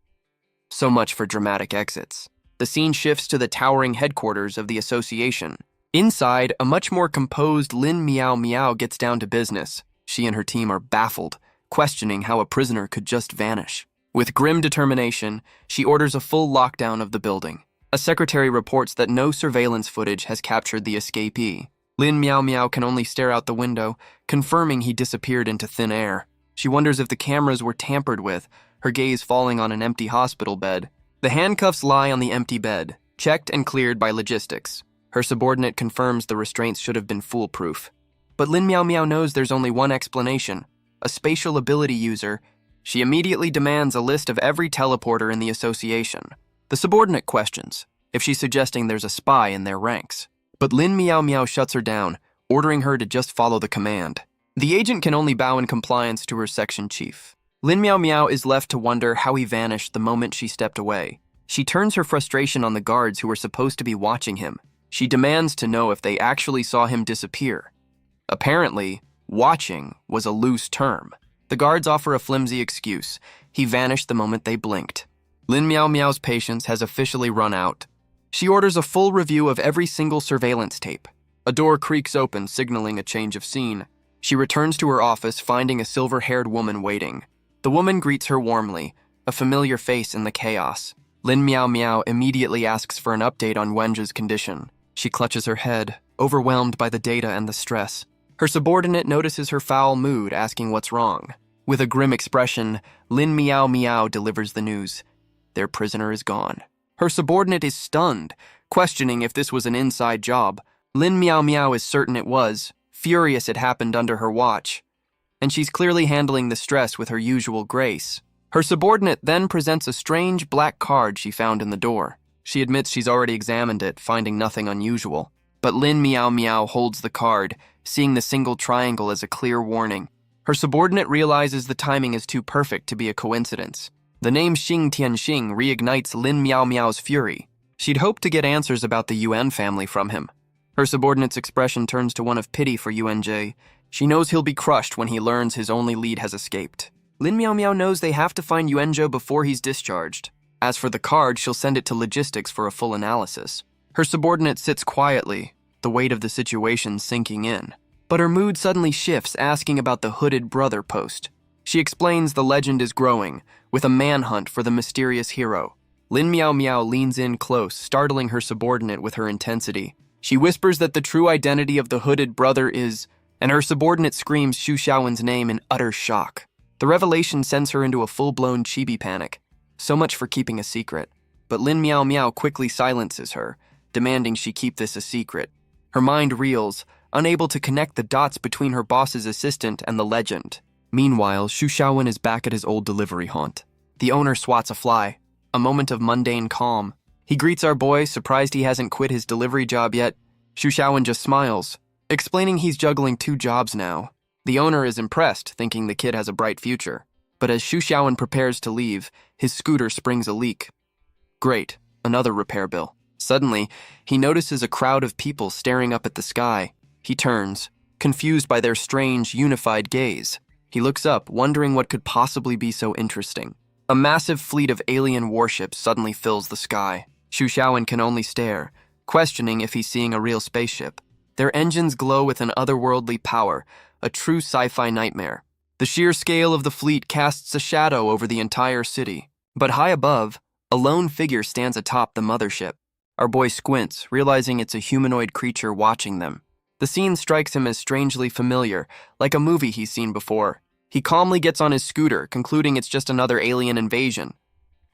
So much for dramatic exits. The scene shifts to the towering headquarters of the association. Inside, a much more composed Lin Miao Miao gets down to business. She and her team are baffled, questioning how a prisoner could just vanish. With grim determination, she orders a full lockdown of the building. A secretary reports that no surveillance footage has captured the escapee. Lin Miao Miao can only stare out the window, confirming he disappeared into thin air. She wonders if the cameras were tampered with, her gaze falling on an empty hospital bed. The handcuffs lie on the empty bed, checked and cleared by logistics. Her subordinate confirms the restraints should have been foolproof. But Lin Miao Miao knows there's only one explanation: a spatial ability user. She immediately demands a list of every teleporter in the association. The subordinate questions if she's suggesting there's a spy in their ranks. But Lin Miao Miao shuts her down, ordering her to just follow the command. The agent can only bow in compliance to her section chief. Lin Miao Miao is left to wonder how he vanished the moment she stepped away. She turns her frustration on the guards who were supposed to be watching him. She demands to know if they actually saw him disappear. Apparently, watching was a loose term. The guards offer a flimsy excuse. He vanished the moment they blinked. Lin Miao Miao's patience has officially run out. She orders a full review of every single surveillance tape. A door creaks open, signaling a change of scene. She returns to her office, finding a silver-haired woman waiting. The woman greets her warmly, a familiar face in the chaos. Lin Miao Miao immediately asks for an update on Wenji's condition. She clutches her head, overwhelmed by the data and the stress. Her subordinate notices her foul mood, asking what's wrong. With a grim expression, Lin Miao Miao delivers the news. Their prisoner is gone. Her subordinate is stunned, questioning if this was an inside job. Lin Miao Miao is certain it was, furious it happened under her watch. And she's clearly handling the stress with her usual grace. Her subordinate then presents a strange black card she found in the door. She admits she's already examined it, finding nothing unusual. But Lin Miao Miao holds the card, seeing the single triangle as a clear warning. Her subordinate realizes the timing is too perfect to be a coincidence. The name Xing Tianxing reignites Lin Miao Miao's fury. She'd hoped to get answers about the Yuan family from him. Her subordinate's expression turns to one of pity for Yuanjie. She knows he'll be crushed when he learns his only lead has escaped. Lin Miao Miao knows they have to find Yuanzhou before he's discharged. As for the card, she'll send it to logistics for a full analysis. Her subordinate sits quietly, the weight of the situation sinking in. But her mood suddenly shifts, asking about the hooded brother post. She explains the legend is growing, with a manhunt for the mysterious hero. Lin Miao Miao leans in close, startling her subordinate with her intensity. She whispers that the true identity of the hooded brother is, and her subordinate screams Xu Xiaowen's name in utter shock. The revelation sends her into a full-blown chibi panic. So much for keeping a secret. But Lin Miao Miao quickly silences her, demanding she keep this a secret. Her mind reels, unable to connect the dots between her boss's assistant and the legend. Meanwhile, Xu Xiaowen is back at his old delivery haunt. The owner swats a fly, a moment of mundane calm. He greets our boy, surprised he hasn't quit his delivery job yet. Xu Xiaowen just smiles, explaining he's juggling 2 jobs now. The owner is impressed, thinking the kid has a bright future. But as Xu Xiaowen prepares to leave, his scooter springs a leak. Great, another repair bill. Suddenly, he notices a crowd of people staring up at the sky. He turns, confused by their strange, unified gaze. He looks up, wondering what could possibly be so interesting. A massive fleet of alien warships suddenly fills the sky. Xu Xiaowen can only stare, questioning if he's seeing a real spaceship. Their engines glow with an otherworldly power, a true sci-fi nightmare. The sheer scale of the fleet casts a shadow over the entire city. But high above, a lone figure stands atop the mothership. Our boy squints, realizing it's a humanoid creature watching them. The scene strikes him as strangely familiar, like a movie he's seen before. He calmly gets on his scooter, concluding it's just another alien invasion.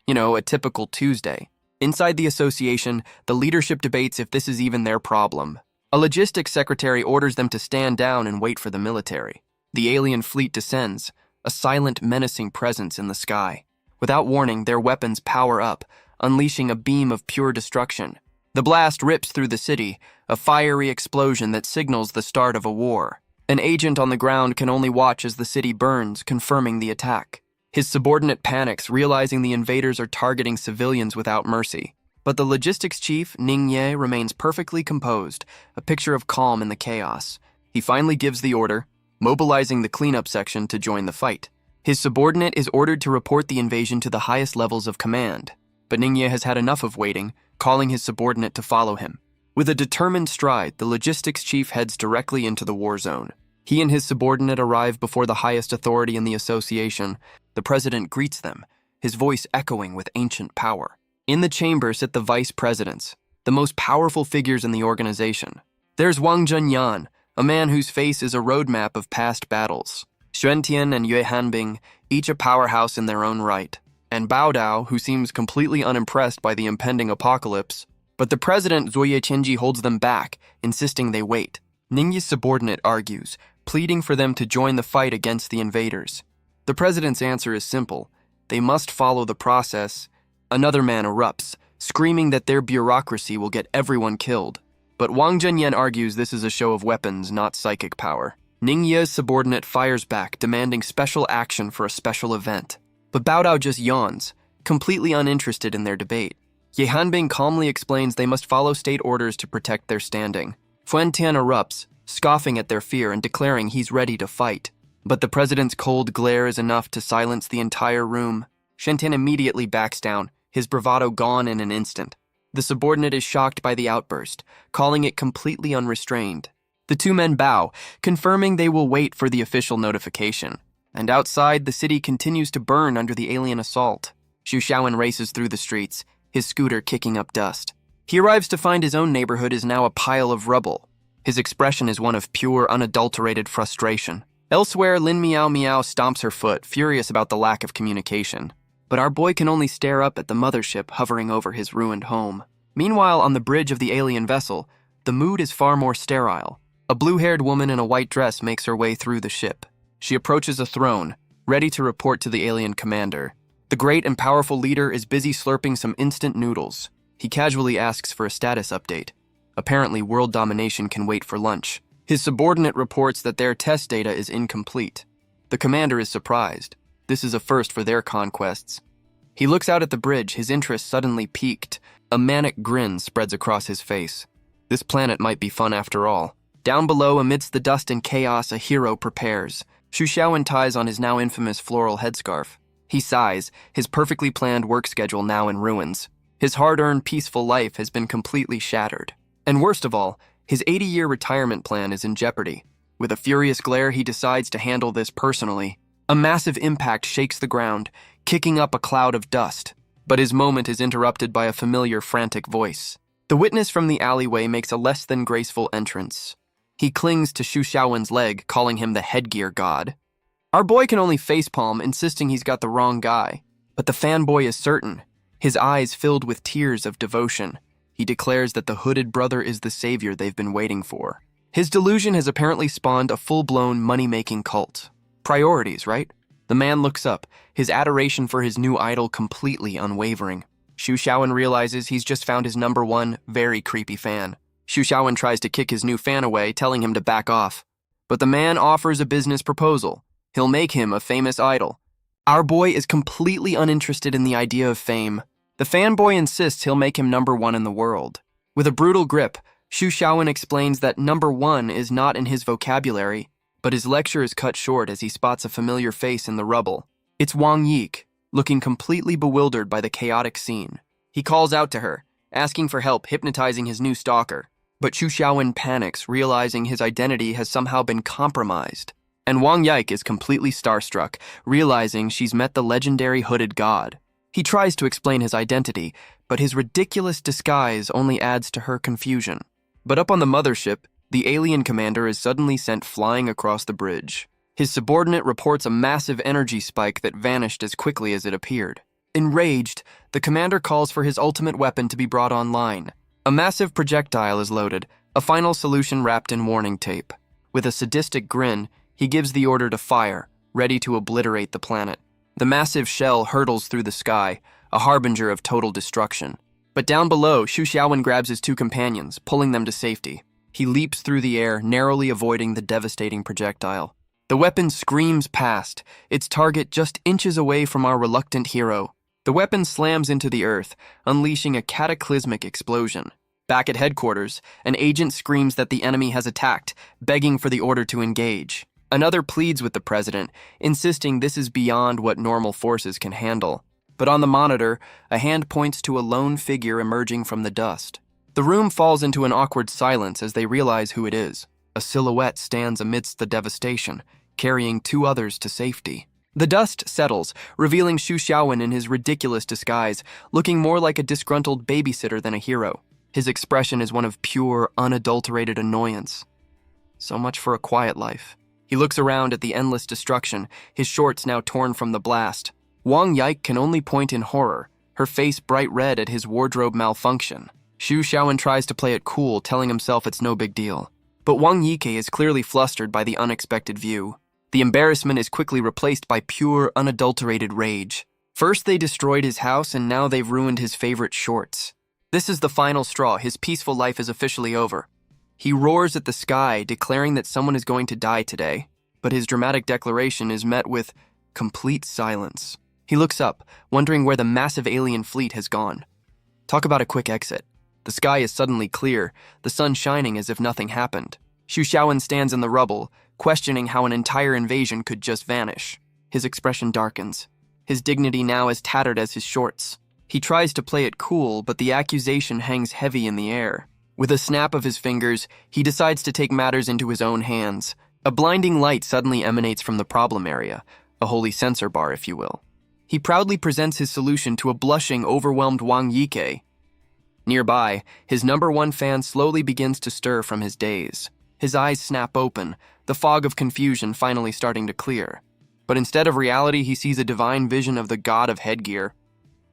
You know, a typical Tuesday. Inside the association, the leadership debates if this is even their problem. A logistics secretary orders them to stand down and wait for the military. The alien fleet descends, a silent, menacing presence in the sky. Without warning, their weapons power up, unleashing a beam of pure destruction. The blast rips through the city, a fiery explosion that signals the start of a war. An agent on the ground can only watch as the city burns, confirming the attack. His subordinate panics, realizing the invaders are targeting civilians without mercy. But the logistics chief, Nº1, remains perfectly composed, a picture of calm in the chaos. He finally gives the order, mobilizing the cleanup section to join the fight. His subordinate is ordered to report the invasion to the highest levels of command. But Ningye has had enough of waiting, calling his subordinate to follow him. With a determined stride, the logistics chief heads directly into the war zone. He and his subordinate arrive before the highest authority in the association. The president greets them, his voice echoing with ancient power. In the chamber sit the vice presidents, the most powerful figures in the organization. There's Wang Zhenyan, a man whose face is a roadmap of past battles. Xuan Tian and Yue Hanbing, each a powerhouse in their own right. And Bao Dao, who seems completely unimpressed by the impending apocalypse. But the president, Zuoye Qianji, holds them back, insisting they wait. Ningyi's subordinate argues, pleading for them to join the fight against the invaders. The president's answer is simple. They must follow the process. Another man erupts, screaming that their bureaucracy will get everyone killed. But Wang Zhenyan argues this is a show of weapons, not psychic power. Ningye's subordinate fires back, demanding special action for a special event. But Bao Dao just yawns, completely uninterested in their debate. Ye Hanbing calmly explains they must follow state orders to protect their standing. Fuan Tian erupts, scoffing at their fear and declaring he's ready to fight. But the president's cold glare is enough to silence the entire room. Shen Tian immediately backs down, his bravado gone in an instant. The subordinate is shocked by the outburst, calling it completely unrestrained. The two men bow, confirming they will wait for the official notification. And outside, the city continues to burn under the alien assault. Xu Xiaowen races through the streets, his scooter kicking up dust. He arrives to find his own neighborhood is now a pile of rubble. His expression is one of pure, unadulterated frustration. Elsewhere, Lin Miao Miao stomps her foot, furious about the lack of communication. But our boy can only stare up at the mothership hovering over his ruined home. Meanwhile, on the bridge of the alien vessel, the mood is far more sterile. A blue-haired woman in a white dress makes her way through the ship. She approaches a throne, ready to report to the alien commander. The great and powerful leader is busy slurping some instant noodles. He casually asks for a status update. Apparently, world domination can wait for lunch. His subordinate reports that their test data is incomplete. The commander is surprised. This is a first for their conquests. He looks out at the bridge, his interest suddenly piqued. A manic grin spreads across his face. This planet might be fun after all. Down below, amidst the dust and chaos, a hero prepares. Xu Xiaowen ties on his now infamous floral headscarf. He sighs, his perfectly planned work schedule now in ruins. His hard-earned, peaceful life has been completely shattered. And worst of all, his 80-year retirement plan is in jeopardy. With a furious glare, he decides to handle this personally. A massive impact shakes the ground, kicking up a cloud of dust. But his moment is interrupted by a familiar, frantic voice. The witness from the alleyway makes a less than graceful entrance. He clings to Xu Xiaowen's leg, calling him the headgear god. Our boy can only facepalm, insisting he's got the wrong guy. But the fanboy is certain, his eyes filled with tears of devotion. He declares that the hooded brother is the savior they've been waiting for. His delusion has apparently spawned a full-blown money-making cult. Priorities, right? The man looks up, his adoration for his new idol completely unwavering. Xu Xiaowen realizes he's just found his #1 very creepy fan. Xu Xiaowen tries to kick his new fan away, telling him to back off. But the man offers a business proposal. He'll make him a famous idol. Our boy is completely uninterested in the idea of fame. The fanboy insists he'll make him #1 in the world. With a brutal grip, Xu Xiaowen explains that #1 is not in his vocabulary, but his lecture is cut short as he spots a familiar face in the rubble. It's Wang Yik, looking completely bewildered by the chaotic scene. He calls out to her, asking for help hypnotizing his new stalker. But Xu Xiaowen panics, realizing his identity has somehow been compromised. And Wang Yik is completely starstruck, realizing she's met the legendary hooded god. He tries to explain his identity, but his ridiculous disguise only adds to her confusion. But up on the mothership, the alien commander is suddenly sent flying across the bridge. His subordinate reports a massive energy spike that vanished as quickly as it appeared. Enraged, the commander calls for his ultimate weapon to be brought online. A massive projectile is loaded, a final solution wrapped in warning tape. With a sadistic grin, he gives the order to fire, ready to obliterate the planet. The massive shell hurtles through the sky, a harbinger of total destruction. But down below, Xu Xiaowen grabs his two companions, pulling them to safety. He leaps through the air, narrowly avoiding the devastating projectile. The weapon screams past, its target just inches away from our reluctant hero. The weapon slams into the earth, unleashing a cataclysmic explosion. Back at headquarters, an agent screams that the enemy has attacked, begging for the order to engage. Another pleads with the president, insisting this is beyond what normal forces can handle. But on the monitor, a hand points to a lone figure emerging from the dust. The room falls into an awkward silence as they realize who it is. A silhouette stands amidst the devastation, carrying two others to safety. The dust settles, revealing Xu Xiaowen in his ridiculous disguise, looking more like a disgruntled babysitter than a hero. His expression is one of pure, unadulterated annoyance. So much for a quiet life. He looks around at the endless destruction, his shorts now torn from the blast. Wang Yik can only point in horror, her face bright red at his wardrobe malfunction. Xu Xiaowen tries to play it cool, telling himself it's no big deal. But Wang Yike is clearly flustered by the unexpected view. The embarrassment is quickly replaced by pure, unadulterated rage. First they destroyed his house, and now they've ruined his favorite shorts. This is the final straw. His peaceful life is officially over. He roars at the sky, declaring that someone is going to die today. But his dramatic declaration is met with complete silence. He looks up, wondering where the massive alien fleet has gone. Talk about a quick exit. The sky is suddenly clear, the sun shining as if nothing happened. Xu Xiaowen stands in the rubble, questioning how an entire invasion could just vanish. His expression darkens, his dignity now as tattered as his shorts. He tries to play it cool, but the accusation hangs heavy in the air. With a snap of his fingers, he decides to take matters into his own hands. A blinding light suddenly emanates from the problem area, a holy sensor bar, if you will. He proudly presents his solution to a blushing, overwhelmed Wang Yike. Nearby, his #1 fan slowly begins to stir from his daze. His eyes snap open, the fog of confusion finally starting to clear. But instead of reality, he sees a divine vision of the god of headgear.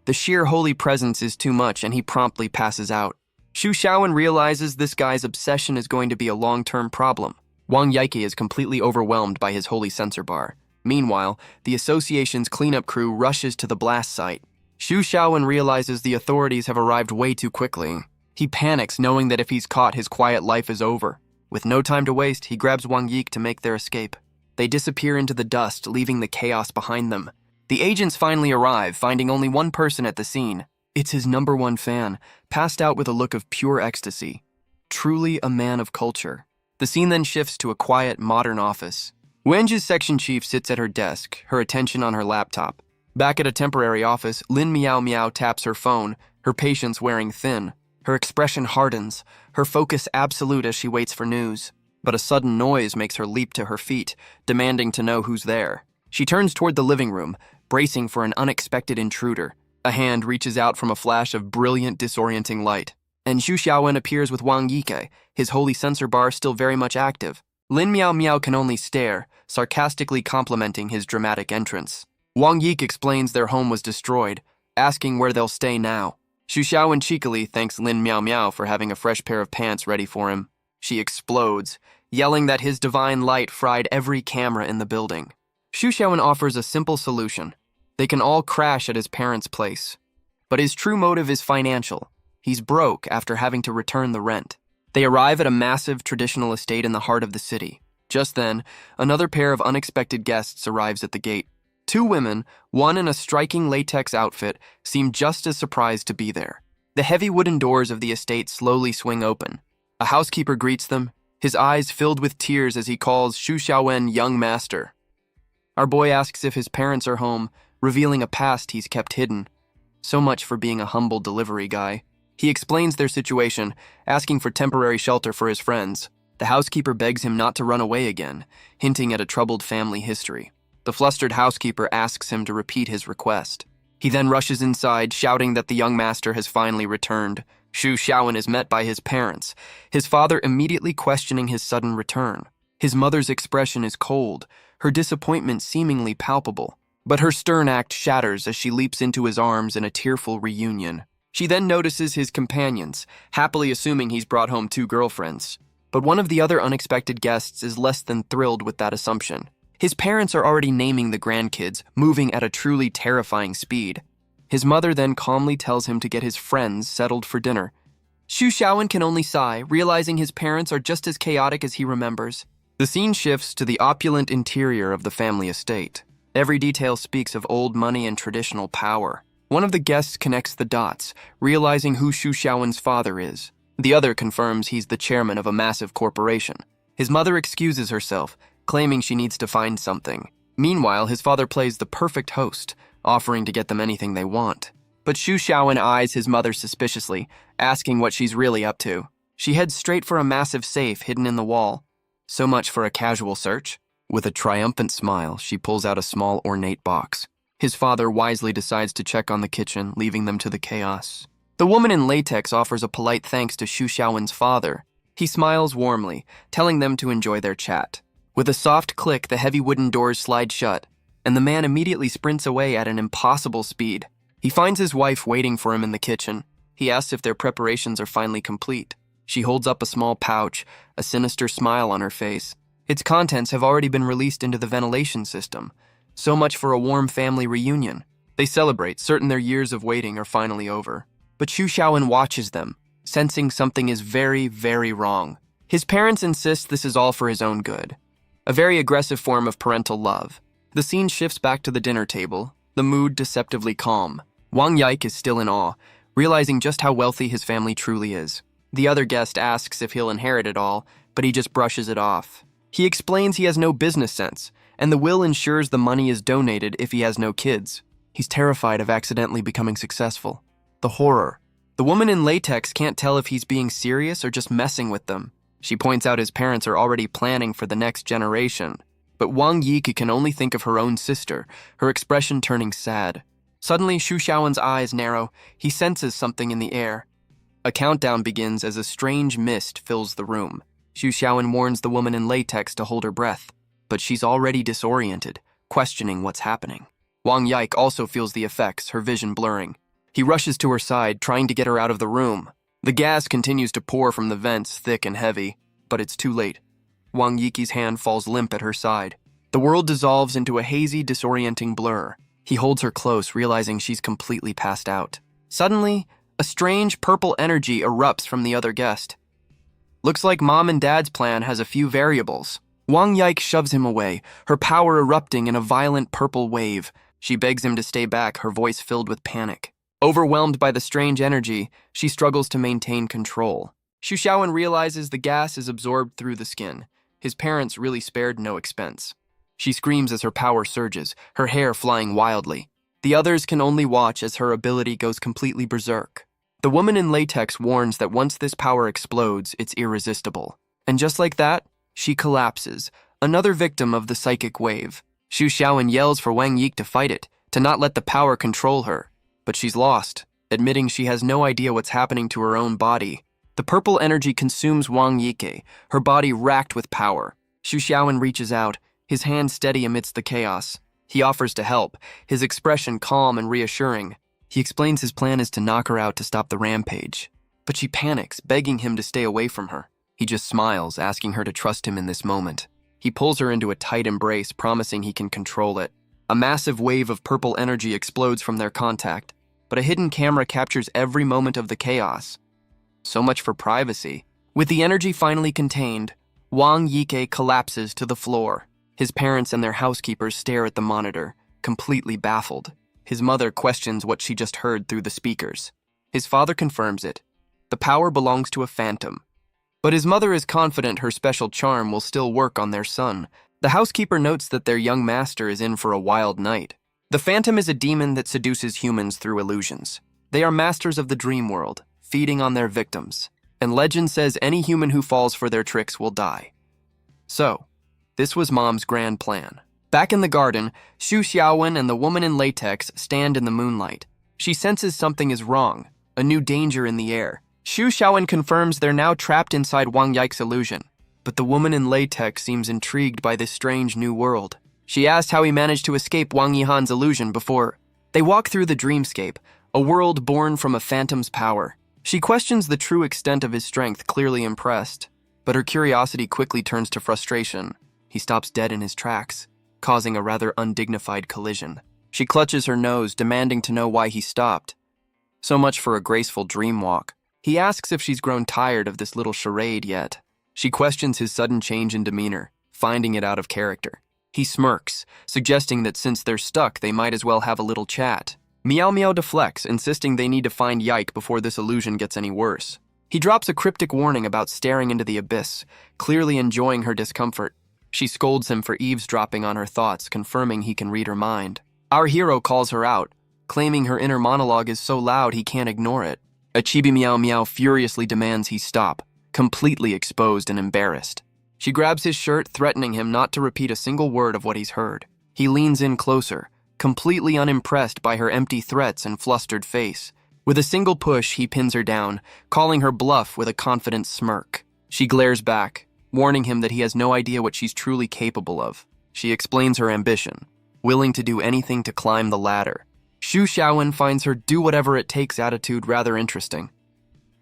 The sheer holy presence is too much, and he promptly passes out. Xu Xiaowen realizes this guy's obsession is going to be a long-term problem. Wang Yike is completely overwhelmed by his holy sensor bar. Meanwhile, the association's cleanup crew rushes to the blast site. Xu Xiaowen realizes the authorities have arrived way too quickly. He panics, knowing that if he's caught, his quiet life is over. With no time to waste, he grabs Wang Yik to make their escape. They disappear into the dust, leaving the chaos behind them. The agents finally arrive, finding only one person at the scene. It's his #1 fan, passed out with a look of pure ecstasy. Truly a man of culture. The scene then shifts to a quiet, modern office. Wenji's section chief sits at her desk, her attention on her laptop. Back at a temporary office, Lin Meow Meow taps her phone, her patience wearing thin. Her expression hardens, her focus absolute as she waits for news. But a sudden noise makes her leap to her feet, demanding to know who's there. She turns toward the living room, bracing for an unexpected intruder. A hand reaches out from a flash of brilliant, disorienting light. And Xu Xiaowen appears with Wang Yike, his holy sensor bar still very much active. Lin Meow Meow can only stare, sarcastically complimenting his dramatic entrance. Wang Yike explains their home was destroyed, asking where they'll stay now. Xu Xiaowen cheekily thanks Lin Meow Meow for having a fresh pair of pants ready for him. She explodes, yelling that his divine light fried every camera in the building. Xu Xiaowen offers a simple solution. They can all crash at his parents' place. But his true motive is financial. He's broke after having to return the rent. They arrive at a massive traditional estate in the heart of the city. Just then, another pair of unexpected guests arrives at the gate. Two women, one in a striking latex outfit, seem just as surprised to be there. The heavy wooden doors of the estate slowly swing open. A housekeeper greets them, his eyes filled with tears as he calls Xu Xiaowen young master. Our boy asks if his parents are home, revealing a past he's kept hidden. So much for being a humble delivery guy. He explains their situation, asking for temporary shelter for his friends. The housekeeper begs him not to run away again, hinting at a troubled family history. The flustered housekeeper asks him to repeat his request. He then rushes inside, shouting that the young master has finally returned. Xu Xiaowen is met by his parents, his father immediately questioning his sudden return. His mother's expression is cold, her disappointment seemingly palpable. But her stern act shatters as she leaps into his arms in a tearful reunion. She then notices his companions, happily assuming he's brought home two girlfriends. But one of the other unexpected guests is less than thrilled with that assumption. His parents are already naming the grandkids, moving at a truly terrifying speed. His mother then calmly tells him to get his friends settled for dinner. Xu Xiaowen can only sigh, realizing his parents are just as chaotic as he remembers. The scene shifts to the opulent interior of the family estate. Every detail speaks of old money and traditional power. One of the guests connects the dots, realizing who Xu Xiaowen's father is. The other confirms he's the chairman of a massive corporation. His mother excuses herself, claiming she needs to find something. Meanwhile, his father plays the perfect host, offering to get them anything they want. But Xu Xiaowen eyes his mother suspiciously, asking what she's really up to. She heads straight for a massive safe hidden in the wall. So much for a casual search. With a triumphant smile, she pulls out a small ornate box. His father wisely decides to check on the kitchen, leaving them to the chaos. The woman in latex offers a polite thanks to Xu Xiaowen's father. He smiles warmly, telling them to enjoy their chat. With a soft click, the heavy wooden doors slide shut, and the man immediately sprints away at an impossible speed. He finds his wife waiting for him in the kitchen. He asks if their preparations are finally complete. She holds up a small pouch, a sinister smile on her face. Its contents have already been released into the ventilation system. So much for a warm family reunion. They celebrate, certain their years of waiting are finally over. But Xu Xiaowen watches them, sensing something is very, very wrong. His parents insist this is all for his own good. A very aggressive form of parental love. The scene shifts back to the dinner table, the mood deceptively calm. Wang Yike is still in awe, realizing just how wealthy his family truly is. The other guest asks if he'll inherit it all, but he just brushes it off. He explains he has no business sense, and the will ensures the money is donated if he has no kids. He's terrified of accidentally becoming successful. The horror. The woman in latex can't tell if he's being serious or just messing with them. She points out his parents are already planning for the next generation. But Wang Yike can only think of her own sister, her expression turning sad. Suddenly, Xu Xiaowen's eyes narrow. He senses something in the air. A countdown begins as a strange mist fills the room. Xu Xiaowen warns the woman in latex to hold her breath, but she's already disoriented, questioning what's happening. Wang Yike also feels the effects, her vision blurring. He rushes to her side, trying to get her out of the room. The gas continues to pour from the vents, thick and heavy, but it's too late. Wang Yike's hand falls limp at her side. The world dissolves into a hazy, disorienting blur. He holds her close, realizing she's completely passed out. Suddenly, a strange purple energy erupts from the other guest. Looks like Mom and Dad's plan has a few variables. Wang Yike shoves him away, her power erupting in a violent purple wave. She begs him to stay back, her voice filled with panic. Overwhelmed by the strange energy, she struggles to maintain control. Xu Xiaowen realizes the gas is absorbed through the skin. His parents really spared no expense. She screams as her power surges, her hair flying wildly. The others can only watch as her ability goes completely berserk. The woman in latex warns that once this power explodes, it's irresistible. And just like that, she collapses, another victim of the psychic wave. Xu Xiaowen yells for Wang Yik to fight it, to not let the power control her. But she's lost, admitting she has no idea what's happening to her own body. The purple energy consumes Wang Yike, her body racked with power. Xu Xiaowen reaches out, his hand steady amidst the chaos. He offers to help, his expression calm and reassuring. He explains his plan is to knock her out to stop the rampage. But she panics, begging him to stay away from her. He just smiles, asking her to trust him in this moment. He pulls her into a tight embrace, promising he can control it. A massive wave of purple energy explodes from their contact, but a hidden camera captures every moment of the chaos. So much for privacy. With the energy finally contained, Wang Yike collapses to the floor. His parents and their housekeepers stare at the monitor, completely baffled. His mother questions what she just heard through the speakers. His father confirms it. The power belongs to a phantom. But his mother is confident her special charm will still work on their son. The housekeeper notes that their young master is in for a wild night. The phantom is a demon that seduces humans through illusions. They are masters of the dream world, feeding on their victims. And legend says any human who falls for their tricks will die. So, this was Mom's grand plan. Back in the garden, Xu Xiaowen and the woman in latex stand in the moonlight. She senses something is wrong, a new danger in the air. Xu Xiaowen confirms they're now trapped inside Wang Yike's illusion. But the woman in latex seems intrigued by this strange new world. She asks how he managed to escape Wang Yihan's illusion before. They walk through the dreamscape, a world born from a phantom's power. She questions the true extent of his strength, clearly impressed. But her curiosity quickly turns to frustration. He stops dead in his tracks, causing a rather undignified collision. She clutches her nose, demanding to know why he stopped. So much for a graceful dream walk. He asks if she's grown tired of this little charade yet. She questions his sudden change in demeanor, finding it out of character. He smirks, suggesting that since they're stuck, they might as well have a little chat. Meow Meow deflects, insisting they need to find Yike before this illusion gets any worse. He drops a cryptic warning about staring into the abyss, clearly enjoying her discomfort. She scolds him for eavesdropping on her thoughts, confirming he can read her mind. Our hero calls her out, claiming her inner monologue is so loud he can't ignore it. A Chibi Meow Meow furiously demands he stop, completely exposed and embarrassed. She grabs his shirt, threatening him not to repeat a single word of what he's heard. He leans in closer, completely unimpressed by her empty threats and flustered face. With a single push, he pins her down, calling her bluff with a confident smirk. She glares back, warning him that he has no idea what she's truly capable of. She explains her ambition, willing to do anything to climb the ladder. Xu Xiaowen finds her do-whatever-it-takes attitude rather interesting.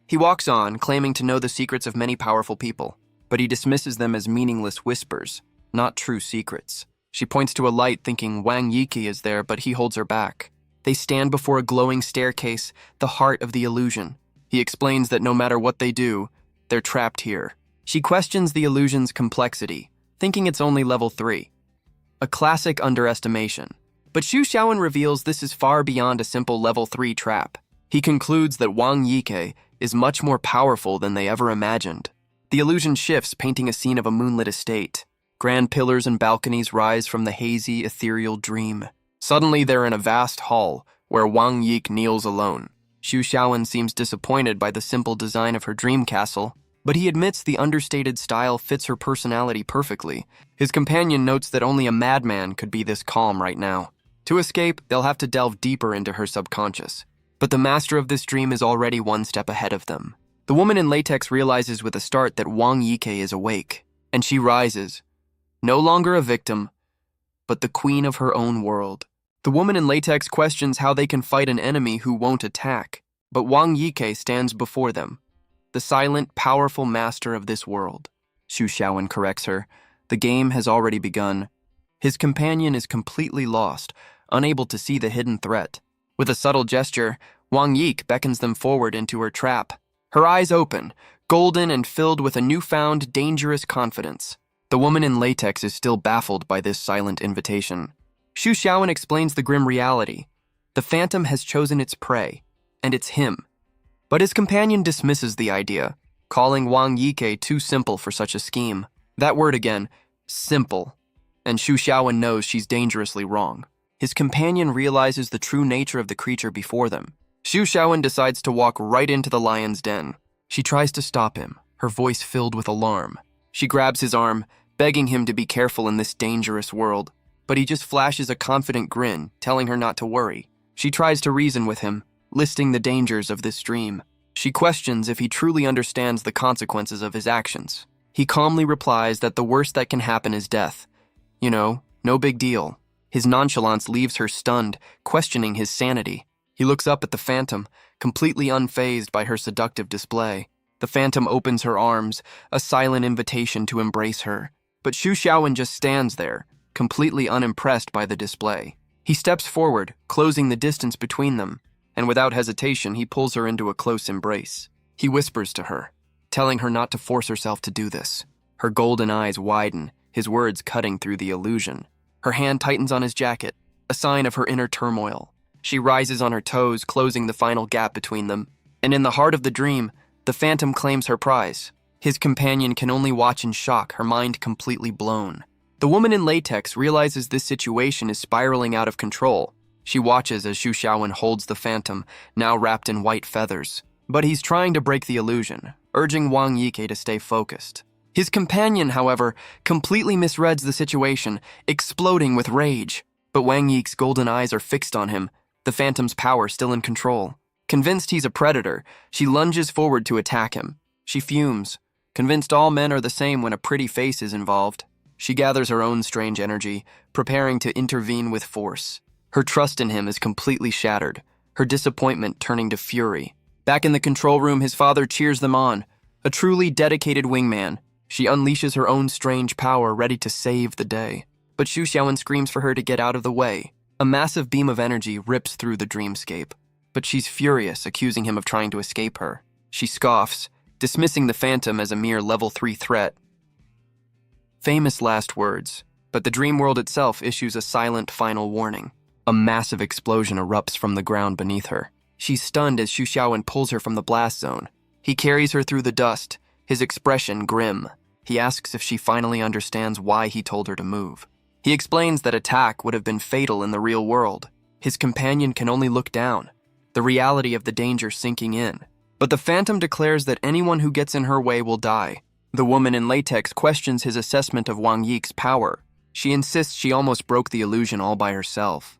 He walks on, claiming to know the secrets of many powerful people, but he dismisses them as meaningless whispers, not true secrets. She points to a light, thinking Wang Yike is there, but he holds her back. They stand before a glowing staircase, the heart of the illusion. He explains that no matter what they do, they're trapped here. She questions the illusion's complexity, thinking it's only level 3. A classic underestimation. But Xu Xiaowen reveals this is far beyond a simple level 3 trap. He concludes that Wang Yike is much more powerful than they ever imagined. The illusion shifts, painting a scene of a moonlit estate. Grand pillars and balconies rise from the hazy, ethereal dream. Suddenly, they're in a vast hall, where Wang Yike kneels alone. Xu Xiaowen seems disappointed by the simple design of her dream castle, but he admits the understated style fits her personality perfectly. His companion notes that only a madman could be this calm right now. To escape, they'll have to delve deeper into her subconscious. But the master of this dream is already one step ahead of them. The woman in latex realizes with a start that Wang Yike is awake, and she rises, no longer a victim, but the queen of her own world. The woman in latex questions how they can fight an enemy who won't attack, but Wang Yike stands before them, the silent, powerful master of this world. Xu Xiaowen corrects her. The game has already begun. His companion is completely lost, unable to see the hidden threat. With a subtle gesture, Wang Yike beckons them forward into her trap. Her eyes open, golden and filled with a newfound, dangerous confidence. The woman in latex is still baffled by this silent invitation. Xu Xiaowen explains the grim reality. The phantom has chosen its prey, and it's him. But his companion dismisses the idea, calling Wang Yike too simple for such a scheme. That word again, simple. and Xu Xiaowen knows she's dangerously wrong. His companion realizes the true nature of the creature before them. Xu Xiaowen decides to walk right into the lion's den. She tries to stop him, her voice filled with alarm. She grabs his arm, begging him to be careful in this dangerous world, but he just flashes a confident grin, telling her not to worry. She tries to reason with him, listing the dangers of this dream. She questions if he truly understands the consequences of his actions. He calmly replies that the worst that can happen is death. You know, no big deal. His nonchalance leaves her stunned, questioning his sanity. He looks up at the phantom, completely unfazed by her seductive display. The phantom opens her arms, a silent invitation to embrace her. But Xu Xiaowen just stands there, completely unimpressed by the display. He steps forward, closing the distance between them, and without hesitation, he pulls her into a close embrace. He whispers to her, telling her not to force herself to do this. Her golden eyes widen, his words cutting through the illusion. Her hand tightens on his jacket, a sign of her inner turmoil. She rises on her toes, closing the final gap between them. And in the heart of the dream, the phantom claims her prize. His companion can only watch in shock, her mind completely blown. The woman in latex realizes this situation is spiraling out of control. She watches as Xu Xiaowen holds the phantom, now wrapped in white feathers. But he's trying to break the illusion, urging Wang Yike to stay focused. His companion, however, completely misreads the situation, exploding with rage. But Wang Yike's golden eyes are fixed on him, the phantom's power still in control. Convinced he's a predator, she lunges forward to attack him. She fumes, convinced all men are the same when a pretty face is involved. She gathers her own strange energy, preparing to intervene with force. Her trust in him is completely shattered, her disappointment turning to fury. Back in the control room, his father cheers them on. A truly dedicated wingman, she unleashes her own strange power, ready to save the day. But Xu Xiaowen screams for her to get out of the way. A massive beam of energy rips through the dreamscape. But she's furious, accusing him of trying to escape her. She scoffs, dismissing the phantom as a mere level 3 threat. Famous last words, but the dream world itself issues a silent final warning. A massive explosion erupts from the ground beneath her. She's stunned as Xu Xiaowen pulls her from the blast zone. He carries her through the dust, his expression grim. He asks if she finally understands why he told her to move. He explains that attack would have been fatal in the real world. His companion can only look down, the reality of the danger sinking in. But the phantom declares that anyone who gets in her way will die. The woman in latex questions his assessment of Wang Yike's power. She insists she almost broke the illusion all by herself.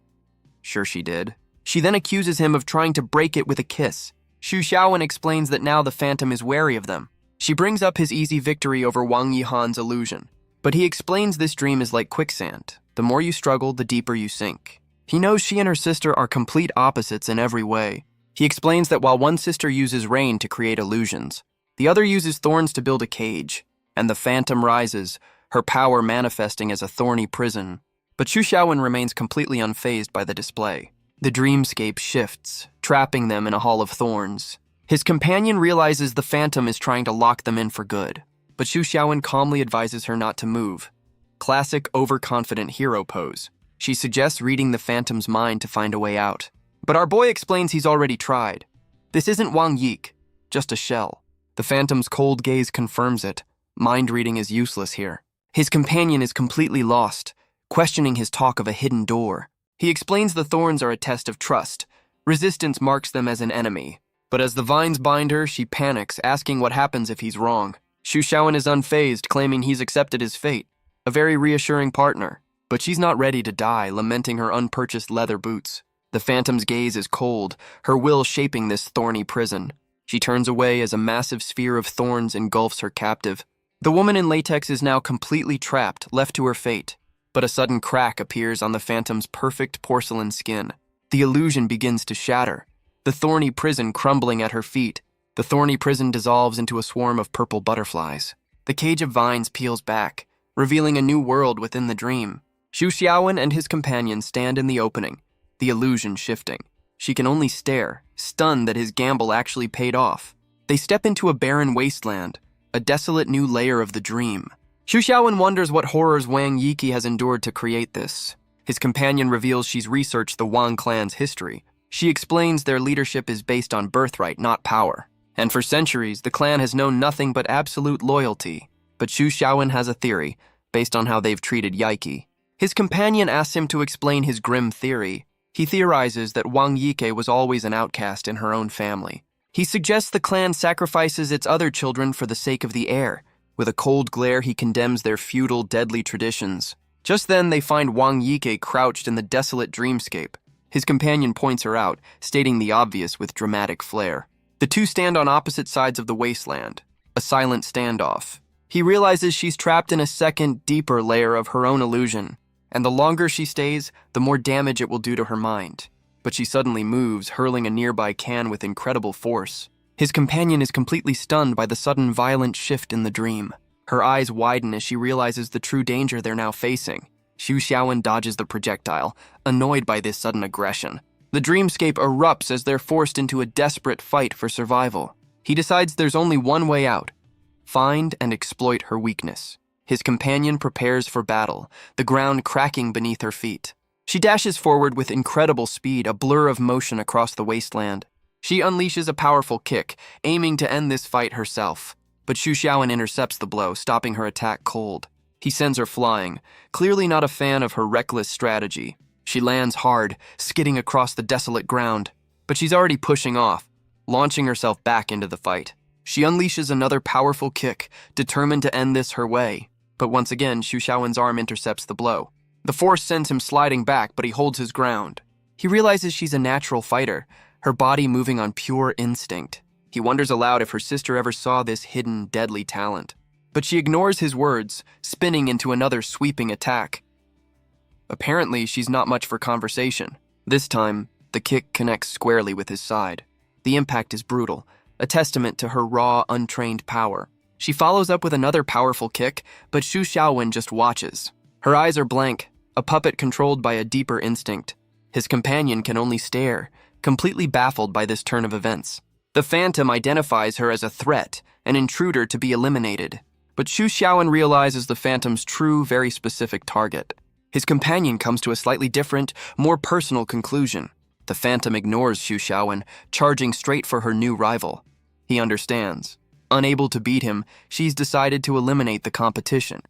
Sure she did. She then accuses him of trying to break it with a kiss. Xu Xiaowen explains that now the phantom is wary of them. She brings up his easy victory over Wang Yihan's illusion. But he explains this dream is like quicksand. The more you struggle, the deeper you sink. He knows she and her sister are complete opposites in every way. He explains that while one sister uses rain to create illusions, the other uses thorns to build a cage, and the phantom rises, her power manifesting as a thorny prison. But Xu Xiaowen remains completely unfazed by the display. The dreamscape shifts, trapping them in a hall of thorns. His companion realizes the phantom is trying to lock them in for good, but Xu Xiaowen calmly advises her not to move. Classic overconfident hero pose. She suggests reading the phantom's mind to find a way out. But our boy explains he's already tried. This isn't Wang Yike, just a shell. The phantom's cold gaze confirms it. Mind reading is useless here. His companion is completely lost, questioning his talk of a hidden door. He explains the thorns are a test of trust. Resistance marks them as an enemy. But as the vines bind her, she panics, asking what happens if he's wrong. Xu Xiaowen is unfazed, claiming he's accepted his fate. A very reassuring partner. But she's not ready to die, lamenting her unpurchased leather boots. The phantom's gaze is cold, her will shaping this thorny prison. She turns away as a massive sphere of thorns engulfs her captive. The woman in latex is now completely trapped, left to her fate. But a sudden crack appears on the phantom's perfect porcelain skin. The illusion begins to shatter, the thorny prison crumbling at her feet. The thorny prison dissolves into a swarm of purple butterflies. The cage of vines peels back, revealing a new world within the dream. Xu Xiaowen and his companion stand in the opening, the illusion shifting. She can only stare, stunned that his gamble actually paid off. They step into a barren wasteland, a desolate new layer of the dream. Xu Xiaowen wonders what horrors Wang Yike has endured to create this. His companion reveals she's researched the Wang clan's history. She explains their leadership is based on birthright, not power. And for centuries, the clan has known nothing but absolute loyalty. But Xu Xiaowen has a theory, based on how they've treated Yike. His companion asks him to explain his grim theory. He theorizes that Wang Yike was always an outcast in her own family. He suggests the clan sacrifices its other children for the sake of the heir. With a cold glare, he condemns their feudal, deadly traditions. Just then, they find Wang Yike crouched in the desolate dreamscape. His companion points her out, stating the obvious with dramatic flair. The two stand on opposite sides of the wasteland, a silent standoff. He realizes she's trapped in a second, deeper layer of her own illusion, and the longer she stays, the more damage it will do to her mind. But she suddenly moves, hurling a nearby can with incredible force. His companion is completely stunned by the sudden violent shift in the dream. Her eyes widen as she realizes the true danger they're now facing. Xu Xiaowen dodges the projectile, annoyed by this sudden aggression. The dreamscape erupts as they're forced into a desperate fight for survival. He decides there's only one way out: find and exploit her weakness. His companion prepares for battle, the ground cracking beneath her feet. She dashes forward with incredible speed, a blur of motion across the wasteland. She unleashes a powerful kick, aiming to end this fight herself. But Xu Xiaowen intercepts the blow, stopping her attack cold. He sends her flying, clearly not a fan of her reckless strategy. She lands hard, skidding across the desolate ground. But she's already pushing off, launching herself back into the fight. She unleashes another powerful kick, determined to end this her way. But once again, Xu Xiaowen's arm intercepts the blow. The force sends him sliding back, but he holds his ground. He realizes she's a natural fighter, her body moving on pure instinct. He wonders aloud if her sister ever saw this hidden, deadly talent. But she ignores his words, spinning into another sweeping attack. Apparently, she's not much for conversation. This time, the kick connects squarely with his side. The impact is brutal, a testament to her raw, untrained power. She follows up with another powerful kick, but Xu Xiaowen just watches. Her eyes are blank, a puppet controlled by a deeper instinct. His companion can only stare, completely baffled by this turn of events. The Phantom identifies her as a threat, an intruder to be eliminated. But Xu Xiaowen realizes the Phantom's true, very specific target. His companion comes to a slightly different, more personal conclusion. The Phantom ignores Xu Xiaowen, charging straight for her new rival. He understands. Unable to beat him, she's decided to eliminate the competition.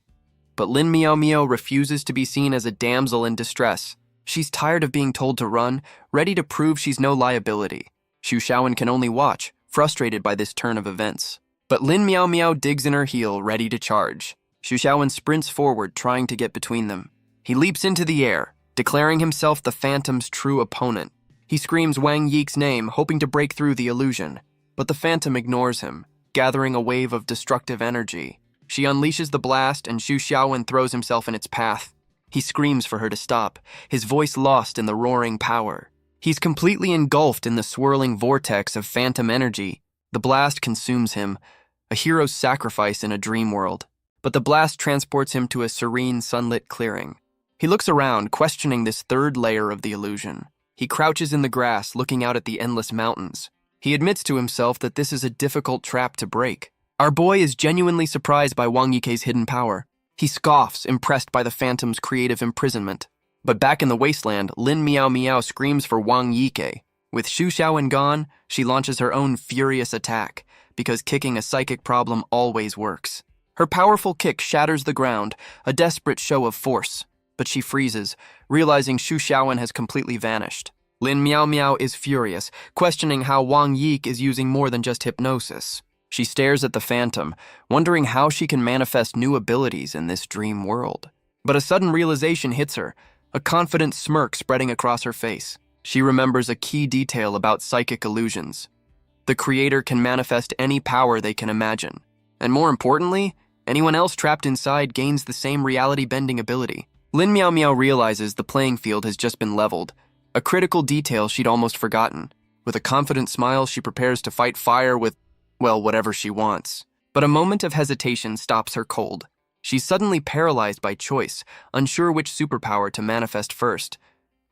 But Lin Miao Miao refuses to be seen as a damsel in distress. She's tired of being told to run, ready to prove she's no liability. Xu Xiaowen can only watch, frustrated by this turn of events. But Lin Miao Miao digs in her heel, ready to charge. Xu Xiaowen sprints forward, trying to get between them. He leaps into the air, declaring himself the Phantom's true opponent. He screams Wang Yike's name, hoping to break through the illusion. But the Phantom ignores him, gathering a wave of destructive energy. She unleashes the blast, and Xu Xiaowen throws himself in its path. He screams for her to stop, his voice lost in the roaring power. He's completely engulfed in the swirling vortex of phantom energy. The blast consumes him, a hero's sacrifice in a dream world. But the blast transports him to a serene, sunlit clearing. He looks around, questioning this third layer of the illusion. He crouches in the grass, looking out at the endless mountains. He admits to himself that this is a difficult trap to break. Our boy is genuinely surprised by Wang Yike's hidden power. He scoffs, impressed by the Phantom's creative imprisonment. But back in the wasteland, Lin Miao Miao screams for Wang Yike. With Xu Xiaowen gone, she launches her own furious attack, because kicking a psychic problem always works. Her powerful kick shatters the ground, a desperate show of force. But she freezes, realizing Xu Xiaowen has completely vanished. Lin Miao Miao is furious, questioning how Wang Yike is using more than just hypnosis. She stares at the Phantom, wondering how she can manifest new abilities in this dream world. But a sudden realization hits her, a confident smirk spreading across her face. She remembers a key detail about psychic illusions. The creator can manifest any power they can imagine. And more importantly, anyone else trapped inside gains the same reality-bending ability. Lin Miao Miao realizes the playing field has just been leveled, a critical detail she'd almost forgotten. With a confident smile, she prepares to fight fire with, well, whatever she wants. But a moment of hesitation stops her cold. She's suddenly paralyzed by choice, unsure which superpower to manifest first.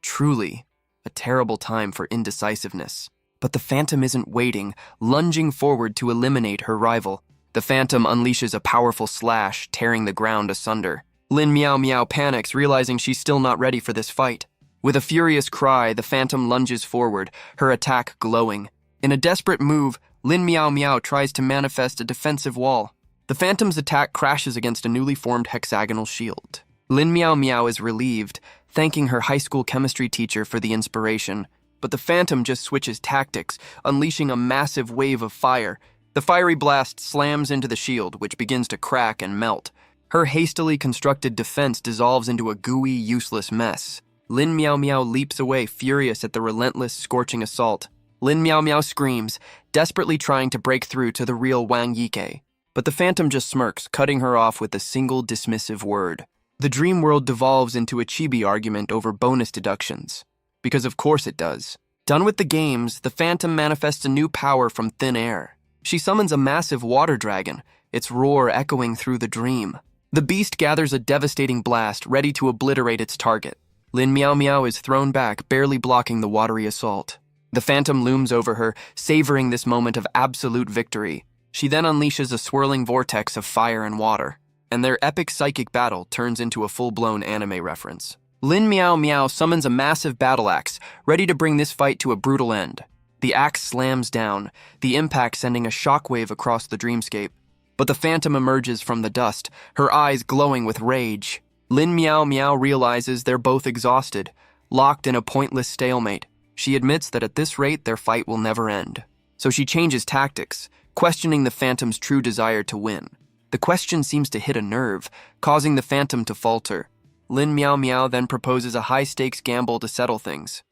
Truly, a terrible time for indecisiveness. But the Phantom isn't waiting, lunging forward to eliminate her rival. The Phantom unleashes a powerful slash, tearing the ground asunder. Lin Miao Miao panics, realizing she's still not ready for this fight. With a furious cry, the Phantom lunges forward, her attack glowing. In a desperate move, Lin Miao Miao tries to manifest a defensive wall. The Phantom's attack crashes against a newly formed hexagonal shield. Lin Miao Miao is relieved, thanking her high school chemistry teacher for the inspiration. But the Phantom just switches tactics, unleashing a massive wave of fire. The fiery blast slams into the shield, which begins to crack and melt. Her hastily constructed defense dissolves into a gooey, useless mess. Lin Miao Miao leaps away, furious at the relentless, scorching assault. Lin Miao Miao screams, desperately trying to break through to the real Wang Yike. But the Phantom just smirks, cutting her off with a single dismissive word. The dream world devolves into a chibi argument over bonus deductions. Because of course it does. Done with the games, the Phantom manifests a new power from thin air. She summons a massive water dragon, its roar echoing through the dream. The beast gathers a devastating blast, ready to obliterate its target. Lin Miao Miao is thrown back, barely blocking the watery assault. The Phantom looms over her, savoring this moment of absolute victory. She then unleashes a swirling vortex of fire and water, and their epic psychic battle turns into a full-blown anime reference. Lin Miao Miao summons a massive battle axe, ready to bring this fight to a brutal end. The axe slams down, the impact sending a shockwave across the dreamscape. But the Phantom emerges from the dust, her eyes glowing with rage. Lin Miao Miao realizes they're both exhausted, locked in a pointless stalemate. She admits that at this rate, their fight will never end. So she changes tactics, questioning the Phantom's true desire to win. The question seems to hit a nerve, causing the Phantom to falter. Lin Miao Miao then proposes a high-stakes gamble to settle things.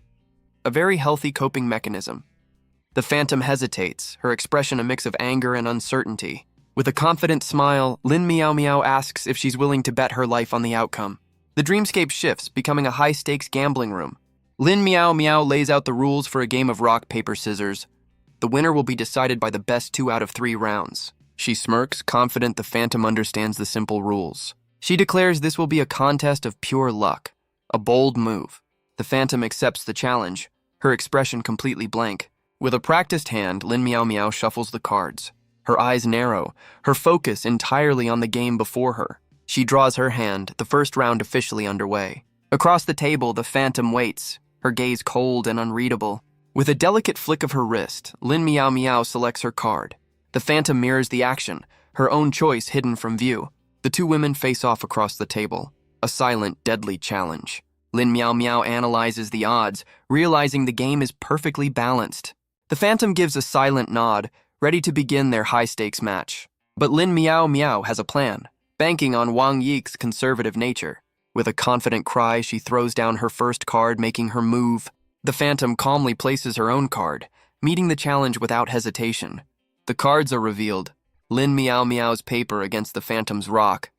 A very healthy coping mechanism. The Phantom hesitates, her expression a mix of anger and uncertainty. With a confident smile, Lin Miao Miao asks if she's willing to bet her life on the outcome. The dreamscape shifts, becoming a high-stakes gambling room. Lin Miao Miao lays out the rules for a game of rock, paper, scissors. The winner will be decided by the best 2 out of 3 rounds. She smirks, confident the Phantom understands the simple rules. She declares this will be a contest of pure luck. A bold move. The Phantom accepts the challenge, her expression completely blank. With a practiced hand, Lin Miao Miao shuffles the cards. Her eyes narrow, her focus entirely on the game before her. She draws her hand, the first round officially underway. Across the table, the Phantom waits, her gaze cold and unreadable. With a delicate flick of her wrist, Lin Miao Miao selects her card. The Phantom mirrors the action, her own choice hidden from view. The 2 women face off across the table. A silent, deadly challenge. Lin Miao Miao analyzes the odds, realizing the game is perfectly balanced. The Phantom gives a silent nod, ready to begin their high-stakes match. But Lin Miao Miao has a plan, banking on Wang Yike's conservative nature. With a confident cry, she throws down her first card, making her move. The Phantom calmly places her own card, meeting the challenge without hesitation. The cards are revealed. Lin Miao Miao's paper against the Phantom's rock.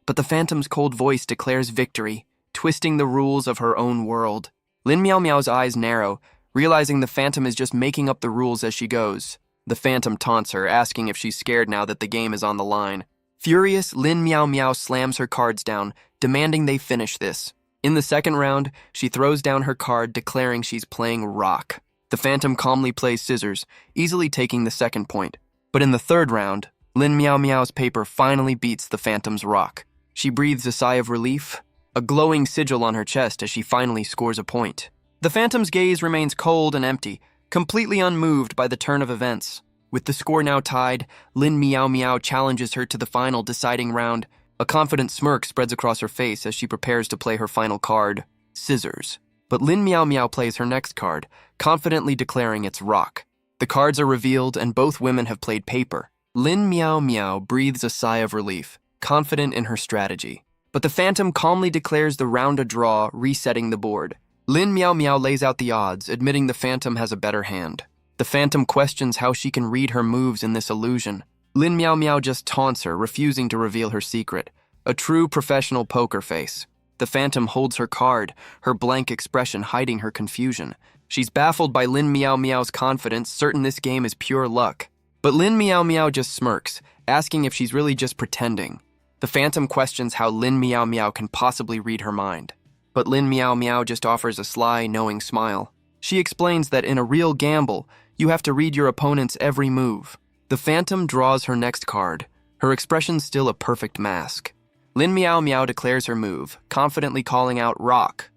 But the Phantom's cold voice declares victory, twisting the rules of her own world. Lin Miao Miao's eyes narrow, realizing the Phantom is just making up the rules as she goes. The Phantom taunts her, asking if she's scared now that the game is on the line. Furious, Lin Miao Miao slams her cards down, demanding they finish this. In the second round, she throws down her card, declaring she's playing rock. The Phantom calmly plays scissors, easily taking the second point. But in the third round, Lin Miao Miao's paper finally beats the Phantom's rock. She breathes a sigh of relief, a glowing sigil on her chest as she finally scores a point. The Phantom's gaze remains cold and empty, completely unmoved by the turn of events. With the score now tied, Lin Miao Miao challenges her to the final deciding round. A confident smirk spreads across her face as she prepares to play her final card, scissors. But Lin Miao Miao plays her next card, confidently declaring it's rock. The cards are revealed and both women have played paper. Lin Miao Miao breathes a sigh of relief, confident in her strategy. But the Phantom calmly declares the round a draw, resetting the board. Lin Miao Miao lays out the odds, admitting the Phantom has a better hand. The Phantom questions how she can read her moves in this illusion. Lin Miao Miao just taunts her, refusing to reveal her secret. A true professional poker face. The Phantom holds her card, her blank expression hiding her confusion. She's baffled by Lin Miao Miao's confidence, certain this game is pure luck. But Lin Miao Miao just smirks, asking if she's really just pretending. The Phantom questions how Lin Miao Miao can possibly read her mind. But Lin Miao Miao just offers a sly, knowing smile. She explains that in a real gamble, you have to read your opponent's every move. The Phantom draws her next card, her expression still a perfect mask. Lin Miao Miao declares her move, confidently calling out rock.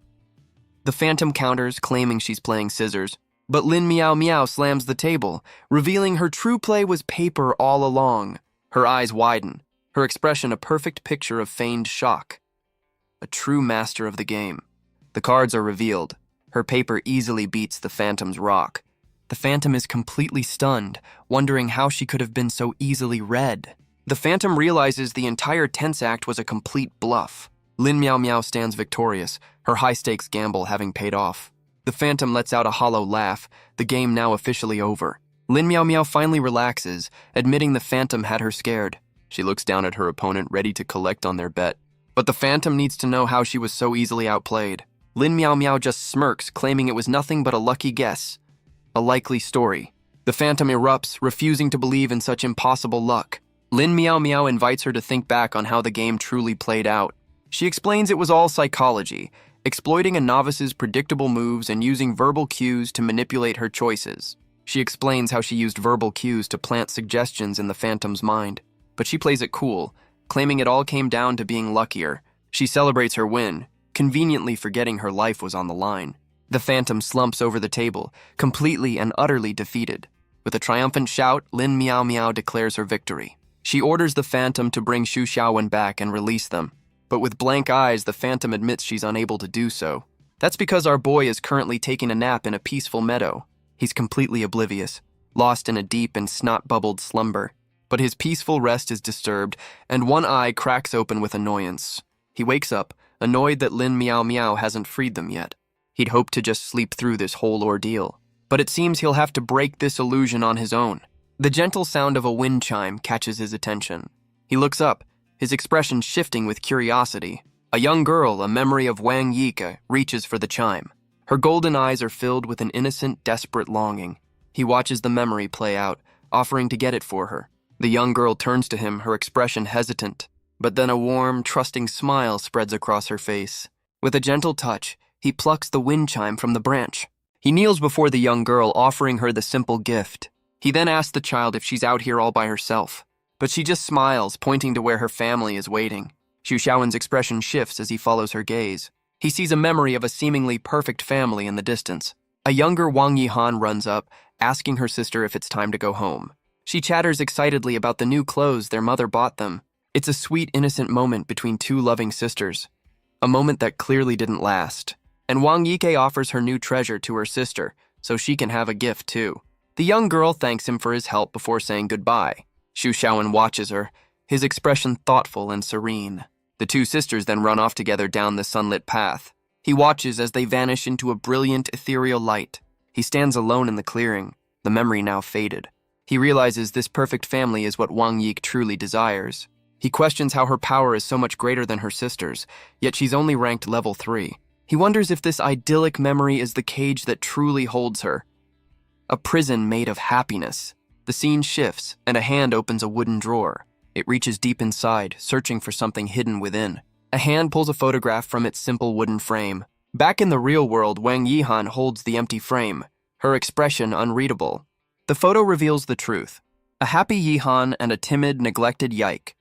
The Phantom counters, claiming she's playing scissors. But Lin Miao Miao slams the table, revealing her true play was paper all along. Her eyes widen, her expression a perfect picture of feigned shock. a true master of the game. The cards are revealed. Her paper easily beats the Phantom's rock. The Phantom is completely stunned, wondering how she could have been so easily read. The Phantom realizes the entire tense act was a complete bluff. Lin Miao Miao stands victorious, her high-stakes gamble having paid off. The Phantom lets out a hollow laugh, the game now officially over. Lin Miao Miao finally relaxes, admitting the Phantom had her scared. She looks down at her opponent, ready to collect on their bet. But the Phantom needs to know how she was so easily outplayed. Lin Miao Miao just smirks, claiming it was nothing but a lucky guess. A likely story. The Phantom erupts, refusing to believe in such impossible luck. Lin Miao Miao invites her to think back on how the game truly played out. She explains it was all psychology, exploiting a novice's predictable moves and using verbal cues to manipulate her choices. She explains how she used verbal cues to plant suggestions in the Phantom's mind. But she plays it cool, claiming it all came down to being luckier. She celebrates her win, conveniently forgetting her life was on the line. The Phantom slumps over the table, completely and utterly defeated. With a triumphant shout, Lin Miao Miao declares her victory. She orders the Phantom to bring Xu Xiaowen back and release them. But with blank eyes, the Phantom admits she's unable to do so. That's because our boy is currently taking a nap in a peaceful meadow. He's completely oblivious, lost in a deep and snot-bubbled slumber. But his peaceful rest is disturbed, and one eye cracks open with annoyance. He wakes up, annoyed that Lin Miao Miao hasn't freed them yet. He'd hoped to just sleep through this whole ordeal. But it seems he'll have to break this illusion on his own. The gentle sound of a wind chime catches his attention. He looks up, his expression shifting with curiosity. A young girl, a memory of Wang Yike, reaches for the chime. Her golden eyes are filled with an innocent, desperate longing. He watches the memory play out, offering to get it for her. The young girl turns to him, her expression hesitant, but then a warm, trusting smile spreads across her face. With a gentle touch, he plucks the wind chime from the branch. He kneels before the young girl, offering her the simple gift. He then asks the child if she's out here all by herself. But she just smiles, pointing to where her family is waiting. Xu Xiaowen's expression shifts as he follows her gaze. He sees a memory of a seemingly perfect family in the distance. A younger Wang Yihan runs up, asking her sister if it's time to go home. She chatters excitedly about the new clothes their mother bought them. It's a sweet, innocent moment between two loving sisters. A moment that clearly didn't last. And Wang Yike offers her new treasure to her sister, so she can have a gift too. The young girl thanks him for his help before saying goodbye. Xu Xiaowen watches her, his expression thoughtful and serene. The two sisters then run off together down the sunlit path. He watches as they vanish into a brilliant, ethereal light. He stands alone in the clearing, the memory now faded. He realizes this perfect family is what Wang Yike truly desires. He questions how her power is so much greater than her sister's, yet she's only ranked level 3. He wonders if this idyllic memory is the cage that truly holds her. A prison made of happiness. The scene shifts, and a hand opens a wooden drawer. It reaches deep inside, searching for something hidden within. A hand pulls a photograph from its simple wooden frame. Back in the real world, Wang Yihan holds the empty frame, her expression unreadable. The photo reveals the truth. A happy Yihan and a timid, neglected Yike.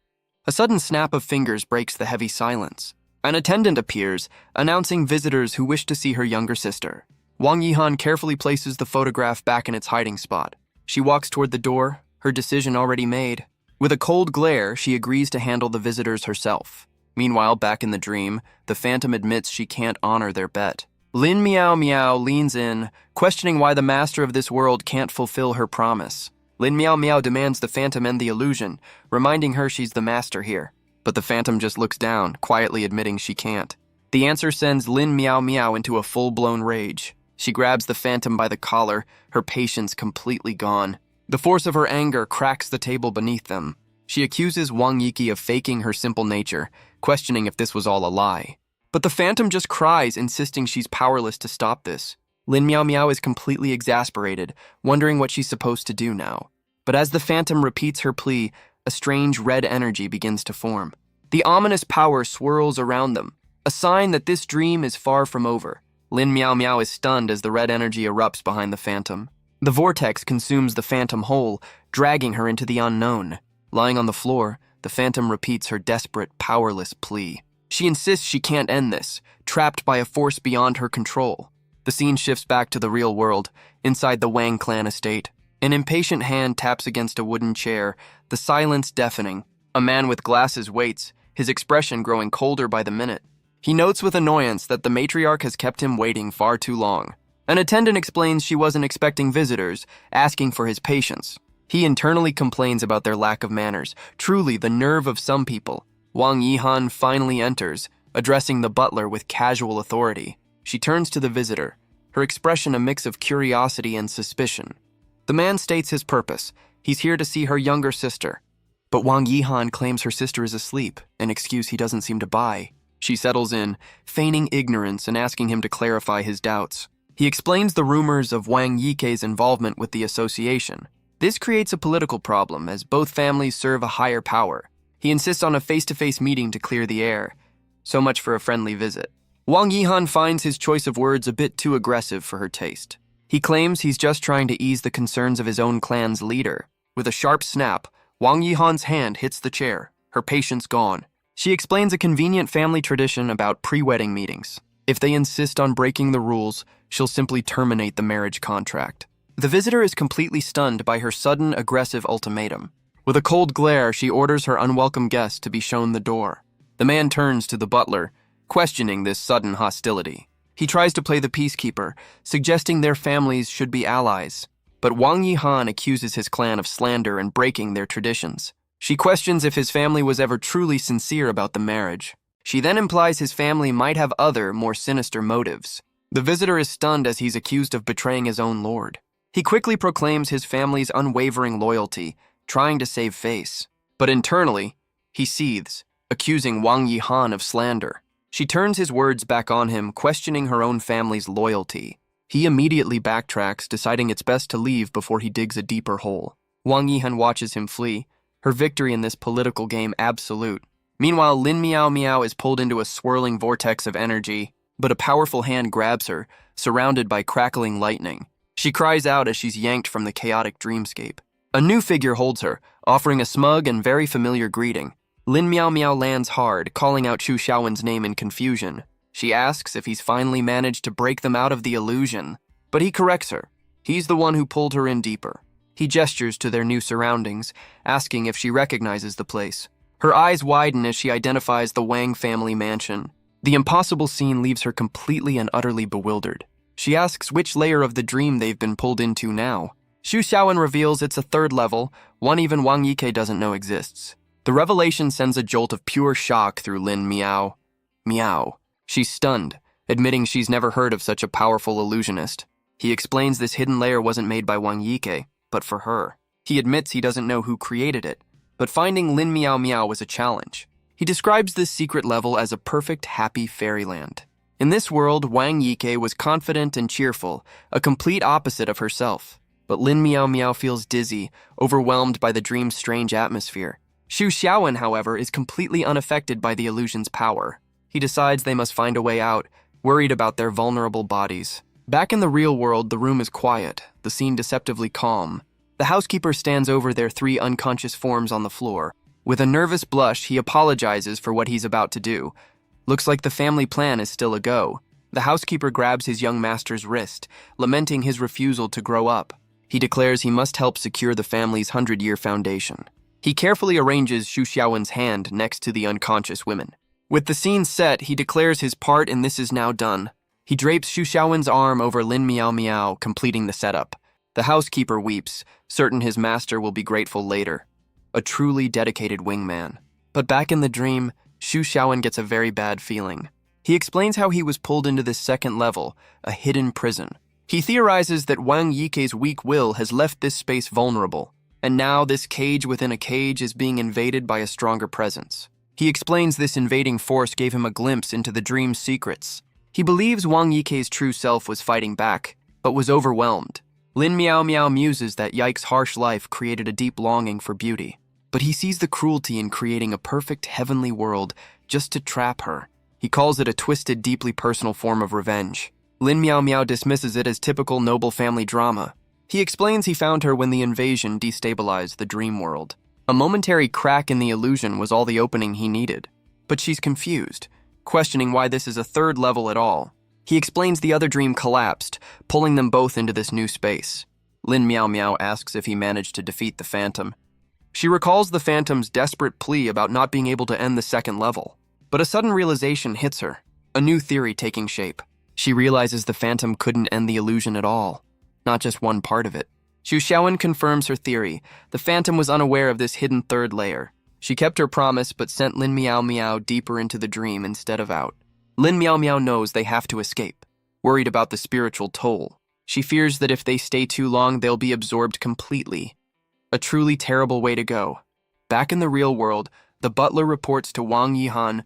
A sudden snap of fingers breaks the heavy silence. An attendant appears, announcing visitors who wish to see her younger sister. Wang Yihan carefully places the photograph back in its hiding spot. She walks toward the door, her decision already made. With a cold glare, she agrees to handle the visitors herself. Meanwhile, back in the dream, the Phantom admits she can't honor their bet. Lin Miao Miao leans in, questioning why the master of this world can't fulfill her promise. Lin Miao Miao demands the Phantom end the illusion, reminding her she's the master here. But the Phantom just looks down, quietly admitting she can't. The answer sends Lin Miao Miao into a full-blown rage. She grabs the Phantom by the collar, her patience completely gone. The force of her anger cracks the table beneath them. She accuses Wang Yike of faking her simple nature, questioning if this was all a lie. But the Phantom just cries, insisting she's powerless to stop this. Lin Miao Miao is completely exasperated, wondering what she's supposed to do now. But as the Phantom repeats her plea, a strange red energy begins to form. The ominous power swirls around them, a sign that this dream is far from over. Lin Miao Miao is stunned as the red energy erupts behind the Phantom. The vortex consumes the Phantom whole, dragging her into the unknown. Lying on the floor, the Phantom repeats her desperate, powerless plea. She insists she can't end this, trapped by a force beyond her control. The scene shifts back to the real world, inside the Wang clan estate. An impatient hand taps against a wooden chair, the silence deafening. A man with glasses waits, his expression growing colder by the minute. He notes with annoyance that the matriarch has kept him waiting far too long. An attendant explains she wasn't expecting visitors, asking for his patience. He internally complains about their lack of manners, truly the nerve of some people. Wang Yihan finally enters, addressing the butler with casual authority. She turns to the visitor, her expression a mix of curiosity and suspicion. The man states his purpose. He's here to see her younger sister. But Wang Yihan claims her sister is asleep, an excuse he doesn't seem to buy. She settles in, feigning ignorance and asking him to clarify his doubts. He explains the rumors of Wang Yike's involvement with the association. This creates a political problem, as both families serve a higher power. He insists on a face-to-face meeting to clear the air. So much for a friendly visit. Wang Yihan finds his choice of words a bit too aggressive for her taste. He claims he's just trying to ease the concerns of his own clan's leader. With a sharp snap, Wang Yihan's hand hits the chair, her patience gone. She explains a convenient family tradition about pre-wedding meetings. If they insist on breaking the rules, she'll simply terminate the marriage contract. The visitor is completely stunned by her sudden, aggressive ultimatum. With a cold glare, she orders her unwelcome guest to be shown the door. The man turns to the butler, questioning this sudden hostility. He tries to play the peacekeeper, suggesting their families should be allies. But Wang Yihan accuses his clan of slander and breaking their traditions. She questions if his family was ever truly sincere about the marriage. She then implies his family might have other, more sinister motives. The visitor is stunned as he's accused of betraying his own lord. He quickly proclaims his family's unwavering loyalty, trying to save face. But internally, he seethes, accusing Wang Yihan of slander. She turns his words back on him, questioning her own family's loyalty. He immediately backtracks, deciding it's best to leave before he digs a deeper hole. Wang Yihan watches him flee, her victory in this political game absolute. Meanwhile, Lin Miao Miao is pulled into a swirling vortex of energy, but a powerful hand grabs her, surrounded by crackling lightning. She cries out as she's yanked from the chaotic dreamscape. A new figure holds her, offering a smug and very familiar greeting. Lin Miao Miao lands hard, calling out Xu Xiaowen's name in confusion. She asks if he's finally managed to break them out of the illusion, but he corrects her. He's the one who pulled her in deeper. He gestures to their new surroundings, asking if she recognizes the place. Her eyes widen as she identifies the Wang family mansion. The impossible scene leaves her completely and utterly bewildered. She asks which layer of the dream they've been pulled into now. Xu Xiaowen reveals it's a third level, one even Wang Yike doesn't know exists. The revelation sends a jolt of pure shock through Lin Miao. Miao. She's stunned, admitting she's never heard of such a powerful illusionist. He explains this hidden layer wasn't made by Wang Yike, but for her. He admits he doesn't know who created it, but finding Lin Miao Miao was a challenge. He describes this secret level as a perfect, happy fairyland. In this world, Wang Yike was confident and cheerful, a complete opposite of herself. But Lin Miao Miao feels dizzy, overwhelmed by the dream's strange atmosphere. Xu Xiaowen, however, is completely unaffected by the illusion's power. He decides they must find a way out, worried about their vulnerable bodies. Back in the real world, the room is quiet, the scene deceptively calm. The housekeeper stands over their 3 unconscious forms on the floor. With a nervous blush, he apologizes for what he's about to do. Looks like the family plan is still a go. The housekeeper grabs his young master's wrist, lamenting his refusal to grow up. He declares he must help secure the family's 100-year foundation. He carefully arranges Xu Xiaowen's hand next to the unconscious women. With the scene set, he declares his part and this is now done. He drapes Xu Xiaowen's arm over Lin Miao Miao, completing the setup. The housekeeper weeps, certain his master will be grateful later. A truly dedicated wingman. But back in the dream, Xu Xiaowen gets a very bad feeling. He explains how he was pulled into this second level, a hidden prison. He theorizes that Wang Yike's weak will has left this space vulnerable, and now this cage within a cage is being invaded by a stronger presence. He explains this invading force gave him a glimpse into the dream's secrets. He believes Wang Yike's true self was fighting back, but was overwhelmed. Lin Miao Miao muses that Yike's harsh life created a deep longing for beauty, but he sees the cruelty in creating a perfect heavenly world just to trap her. He calls it a twisted, deeply personal form of revenge. Lin Miao Miao dismisses it as typical noble family drama. He explains he found her when the invasion destabilized the dream world. A momentary crack in the illusion was all the opening he needed. But she's confused, questioning why this is a third level at all. He explains the other dream collapsed, pulling them both into this new space. Lin Miao Miao asks if he managed to defeat the Phantom. She recalls the Phantom's desperate plea about not being able to end the second level. But a sudden realization hits her. A new theory taking shape. She realizes the phantom couldn't end the illusion at all, not just one part of it. Xu Xiaowen confirms her theory. The phantom was unaware of this hidden third layer. She kept her promise but sent Lin Miao Miao deeper into the dream instead of out. Lin Miao Miao knows they have to escape, worried about the spiritual toll. She fears that if they stay too long, they'll be absorbed completely. A truly terrible way to go. Back in the real world, the butler reports to Wang Yihan.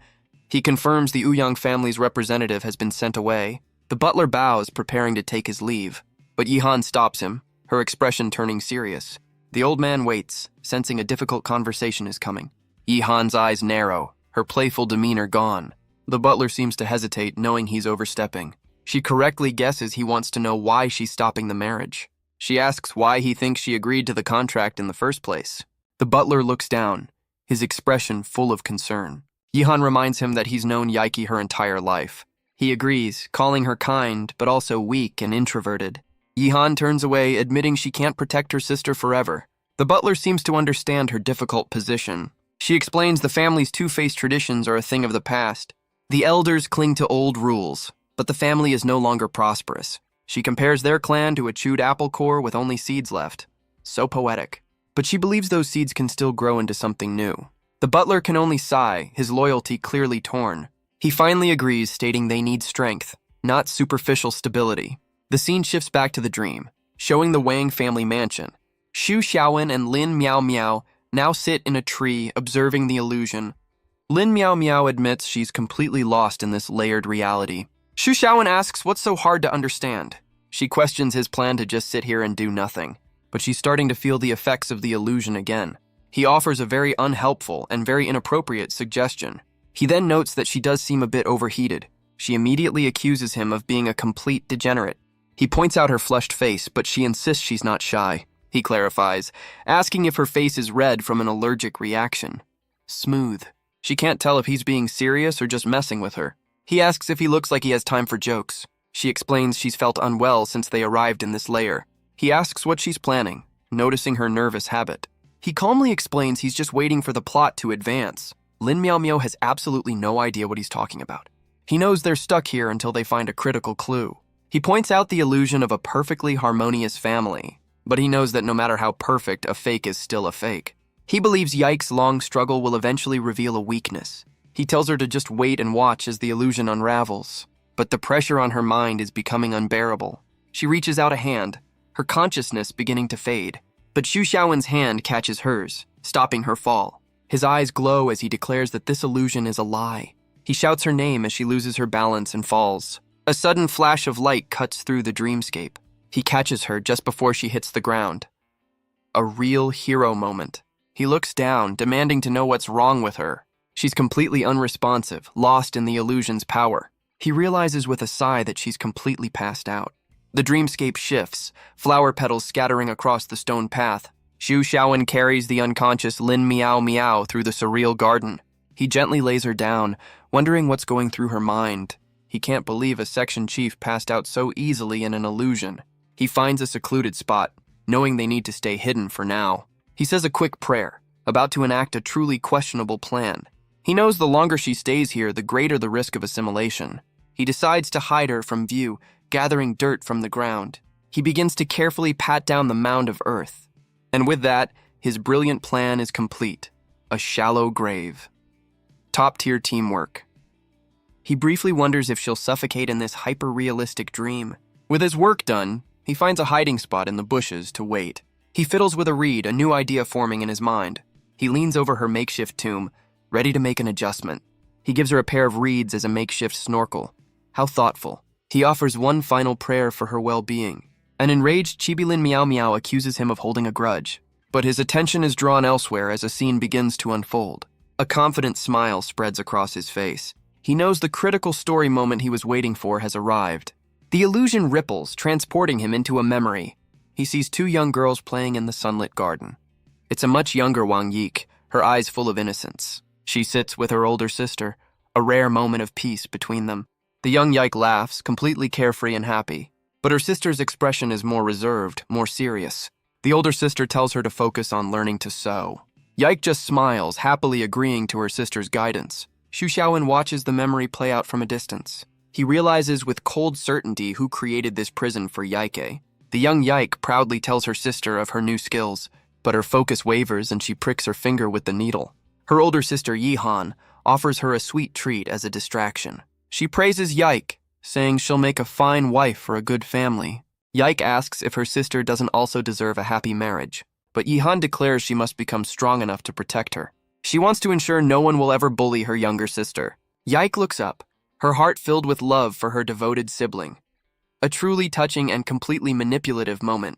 He confirms the Ouyang family's representative has been sent away. The butler bows, preparing to take his leave. But Yihan stops him, her expression turning serious. The old man waits, sensing a difficult conversation is coming. Yihan's eyes narrow, her playful demeanor gone. The butler seems to hesitate, knowing he's overstepping. She correctly guesses he wants to know why she's stopping the marriage. She asks why he thinks she agreed to the contract in the first place. The butler looks down, his expression full of concern. Yihan reminds him that he's known Yaiki her entire life. He agrees, calling her kind, but also weak and introverted. Yihan turns away, admitting she can't protect her sister forever. The butler seems to understand her difficult position. She explains the family's two-faced traditions are a thing of the past. The elders cling to old rules, but the family is no longer prosperous. She compares their clan to a chewed apple core with only seeds left. So poetic. But she believes those seeds can still grow into something new. The butler can only sigh, his loyalty clearly torn. He finally agrees, stating they need strength, not superficial stability. The scene shifts back to the dream, showing the Wang family mansion. Xu Xiaowen and Lin Miao Miao now sit in a tree, observing the illusion. Lin Miao Miao admits she's completely lost in this layered reality. Xu Xiaowen asks what's so hard to understand. She questions his plan to just sit here and do nothing, but she's starting to feel the effects of the illusion again. He offers a very unhelpful and very inappropriate suggestion. He then notes that she does seem a bit overheated. She immediately accuses him of being a complete degenerate. He points out her flushed face, but she insists she's not shy. He clarifies, asking if her face is red from an allergic reaction. Smooth. She can't tell if he's being serious or just messing with her. He asks if he looks like he has time for jokes. She explains she's felt unwell since they arrived in this layer. He asks what she's planning, noticing her nervous habit. He calmly explains he's just waiting for the plot to advance. Lin Miao Miao has absolutely no idea what he's talking about. He knows they're stuck here until they find a critical clue. He points out the illusion of a perfectly harmonious family, but he knows that no matter how perfect, a fake is still a fake. He believes Yike's long struggle will eventually reveal a weakness. He tells her to just wait and watch as the illusion unravels. But the pressure on her mind is becoming unbearable. She reaches out a hand, her consciousness beginning to fade. But Xu Xiaowen's hand catches hers, stopping her fall. His eyes glow as he declares that this illusion is a lie. He shouts her name as she loses her balance and falls. A sudden flash of light cuts through the dreamscape. He catches her just before she hits the ground. A real hero moment. He looks down, demanding to know what's wrong with her. She's completely unresponsive, lost in the illusion's power. He realizes with a sigh that she's completely passed out. The dreamscape shifts, flower petals scattering across the stone path. Xu Xiaowen carries the unconscious Lin Miao Miao through the surreal garden. He gently lays her down, wondering what's going through her mind. He can't believe a section chief passed out so easily in an illusion. He finds a secluded spot, knowing they need to stay hidden for now. He says a quick prayer, about to enact a truly questionable plan. He knows the longer she stays here, the greater the risk of assimilation. He decides to hide her from view, gathering dirt from the ground. He begins to carefully pat down the mound of earth. And with that, his brilliant plan is complete. A shallow grave. Top-tier teamwork. He briefly wonders if she'll suffocate in this hyper-realistic dream. With his work done, he finds a hiding spot in the bushes to wait. He fiddles with a reed, a new idea forming in his mind. He leans over her makeshift tomb, ready to make an adjustment. He gives her a pair of reeds as a makeshift snorkel. How thoughtful. He offers one final prayer for her well-being. An enraged Chibilin Miao Miao accuses him of holding a grudge, but his attention is drawn elsewhere as a scene begins to unfold. A confident smile spreads across his face. He knows the critical story moment he was waiting for has arrived. The illusion ripples, transporting him into a memory. He sees two young girls playing in the sunlit garden. It's a much younger Wang Yik, her eyes full of innocence. She sits with her older sister, a rare moment of peace between them. The young Yike laughs, completely carefree and happy. But her sister's expression is more reserved, more serious. The older sister tells her to focus on learning to sew. Yike just smiles, happily agreeing to her sister's guidance. Xu Xiaowen watches the memory play out from a distance. He realizes with cold certainty who created this prison for Yaike. The young Yike proudly tells her sister of her new skills, but her focus wavers and she pricks her finger with the needle. Her older sister Yihan offers her a sweet treat as a distraction. She praises Yike, saying she'll make a fine wife for a good family. Yike asks if her sister doesn't also deserve a happy marriage, but Yihan declares she must become strong enough to protect her. She wants to ensure no one will ever bully her younger sister. Yike looks up, her heart filled with love for her devoted sibling. A truly touching and completely manipulative moment.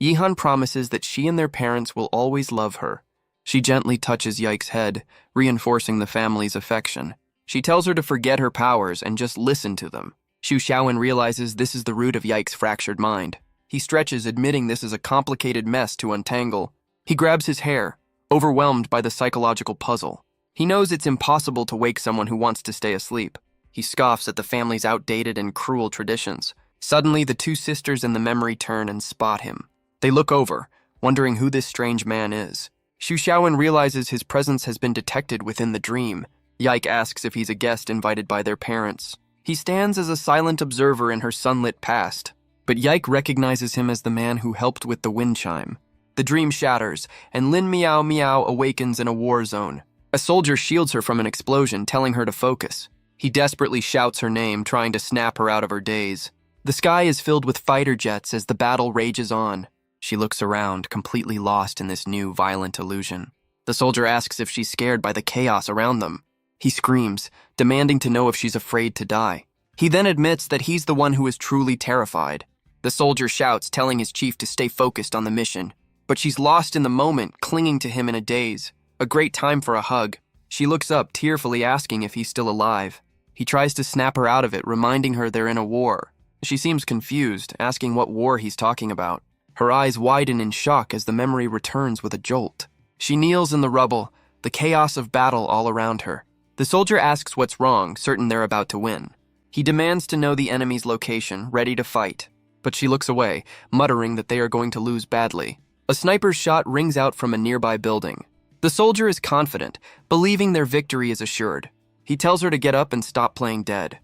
Yihan promises that she and their parents will always love her. She gently touches Yike's head, reinforcing the family's affection. She tells her to forget her powers and just listen to them. Xu Xiaowen realizes this is the root of Yike's fractured mind. He stretches, admitting this is a complicated mess to untangle. He grabs his hair, overwhelmed by the psychological puzzle. He knows it's impossible to wake someone who wants to stay asleep. He scoffs at the family's outdated and cruel traditions. Suddenly, the two sisters in the memory turn and spot him. They look over, wondering who this strange man is. Xu Xiaowen realizes his presence has been detected within the dream. Yike asks if he's a guest invited by their parents. He stands as a silent observer in her sunlit past, but Yike recognizes him as the man who helped with the wind chime. The dream shatters, and Lin Miao Miao awakens in a war zone. A soldier shields her from an explosion, telling her to focus. He desperately shouts her name, trying to snap her out of her daze. The sky is filled with fighter jets as the battle rages on. She looks around, completely lost in this new, violent illusion. The soldier asks if she's scared by the chaos around them. He screams, demanding to know if she's afraid to die. He then admits that he's the one who is truly terrified. The soldier shouts, telling his chief to stay focused on the mission. But she's lost in the moment, clinging to him in a daze. A great time for a hug. She looks up, tearfully asking if he's still alive. He tries to snap her out of it, reminding her they're in a war. She seems confused, asking what war he's talking about. Her eyes widen in shock as the memory returns with a jolt. She kneels in the rubble, the chaos of battle all around her. The soldier asks what's wrong, certain they're about to win. He demands to know the enemy's location, ready to fight. But she looks away, muttering that they are going to lose badly. A sniper's shot rings out from a nearby building. The soldier is confident, believing their victory is assured. He tells her to get up and stop playing dead.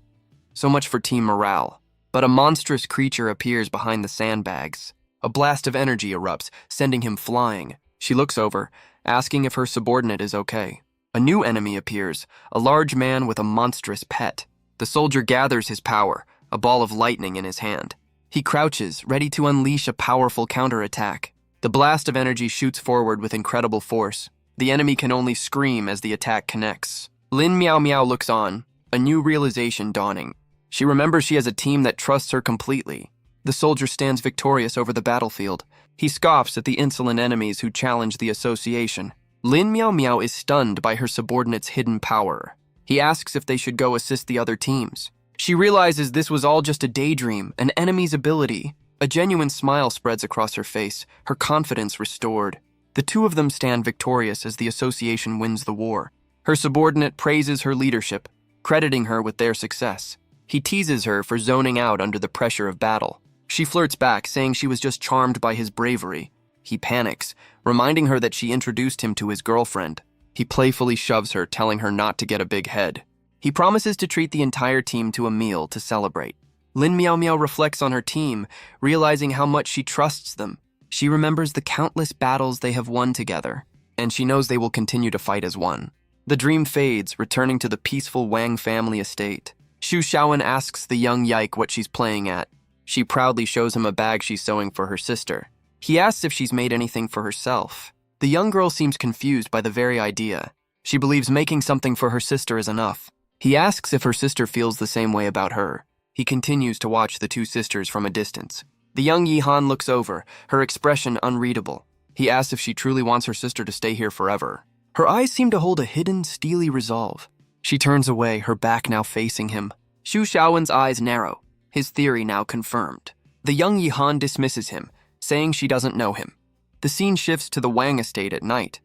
So much for team morale. But a monstrous creature appears behind the sandbags. A blast of energy erupts, sending him flying. She looks over, asking if her subordinate is okay. A new enemy appears, a large man with a monstrous pet. The soldier gathers his power, a ball of lightning in his hand. He crouches, ready to unleash a powerful counterattack. The blast of energy shoots forward with incredible force. The enemy can only scream as the attack connects. Lin Miao Miao looks on, a new realization dawning. She remembers she has a team that trusts her completely. The soldier stands victorious over the battlefield. He scoffs at the insolent enemies who challenge the association. Lin Miao Miao is stunned by her subordinate's hidden power. He asks if they should go assist the other teams. She realizes this was all just a daydream, an enemy's ability. A genuine smile spreads across her face, her confidence restored. The two of them stand victorious as the association wins the war. Her subordinate praises her leadership, crediting her with their success. He teases her for zoning out under the pressure of battle. She flirts back, saying she was just charmed by his bravery. He panics, reminding her that she introduced him to his girlfriend. He playfully shoves her, telling her not to get a big head. He promises to treat the entire team to a meal to celebrate. Lin Miao Miao reflects on her team, realizing how much she trusts them. She remembers the countless battles they have won together, and she knows they will continue to fight as one. The dream fades, returning to the peaceful Wang family estate. Xu Xiaowen asks the young Yike what she's playing at. She proudly shows him a bag she's sewing for her sister. He asks if she's made anything for herself. The young girl seems confused by the very idea. She believes making something for her sister is enough. He asks if her sister feels the same way about her. He continues to watch the two sisters from a distance. The young Yihan looks over, her expression unreadable. He asks if she truly wants her sister to stay here forever. Her eyes seem to hold a hidden, steely resolve. She turns away, her back now facing him. Xu Xiaowen's eyes narrow, his theory now confirmed. The young Yihan dismisses him, saying she doesn't know him. The scene shifts to the Wang estate at night.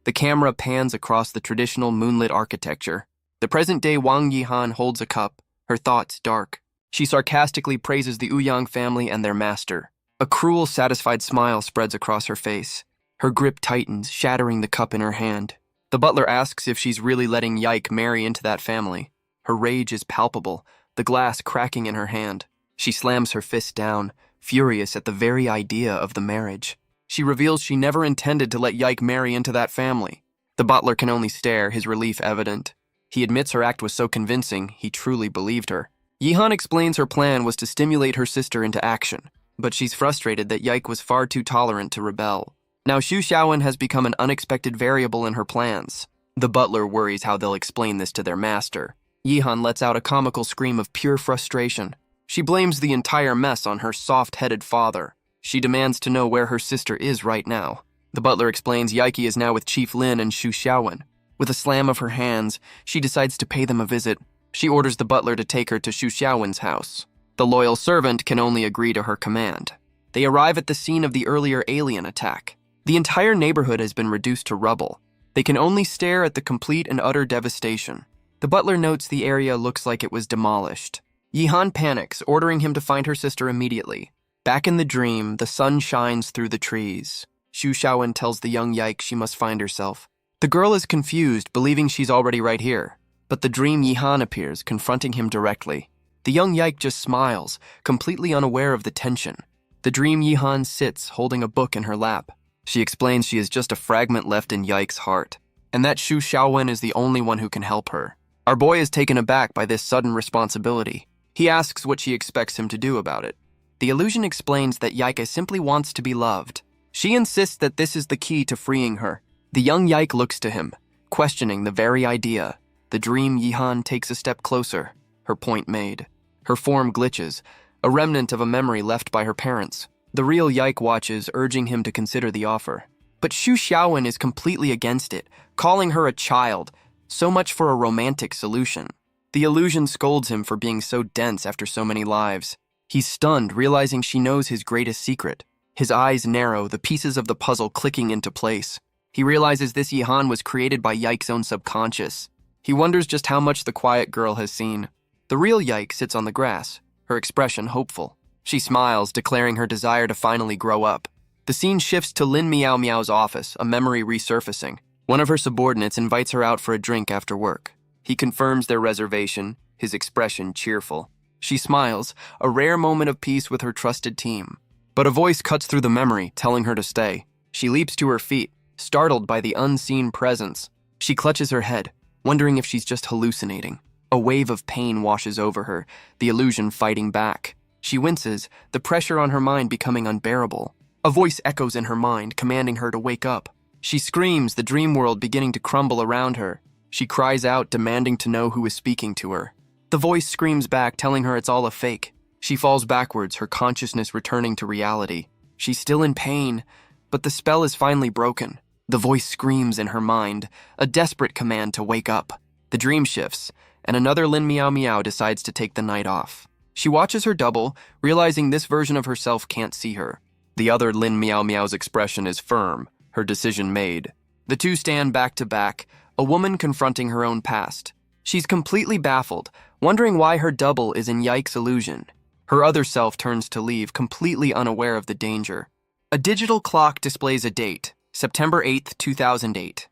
The camera pans across the traditional moonlit architecture. The present-day Wang Yihan holds a cup, her thoughts dark. She sarcastically praises the Ouyang family and their master. A cruel, satisfied smile spreads across her face. Her grip tightens, shattering the cup in her hand. The butler asks if she's really letting Yike marry into that family. Her rage is palpable, the glass cracking in her hand. She slams her fist down, furious at the very idea of the marriage. She reveals she never intended to let Yike marry into that family. The butler can only stare, his relief evident. He admits her act was so convincing, he truly believed her. Yihan explains her plan was to stimulate her sister into action, but she's frustrated that Yike was far too tolerant to rebel. Now Xu Xiaowen has become an unexpected variable in her plans. The butler worries how they'll explain this to their master. Yihan lets out a comical scream of pure frustration. She blames the entire mess on her soft-headed father. She demands to know where her sister is right now. The butler explains Yike is now with Chief Lin and Xu Xiaowen. With a slam of her hands, she decides to pay them a visit. She orders the butler to take her to Xu Xiaowen's house. The loyal servant can only agree to her command. They arrive at the scene of the earlier alien attack. The entire neighborhood has been reduced to rubble. They can only stare at the complete and utter devastation. The butler notes the area looks like it was demolished. Yihan panics, ordering him to find her sister immediately. Back in the dream, the sun shines through the trees. Xu Xiaowen tells the young Yike she must find herself. The girl is confused, believing she's already right here. But the dream Yihan appears, confronting him directly. The young Yike just smiles, completely unaware of the tension. The dream Yihan sits, holding a book in her lap. She explains she is just a fragment left in Yike's heart, and that Xu Xiaowen is the only one who can help her. Our boy is taken aback by this sudden responsibility. He asks what she expects him to do about it. The illusion explains that Yike simply wants to be loved. She insists that this is the key to freeing her. The young Yike looks to him, questioning the very idea. The dream Yihan takes a step closer, her point made. Her form glitches, a remnant of a memory left by her parents. The real Yike watches, urging him to consider the offer. But Xu Xiaowen is completely against it, calling her a child. So much for a romantic solution. The illusion scolds him for being so dense after so many lives. He's stunned, realizing she knows his greatest secret. His eyes narrow, the pieces of the puzzle clicking into place. He realizes this Yihan was created by Yike's own subconscious. He wonders just how much the quiet girl has seen. The real Yike sits on the grass, her expression hopeful. She smiles, declaring her desire to finally grow up. The scene shifts to Lin Miao Miao's office, a memory resurfacing. One of her subordinates invites her out for a drink after work. He confirms their reservation, his expression cheerful. She smiles, a rare moment of peace with her trusted team. But a voice cuts through the memory, telling her to stay. She leaps to her feet, startled by the unseen presence. She clutches her head, wondering if she's just hallucinating. A wave of pain washes over her, the illusion fighting back. She winces, the pressure on her mind becoming unbearable. A voice echoes in her mind, commanding her to wake up. She screams, the dream world beginning to crumble around her. She cries out, demanding to know who is speaking to her. The voice screams back, telling her it's all a fake. She falls backwards, her consciousness returning to reality. She's still in pain, but the spell is finally broken. The voice screams in her mind, a desperate command to wake up. The dream shifts, and another Lin Miao Miao decides to take the night off. She watches her double, realizing this version of herself can't see her. The other Lin Miao Miao's expression is firm, her decision made. The two stand back to back, a woman confronting her own past. She's completely baffled, wondering why her double is in Yike's illusion. Her other self turns to leave, completely unaware of the danger. A digital clock displays a date, September 8th, 2008.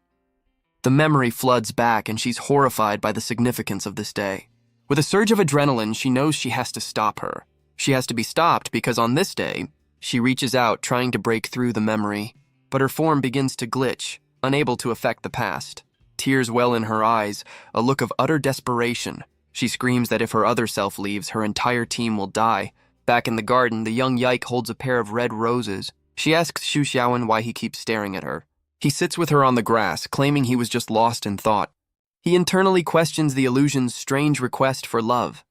The memory floods back, and she's horrified by the significance of this day. With a surge of adrenaline, she knows she has to stop her. She has to be stopped because on this day, she reaches out, trying to break through the memory, but her form begins to glitch, unable to affect the past. Tears well in her eyes, a look of utter desperation. She screams that if her other self leaves, her entire team will die. Back in the garden, the young Yike holds a pair of red roses. She asks Xu Xiaowen why he keeps staring at her. He sits with her on the grass, claiming he was just lost in thought. He internally questions the illusion's strange request for love.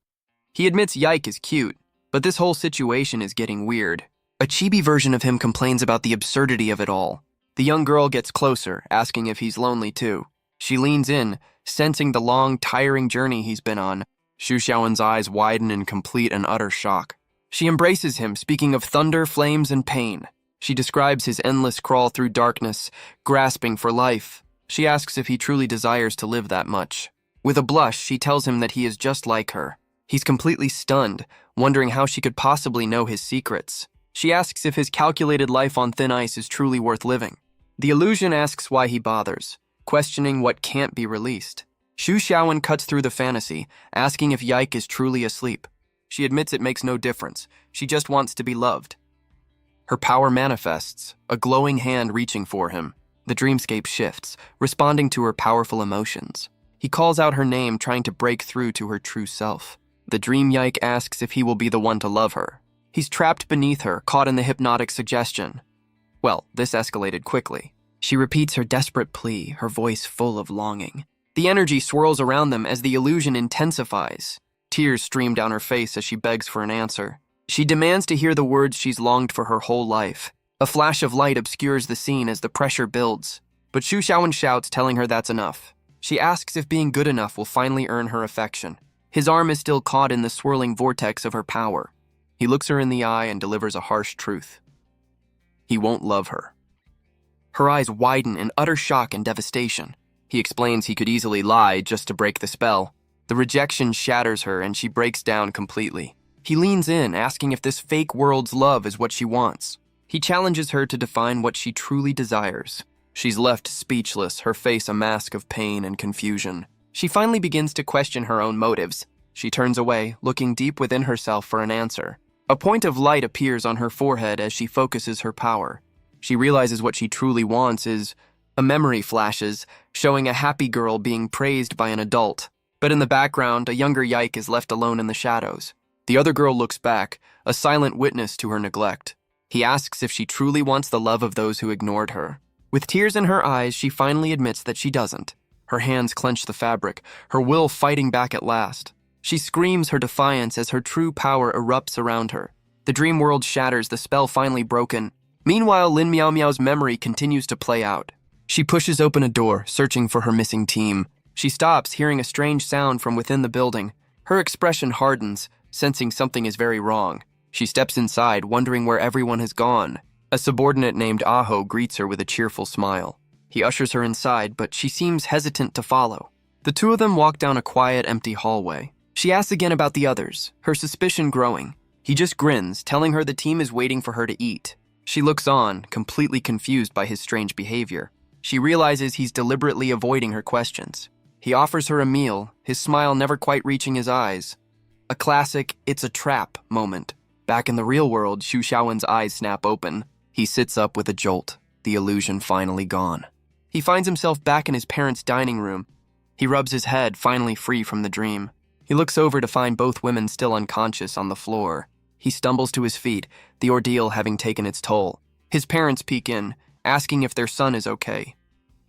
He admits Yike is cute, but this whole situation is getting weird. A chibi version of him complains about the absurdity of it all. The young girl gets closer, asking if he's lonely too. She leans in, sensing the long, tiring journey he's been on. Xu Xiaowen's eyes widen in complete and utter shock. She embraces him, speaking of thunder, flames, and pain. She describes his endless crawl through darkness, grasping for life. She asks if he truly desires to live that much. With a blush, she tells him that he is just like her. He's completely stunned, wondering how she could possibly know his secrets. She asks if his calculated life on thin ice is truly worth living. The illusion asks why he bothers. questioning what can't be released. Xu Xiaowen cuts through the fantasy, asking if Yike is truly asleep. She admits it makes no difference. She just wants to be loved. Her power manifests, a glowing hand reaching for him. The dreamscape shifts, responding to her powerful emotions. He calls out her name, trying to break through to her true self. The dream Yike asks if he will be the one to love her. He's trapped beneath her, caught in the hypnotic suggestion. Well, this escalated quickly. She repeats her desperate plea, her voice full of longing. The energy swirls around them as the illusion intensifies. Tears stream down her face as she begs for an answer. She demands to hear the words she's longed for her whole life. A flash of light obscures the scene as the pressure builds. But Xu Xiaowen shouts, telling her that's enough. She asks if being good enough will finally earn her affection. His arm is still caught in the swirling vortex of her power. He looks her in the eye and delivers a harsh truth. He won't love her. Her eyes widen in utter shock and devastation. He explains he could easily lie just to break the spell. The rejection shatters her and she breaks down completely. He leans in, asking if this fake world's love is what she wants. He challenges her to define what she truly desires. She's left speechless, her face a mask of pain and confusion. She finally begins to question her own motives. She turns away, looking deep within herself for an answer. A point of light appears on her forehead as she focuses her power. She realizes what she truly wants is... A memory flashes, showing a happy girl being praised by an adult. But in the background, a younger Yike is left alone in the shadows. The other girl looks back, a silent witness to her neglect. He asks if she truly wants the love of those who ignored her. With tears in her eyes, she finally admits that she doesn't. Her hands clench the fabric, her will fighting back at last. She screams her defiance as her true power erupts around her. The dream world shatters, the spell finally broken. Meanwhile, Lin Miao Miao's memory continues to play out. She pushes open a door, searching for her missing team. She stops, hearing a strange sound from within the building. Her expression hardens, sensing something is very wrong. She steps inside, wondering where everyone has gone. A subordinate named Aho greets her with a cheerful smile. He ushers her inside, but she seems hesitant to follow. The two of them walk down a quiet, empty hallway. She asks again about the others, her suspicion growing. He just grins, telling her the team is waiting for her to eat. She looks on, completely confused by his strange behavior. She realizes he's deliberately avoiding her questions. He offers her a meal, his smile never quite reaching his eyes. A classic "it's a trap" moment. Back in the real world, Xu Xiaowen's eyes snap open. He sits up with a jolt, the illusion finally gone. He finds himself back in his parents' dining room. He rubs his head, finally free from the dream. He looks over to find both women still unconscious on the floor. He stumbles to his feet, the ordeal having taken its toll. His parents peek in, asking if their son is okay.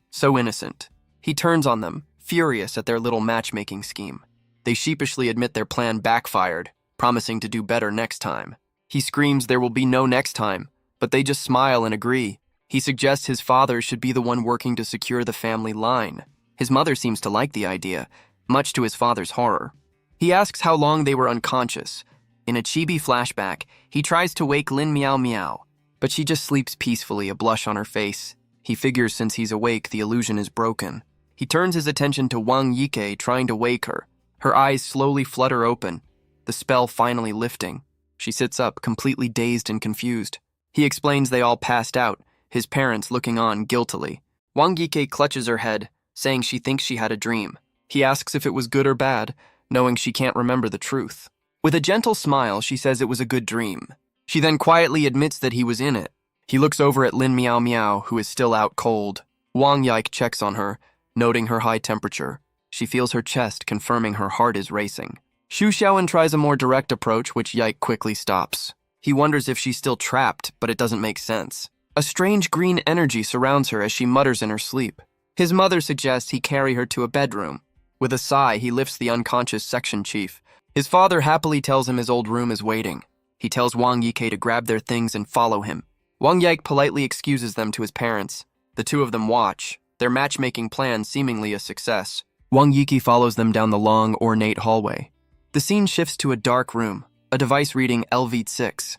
So innocent. He turns on them, furious at their little matchmaking scheme. They sheepishly admit their plan backfired, promising to do better next time. He screams there will be no next time, but they just smile and agree. He suggests his father should be the one working to secure the family line. His mother seems to like the idea, much to his father's horror. He asks how long they were unconscious. In a chibi flashback, he tries to wake Lin Miao Miao, but she just sleeps peacefully, a blush on her face. He figures since he's awake, the illusion is broken. He turns his attention to Wang Yike, trying to wake her. Her eyes slowly flutter open, the spell finally lifting. She sits up, completely dazed and confused. He explains they all passed out, his parents looking on guiltily. Wang Yike clutches her head, saying she thinks she had a dream. He asks if it was good or bad, knowing she can't remember the truth. With a gentle smile, she says it was a good dream. She then quietly admits that he was in it. He looks over at Lin Miao Miao, who is still out cold. Wang Yike checks on her, noting her high temperature. She feels her chest, confirming her heart is racing. Xu Xiaowen tries a more direct approach, which Yike quickly stops. He wonders if she's still trapped, but it doesn't make sense. A strange green energy surrounds her as she mutters in her sleep. His mother suggests he carry her to a bedroom. With a sigh, he lifts the unconscious section chief. His father happily tells him his old room is waiting. He tells Wang Yike to grab their things and follow him. Wang Yike politely excuses them to his parents. The two of them watch, their matchmaking plan seemingly a success. Wang Yike follows them down the long, ornate hallway. The scene shifts to a dark room, a device reading LV6.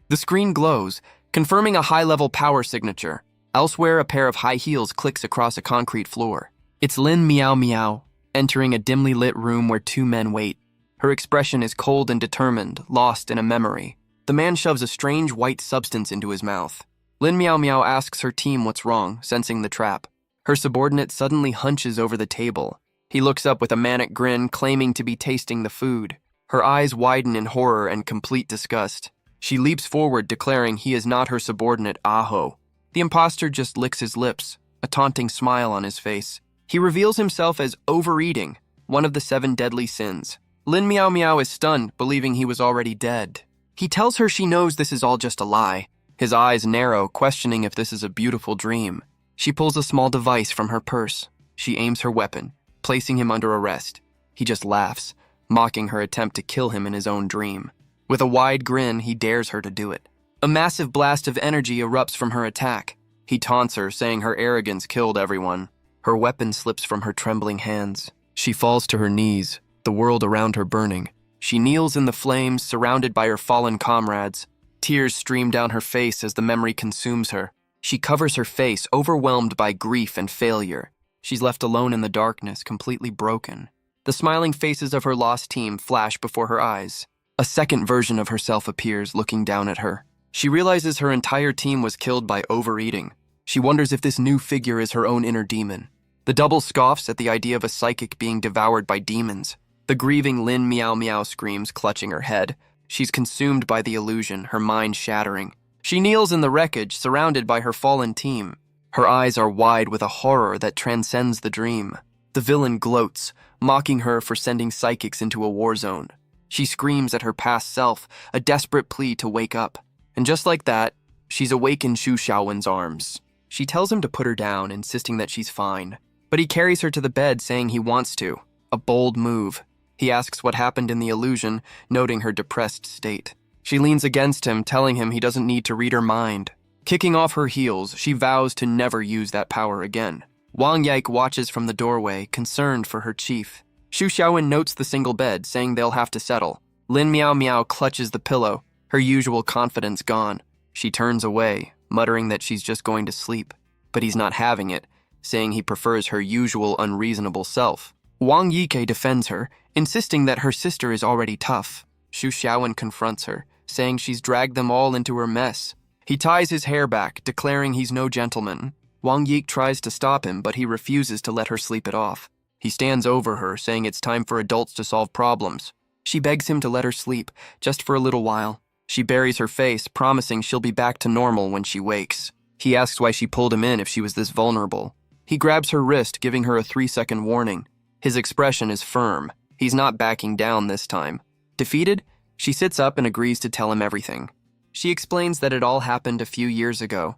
The screen glows, confirming a high-level power signature. Elsewhere, a pair of high heels clicks across a concrete floor. It's Lin Miao Miao, entering a dimly lit room where two men wait. Her expression is cold and determined, lost in a memory. The man shoves a strange white substance into his mouth. Lin Miao Miao asks her team what's wrong, sensing the trap. Her subordinate suddenly hunches over the table. He looks up with a manic grin, claiming to be tasting the food. Her eyes widen in horror and complete disgust. She leaps forward, declaring he is not her subordinate, Aho. The imposter just licks his lips, a taunting smile on his face. He reveals himself as overeating, one of the 7 deadly sins. Lin Miao Miao is stunned, believing he was already dead. He tells her she knows this is all just a lie. His eyes narrow, questioning if this is a beautiful dream. She pulls a small device from her purse. She aims her weapon, placing him under arrest. He just laughs, mocking her attempt to kill him in his own dream. With a wide grin, he dares her to do it. A massive blast of energy erupts from her attack. He taunts her, saying her arrogance killed everyone. Her weapon slips from her trembling hands. She falls to her knees, the world around her burning. She kneels in the flames, surrounded by her fallen comrades. Tears stream down her face as the memory consumes her. She covers her face, overwhelmed by grief and failure. She's left alone in the darkness, completely broken. The smiling faces of her lost team flash before her eyes. A second version of herself appears, looking down at her. She realizes her entire team was killed by overeating. She wonders if this new figure is her own inner demon. The double scoffs at the idea of a psychic being devoured by demons. The grieving Lin Miao Miao screams, clutching her head. She's consumed by the illusion, her mind shattering. She kneels in the wreckage, surrounded by her fallen team. Her eyes are wide with a horror that transcends the dream. The villain gloats, mocking her for sending psychics into a war zone. She screams at her past self, a desperate plea to wake up. And just like that, she's awake in Xu Xiaowen's arms. She tells him to put her down, insisting that she's fine. But he carries her to the bed, saying he wants to. A bold move. He asks what happened in the illusion, noting her depressed state. She leans against him, telling him he doesn't need to read her mind. Kicking off her heels, she vows to never use that power again. Wang Yike watches from the doorway, concerned for her chief. Xu Xiaowen notes the single bed, saying they'll have to settle. Lin Miao Miao clutches the pillow, her usual confidence gone. She turns away, muttering that she's just going to sleep. But he's not having it, saying he prefers her usual unreasonable self. Wang Yike defends her, insisting that her sister is already tough. Xu Xiaowen confronts her, saying she's dragged them all into her mess. He ties his hair back, declaring he's no gentleman. Wang Yike tries to stop him, but he refuses to let her sleep it off. He stands over her, saying it's time for adults to solve problems. She begs him to let her sleep, just for a little while. She buries her face, promising she'll be back to normal when she wakes. He asks why she pulled him in if she was this vulnerable. He grabs her wrist, giving her a 3-second warning. His expression is firm. He's not backing down this time. Defeated, she sits up and agrees to tell him everything. She explains that it all happened a few years ago.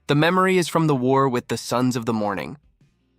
The memory is from the war with the Sons of the Morning.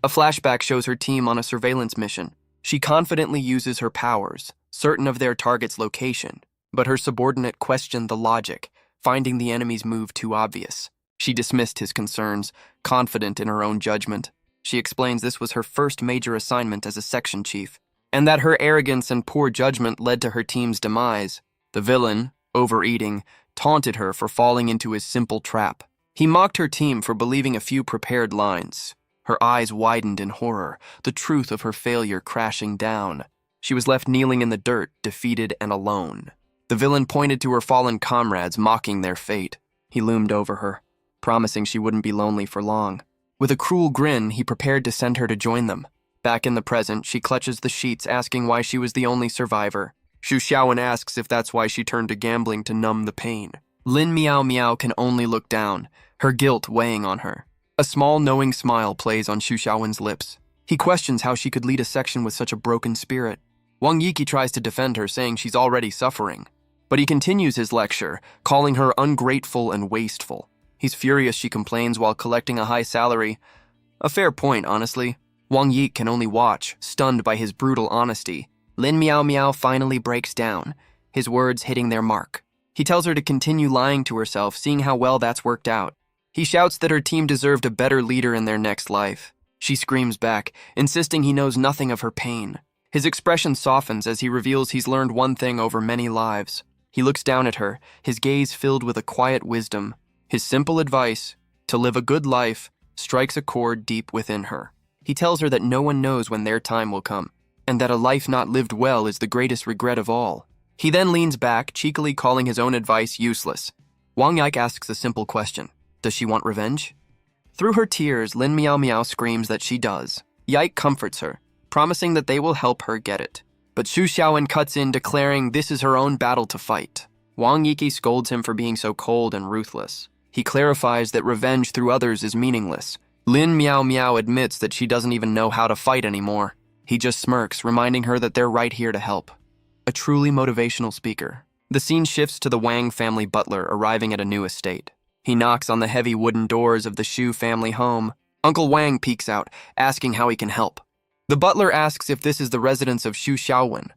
A flashback shows her team on a surveillance mission. She confidently uses her powers, certain of their target's location, but her subordinate questioned the logic, finding the enemy's move too obvious. She dismissed his concerns, confident in her own judgment. She explains this was her first major assignment as a section chief, and that her arrogance and poor judgment led to her team's demise. The villain, overeating, taunted her for falling into his simple trap. He mocked her team for believing a few prepared lines. Her eyes widened in horror, the truth of her failure crashing down. She was left kneeling in the dirt, defeated and alone. The villain pointed to her fallen comrades, mocking their fate. He loomed over her, promising she wouldn't be lonely for long. With a cruel grin, he prepared to send her to join them. Back in the present, she clutches the sheets, asking why she was the only survivor. Xu Xiaowen asks if that's why she turned to gambling to numb the pain. Lin Miao Miao can only look down, her guilt weighing on her. A small, knowing smile plays on Xu Xiaowen's lips. He questions how she could lead a section with such a broken spirit. Wang Yike tries to defend her, saying she's already suffering. But he continues his lecture, calling her ungrateful and wasteful. He's furious she complains while collecting a high salary. A fair point, honestly. Wang Yike can only watch, stunned by his brutal honesty. Lin Miao Miao finally breaks down, his words hitting their mark. He tells her to continue lying to herself, seeing how well that's worked out. He shouts that her team deserved a better leader in their next life. She screams back, insisting he knows nothing of her pain. His expression softens as he reveals he's learned one thing over many lives. He looks down at her, his gaze filled with a quiet wisdom. His simple advice, to live a good life, strikes a chord deep within her. He tells her that no one knows when their time will come, and that a life not lived well is the greatest regret of all. He then leans back, cheekily calling his own advice useless. Wang Yike asks a simple question. Does she want revenge? Through her tears, Lin Meow Meow screams that she does. Yike comforts her, promising that they will help her get it. But Xu Xiaowen cuts in, declaring this is her own battle to fight. Wang Yiki scolds him for being so cold and ruthless. He clarifies that revenge through others is meaningless. Lin Meow Meow admits that she doesn't even know how to fight anymore. He just smirks, reminding her that they're right here to help. A truly motivational speaker. The scene shifts to the Wang family butler arriving at a new estate. He knocks on the heavy wooden doors of the Xu family home. Uncle Wang peeks out, asking how he can help. The butler asks if this is the residence of Xu Xiaowen.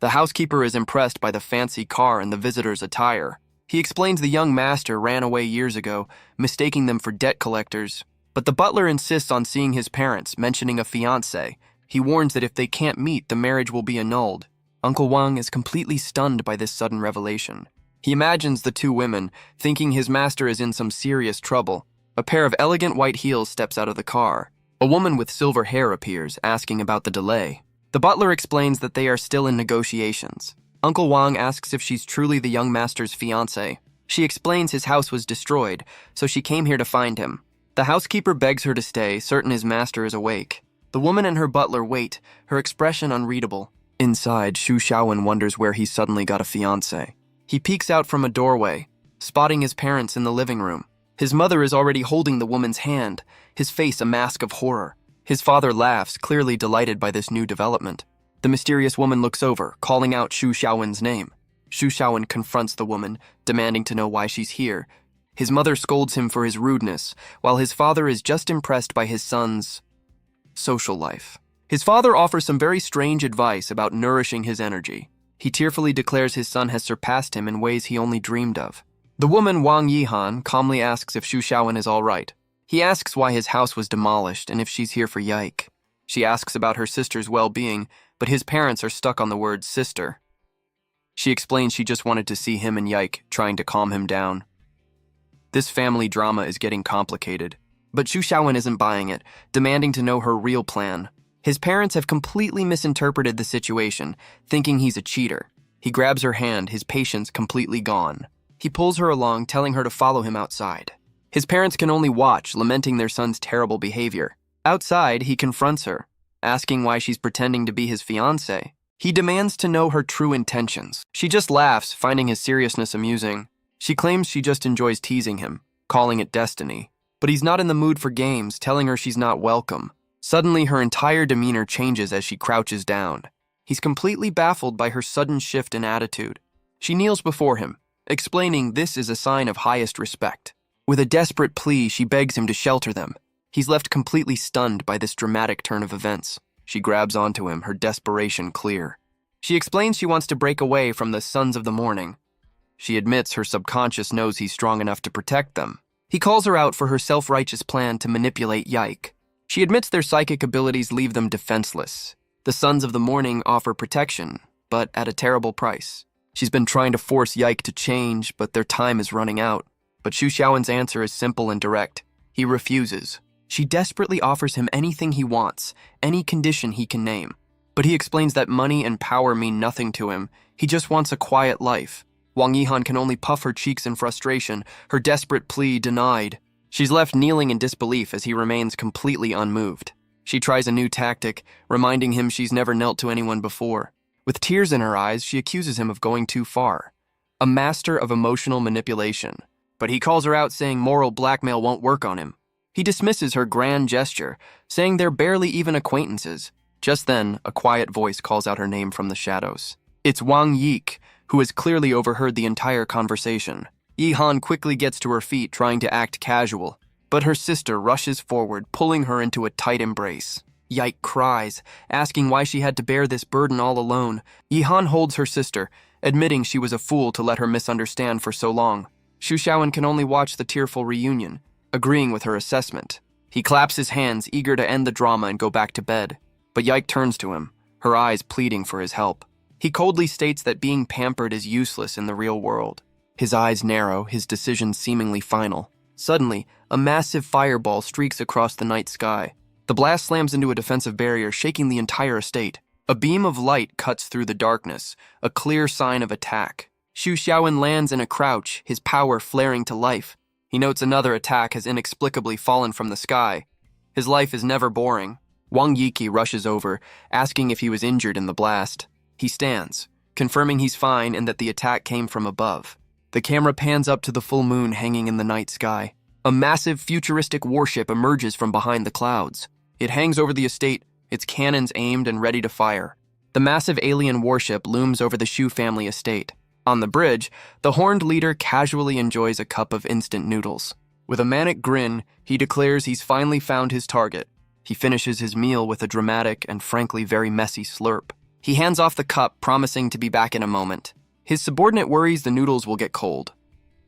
The housekeeper is impressed by the fancy car and the visitor's attire. He explains the young master ran away years ago, mistaking them for debt collectors. But the butler insists on seeing his parents, mentioning a fiancé. He warns that if they can't meet, the marriage will be annulled. Uncle Wang is completely stunned by this sudden revelation. He imagines the two women, thinking his master is in some serious trouble. A pair of elegant white heels steps out of the car. A woman with silver hair appears, asking about the delay. The butler explains that they are still in negotiations. Uncle Wang asks if she's truly the young master's fiancé. She explains his house was destroyed, so she came here to find him. The housekeeper begs her to stay, certain his master is awake. The woman and her butler wait, her expression unreadable. Inside, Xu Xiaowen wonders where he suddenly got a fiancé. He peeks out from a doorway, spotting his parents in the living room. His mother is already holding the woman's hand, his face a mask of horror. His father laughs, clearly delighted by this new development. The mysterious woman looks over, calling out Xu Xiaowen's name. Xu Xiaowen confronts the woman, demanding to know why she's here. His mother scolds him for his rudeness, while his father is just impressed by his son's social life. His father offers some very strange advice about nourishing his energy. He tearfully declares his son has surpassed him in ways he only dreamed of. The woman Wang Yihan calmly asks if Xu Xiaowen is all right. He asks why his house was demolished and if she's here for Yike. She asks about her sister's well-being, but his parents are stuck on the word sister. She explains she just wanted to see him and Yike, trying to calm him down. This family drama is getting complicated, but Xu Xiaowen isn't buying it, demanding to know her real plan. His parents have completely misinterpreted the situation, thinking he's a cheater. He grabs her hand, his patience completely gone. He pulls her along, telling her to follow him outside. His parents can only watch, lamenting their son's terrible behavior. Outside, he confronts her, asking why she's pretending to be his fiancé. He demands to know her true intentions. She just laughs, finding his seriousness amusing. She claims she just enjoys teasing him, calling it destiny. But he's not in the mood for games, telling her she's not welcome. Suddenly, her entire demeanor changes as she crouches down. He's completely baffled by her sudden shift in attitude. She kneels before him, explaining this is a sign of highest respect. With a desperate plea, she begs him to shelter them. He's left completely stunned by this dramatic turn of events. She grabs onto him, her desperation clear. She explains she wants to break away from the sons of the morning. She admits her subconscious knows he's strong enough to protect them. He calls her out for her self-righteous plan to manipulate Yike. She admits their psychic abilities leave them defenseless. The sons of the morning offer protection, but at a terrible price. She's been trying to force Yike to change, but their time is running out. But Xu Xiaowen's answer is simple and direct. He refuses. She desperately offers him anything he wants, any condition he can name. But he explains that money and power mean nothing to him. He just wants a quiet life. Wang Yihan can only puff her cheeks in frustration, her desperate plea denied. She's left kneeling in disbelief as he remains completely unmoved. She tries a new tactic, reminding him she's never knelt to anyone before. With tears in her eyes, she accuses him of going too far. A master of emotional manipulation. But he calls her out, saying moral blackmail won't work on him. He dismisses her grand gesture, saying they're barely even acquaintances. Just then, a quiet voice calls out her name from the shadows. It's Wang Yik, who has clearly overheard the entire conversation. Yihan quickly gets to her feet, trying to act casual, but her sister rushes forward, pulling her into a tight embrace. Yike cries, asking why she had to bear this burden all alone. Yihan holds her sister, admitting she was a fool to let her misunderstand for so long. Xu Xiaowen can only watch the tearful reunion, agreeing with her assessment. He claps his hands, eager to end the drama and go back to bed. But Yike turns to him, her eyes pleading for his help. He coldly states that being pampered is useless in the real world. His eyes narrow, his decision seemingly final. Suddenly, a massive fireball streaks across the night sky. The blast slams into a defensive barrier, shaking the entire estate. A beam of light cuts through the darkness, a clear sign of attack. Xu Xiaowen lands in a crouch, his power flaring to life. He notes another attack has inexplicably fallen from the sky. His life is never boring. Wang Yiki rushes over, asking if he was injured in the blast. He stands, confirming he's fine and that the attack came from above. The camera pans up to the full moon hanging in the night sky. A massive futuristic warship emerges from behind the clouds. It hangs over the estate, its cannons aimed and ready to fire. The massive alien warship looms over the Shu family estate. On the bridge, the horned leader casually enjoys a cup of instant noodles. With a manic grin, he declares he's finally found his target. He finishes his meal with a dramatic and frankly very messy slurp. He hands off the cup, promising to be back in a moment. His subordinate worries the noodles will get cold.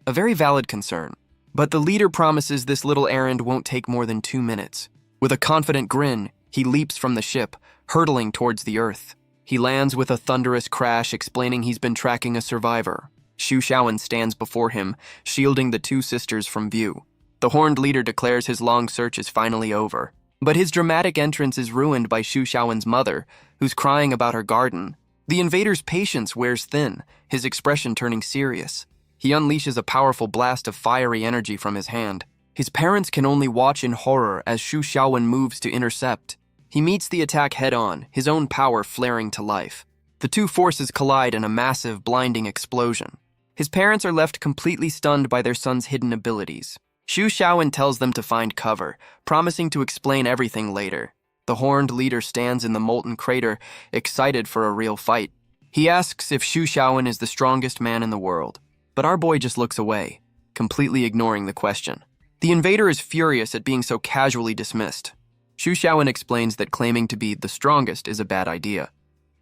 A very valid concern. But the leader promises this little errand won't take more than 2 minutes. With a confident grin, he leaps from the ship, hurtling towards the earth. He lands with a thunderous crash, explaining he's been tracking a survivor. Xu Xiaowen stands before him, shielding the two sisters from view. The horned leader declares his long search is finally over. But his dramatic entrance is ruined by Xu Xiaowen's mother, who's crying about her garden. The invader's patience wears thin, his expression turning serious. He unleashes a powerful blast of fiery energy from his hand. His parents can only watch in horror as Xu Xiaowen moves to intercept. He meets the attack head-on, his own power flaring to life. The two forces collide in a massive, blinding explosion. His parents are left completely stunned by their son's hidden abilities. Xu Xiaowen tells them to find cover, promising to explain everything later. The horned leader stands in the molten crater, excited for a real fight. He asks if Xu Xiaowen is the strongest man in the world, but our boy just looks away, completely ignoring the question. The invader is furious at being so casually dismissed. Xu Xiaowen explains that claiming to be the strongest is a bad idea.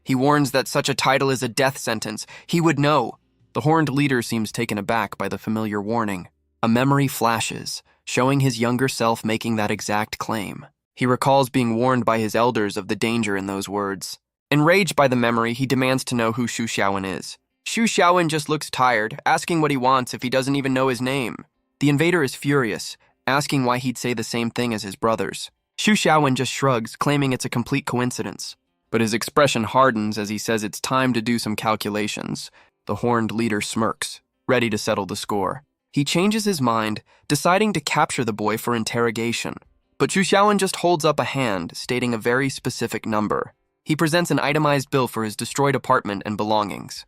He warns that such a title is a death sentence. He would know. The horned leader seems taken aback by the familiar warning. A memory flashes, showing his younger self making that exact claim. He recalls being warned by his elders of the danger in those words. Enraged by the memory, he demands to know who Xu Xiaowen is. Xu Xiaowen just looks tired, asking what he wants if he doesn't even know his name. The invader is furious, asking why he'd say the same thing as his brothers. Xu Xiaowen just shrugs, claiming it's a complete coincidence. But his expression hardens as he says it's time to do some calculations. The horned leader smirks, ready to settle the score. He changes his mind, deciding to capture the boy for interrogation. But Xu Xiaowen just holds up a hand, stating a very specific number. He presents an itemized bill for his destroyed apartment and belongings.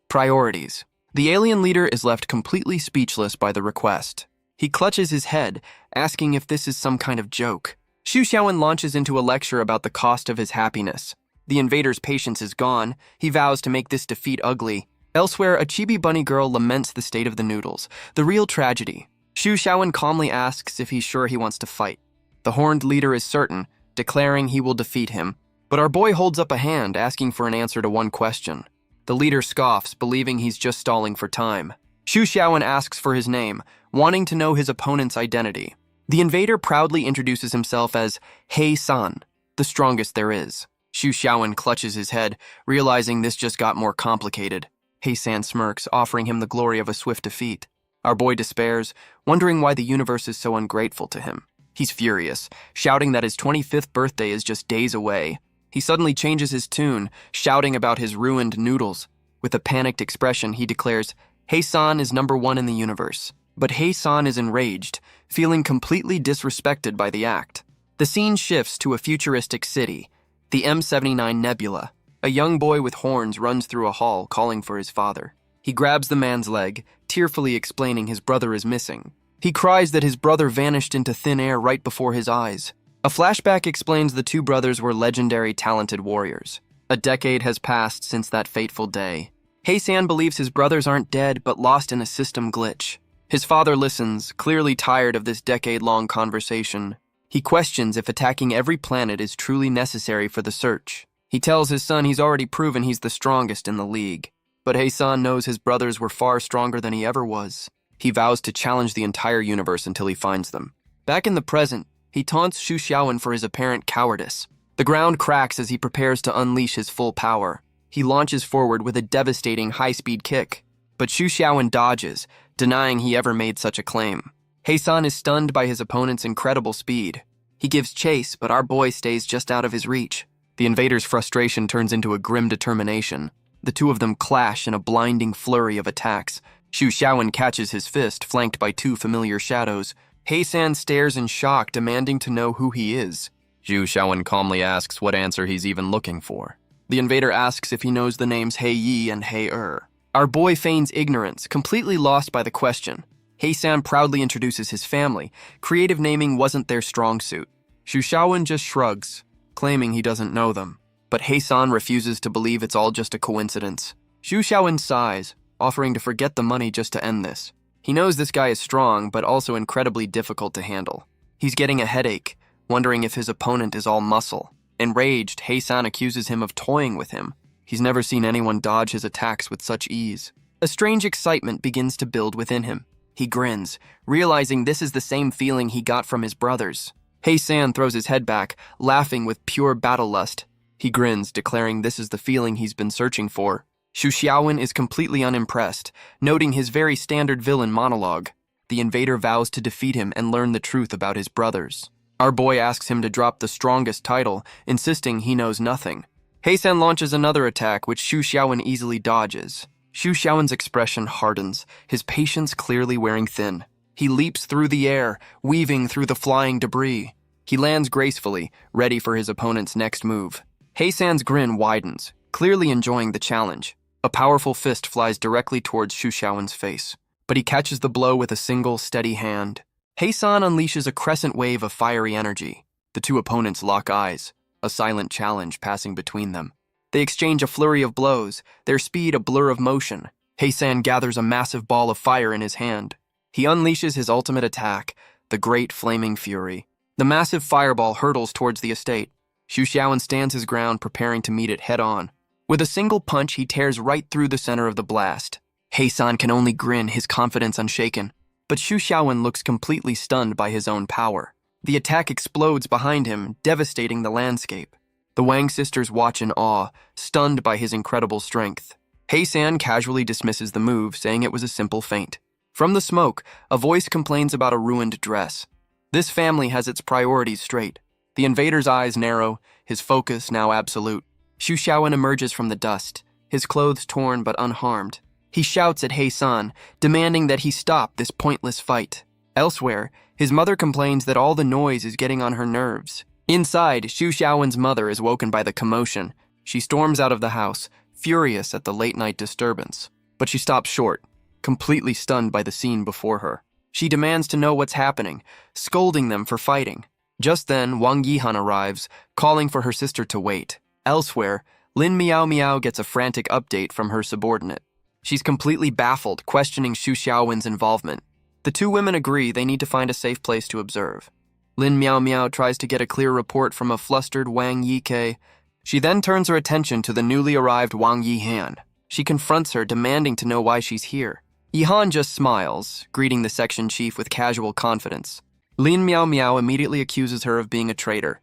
Priorities. The alien leader is left completely speechless by the request. He clutches his head, asking if this is some kind of joke. Xu Xiaowen launches into a lecture about the cost of his happiness. The invader's patience is gone. He vows to make this defeat ugly. Elsewhere, a chibi bunny girl laments the state of the noodles, the real tragedy. Xu Xiaowen calmly asks if he's sure he wants to fight. The horned leader is certain, declaring he will defeat him. But our boy holds up a hand, asking for an answer to one question. The leader scoffs, believing he's just stalling for time. Xu Xiaowen asks for his name, wanting to know his opponent's identity. The invader proudly introduces himself as Hei-san, the strongest there is. Xu Xiaowen clutches his head, realizing this just got more complicated. Hei-san smirks, offering him the glory of a swift defeat. Our boy despairs, wondering why the universe is so ungrateful to him. He's furious, shouting that his 25th birthday is just days away. He suddenly changes his tune, shouting about his ruined noodles. With a panicked expression, he declares, Hei-san is #1 in the universe. But Hei-san is enraged, feeling completely disrespected by the act. The scene shifts to a futuristic city, the M79 Nebula. A young boy with horns runs through a hall, calling for his father. He grabs the man's leg, tearfully explaining his brother is missing. He cries that his brother vanished into thin air right before his eyes. A flashback explains the two brothers were legendary, talented warriors. A decade has passed since that fateful day. Hei-san believes his brothers aren't dead, but lost in a system glitch. His father listens, clearly tired of this decade-long conversation. He questions if attacking every planet is truly necessary for the search. He tells his son he's already proven he's the strongest in the league. But Hei-san knows his brothers were far stronger than he ever was. He vows to challenge the entire universe until he finds them. Back in the present, he taunts Xu Xiaowen for his apparent cowardice. The ground cracks as he prepares to unleash his full power. He launches forward with a devastating high-speed kick. But Xu Xiaowen dodges, denying he ever made such a claim. Hei-san is stunned by his opponent's incredible speed. He gives chase, but our boy stays just out of his reach. The invader's frustration turns into a grim determination. The two of them clash in a blinding flurry of attacks. Xu Xiaowen catches his fist, flanked by two familiar shadows. He-san stares in shock, demanding to know who he is. Xu Xiaowen calmly asks what answer he's even looking for. The invader asks if he knows the names He-Yi and He-Er. Our boy feigns ignorance, completely lost by the question. He-san proudly introduces his family. Creative naming wasn't their strong suit. Xu Xiaowen just shrugs, claiming he doesn't know them. But He-san refuses to believe it's all just a coincidence. Xu Xiaowen sighs, offering to forget the money just to end this. He knows this guy is strong, but also incredibly difficult to handle. He's getting a headache, wondering if his opponent is all muscle. Enraged, He-san accuses him of toying with him. He's never seen anyone dodge his attacks with such ease. A strange excitement begins to build within him. He grins, realizing this is the same feeling he got from his brothers. He-san throws his head back, laughing with pure battle lust. He grins, declaring this is the feeling he's been searching for. Xu Xiaowen is completely unimpressed, noting his very standard villain monologue. The invader vows to defeat him and learn the truth about his brothers. Our boy asks him to drop the strongest title, insisting he knows nothing. He-san launches another attack, which Xu Xiaowen easily dodges. Xu Xiaowen's expression hardens, his patience clearly wearing thin. He leaps through the air, weaving through the flying debris. He lands gracefully, ready for his opponent's next move. He-san's grin widens, clearly enjoying the challenge. A powerful fist flies directly towards Xu Xiaowen's face, but he catches the blow with a single, steady hand. He-san unleashes a crescent wave of fiery energy. The two opponents lock eyes, a silent challenge passing between them. They exchange a flurry of blows, their speed a blur of motion. He-san gathers a massive ball of fire in his hand. He unleashes his ultimate attack, the Great Flaming Fury. The massive fireball hurtles towards the estate. Xu Xiaowen stands his ground, preparing to meet it head-on. With a single punch, he tears right through the center of the blast. He-san can only grin, his confidence unshaken. But Xu Xiaowen looks completely stunned by his own power. The attack explodes behind him, devastating the landscape. The Wang sisters watch in awe, stunned by his incredible strength. He-san casually dismisses the move, saying it was a simple feint. From the smoke, a voice complains about a ruined dress. This family has its priorities straight. The invader's eyes narrow, his focus now absolute. Xu Xiaowen emerges from the dust, his clothes torn but unharmed. He shouts at He-san, demanding that he stop this pointless fight. Elsewhere, his mother complains that all the noise is getting on her nerves. Inside, Xu Xiaowen's mother is woken by the commotion. She storms out of the house, furious at the late-night disturbance. But she stops short, completely stunned by the scene before her. She demands to know what's happening, scolding them for fighting. Just then, Wang Yihan arrives, calling for her sister to wait. Elsewhere, Lin Miao Miao gets a frantic update from her subordinate. She's completely baffled, questioning Xu Xiaowen's involvement. The two women agree they need to find a safe place to observe. Lin Miao Miao tries to get a clear report from a flustered Wang Yike. She then turns her attention to the newly arrived Wang Yihan. She confronts her, demanding to know why she's here. Yihan just smiles, greeting the section chief with casual confidence. Lin Miao Miao immediately accuses her of being a traitor.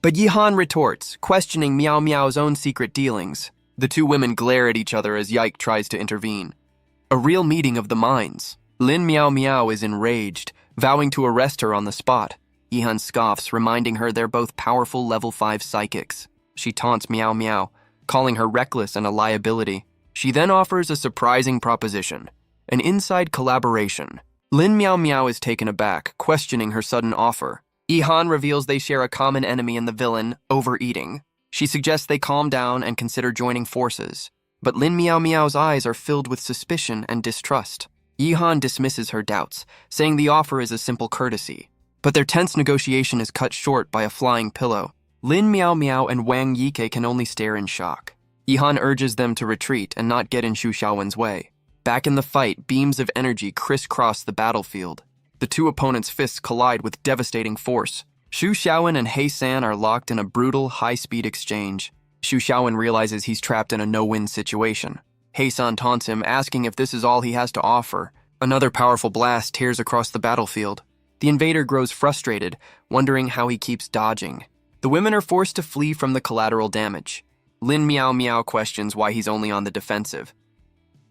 But Yihan retorts, questioning Miao Miao's own secret dealings. The two women glare at each other as Yike tries to intervene. A real meeting of the minds. Lin Miao Miao is enraged, vowing to arrest her on the spot. Yihan scoffs, reminding her they're both powerful level 5 psychics. She taunts Miao Miao, calling her reckless and a liability. She then offers a surprising proposition, an inside collaboration. Lin Miao Miao is taken aback, questioning her sudden offer. Yihan reveals they share a common enemy in the villain, overeating. She suggests they calm down and consider joining forces. But Lin Miao Miao's eyes are filled with suspicion and distrust. Yihan dismisses her doubts, saying the offer is a simple courtesy. But their tense negotiation is cut short by a flying pillow. Lin Miao Miao and Wang Yike can only stare in shock. Yihan urges them to retreat and not get in Xu Xiaowen's way. Back in the fight, beams of energy crisscross the battlefield. The two opponents' fists collide with devastating force. Xu Xiaowen and He-san are locked in a brutal, high-speed exchange. Xu Xiaowen realizes he's trapped in a no-win situation. He-san taunts him, asking if this is all he has to offer. Another powerful blast tears across the battlefield. The invader grows frustrated, wondering how he keeps dodging. The women are forced to flee from the collateral damage. Lin Miao Miao questions why he's only on the defensive.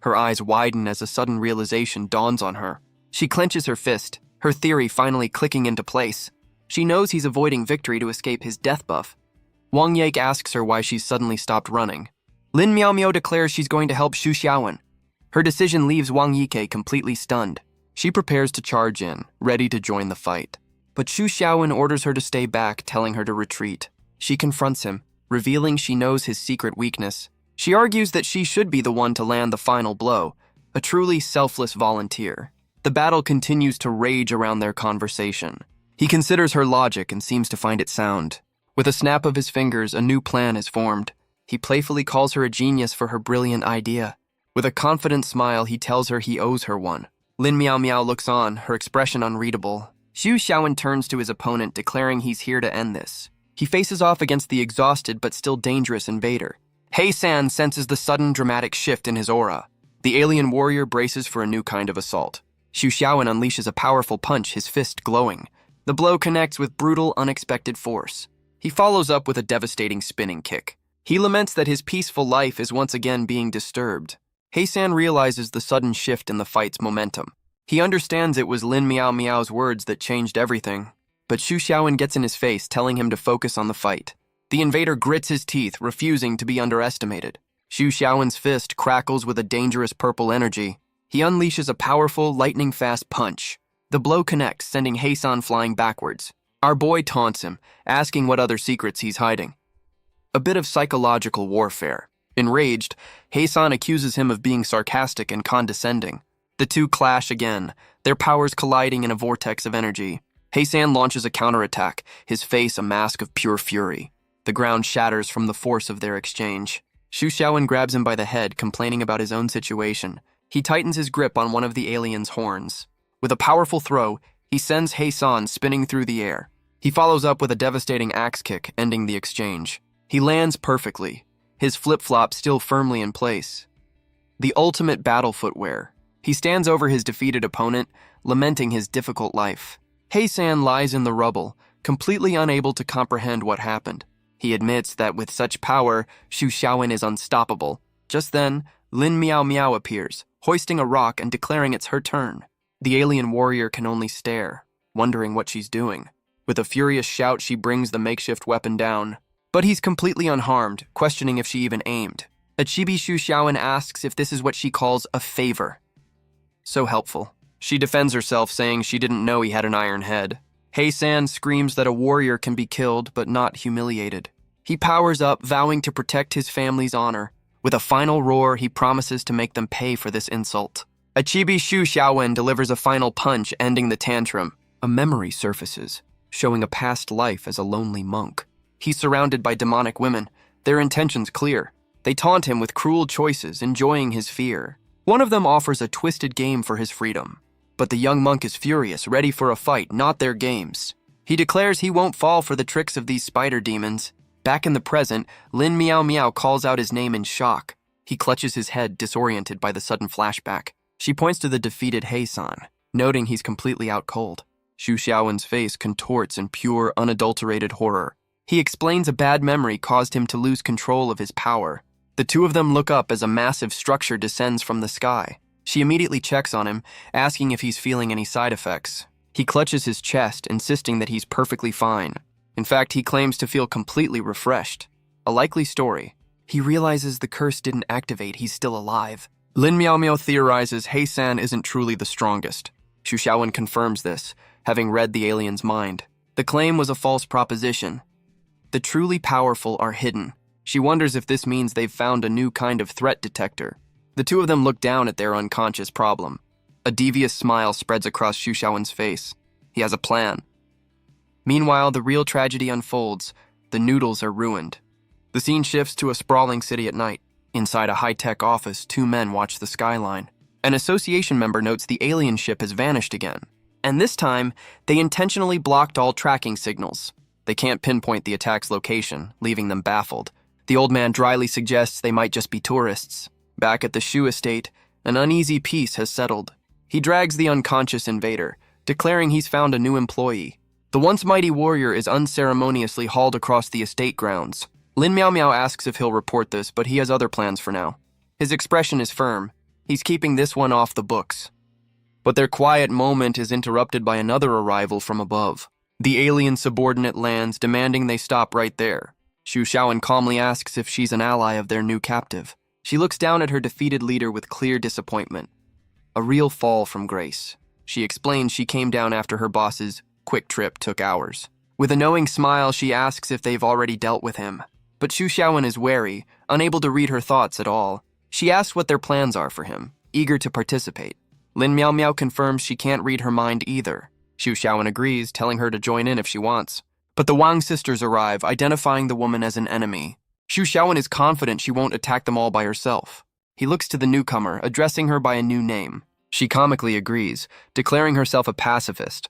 Her eyes widen as a sudden realization dawns on her. She clenches her fist, her theory finally clicking into place. She knows he's avoiding victory to escape his death buff. Wang Yike asks her why she's suddenly stopped running. Lin Miao Miao declares she's going to help Xu Xiaowen. Her decision leaves Wang Yike completely stunned. She prepares to charge in, ready to join the fight. But Xu Xiaowen orders her to stay back, telling her to retreat. She confronts him, revealing she knows his secret weakness. She argues that she should be the one to land the final blow, a truly selfless volunteer. The battle continues to rage around their conversation. He considers her logic and seems to find it sound. With a snap of his fingers, a new plan is formed. He playfully calls her a genius for her brilliant idea. With a confident smile, he tells her he owes her one. Lin Miao Miao looks on, her expression unreadable. Xu Xiaowen turns to his opponent, declaring he's here to end this. He faces off against the exhausted but still dangerous invader. He San senses the sudden dramatic shift in his aura. The alien warrior braces for a new kind of assault. Xu Xiaowen unleashes a powerful punch, his fist glowing. The blow connects with brutal, unexpected force. He follows up with a devastating spinning kick. He laments that his peaceful life is once again being disturbed. He San realizes the sudden shift in the fight's momentum. He understands it was Lin Miao Miao's words that changed everything. But Xu Xiaowen gets in his face, telling him to focus on the fight. The invader grits his teeth, refusing to be underestimated. Xu Xiaowen's fist crackles with a dangerous purple energy. He unleashes a powerful, lightning-fast punch. The blow connects, sending He San flying backwards. Our boy taunts him, asking what other secrets he's hiding. A bit of psychological warfare. Enraged, He San accuses him of being sarcastic and condescending. The two clash again, their powers colliding in a vortex of energy. He San launches a counterattack, his face a mask of pure fury. The ground shatters from the force of their exchange. Xu Xiaowen grabs him by the head, complaining about his own situation. He tightens his grip on one of the alien's horns. With a powerful throw, he sends He San spinning through the air. He follows up with a devastating axe kick, ending the exchange. He lands perfectly, his flip-flop still firmly in place. The ultimate battle footwear. He stands over his defeated opponent, lamenting his difficult life. He San lies in the rubble, completely unable to comprehend what happened. He admits that with such power, Xu Xiaowen is unstoppable. Just then, Lin Miao Miao appears, hoisting a rock and declaring it's her turn. The alien warrior can only stare, wondering what she's doing. With a furious shout, she brings the makeshift weapon down. But he's completely unharmed, questioning if she even aimed. A chibi Xu Xiaowen asks if this is what she calls a favor. So helpful. She defends herself, saying she didn't know he had an iron head. He San screams that a warrior can be killed, but not humiliated. He powers up, vowing to protect his family's honor. With a final roar, he promises to make them pay for this insult. A chibi Xu Xiaowen delivers a final punch, ending the tantrum. A memory surfaces, showing a past life as a lonely monk. He's surrounded by demonic women, their intentions clear. They taunt him with cruel choices, enjoying his fear. One of them offers a twisted game for his freedom. But the young monk is furious, ready for a fight, not their games. He declares he won't fall for the tricks of these spider demons. Back in the present, Lin Miao Miao calls out his name in shock. He clutches his head, disoriented by the sudden flashback. She points to the defeated He San, noting he's completely out cold. Xu Xiaowen's face contorts in pure, unadulterated horror. He explains a bad memory caused him to lose control of his power. The two of them look up as a massive structure descends from the sky. She immediately checks on him, asking if he's feeling any side effects. He clutches his chest, insisting that he's perfectly fine. In fact, he claims to feel completely refreshed. A likely story. He realizes the curse didn't activate, he's still alive. Lin Miao Miao theorizes He San isn't truly the strongest. Xu Xiaowen confirms this, having read the alien's mind. The claim was a false proposition. The truly powerful are hidden. She wonders if this means they've found a new kind of threat detector. The two of them look down at their unconscious problem. A devious smile spreads across Xu Xiaowen's face. He has a plan. Meanwhile, the real tragedy unfolds. The noodles are ruined. The scene shifts to a sprawling city at night. Inside a high-tech office, two men watch the skyline. An association member notes the alien ship has vanished again. And this time, they intentionally blocked all tracking signals. They can't pinpoint the attack's location, leaving them baffled. The old man dryly suggests they might just be tourists. Back at the Shu estate, an uneasy peace has settled. He drags the unconscious invader, declaring he's found a new employee. The once mighty warrior is unceremoniously hauled across the estate grounds. Lin Miao Miao asks if he'll report this, but he has other plans for now. His expression is firm. He's keeping this one off the books. But their quiet moment is interrupted by another arrival from above. The alien subordinate lands, demanding they stop right there. Xu Xiaowen calmly asks if she's an ally of their new captive. She looks down at her defeated leader with clear disappointment. A real fall from grace. She explains she came down after her boss's quick trip took hours. With a knowing smile, she asks if they've already dealt with him. But Xu Xiaowen is wary, unable to read her thoughts at all. She asks what their plans are for him, eager to participate. Lin Miao Miao confirms she can't read her mind either. Xu Xiaowen agrees, telling her to join in if she wants. But the Wang sisters arrive, identifying the woman as an enemy. Xu Xiaowen is confident she won't attack them all by herself. He looks to the newcomer, addressing her by a new name. She comically agrees, declaring herself a pacifist.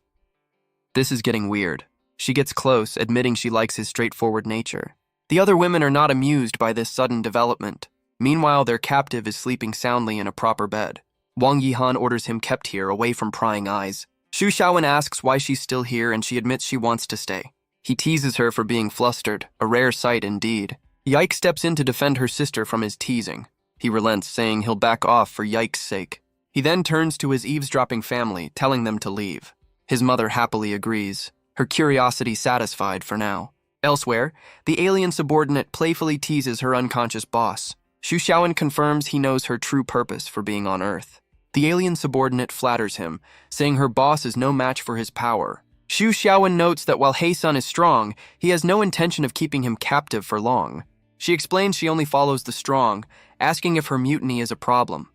This is getting weird. She gets close, admitting she likes his straightforward nature. The other women are not amused by this sudden development. Meanwhile, their captive is sleeping soundly in a proper bed. Wang Yihan orders him kept here, away from prying eyes. Xu Xiaowen asks why she's still here, and she admits she wants to stay. He teases her for being flustered, a rare sight indeed. Yike steps in to defend her sister from his teasing. He relents, saying he'll back off for Yike's sake. He then turns to his eavesdropping family, telling them to leave. His mother happily agrees, her curiosity satisfied for now. Elsewhere, the alien subordinate playfully teases her unconscious boss. Xu Xiaowen confirms he knows her true purpose for being on Earth. The alien subordinate flatters him, saying her boss is no match for his power. Xu Xiaowen notes that while He-sun is strong, he has no intention of keeping him captive for long. She explains she only follows the strong, asking if her mutiny is a problem.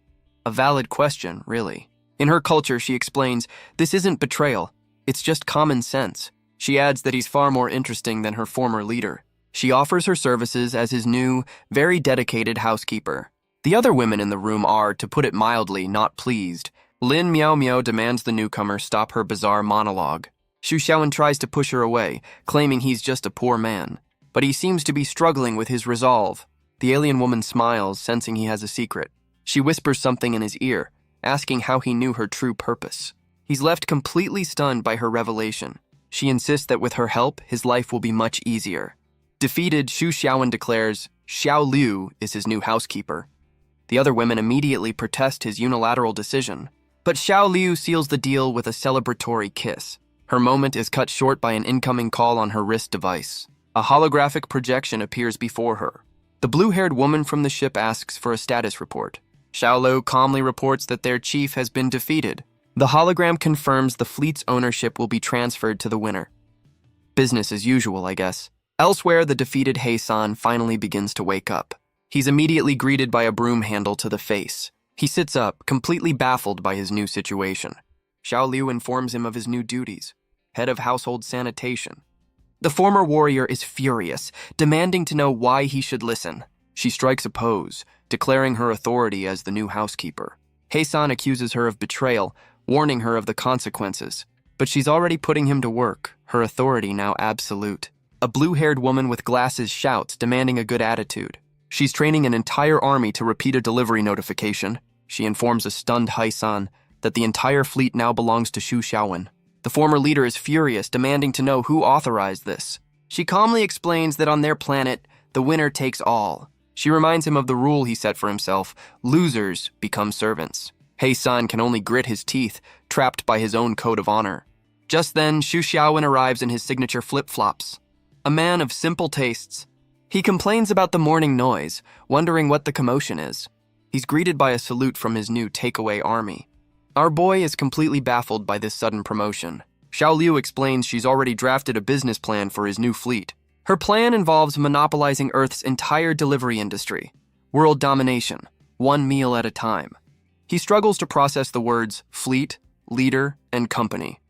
A valid question, really. In her culture, she explains, this isn't betrayal, it's just common sense. She adds that he's far more interesting than her former leader. She offers her services as his new, very dedicated housekeeper. The other women in the room are, to put it mildly, not pleased. Lin Miao Miao demands the newcomer stop her bizarre monologue. Xu Xiaowen tries to push her away, claiming he's just a poor man. But he seems to be struggling with his resolve. The alien woman smiles, sensing he has a secret. She whispers something in his ear, asking how he knew her true purpose. He's left completely stunned by her revelation. She insists that with her help, his life will be much easier. Defeated, Xu Xiaowen declares Xiao Liu is his new housekeeper. The other women immediately protest his unilateral decision. But Xiao Liu seals the deal with a celebratory kiss. Her moment is cut short by an incoming call on her wrist device. A holographic projection appears before her. The blue-haired woman from the ship asks for a status report. Xiao Liu calmly reports that their chief has been defeated. The hologram confirms the fleet's ownership will be transferred to the winner. Business as usual, I guess. Elsewhere, the defeated He-san finally begins to wake up. He's immediately greeted by a broom handle to the face. He sits up, completely baffled by his new situation. Xiao Liu informs him of his new duties, head of household sanitation. The former warrior is furious, demanding to know why he should listen. She strikes a pose, declaring her authority as the new housekeeper. He-san accuses her of betrayal, warning her of the consequences. But she's already putting him to work, her authority now absolute. A blue-haired woman with glasses shouts, demanding a good attitude. She's training an entire army to repeat a delivery notification. She informs a stunned He-san that the entire fleet now belongs to Xu Xiaowen. The former leader is furious, demanding to know who authorized this. She calmly explains that on their planet, the winner takes all. She reminds him of the rule he set for himself: losers become servants. He-san can only grit his teeth, trapped by his own code of honor. Just then, Xu Xiaowen arrives in his signature flip-flops. A man of simple tastes. He complains about the morning noise, wondering what the commotion is. He's greeted by a salute from his new takeaway army. Our boy is completely baffled by this sudden promotion. Xiao Liu explains she's already drafted a business plan for his new fleet. Her plan involves monopolizing Earth's entire delivery industry. World domination, one meal at a time. He struggles to process the words fleet, leader, and company.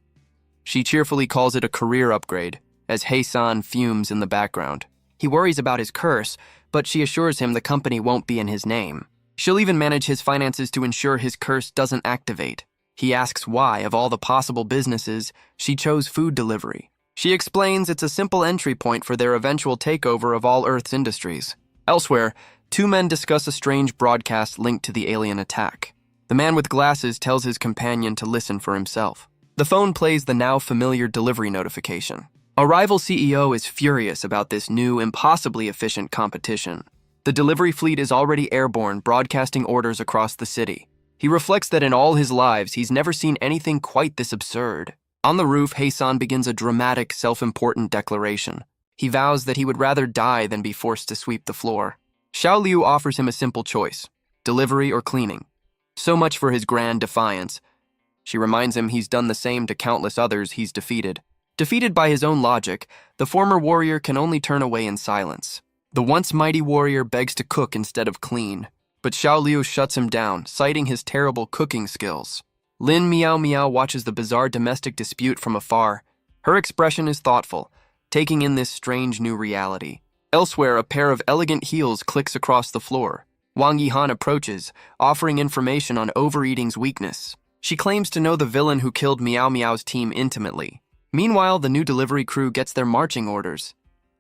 She cheerfully calls it a career upgrade, as He-san fumes in the background. He worries about his curse, but she assures him the company won't be in his name. She'll even manage his finances to ensure his curse doesn't activate. He asks why, of all the possible businesses, she chose food delivery. She explains it's a simple entry point for their eventual takeover of all Earth's industries. Elsewhere, two men discuss a strange broadcast linked to the alien attack. The man with glasses tells his companion to listen for himself. The phone plays the now familiar delivery notification. A rival CEO is furious about this new, impossibly efficient competition. The delivery fleet is already airborne, broadcasting orders across the city. He reflects that in all his lives, he's never seen anything quite this absurd. On the roof, He-san begins a dramatic, self-important declaration. He vows that he would rather die than be forced to sweep the floor. Xiao Liu offers him a simple choice: delivery or cleaning. So much for his grand defiance. She reminds him he's done the same to countless others he's defeated. Defeated by his own logic, the former warrior can only turn away in silence. The once mighty warrior begs to cook instead of clean, but Xiao Liu shuts him down, citing his terrible cooking skills. Lin Miao Miao watches the bizarre domestic dispute from afar. Her expression is thoughtful, taking in this strange new reality. Elsewhere, a pair of elegant heels clicks across the floor. Wang Yihan approaches, offering information on overeating's weakness. She claims to know the villain who killed Miao Miao's team intimately. Meanwhile, the new delivery crew gets their marching orders.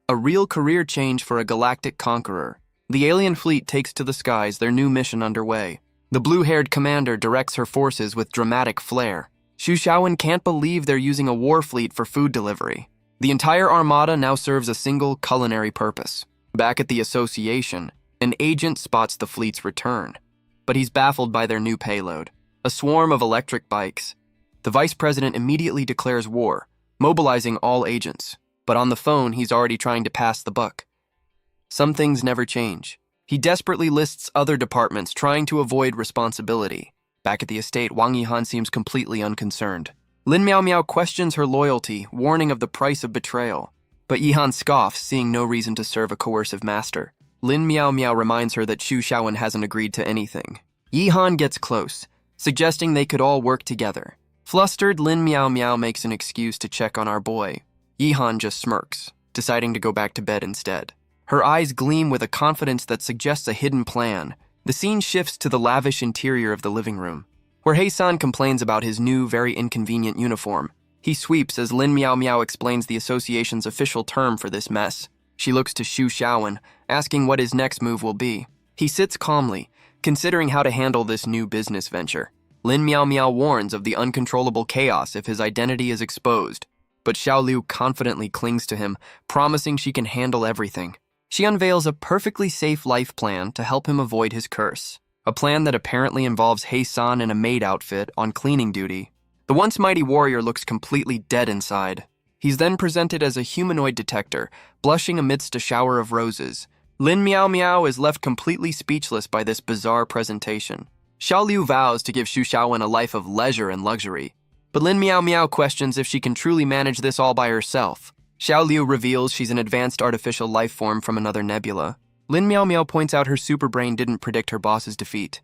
A real career change for a galactic conqueror. The alien fleet takes to the skies, their new mission underway. The blue-haired commander directs her forces with dramatic flair. Xu Xiaowen can't believe they're using a war fleet for food delivery. The entire armada now serves a single culinary purpose. Back at the association, an agent spots the fleet's return, but he's baffled by their new payload, a swarm of electric bikes. The vice president immediately declares war, mobilizing all agents, but on the phone he's already trying to pass the buck. Some things never change. He desperately lists other departments, trying to avoid responsibility. Back at the estate, Wang Yihan seems completely unconcerned. Lin Miao Miao questions her loyalty, warning of the price of betrayal. But Yihan scoffs, seeing no reason to serve a coercive master. Lin Miao Miao reminds her that Xu Xiaowen hasn't agreed to anything. Yihan gets close, suggesting they could all work together. Flustered, Lin Miao Miao makes an excuse to check on our boy. Yihan just smirks, deciding to go back to bed instead. Her eyes gleam with a confidence that suggests a hidden plan. The scene shifts to the lavish interior of the living room, where Hei-san complains about his new, very inconvenient uniform. He sweeps as Lin Miao Miao explains the association's official term for this mess. She looks to Xu Xiaowen, asking what his next move will be. He sits calmly, considering how to handle this new business venture. Lin Miao Miao warns of the uncontrollable chaos if his identity is exposed, but Xiao Liu confidently clings to him, promising she can handle everything. She unveils a perfectly safe life plan to help him avoid his curse, a plan that apparently involves Hei-san in a maid outfit on cleaning duty. The once mighty warrior looks completely dead inside. He's then presented as a humanoid detector, blushing amidst a shower of roses. Lin Miao Miao is left completely speechless by this bizarre presentation. Xiao Liu vows to give Xu Xiaowen a life of leisure and luxury, but Lin Miao Miao questions if she can truly manage this all by herself. Xiao Liu reveals she's an advanced artificial life form from another nebula. Lin Miao Miao points out her superbrain didn't predict her boss's defeat.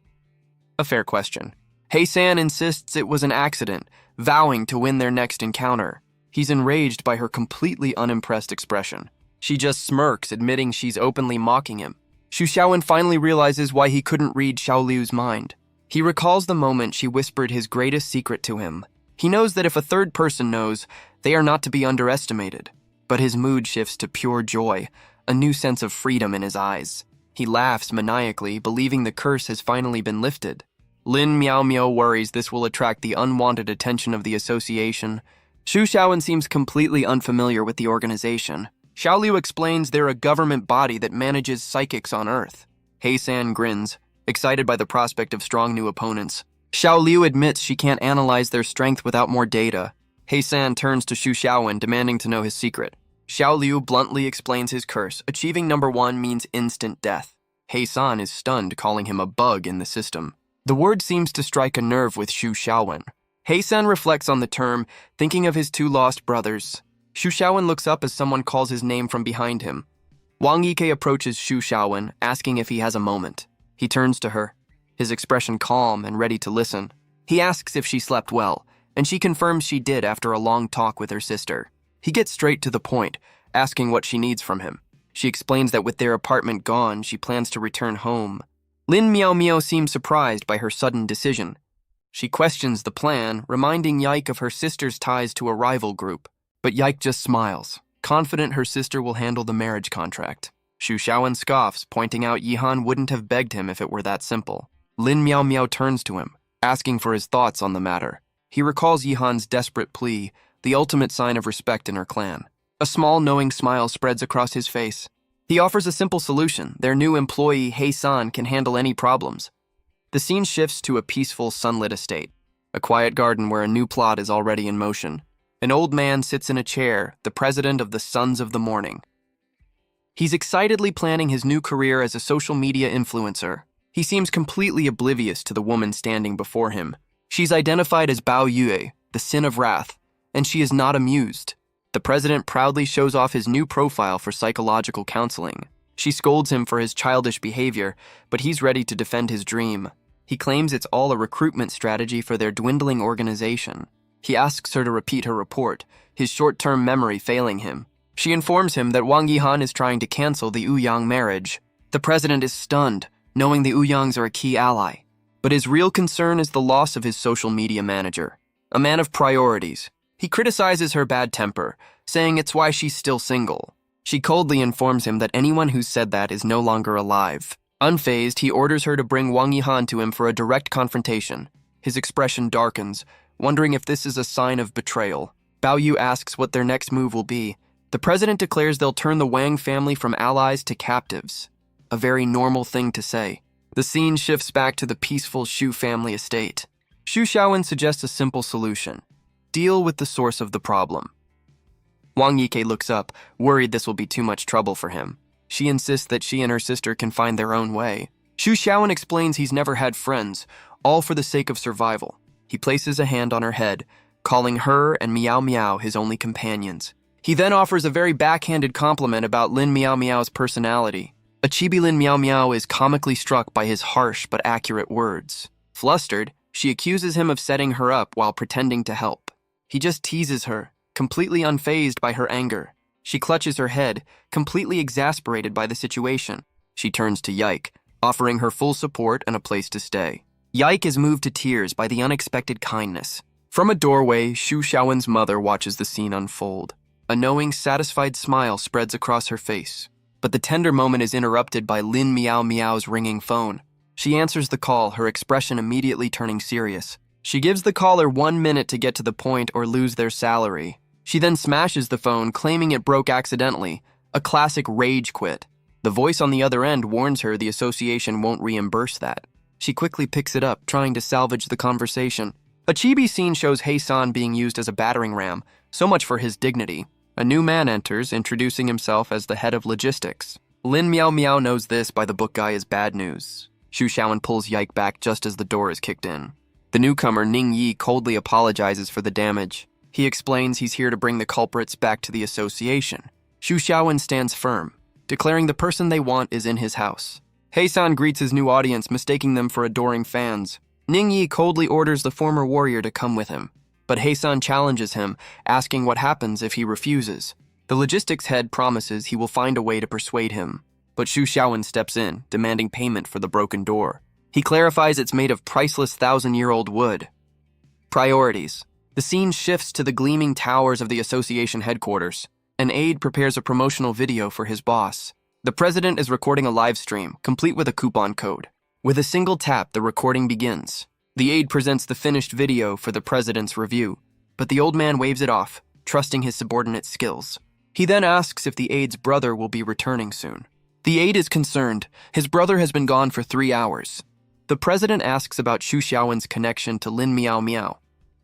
A fair question. Hei-san insists it was an accident, vowing to win their next encounter. He's enraged by her completely unimpressed expression. She just smirks, admitting she's openly mocking him. Xu Xiaowen finally realizes why he couldn't read Xiao Liu's mind. He recalls the moment she whispered his greatest secret to him. He knows that if a third person knows, they are not to be underestimated. But his mood shifts to pure joy, a new sense of freedom in his eyes. He laughs maniacally, believing the curse has finally been lifted. Lin Miao Miao worries this will attract the unwanted attention of the association. Xu Xiaowen seems completely unfamiliar with the organization. Xiao Liu explains they're a government body that manages psychics on Earth. Hei-san grins, excited by the prospect of strong new opponents. Xiao Liu admits she can't analyze their strength without more data. Hei-san turns to Xu Xiaowen, demanding to know his secret. Xiao Liu bluntly explains his curse. Achieving number 1 means instant death. Hei-san is stunned, calling him a bug in the system. The word seems to strike a nerve with Xu Xiaowen. Hei-san reflects on the term, thinking of his 2 lost brothers. Xu Xiaowen looks up as someone calls his name from behind him. Wang Yike approaches Xu Xiaowen, asking if he has a moment. He turns to her, his expression calm and ready to listen. He asks if she slept well, and she confirms she did after a long talk with her sister. He gets straight to the point, asking what she needs from him. She explains that with their apartment gone, she plans to return home. Lin Miao Miao seems surprised by her sudden decision. She questions the plan, reminding Yike of her sister's ties to a rival group. But Yike just smiles, confident her sister will handle the marriage contract. Xu Xiaowen scoffs, pointing out Yihan wouldn't have begged him if it were that simple. Lin Miao Miao turns to him, asking for his thoughts on the matter. He recalls Yihan's desperate plea, the ultimate sign of respect in her clan. A small, knowing smile spreads across his face. He offers a simple solution. Their new employee, Hei-san, can handle any problems. The scene shifts to a peaceful, sunlit estate, a quiet garden where a new plot is already in motion. An old man sits in a chair, the president of the Sons of the Morning. He's excitedly planning his new career as a social media influencer. He seems completely oblivious to the woman standing before him. She's identified as Bao Yue, the sin of wrath, and she is not amused. The president proudly shows off his new profile for psychological counseling. She scolds him for his childish behavior, but he's ready to defend his dream. He claims it's all a recruitment strategy for their dwindling organization. He asks her to repeat her report, his short-term memory failing him. She informs him that Wang Yihan is trying to cancel the Ouyang marriage. The president is stunned, knowing the Ouyangs are a key ally. But his real concern is the loss of his social media manager, a man of priorities. He criticizes her bad temper, saying it's why she's still single. She coldly informs him that anyone who said that is no longer alive. Unfazed, he orders her to bring Wang Yihan to him for a direct confrontation. His expression darkens, wondering if this is a sign of betrayal. Bao Yu asks what their next move will be. The president declares they'll turn the Wang family from allies to captives. A very normal thing to say. The scene shifts back to the peaceful Xu family estate. Xu Xiaowen suggests a simple solution. Deal with the source of the problem. Wang Yike looks up, worried this will be too much trouble for him. She insists that she and her sister can find their own way. Xu Xiaowen explains he's never had friends, all for the sake of survival. He places a hand on her head, calling her and Miao Miao his only companions. He then offers a very backhanded compliment about Lin Miao Miao's personality. A chibi Lin Miao Miao is comically struck by his harsh but accurate words. Flustered, she accuses him of setting her up while pretending to help. He just teases her, completely unfazed by her anger. She clutches her head, completely exasperated by the situation. She turns to Yike, offering her full support and a place to stay. Yike is moved to tears by the unexpected kindness. From a doorway, Xu Xiaowen's mother watches the scene unfold. A knowing, satisfied smile spreads across her face. But the tender moment is interrupted by Lin Miao Miao's ringing phone. She answers the call, her expression immediately turning serious. She gives the caller 1 minute to get to the point or lose their salary. She then smashes the phone, claiming it broke accidentally, a classic rage quit. The voice on the other end warns her the association won't reimburse that. She quickly picks it up, trying to salvage the conversation. A chibi scene shows Heisan being used as a battering ram, so much for his dignity. A new man enters, introducing himself as the head of logistics. Lin Miao Miao knows this by the book guy is bad news. Xu Xiaowen pulls Yike back just as the door is kicked in. The newcomer, Ning Yi, coldly apologizes for the damage. He explains he's here to bring the culprits back to the association. Xu Xiaowen stands firm, declaring the person they want is in his house. Heisan greets his new audience, mistaking them for adoring fans. Ning Yi coldly orders the former warrior to come with him, but Heisan challenges him, asking what happens if he refuses. The logistics head promises he will find a way to persuade him, but Xu Xiaowen steps in, demanding payment for the broken door. He clarifies it's made of priceless 1,000-year-old wood. Priorities. The scene shifts to the gleaming towers of the association headquarters. An aide prepares a promotional video for his boss. The president is recording a live stream, complete with a coupon code. With a single tap, the recording begins. The aide presents the finished video for the president's review, but the old man waves it off, trusting his subordinate's skills. He then asks if the aide's brother will be returning soon. The aide is concerned. His brother has been gone for 3 hours. The president asks about Xu Xiaowen's connection to Lin Miao Miao.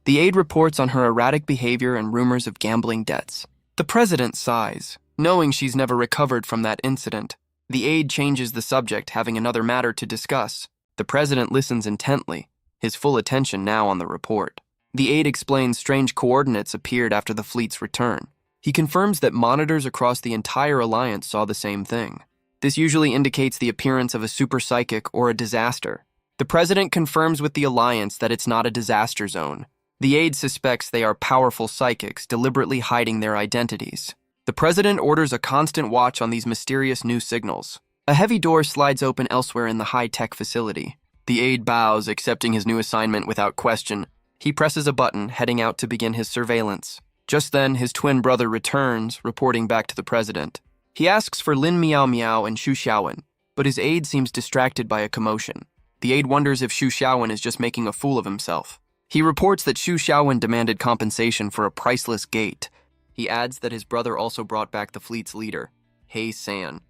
The aide reports on her erratic behavior and rumors of gambling debts. The president sighs, knowing she's never recovered from that incident. The aide changes the subject, having another matter to discuss. The president listens intently, his full attention now on the report. The aide explains strange coordinates appeared after the fleet's return. He confirms that monitors across the entire alliance saw the same thing. This usually indicates the appearance of a super psychic or a disaster. The president confirms with the alliance that it's not a disaster zone. The aide suspects they are powerful psychics deliberately hiding their identities. The president orders a constant watch on these mysterious new signals. A heavy door slides open elsewhere in the high-tech facility. The aide bows, accepting his new assignment without question. He presses a button, heading out to begin his surveillance. Just then, his twin brother returns, reporting back to the president. He asks for Lin Miao Miao and Xu Xiaowen, but his aide seems distracted by a commotion. The aide wonders if Xu Xiaowen is just making a fool of himself. He reports that Xu Xiaowen demanded compensation for a priceless gate. He adds that his brother also brought back the fleet's leader, He San.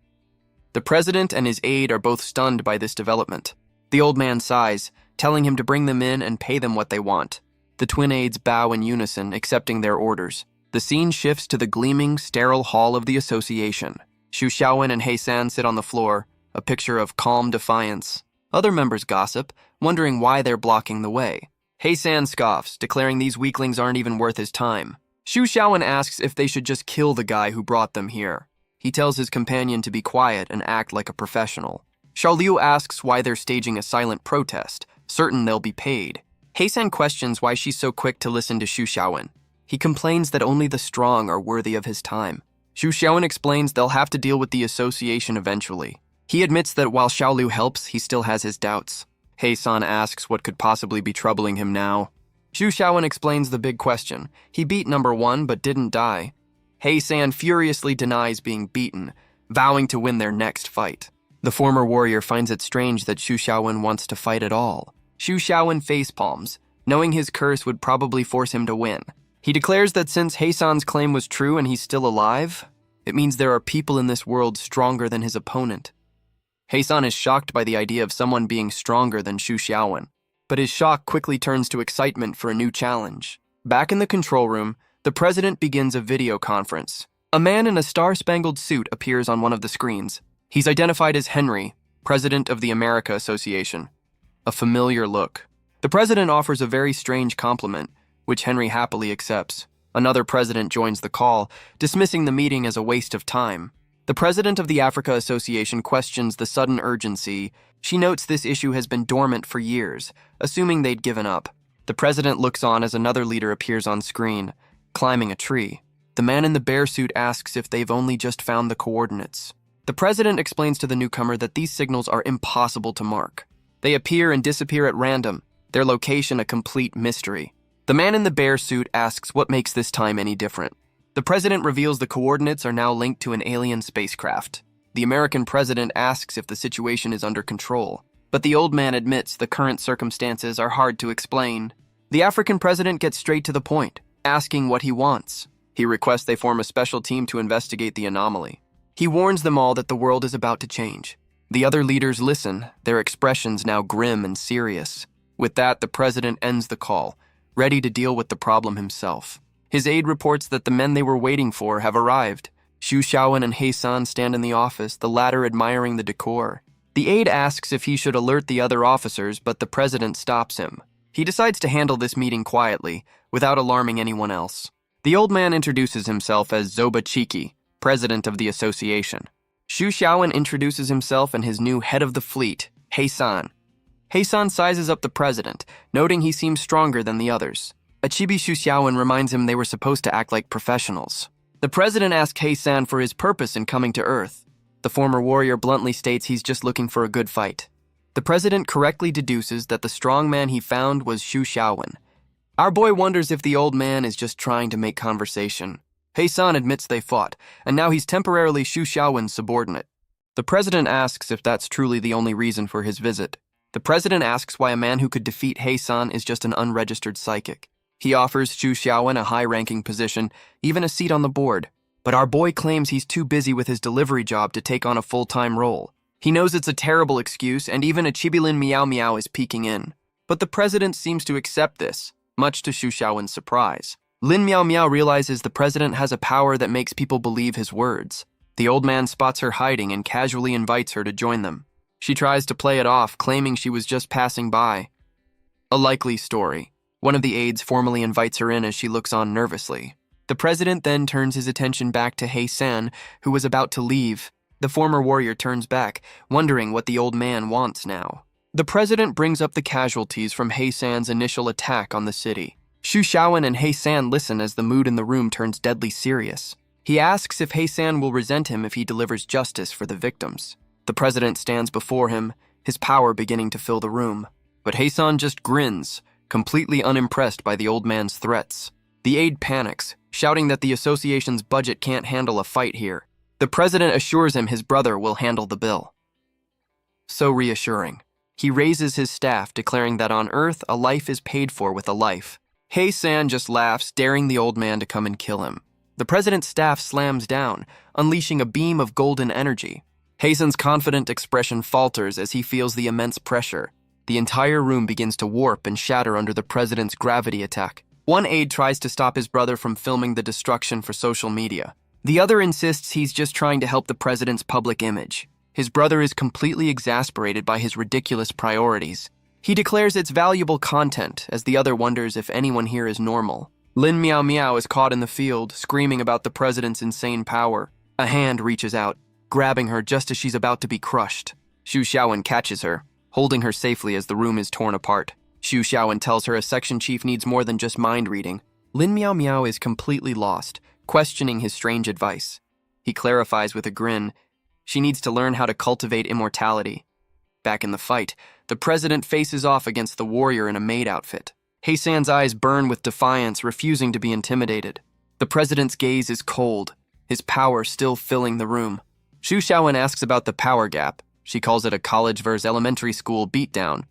The president and his aide are both stunned by this development. The old man sighs, telling him to bring them in and pay them what they want. The twin aides bow in unison, accepting their orders. The scene shifts to the gleaming, sterile hall of the association. Xu Xiaowen and He San sit on the floor, a picture of calm defiance. Other members gossip, wondering why they're blocking the way. He San scoffs, declaring these weaklings aren't even worth his time. Xu Xiaowen asks if they should just kill the guy who brought them here. He tells his companion to be quiet and act like a professional. Xiao Liu asks why they're staging a silent protest, certain they'll be paid. He San questions why she's so quick to listen to Xu Xiaowen. He complains that only the strong are worthy of his time. Xu Xiaowen explains they'll have to deal with the association eventually. He admits that while Xiao Liu helps, he still has his doubts. He San asks what could possibly be troubling him now. Xu Xiaowen explains the big question. He beat #1 but didn't die. He San furiously denies being beaten, vowing to win their next fight. The former warrior finds it strange that Xu Xiaowen wants to fight at all. Xu Xiaowen facepalms, knowing his curse would probably force him to win. He declares that since He San's claim was true and he's still alive, it means there are people in this world stronger than his opponent. He San is shocked by the idea of someone being stronger than Xu Xiaowen, but his shock quickly turns to excitement for a new challenge. Back in the control room, the president begins a video conference. A man in a star-spangled suit appears on one of the screens. He's identified as Henry, president of the America Association. A familiar look. The president offers a very strange compliment, which Henry happily accepts. Another president joins the call, dismissing the meeting as a waste of time. The president of the Africa Association questions the sudden urgency. She notes this issue has been dormant for years, assuming they'd given up. The president looks on as another leader appears on screen, climbing a tree. The man in the bear suit asks if they've only just found the coordinates. The president explains to the newcomer that these signals are impossible to mark. They appear and disappear at random, their location a complete mystery. The man in the bear suit asks what makes this time any different. The president reveals the coordinates are now linked to an alien spacecraft. The American president asks if the situation is under control, but the old man admits the current circumstances are hard to explain. The African president gets straight to the point, asking what he wants. He requests they form a special team to investigate the anomaly. He warns them all that the world is about to change. The other leaders listen, their expressions now grim and serious. With that, the president ends the call, ready to deal with the problem himself. His aide reports that the men they were waiting for have arrived. Xu Xiaowen and He San stand in the office, the latter admiring the decor. The aide asks if he should alert the other officers, but the president stops him. He decides to handle this meeting quietly, without alarming anyone else. The old man introduces himself as Zoba Chiki, president of the association. Xu Xiaowen introduces himself and his new head of the fleet, He San. He San sizes up the president, noting he seems stronger than the others. A chibi Xu Xiaowen reminds him they were supposed to act like professionals. The president asks He San for his purpose in coming to Earth. The former warrior bluntly states he's just looking for a good fight. The president correctly deduces that the strong man he found was Xu Xiaowen. Our boy wonders if the old man is just trying to make conversation. He San admits they fought, and now he's temporarily Xu Xiaowen's subordinate. The president asks if that's truly the only reason for his visit. The president asks why a man who could defeat He San is just an unregistered psychic. He offers Xu Xiaowen a high-ranking position, even a seat on the board. But our boy claims he's too busy with his delivery job to take on a full-time role. He knows it's a terrible excuse, and even a Chibilin Meow Meow is peeking in. But the president seems to accept this, much to Xu Xiaowen's surprise. Lin Meow Meow realizes the president has a power that makes people believe his words. The old man spots her hiding and casually invites her to join them. She tries to play it off, claiming she was just passing by. A likely story. One of the aides formally invites her in as she looks on nervously. The president then turns his attention back to He San, who was about to leave. The former warrior turns back, wondering what the old man wants now. The president brings up the casualties from He San's initial attack on the city. Xu Xiaowen and He San listen as the mood in the room turns deadly serious. He asks if He San will resent him if he delivers justice for the victims. The president stands before him, his power beginning to fill the room. But He San just grins, completely unimpressed by the old man's threats. The aide panics, shouting that the association's budget can't handle a fight here. The president assures him his brother will handle the bill. So reassuring. He raises his staff, declaring that on Earth, a life is paid for with a life. He San just laughs, daring the old man to come and kill him. The president's staff slams down, unleashing a beam of golden energy. He San's confident expression falters as he feels the immense pressure. The entire room begins to warp and shatter under the president's gravity attack. One aide tries to stop his brother from filming the destruction for social media. The other insists he's just trying to help the president's public image. His brother is completely exasperated by his ridiculous priorities. He declares it's valuable content, as the other wonders if anyone here is normal. Lin Meow Meow is caught in the field, screaming about the president's insane power. A hand reaches out, grabbing her just as she's about to be crushed. Xu Xiaowen catches her, holding her safely as the room is torn apart. Xu Xiaowen tells her a section chief needs more than just mind reading. Lin Meow Meow is completely lost, questioning his strange advice. He clarifies with a grin. She needs to learn how to cultivate immortality. Back in the fight, the president faces off against the warrior in a maid outfit. Heisan's eyes burn with defiance, refusing to be intimidated. The president's gaze is cold, his power still filling the room. Xu Xiaowen asks about the power gap. She calls it a college versus elementary school beatdown.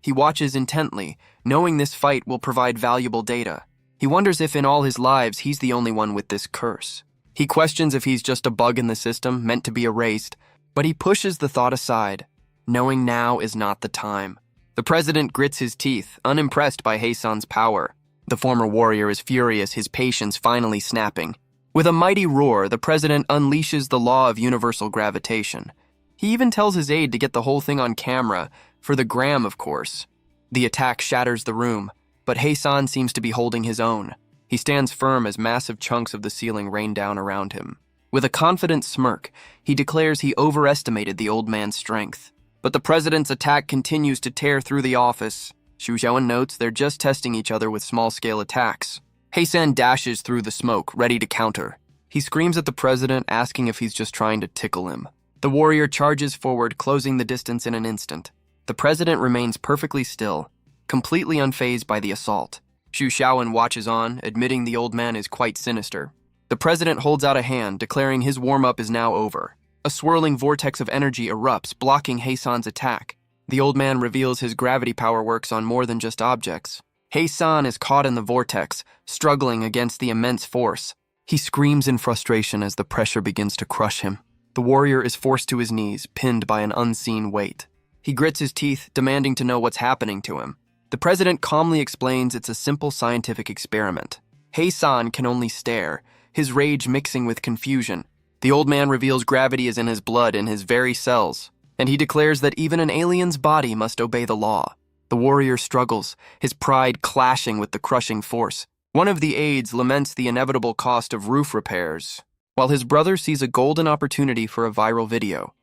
He watches intently, knowing this fight will provide valuable data. He wonders if in all his lives he's the only one with this curse. He questions if he's just a bug in the system, meant to be erased, but he pushes the thought aside, knowing now is not the time. The president grits his teeth, unimpressed by Heisan's power. The former warrior is furious, his patience finally snapping. With a mighty roar, the president unleashes the law of universal gravitation. He even tells his aide to get the whole thing on camera, for the gram, of course. The attack shatters the room, but Heisan seems to be holding his own. He stands firm as massive chunks of the ceiling rain down around him. With a confident smirk, he declares he overestimated the old man's strength. But the president's attack continues to tear through the office. Xu Xiaowen notes they're just testing each other with small-scale attacks. Heisan dashes through the smoke, ready to counter. He screams at the president, asking if he's just trying to tickle him. The warrior charges forward, closing the distance in an instant. The president remains perfectly still, completely unfazed by the assault. Xu Xiaowen watches on, admitting the old man is quite sinister. The president holds out a hand, declaring his warm-up is now over. A swirling vortex of energy erupts, blocking Heisan's attack. The old man reveals his gravity power works on more than just objects. Heisan is caught in the vortex, struggling against the immense force. He screams in frustration as the pressure begins to crush him. The warrior is forced to his knees, pinned by an unseen weight. He grits his teeth, demanding to know what's happening to him. The president calmly explains it's a simple scientific experiment. Heisan can only stare, his rage mixing with confusion. The old man reveals gravity is in his blood, in his very cells, and he declares that even an alien's body must obey the law. The warrior struggles, his pride clashing with the crushing force. One of the aides laments the inevitable cost of roof repairs, while his brother sees a golden opportunity for a viral video.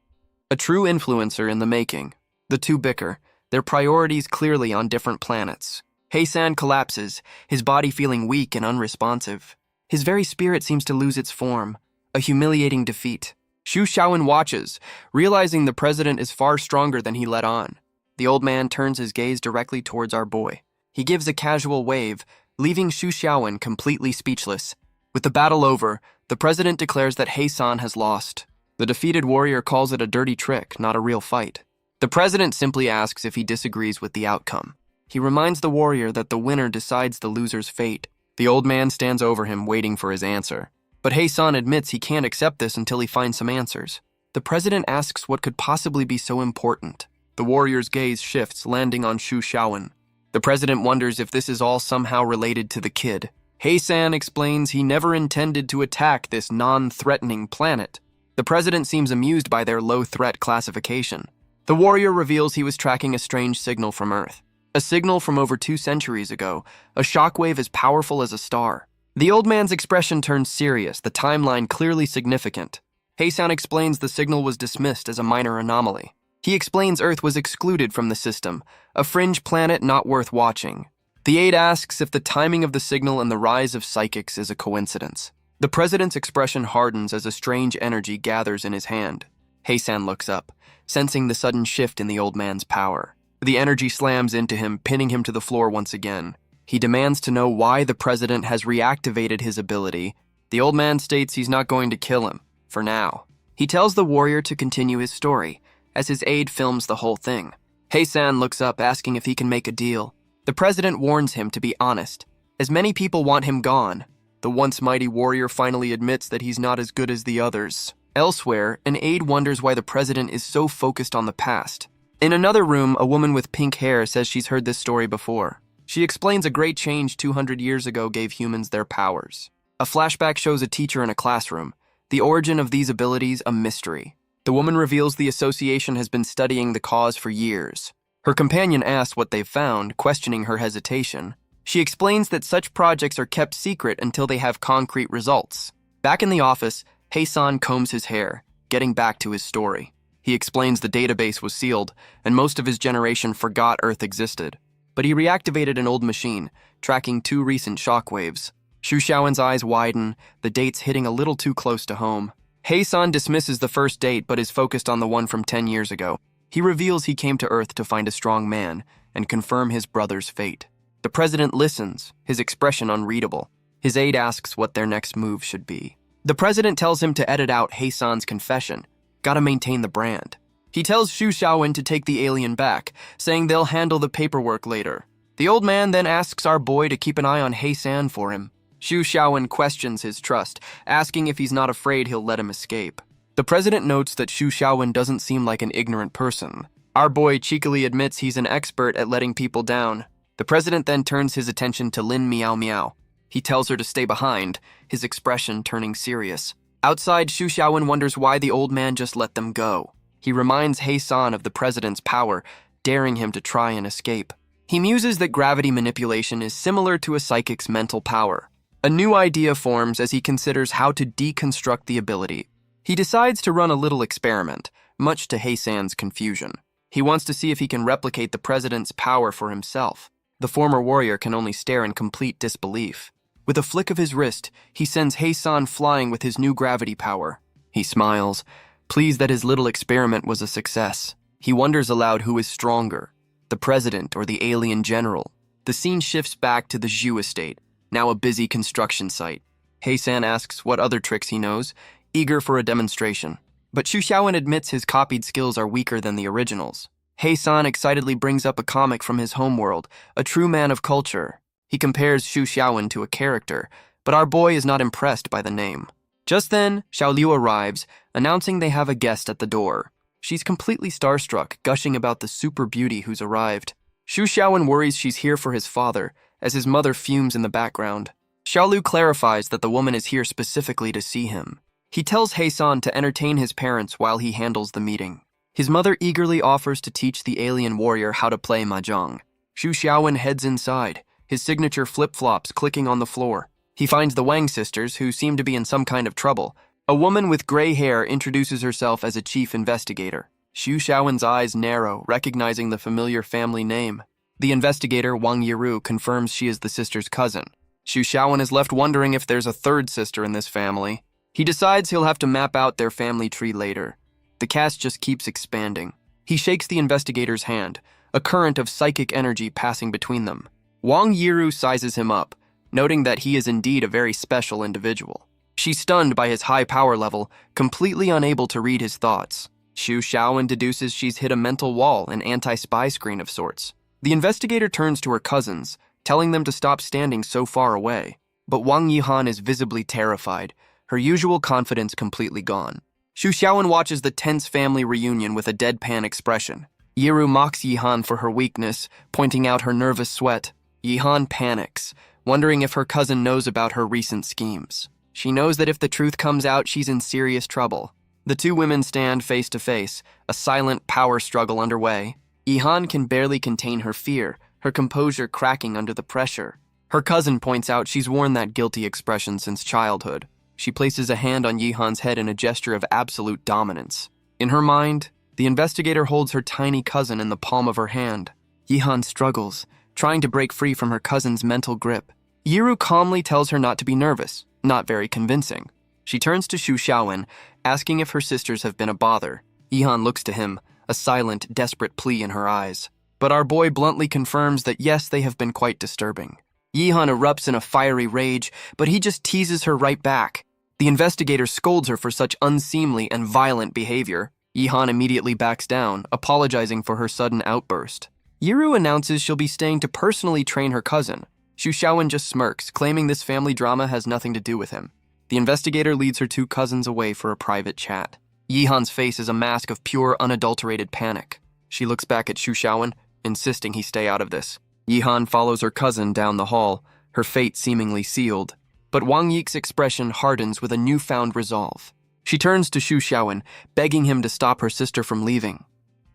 A true influencer in the making. The two bicker, their priorities clearly on different planets. Heisan collapses, his body feeling weak and unresponsive. His very spirit seems to lose its form. A humiliating defeat. Xu Xiaowen watches, realizing the president is far stronger than he let on. The old man turns his gaze directly towards our boy. He gives a casual wave, leaving Xu Xiaowen completely speechless. With the battle over, the president declares that Heisan has lost. The defeated warrior calls it a dirty trick, not a real fight. The president simply asks if he disagrees with the outcome. He reminds the warrior that the winner decides the loser's fate. The old man stands over him, waiting for his answer. But Heisan admits he can't accept this until he finds some answers. The president asks what could possibly be so important. The warrior's gaze shifts, landing on Xu Xiaowen. The president wonders if this is all somehow related to the kid. Heisan explains he never intended to attack this non-threatening planet. The president seems amused by their low-threat classification. The warrior reveals he was tracking a strange signal from Earth. A signal from over 2 centuries ago, a shockwave as powerful as a star. The old man's expression turns serious, the timeline clearly significant. Heisan explains the signal was dismissed as a minor anomaly. He explains Earth was excluded from the system, a fringe planet not worth watching. The aide asks if the timing of the signal and the rise of psychics is a coincidence. The president's expression hardens as a strange energy gathers in his hand. Heisan looks up, sensing the sudden shift in the old man's power. The energy slams into him, pinning him to the floor once again. He demands to know why the president has reactivated his ability. The old man states he's not going to kill him, for now. He tells the warrior to continue his story, as his aide films the whole thing. Heisan looks up, asking if he can make a deal. The president warns him to be honest, as many people want him gone. The once mighty warrior finally admits that he's not as good as the others. Elsewhere, an aide wonders why the president is so focused on the past. In another room, a woman with pink hair says she's heard this story before. She explains a great change 200 years ago gave humans their powers. A flashback shows a teacher in a classroom. The origin of these abilities a mystery. The woman reveals the association has been studying the cause for years. Her companion asks what they've found, questioning her hesitation. She explains that such projects are kept secret until they have concrete results. Back in the office, Hae-san combs his hair, getting back to his story. He explains the database was sealed, and most of his generation forgot Earth existed. But he reactivated an old machine, tracking 2 recent shockwaves. Xu Xiaowen's eyes widen, the dates hitting a little too close to home. Hae-san dismisses the first date but is focused on the one from 10 years ago. He reveals he came to Earth to find a strong man and confirm his brother's fate. The president listens, his expression unreadable. His aide asks what their next move should be. The president tells him to edit out Hae-san's confession. Gotta maintain the brand. He tells Xu Xiaowen to take the alien back, saying they'll handle the paperwork later. The old man then asks our boy to keep an eye on Hae-san for him. Xu Xiaowen questions his trust, asking if he's not afraid he'll let him escape. The president notes that Xu Xiaowen doesn't seem like an ignorant person. Our boy cheekily admits he's an expert at letting people down. The president then turns his attention to Lin Miao Miao. He tells her to stay behind, his expression turning serious. Outside, Xu Xiaowen wonders why the old man just let them go. He reminds Hae-san of the president's power, daring him to try and escape. He muses that gravity manipulation is similar to a psychic's mental power. A new idea forms as he considers how to deconstruct the ability. He decides to run a little experiment, much to Hae-san's confusion. He wants to see if he can replicate the president's power for himself. The former warrior can only stare in complete disbelief. With a flick of his wrist, he sends Hae-san flying with his new gravity power. He smiles, pleased that his little experiment was a success. He wonders aloud who is stronger, the president or the alien general. The scene shifts back to the Zhu estate, now a busy construction site. Hae-san asks what other tricks he knows, eager for a demonstration. But Xu Xiaowen admits his copied skills are weaker than the originals. Hae-san excitedly brings up a comic from his homeworld, a true man of culture. He compares Xu Xiaowen to a character, but our boy is not impressed by the name. Just then, Xiao Liu arrives, announcing they have a guest at the door. She's completely starstruck, gushing about the super beauty who's arrived. Xu Xiaowen worries she's here for his father, as his mother fumes in the background. Xiao Liu clarifies that the woman is here specifically to see him. He tells Hae-san to entertain his parents while he handles the meeting. His mother eagerly offers to teach the alien warrior how to play mahjong. Xu Xiaowen heads inside, his signature flip-flops clicking on the floor. He finds the Wang sisters, who seem to be in some kind of trouble. A woman with gray hair introduces herself as a chief investigator. Xu Xiaowen's eyes narrow, recognizing the familiar family name. The investigator, Wang Yiru, confirms she is the sister's cousin. Xu Xiaowen is left wondering if there's a third sister in this family. He decides he'll have to map out their family tree later. The cast just keeps expanding. He shakes the investigator's hand, a current of psychic energy passing between them. Wang Yiru sizes him up, noting that he is indeed a very special individual. She's stunned by his high power level, completely unable to read his thoughts. Xu Xiaowen deduces she's hit a mental wall, an anti-spy screen of sorts. The investigator turns to her cousins, telling them to stop standing so far away. But Wang Yihan is visibly terrified, her usual confidence completely gone. Xu Xiaowen watches the tense family reunion with a deadpan expression. Yiru mocks Yihan for her weakness, pointing out her nervous sweat. Yihan panics, wondering if her cousin knows about her recent schemes. She knows that if the truth comes out, she's in serious trouble. The two women stand face to face, a silent power struggle underway. Yihan can barely contain her fear, her composure cracking under the pressure. Her cousin points out she's worn that guilty expression since childhood. She places a hand on Yihan's head in a gesture of absolute dominance. In her mind, the investigator holds her tiny cousin in the palm of her hand. Yihan struggles, trying to break free from her cousin's mental grip. Yiru calmly tells her not to be nervous, not very convincing. She turns to Xu Xiaowen, asking if her sisters have been a bother. Yihan looks to him, a silent, desperate plea in her eyes. But our boy bluntly confirms that yes, they have been quite disturbing. Yihan erupts in a fiery rage, but he just teases her right back. The investigator scolds her for such unseemly and violent behavior. Yihan immediately backs down, apologizing for her sudden outburst. Yiru announces she'll be staying to personally train her cousin. Xu Xiaowen just smirks, claiming this family drama has nothing to do with him. The investigator leads her two cousins away for a private chat. Yihan's face is a mask of pure, unadulterated panic. She looks back at Xu Xiaowen, insisting he stay out of this. Yihan follows her cousin down the hall, her fate seemingly sealed. But Wang Yik's expression hardens with a newfound resolve. She turns to Xu Xiaowen, begging him to stop her sister from leaving.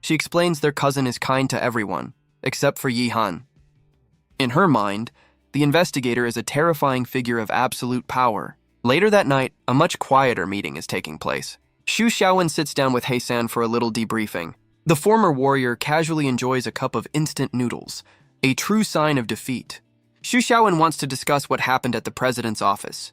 She explains their cousin is kind to everyone, except for Yi Han. In her mind, the investigator is a terrifying figure of absolute power. Later that night, a much quieter meeting is taking place. Xu Xiaowen sits down with Heisan for a little debriefing. The former warrior casually enjoys a cup of instant noodles, a true sign of defeat. Xu Xiaowen wants to discuss what happened at the president's office.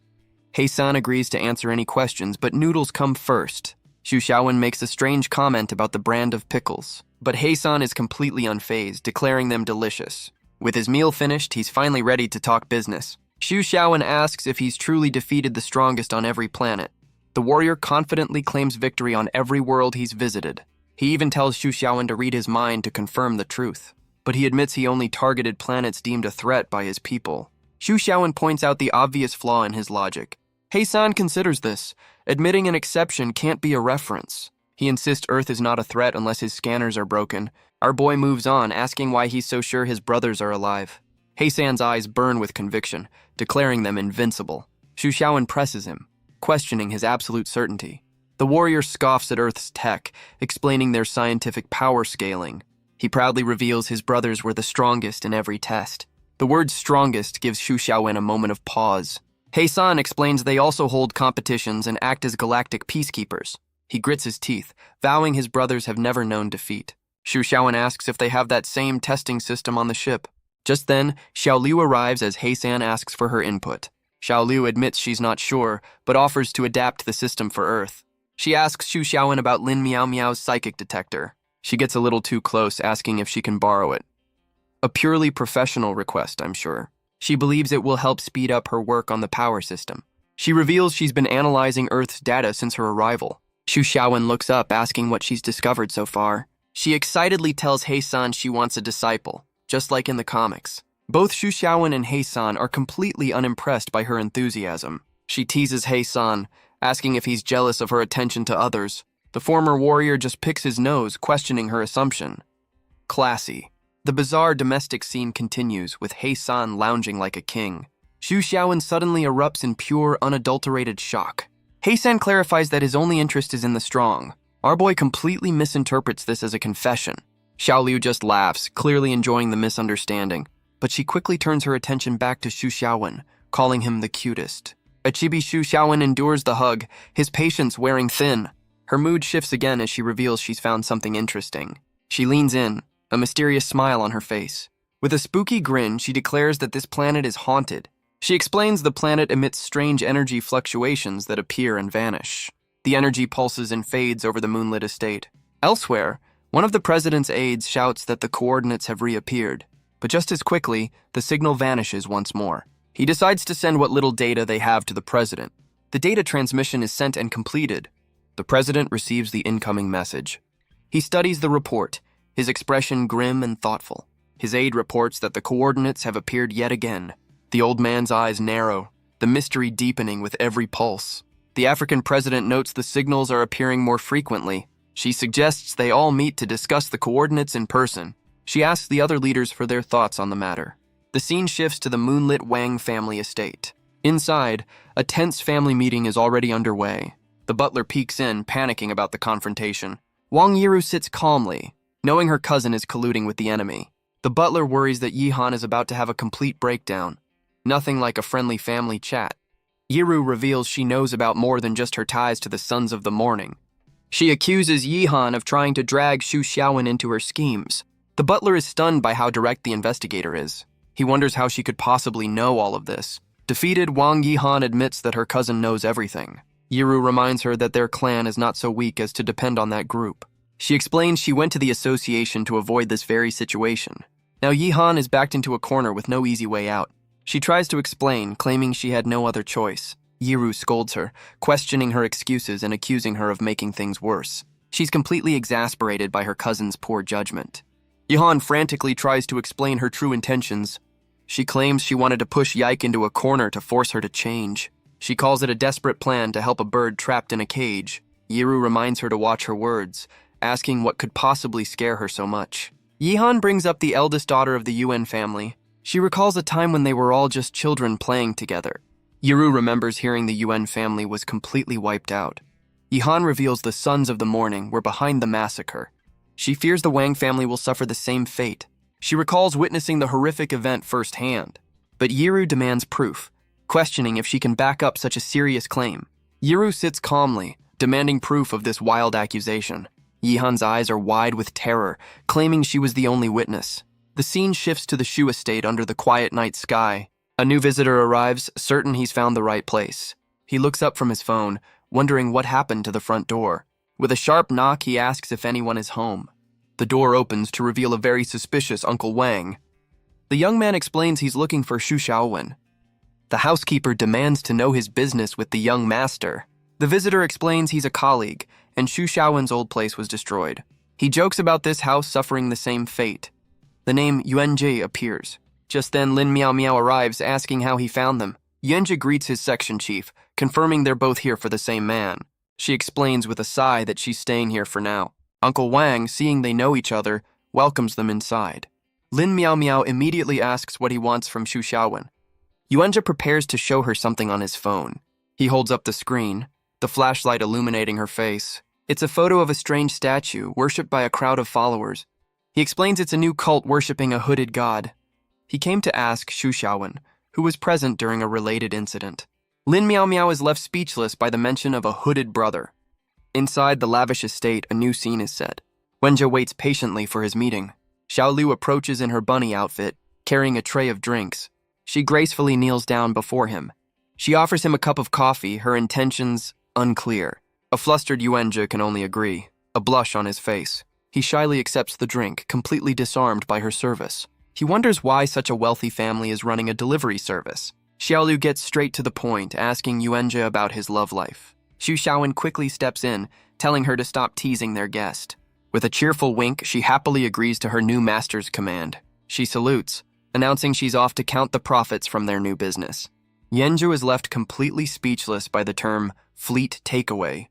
Heisan agrees to answer any questions, but noodles come first. Xu Xiaowen makes a strange comment about the brand of pickles, but Heisan is completely unfazed, declaring them delicious. With his meal finished, he's finally ready to talk business. Xu Xiaowen asks if he's truly defeated the strongest on every planet. The warrior confidently claims victory on every world he's visited. He even tells Xu Xiaowen to read his mind to confirm the truth. But he admits he only targeted planets deemed a threat by his people. Xu Xiaowen points out the obvious flaw in his logic. Heisan considers this. Admitting an exception can't be a reference. He insists Earth is not a threat unless his scanners are broken. Our boy moves on, asking why he's so sure his brothers are alive. Heisan's eyes burn with conviction, declaring them invincible. Xu Xiaowen presses him, questioning his absolute certainty. The warrior scoffs at Earth's tech, explaining their scientific power scaling. He proudly reveals his brothers were the strongest in every test. The word strongest gives Xu Xiaowen a moment of pause. Heisan explains they also hold competitions and act as galactic peacekeepers. He grits his teeth, vowing his brothers have never known defeat. Xu Xiaowen asks if they have that same testing system on the ship. Just then, Xiao Liu arrives as Heisan asks for her input. Xiao Liu admits she's not sure, but offers to adapt the system for Earth. She asks Xu Xiaowen about Lin Miao Miao's psychic detector. She gets a little too close, asking if she can borrow it. A purely professional request, I'm sure. She believes it will help speed up her work on the power system. She reveals she's been analyzing Earth's data since her arrival. Xu Xiaowen looks up, asking what she's discovered so far. She excitedly tells Heisan she wants a disciple, just like in the comics. Both Xu Xiaowen and Heisan are completely unimpressed by her enthusiasm. She teases Heisan, asking if he's jealous of her attention to others. The former warrior just picks his nose, questioning her assumption. Classy. The bizarre domestic scene continues, with Heisan lounging like a king. Xu Xiaowen suddenly erupts in pure, unadulterated shock. Heisan clarifies that his only interest is in the strong. Our boy completely misinterprets this as a confession. Xiao Liu just laughs, clearly enjoying the misunderstanding. But she quickly turns her attention back to Xu Xiaowen, calling him the cutest. A chibi Xu Xiaowen endures the hug, his patience wearing thin. Her mood shifts again as she reveals she's found something interesting. She leans in, a mysterious smile on her face. With a spooky grin, she declares that this planet is haunted. She explains the planet emits strange energy fluctuations that appear and vanish. The energy pulses and fades over the moonlit estate. Elsewhere, one of the president's aides shouts that the coordinates have reappeared, but just as quickly, the signal vanishes once more. He decides to send what little data they have to the president. The data transmission is sent and completed. The president receives the incoming message. He studies the report, his expression grim and thoughtful. His aide reports that the coordinates have appeared yet again. The old man's eyes narrow, the mystery deepening with every pulse. The African president notes the signals are appearing more frequently. She suggests they all meet to discuss the coordinates in person. She asks the other leaders for their thoughts on the matter. The scene shifts to the moonlit Wang family estate. Inside, a tense family meeting is already underway. The butler peeks in, panicking about the confrontation. Wang Yiru sits calmly, knowing her cousin is colluding with the enemy. The butler worries that Yi Han is about to have a complete breakdown. Nothing like a friendly family chat. Yiru reveals she knows about more than just her ties to the Sons of the Morning. She accuses Yi Han of trying to drag Xu Xiaowen into her schemes. The butler is stunned by how direct the investigator is. He wonders how she could possibly know all of this. Defeated, Wang Yihan admits that her cousin knows everything. Yiru reminds her that their clan is not so weak as to depend on that group. She explains she went to the association to avoid this very situation. Now Yihan is backed into a corner with no easy way out. She tries to explain, claiming she had no other choice. Yiru scolds her, questioning her excuses and accusing her of making things worse. She's completely exasperated by her cousin's poor judgment. Yihan frantically tries to explain her true intentions. She claims she wanted to push Yike into a corner to force her to change. She calls it a desperate plan to help a bird trapped in a cage. Yiru reminds her to watch her words, asking what could possibly scare her so much. Yihan brings up the eldest daughter of the Yuan family. She recalls a time when they were all just children playing together. Yiru remembers hearing the Yuan family was completely wiped out. Yihan reveals the Sons of the Morning were behind the massacre. She fears the Wang family will suffer the same fate. She recalls witnessing the horrific event firsthand. But Yiru demands proof, questioning if she can back up such a serious claim. Yiru sits calmly, demanding proof of this wild accusation. Yihan's eyes are wide with terror, claiming she was the only witness. The scene shifts to the Shu estate under the quiet night sky. A new visitor arrives, certain he's found the right place. He looks up from his phone, wondering what happened to the front door. With a sharp knock, he asks if anyone is home. The door opens to reveal a very suspicious Uncle Wang. The young man explains he's looking for Xu Xiaowen. The housekeeper demands to know his business with the young master. The visitor explains he's a colleague, and Xu Xiaowen's old place was destroyed. He jokes about this house suffering the same fate. The name Yuanji appears. Just then, Lin Miao Miao arrives, asking how he found them. Yuanji greets his section chief, confirming they're both here for the same man. She explains with a sigh that she's staying here for now. Uncle Wang, seeing they know each other, welcomes them inside. Lin Miao Miao immediately asks what he wants from Xu Xiaowen. Yuanji prepares to show her something on his phone. He holds up the screen, the flashlight illuminating her face. It's a photo of a strange statue, worshipped by a crowd of followers. He explains it's a new cult worshipping a hooded god. He came to ask Xu Xiaowen, who was present during a related incident. Lin Miao Miao is left speechless by the mention of a hooded brother. Inside the lavish estate, a new scene is set. Wenjie waits patiently for his meeting. Xiao Liu approaches in her bunny outfit, carrying a tray of drinks. She gracefully kneels down before him. She offers him a cup of coffee, her intentions unclear. A flustered Yuanji can only agree, a blush on his face. He shyly accepts the drink, completely disarmed by her service. He wonders why such a wealthy family is running a delivery service. Xiao Liu gets straight to the point, asking Yuanji about his love life. Xu Xiaowen quickly steps in, telling her to stop teasing their guest. With a cheerful wink, she happily agrees to her new master's command. She salutes, announcing she's off to count the profits from their new business. Yenju is left completely speechless by the term fleet takeaway.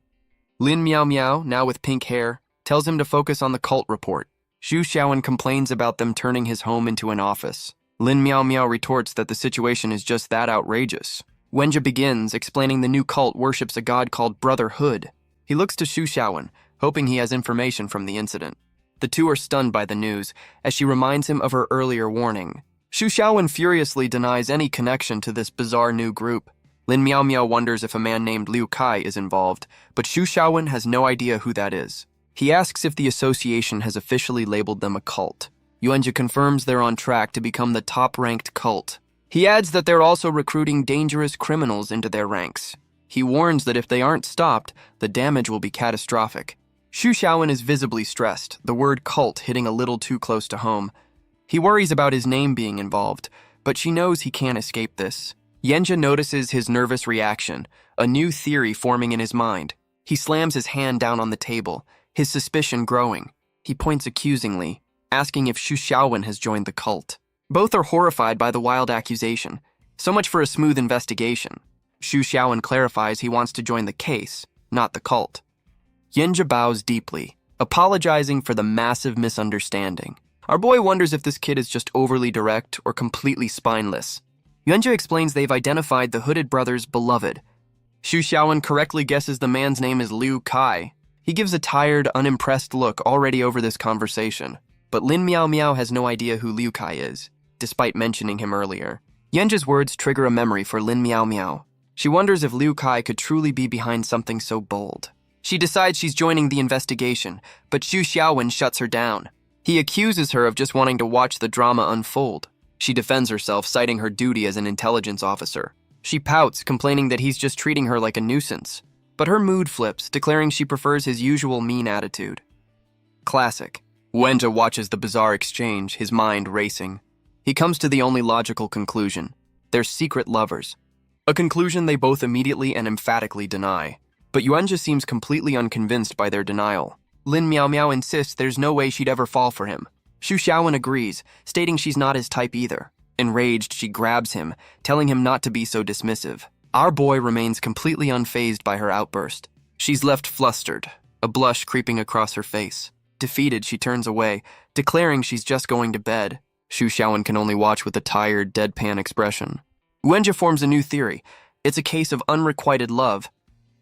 Lin Miao Miao, now with pink hair, tells him to focus on the cult report. Xu Xiaowen complains about them turning his home into an office. Lin Miao Miao retorts that the situation is just that outrageous. Wenjie begins, explaining the new cult worships a god called Brotherhood. He looks to Xu Xiaowen, hoping he has information from the incident. The two are stunned by the news, as she reminds him of her earlier warning. Xu Xiaowen furiously denies any connection to this bizarre new group. Lin Miao Miao wonders if a man named Liu Kai is involved, but Xu Xiaowen has no idea who that is. He asks if the association has officially labeled them a cult. Yuanji confirms they're on track to become the top-ranked cult. He adds that they're also recruiting dangerous criminals into their ranks. He warns that if they aren't stopped, the damage will be catastrophic. Xu Xiaowen is visibly stressed, the word cult hitting a little too close to home. He worries about his name being involved, but she knows he can't escape this. Yenja notices his nervous reaction, a new theory forming in his mind. He slams his hand down on the table, his suspicion growing. He points accusingly, asking if Xu Xiaowen has joined the cult. Both are horrified by the wild accusation. So much for a smooth investigation. Xu Xiaowen clarifies he wants to join the case, not the cult. Yenja bows deeply, apologizing for the massive misunderstanding. Our boy wonders if this kid is just overly direct or completely spineless. Yenja explains they've identified the hooded brother's beloved. Xu Xiaowen correctly guesses the man's name is Liu Kai. He gives a tired, unimpressed look already over this conversation. But Lin Miao Miao has no idea who Liu Kai is, despite mentioning him earlier. Yenja's words trigger a memory for Lin Miao Miao. She wonders if Liu Kai could truly be behind something so bold. She decides she's joining the investigation, but Xu Xiaowen shuts her down. He accuses her of just wanting to watch the drama unfold. She defends herself, citing her duty as an intelligence officer. She pouts, complaining that he's just treating her like a nuisance. But her mood flips, declaring she prefers his usual mean attitude. Classic. Wenjie watches the bizarre exchange, his mind racing. He comes to the only logical conclusion. They're secret lovers. A conclusion they both immediately and emphatically deny. But Yuanji seems completely unconvinced by their denial. Lin Miao Miao insists there's no way she'd ever fall for him. Xu Xiaowen agrees, stating she's not his type either. Enraged, she grabs him, telling him not to be so dismissive. Our boy remains completely unfazed by her outburst. She's left flustered, a blush creeping across her face. Defeated, she turns away, declaring she's just going to bed. Xu Xiaowen can only watch with a tired, deadpan expression. Wenjie forms a new theory. It's a case of unrequited love.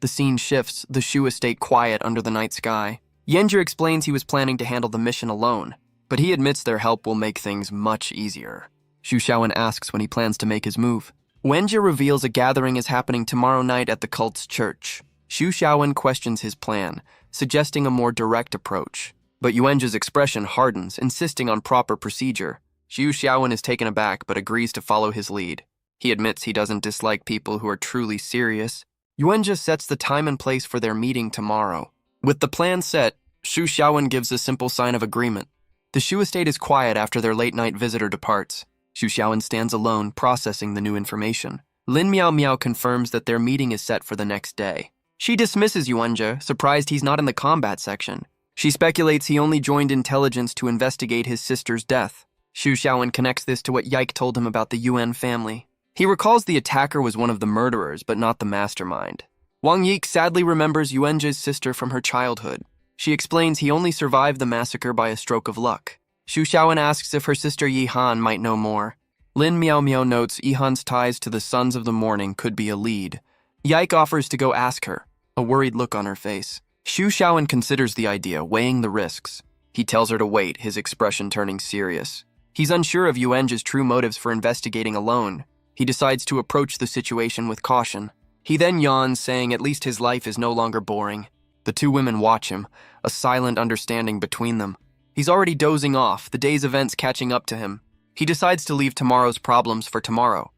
The scene shifts, the Shu estate quiet under the night sky. Yenja explains he was planning to handle the mission alone, but he admits their help will make things much easier. Shu Xiaowen asks when he plans to make his move. Wenjia reveals a gathering is happening tomorrow night at the cult's church. Shu Xiaowen questions his plan, suggesting a more direct approach. But Yuenjia's expression hardens, insisting on proper procedure. Shu Xiaowen is taken aback but agrees to follow his lead. He admits he doesn't dislike people who are truly serious. Yuenjia sets the time and place for their meeting tomorrow. With the plan set, Shu Xiaowen gives a simple sign of agreement. The Shu estate is quiet after their late-night visitor departs. Shu Xiaowen stands alone, processing the new information. Lin Miao Miao confirms that their meeting is set for the next day. She dismisses Yuenjia, surprised he's not in the combat section. She speculates he only joined intelligence to investigate his sister's death. Shu Xiaowen connects this to what Yike told him about the Yuan family. He recalls the attacker was one of the murderers, but not the mastermind. Wang Yik sadly remembers Yuenjia's sister from her childhood. She explains he only survived the massacre by a stroke of luck. Shu Xiaowen asks if her sister Yi Han might know more. Lin Miao Miao notes Yi Han's ties to the Sons of the Morning could be a lead. Yike offers to go ask her, a worried look on her face. Shu Xiaowen considers the idea, weighing the risks. He tells her to wait, his expression turning serious. He's unsure of Yuenjia's true motives for investigating alone. He decides to approach the situation with caution. He then yawns, saying at least his life is no longer boring. The two women watch him, a silent understanding between them. He's already dozing off, the day's events catching up to him. He decides to leave tomorrow's problems for tomorrow.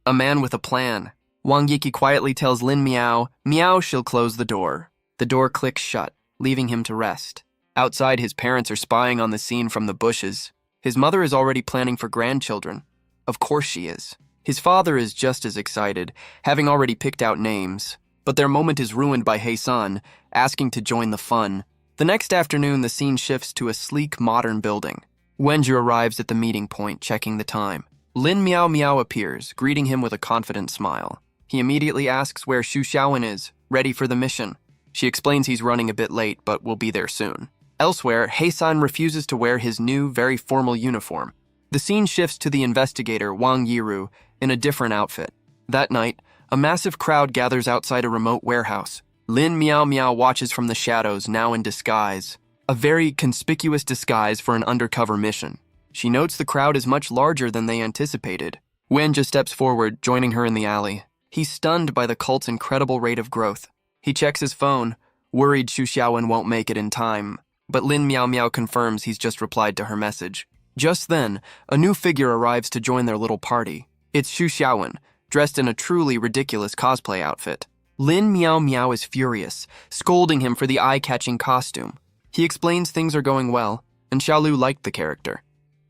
A man with a plan. Wang Yiki quietly tells Lin Miao, "Miao, she'll close the door." The door clicks shut, leaving him to rest. Outside, his parents are spying on the scene from the bushes. His mother is already planning for grandchildren. Of course she is. His father is just as excited, having already picked out names. But their moment is ruined by Hei-san, asking to join the fun. The next afternoon, the scene shifts to a sleek, modern building. Wenjia arrives at the meeting point, checking the time. Lin Miao Miao appears, greeting him with a confident smile. He immediately asks where Shu Xiaowen is, ready for the mission. She explains he's running a bit late, but will be there soon. Elsewhere, Hei-san refuses to wear his new, very formal uniform. The scene shifts to the investigator, Wang Yiru, in a different outfit. That night, a massive crowd gathers outside a remote warehouse. Lin Miao Miao watches from the shadows, now in disguise. A very conspicuous disguise for an undercover mission. She notes the crowd is much larger than they anticipated. Wenjia steps forward, joining her in the alley. He's stunned by the cult's incredible rate of growth. He checks his phone, worried Shu Xiaowen won't make it in time. But Lin Miao Miao confirms he's just replied to her message. Just then, a new figure arrives to join their little party. It's Shu Xiaowen, dressed in a truly ridiculous cosplay outfit. Lin Miao Miao is furious, scolding him for the eye-catching costume. He explains things are going well, and Xiaolu liked the character.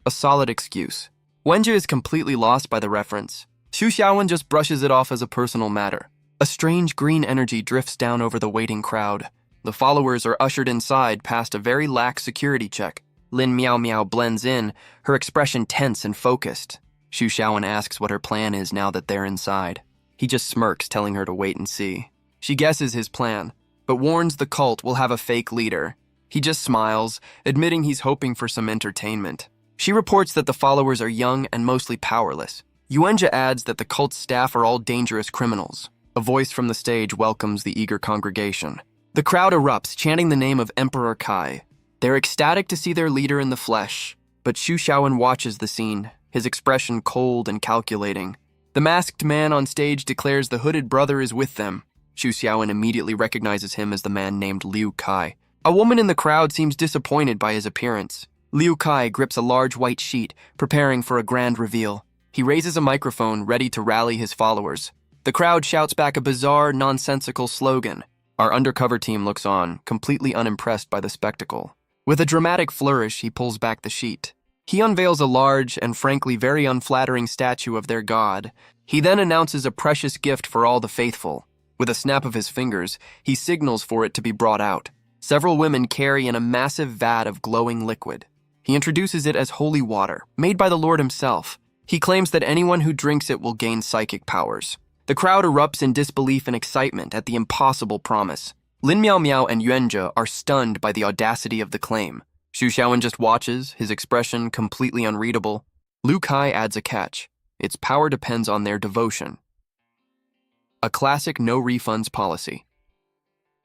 A solid excuse. Wenjia is completely lost by the reference. Shu Xiaowen just brushes it off as a personal matter. A strange green energy drifts down over the waiting crowd. The followers are ushered inside past a very lax security check. Lin Miao Miao blends in, her expression tense and focused. Shu Xiaowen asks what her plan is now that they're inside. He just smirks, telling her to wait and see. She guesses his plan, but warns the cult will have a fake leader. He just smiles, admitting he's hoping for some entertainment. She reports that the followers are young and mostly powerless. Yuenjia adds that the cult's staff are all dangerous criminals. A voice from the stage welcomes the eager congregation. The crowd erupts, chanting the name of Emperor Kai. They're ecstatic to see their leader in the flesh, but Shu Xiaowen watches the scene, his expression cold and calculating. The masked man on stage declares the hooded brother is with them. Shu Xiaowen immediately recognizes him as the man named Liu Kai. A woman in the crowd seems disappointed by his appearance. Liu Kai grips a large white sheet, preparing for a grand reveal. He raises a microphone, ready to rally his followers. The crowd shouts back a bizarre, nonsensical slogan. Our undercover team looks on, completely unimpressed by the spectacle. With a dramatic flourish, he pulls back the sheet. He unveils a large and frankly very unflattering statue of their god. He then announces a precious gift for all the faithful. With a snap of his fingers, he signals for it to be brought out. Several women carry in a massive vat of glowing liquid. He introduces it as holy water, made by the Lord himself. He claims that anyone who drinks it will gain psychic powers. The crowd erupts in disbelief and excitement at the impossible promise. Lin Miao Miao and Yuenjia are stunned by the audacity of the claim. Shu Xiaowen just watches, his expression completely unreadable. Liu Kai adds a catch. Its power depends on their devotion. A classic no refunds policy.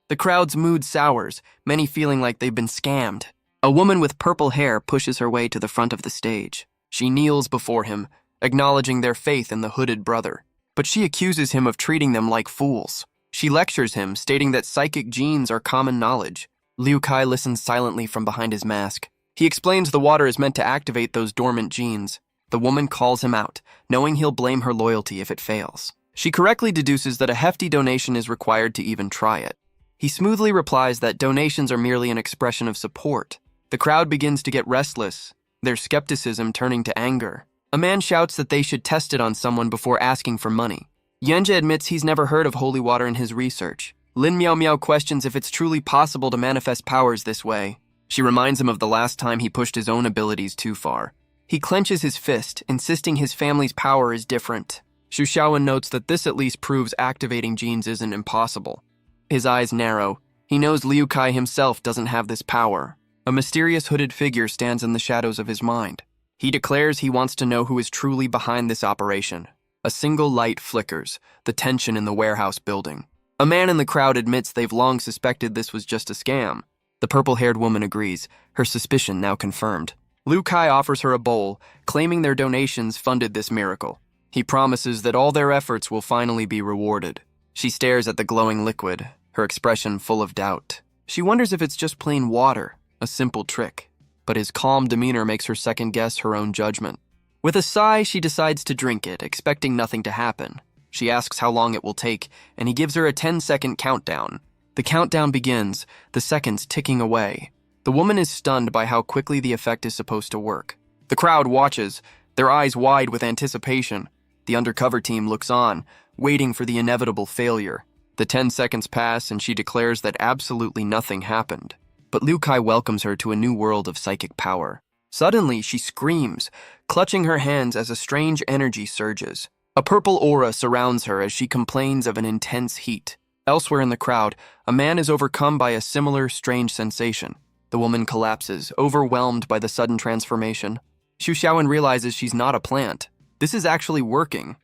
The crowd's mood sours, many feeling like they've been scammed. A woman with purple hair pushes her way to the front of the stage. She kneels before him, acknowledging their faith in the hooded brother. But she accuses him of treating them like fools. She lectures him, stating that psychic genes are common knowledge. Liu Kai listens silently from behind his mask. He explains the water is meant to activate those dormant genes. The woman calls him out, knowing he'll blame her loyalty if it fails. She correctly deduces that a hefty donation is required to even try it. He smoothly replies that donations are merely an expression of support. The crowd begins to get restless, their skepticism turning to anger. A man shouts that they should test it on someone before asking for money. Yenja admits he's never heard of holy water in his research. Lin Miao Miao questions if it's truly possible to manifest powers this way. She reminds him of the last time he pushed his own abilities too far. He clenches his fist, insisting his family's power is different. Xu Xiaowen notes that this at least proves activating genes isn't impossible. His eyes narrow. He knows Liu Kai himself doesn't have this power. A mysterious hooded figure stands in the shadows of his mind. He declares he wants to know who is truly behind this operation. A single light flickers, the tension in the warehouse building. A man in the crowd admits they've long suspected this was just a scam. The purple-haired woman agrees, her suspicion now confirmed. Liu Kai offers her a bowl, claiming their donations funded this miracle. He promises that all their efforts will finally be rewarded. She stares at the glowing liquid, her expression full of doubt. She wonders if it's just plain water, a simple trick. But his calm demeanor makes her second-guess her own judgment. With a sigh, she decides to drink it, expecting nothing to happen. She asks how long it will take, and he gives her a 10-second countdown. The countdown begins, the seconds ticking away. The woman is stunned by how quickly the effect is supposed to work. The crowd watches, their eyes wide with anticipation. The undercover team looks on, waiting for the inevitable failure. The 10 seconds pass, and she declares that absolutely nothing happened. But Liu Kai welcomes her to a new world of psychic power. Suddenly, she screams, clutching her hands as a strange energy surges. A purple aura surrounds her as she complains of an intense heat. Elsewhere in the crowd, a man is overcome by a similar strange sensation. The woman collapses, overwhelmed by the sudden transformation. Xu Xiaowen realizes she's not a plant. This is actually working.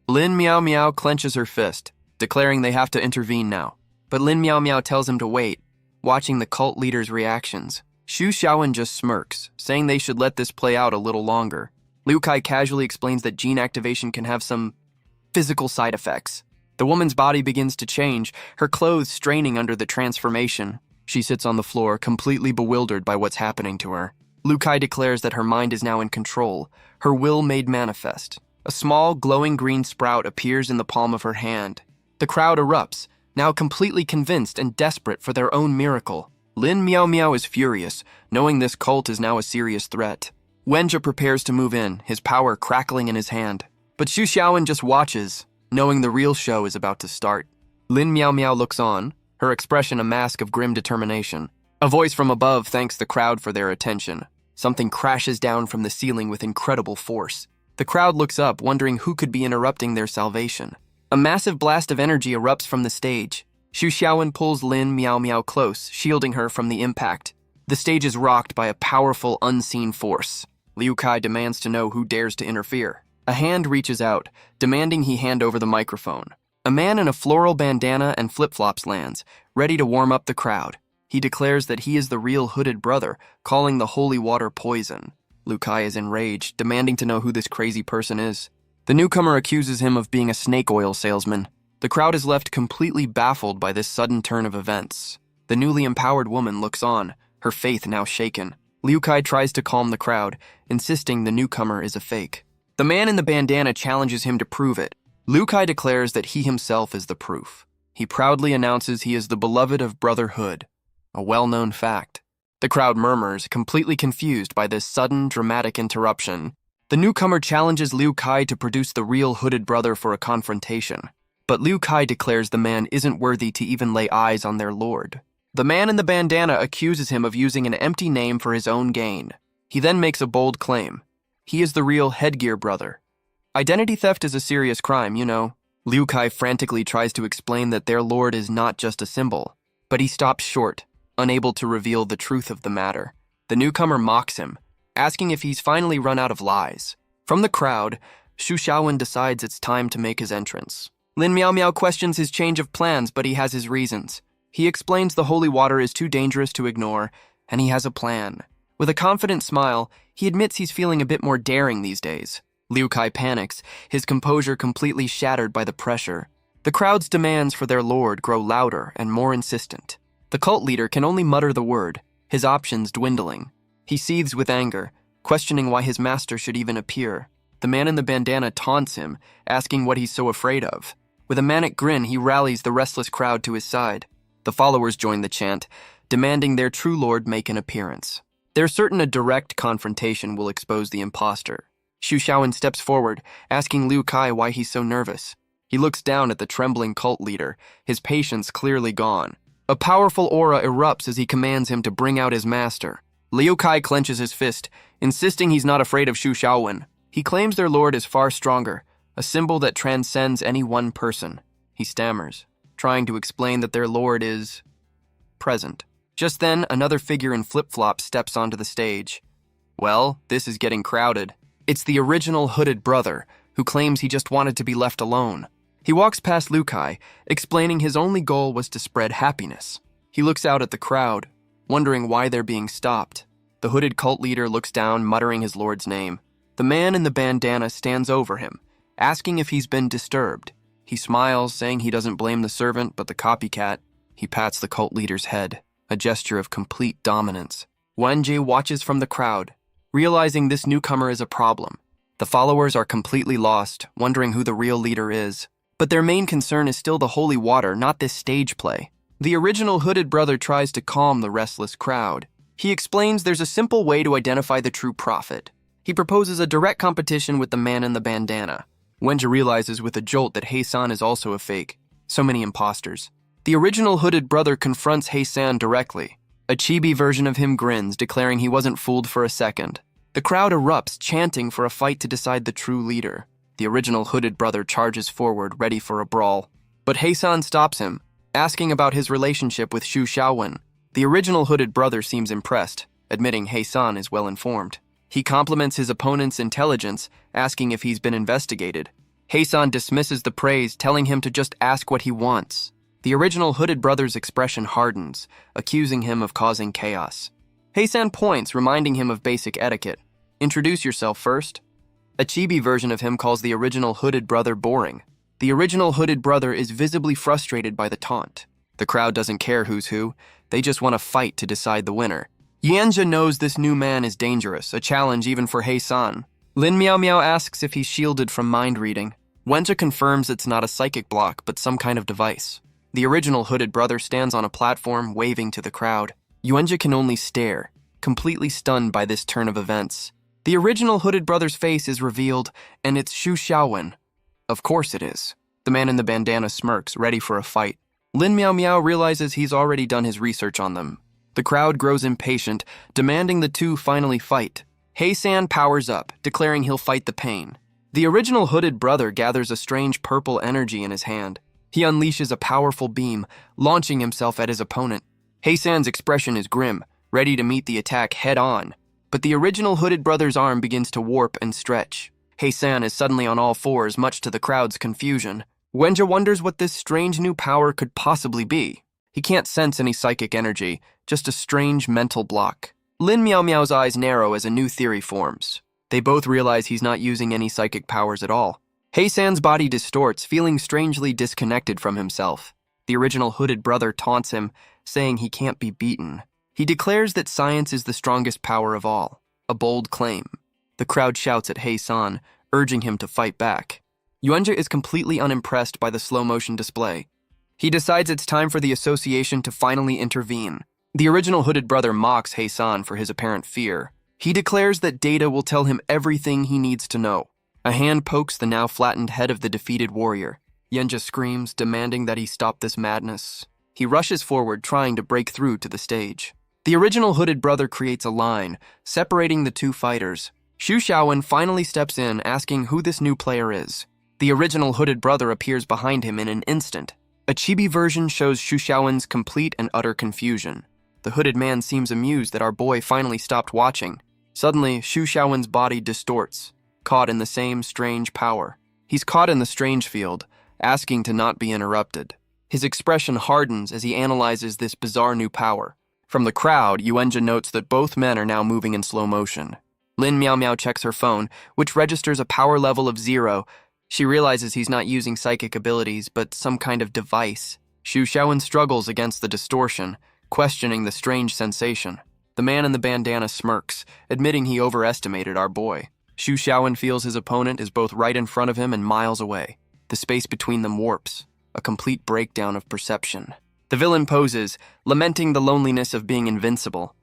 Lin Miao Miao clenches her fist, declaring they have to intervene now. But Lin Miao Miao tells him to wait, watching the cult leader's reactions. Xu Xiaowen just smirks, saying they should let this play out a little longer. Liu Kai casually explains that gene activation can have some physical side effects. The woman's body begins to change, her clothes straining under the transformation. She sits on the floor, completely bewildered by what's happening to her. Liu Kai declares that her mind is now in control, her will made manifest. A small, glowing green sprout appears in the palm of her hand. The crowd erupts, now completely convinced and desperate for their own miracle. Lin Miao Miao is furious, knowing this cult is now a serious threat. Wenjia prepares to move in, his power crackling in his hand. But Xu Xiaowen just watches, knowing the real show is about to start. Lin Miao Miao looks on, her expression a mask of grim determination. A voice from above thanks the crowd for their attention. Something crashes down from the ceiling with incredible force. The crowd looks up, wondering who could be interrupting their salvation. A massive blast of energy erupts from the stage. Xu Xiaowen pulls Lin Miao Miao close, shielding her from the impact. The stage is rocked by a powerful, unseen force. Liu Kai demands to know who dares to interfere. A hand reaches out, demanding he hand over the microphone. A man in a floral bandana and flip-flops lands, ready to warm up the crowd. He declares that he is the real hooded brother, calling the holy water poison. Liu Kai is enraged, demanding to know who this crazy person is. The newcomer accuses him of being a snake oil salesman. The crowd is left completely baffled by this sudden turn of events. The newly empowered woman looks on, her faith now shaken. Liu Kai tries to calm the crowd, insisting the newcomer is a fake. The man in the bandana challenges him to prove it. Liu Kai declares that he himself is the proof. He proudly announces he is the beloved of Brotherhood, a well-known fact. The crowd murmurs, completely confused by this sudden, dramatic interruption. The newcomer challenges Liu Kai to produce the real hooded brother for a confrontation. But Liu Kai declares the man isn't worthy to even lay eyes on their lord. The man in the bandana accuses him of using an empty name for his own gain. He then makes a bold claim. He is the real headgear brother. Identity theft is a serious crime, you know. Liu Kai frantically tries to explain that their lord is not just a symbol. But he stops short, unable to reveal the truth of the matter. The newcomer mocks him, asking if he's finally run out of lies. From the crowd, Xu Xiaowen decides it's time to make his entrance. Lin Miao Miao questions his change of plans, but he has his reasons. He explains the holy water is too dangerous to ignore, and he has a plan. With a confident smile, he admits he's feeling a bit more daring these days. Liu Kai panics, his composure completely shattered by the pressure. The crowd's demands for their lord grow louder and more insistent. The cult leader can only mutter the word, his options dwindling. He seethes with anger, questioning why his master should even appear. The man in the bandana taunts him, asking what he's so afraid of. With a manic grin, he rallies the restless crowd to his side. The followers join the chant, demanding their true lord make an appearance. They're certain a direct confrontation will expose the imposter. Xu Xiaowen steps forward, asking Liu Kai why he's so nervous. He looks down at the trembling cult leader, his patience clearly gone. A powerful aura erupts as he commands him to bring out his master. Liu Kai clenches his fist, insisting he's not afraid of Xu Xiaowen. He claims their lord is far stronger, a symbol that transcends any one person. He stammers, trying to explain that their lord is present. Just then, another figure in flip-flops steps onto the stage. Well, this is getting crowded. It's the original hooded brother, who claims he just wanted to be left alone. He walks past Liu Kai, explaining his only goal was to spread happiness. He looks out at the crowd, wondering why they're being stopped. The hooded cult leader looks down, muttering his lord's name. The man in the bandana stands over him, asking if he's been disturbed. He smiles, saying he doesn't blame the servant, but the copycat. He pats the cult leader's head, a gesture of complete dominance. Wenjie watches from the crowd, realizing this newcomer is a problem. The followers are completely lost, wondering who the real leader is. But their main concern is still the holy water, not this stage play. The original hooded brother tries to calm the restless crowd. He explains there's a simple way to identify the true prophet. He proposes a direct competition with the man in the bandana. Wenjie realizes with a jolt that Hei-san is also a fake. So many imposters. The original hooded brother confronts Hei-san directly. A chibi version of him grins, declaring he wasn't fooled for a second. The crowd erupts, chanting for a fight to decide the true leader. The original hooded brother charges forward, ready for a brawl. But Hei-san stops him, asking about his relationship with Xu Xiaowen. The original hooded brother seems impressed, admitting Hei-san is well informed. He compliments his opponent's intelligence, asking if he's been investigated. Hei-san dismisses the praise, telling him to just ask what he wants. The original hooded brother's expression hardens, accusing him of causing chaos. Hei-san points, reminding him of basic etiquette. Introduce yourself first. A chibi version of him calls the original hooded brother boring. The original hooded brother is visibly frustrated by the taunt. The crowd doesn't care who's who, they just want to fight to decide the winner. Yanjia knows this new man is dangerous, a challenge even for Hei-san. Lin Miao Miao asks if he's shielded from mind reading. Wenjie confirms it's not a psychic block, but some kind of device. The original hooded brother stands on a platform, waving to the crowd. Yuanjia can only stare, completely stunned by this turn of events. The original hooded brother's face is revealed, and it's Xu Xiaowen. Of course it is. The man in the bandana smirks, ready for a fight. Lin Miao Miao realizes he's already done his research on them. The crowd grows impatient, demanding the two finally fight. Hei-san powers up, declaring he'll fight the pain. The original hooded brother gathers a strange purple energy in his hand. He unleashes a powerful beam, launching himself at his opponent. Hei-san's expression is grim, ready to meet the attack head-on. But the original hooded brother's arm begins to warp and stretch. Hei-san is suddenly on all fours, much to the crowd's confusion. Wenjie wonders what this strange new power could possibly be. He can't sense any psychic energy, just a strange mental block. Lin Miao Miao's eyes narrow as a new theory forms. They both realize he's not using any psychic powers at all. Hei-san's body distorts, feeling strangely disconnected from himself. The original hooded brother taunts him, saying he can't be beaten. He declares that science is the strongest power of all, a bold claim. The crowd shouts at Hei-san, urging him to fight back. Yuanjia is completely unimpressed by the slow-motion display. He decides it's time for the association to finally intervene. The original hooded brother mocks Hei-san for his apparent fear. He declares that data will tell him everything he needs to know. A hand pokes the now flattened head of the defeated warrior. Yuanjia screams, demanding that he stop this madness. He rushes forward, trying to break through to the stage. The original hooded brother creates a line, separating the two fighters. Xu Xiaowen finally steps in, asking who this new player is. The original hooded brother appears behind him in an instant. A chibi version shows Xu Xiaowen's complete and utter confusion. The hooded man seems amused that our boy finally stopped watching. Suddenly, Xu Xiaowen's body distorts, caught in the same strange power. He's caught in the strange field, asking to not be interrupted. His expression hardens as he analyzes this bizarre new power. From the crowd, Yuenja notes that both men are now moving in slow motion. Lin Miao Miao checks her phone, which registers a power level of 0. She realizes he's not using psychic abilities, but some kind of device. Xu Xiaowen struggles against the distortion, questioning the strange sensation. The man in the bandana smirks, admitting he overestimated our boy. Xu Xiaowen feels his opponent is both right in front of him and miles away. The space between them warps, a complete breakdown of perception. The villain poses, lamenting the loneliness of being invincible.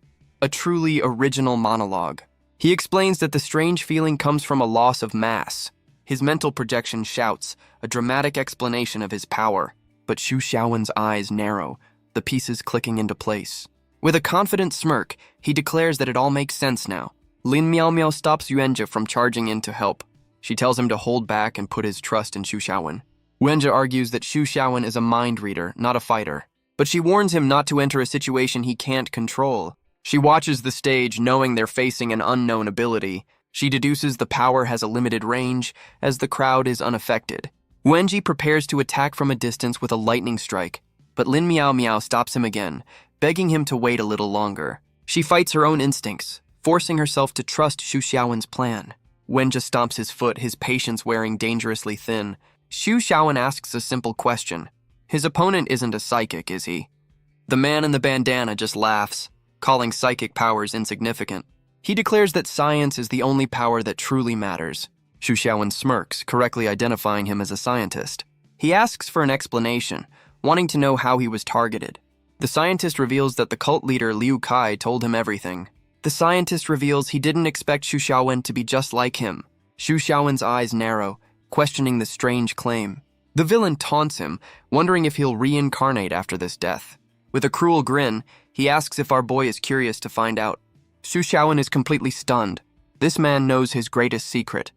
A truly original monologue. He explains that the strange feeling comes from a loss of mass. His mental projection shouts, a dramatic explanation of his power. But Xu Xiaowen's eyes narrow, the pieces clicking into place. With a confident smirk, he declares that it all makes sense now. Lin Miao Miao stops Yuenja from charging in to help. She tells him to hold back and put his trust in Xu Xiaowen. Yuenja argues that Xu Xiaowen is a mind reader, not a fighter. But she warns him not to enter a situation he can't control. She watches the stage knowing they're facing an unknown ability. She deduces the power has a limited range, as the crowd is unaffected. Wenji prepares to attack from a distance with a lightning strike, but Lin Miao Miao stops him again, begging him to wait a little longer. She fights her own instincts, forcing herself to trust Xu Xiaowen's plan. Wenja stomps his foot, his patience wearing dangerously thin. Xu Xiaowen asks a simple question. His opponent isn't a psychic, is he? The man in the bandana just laughs, calling psychic powers insignificant. He declares that science is the only power that truly matters. Xu Xiaowen smirks, correctly identifying him as a scientist. He asks for an explanation, wanting to know how he was targeted. The scientist reveals that the cult leader Liu Kai told him everything. The scientist reveals he didn't expect Xu Xiaowen to be just like him. Xu Xiaowen's eyes narrow, questioning the strange claim. The villain taunts him, wondering if he'll reincarnate after this death. With a cruel grin, he asks if our boy is curious to find out. Xu Xiaowen is completely stunned. This man knows his greatest secret.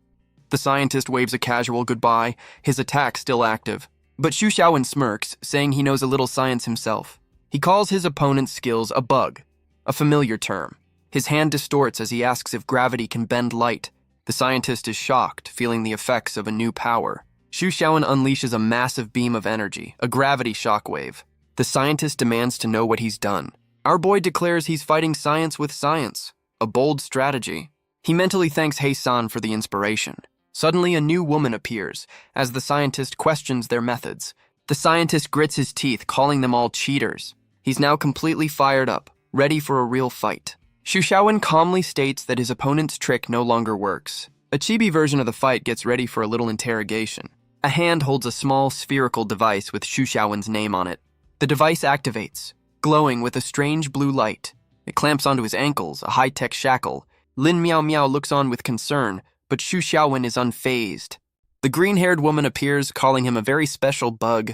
The scientist waves a casual goodbye, his attack still active. But Xu Xiaowen smirks, saying he knows a little science himself. He calls his opponent's skills a bug, a familiar term. His hand distorts as he asks if gravity can bend light. The scientist is shocked, feeling the effects of a new power. Xu Xiaowen unleashes a massive beam of energy, a gravity shockwave. The scientist demands to know what he's done. Our boy declares he's fighting science with science, a bold strategy. He mentally thanks Hei-san for the inspiration. Suddenly, a new woman appears, as the scientist questions their methods. The scientist grits his teeth, calling them all cheaters. He's now completely fired up, ready for a real fight. Xu Xiaowen calmly states that his opponent's trick no longer works. A chibi version of the fight gets ready for a little interrogation. A hand holds a small spherical device with Xu Xiaowen's name on it. The device activates, glowing with a strange blue light. It clamps onto his ankles, a high-tech shackle. Lin Miao Miao looks on with concern, but Xu Xiaowen is unfazed. The green-haired woman appears, calling him a very special bug.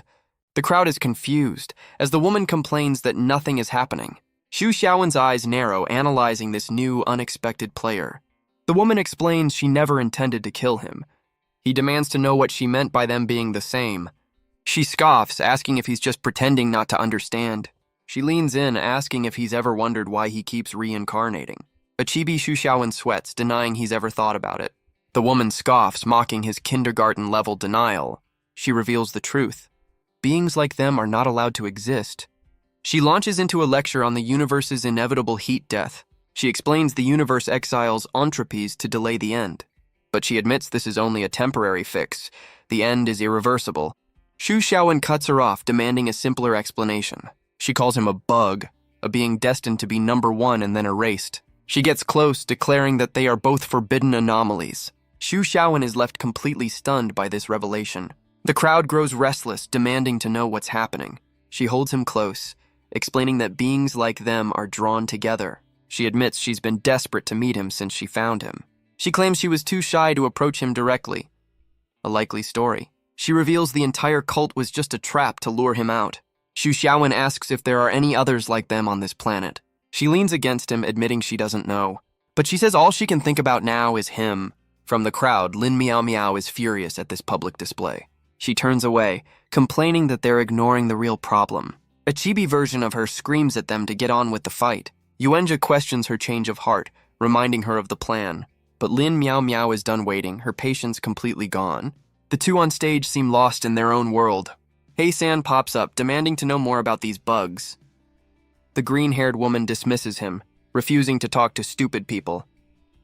The crowd is confused, as the woman complains that nothing is happening. Xu Xiaowen's eyes narrow, analyzing this new, unexpected player. The woman explains she never intended to kill him. He demands to know what she meant by them being the same. She scoffs, asking if he's just pretending not to understand. She leans in, asking if he's ever wondered why he keeps reincarnating. A chibi Xu Xiaowen sweats, denying he's ever thought about it. The woman scoffs, mocking his kindergarten-level denial. She reveals the truth. Beings like them are not allowed to exist. She launches into a lecture on the universe's inevitable heat death. She explains the universe exiles entropies to delay the end. But she admits this is only a temporary fix. The end is irreversible. Xu Xiaowen cuts her off, demanding a simpler explanation. She calls him a bug, a being destined to be #1 and then erased. She gets close, declaring that they are both forbidden anomalies. Xu Xiaowen is left completely stunned by this revelation. The crowd grows restless, demanding to know what's happening. She holds him close, explaining that beings like them are drawn together. She admits she's been desperate to meet him since she found him. She claims she was too shy to approach him directly. A likely story. She reveals the entire cult was just a trap to lure him out. Xu Xiaowen asks if there are any others like them on this planet. She leans against him, admitting she doesn't know. But she says all she can think about now is him. From the crowd, Lin Miao Miao is furious at this public display. She turns away, complaining that they're ignoring the real problem. A chibi version of her screams at them to get on with the fight. Yuenja questions her change of heart, reminding her of the plan. But Lin Miao Miao is done waiting, her patience completely gone. The two on stage seem lost in their own world. Hey-san pops up, demanding to know more about these bugs. The green-haired woman dismisses him, refusing to talk to stupid people.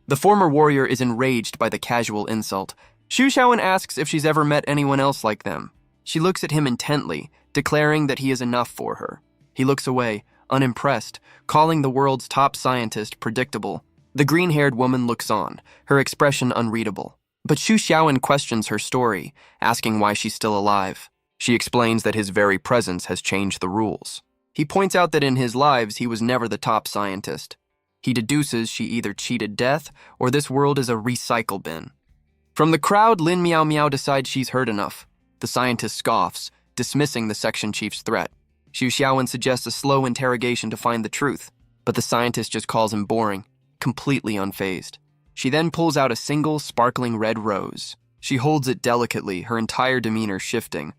The former warrior is enraged by the casual insult. Xu Xiaowen asks if she's ever met anyone else like them. She looks at him intently, declaring that he is enough for her. He looks away, unimpressed, calling the world's top scientist predictable. The green-haired woman looks on, her expression unreadable. But Xu Xiaowen questions her story, asking why she's still alive. She explains that his very presence has changed the rules. He points out that in his lives he was never the top scientist. He deduces she either cheated death or this world is a recycle bin. From the crowd, Lin Miao Miao decides she's heard enough. The scientist scoffs, dismissing the section chief's threat. Xu Xiaowen suggests a slow interrogation to find the truth, but the scientist just calls him boring, completely unfazed. She then pulls out a single sparkling red rose. She holds it delicately, her entire demeanor shifting.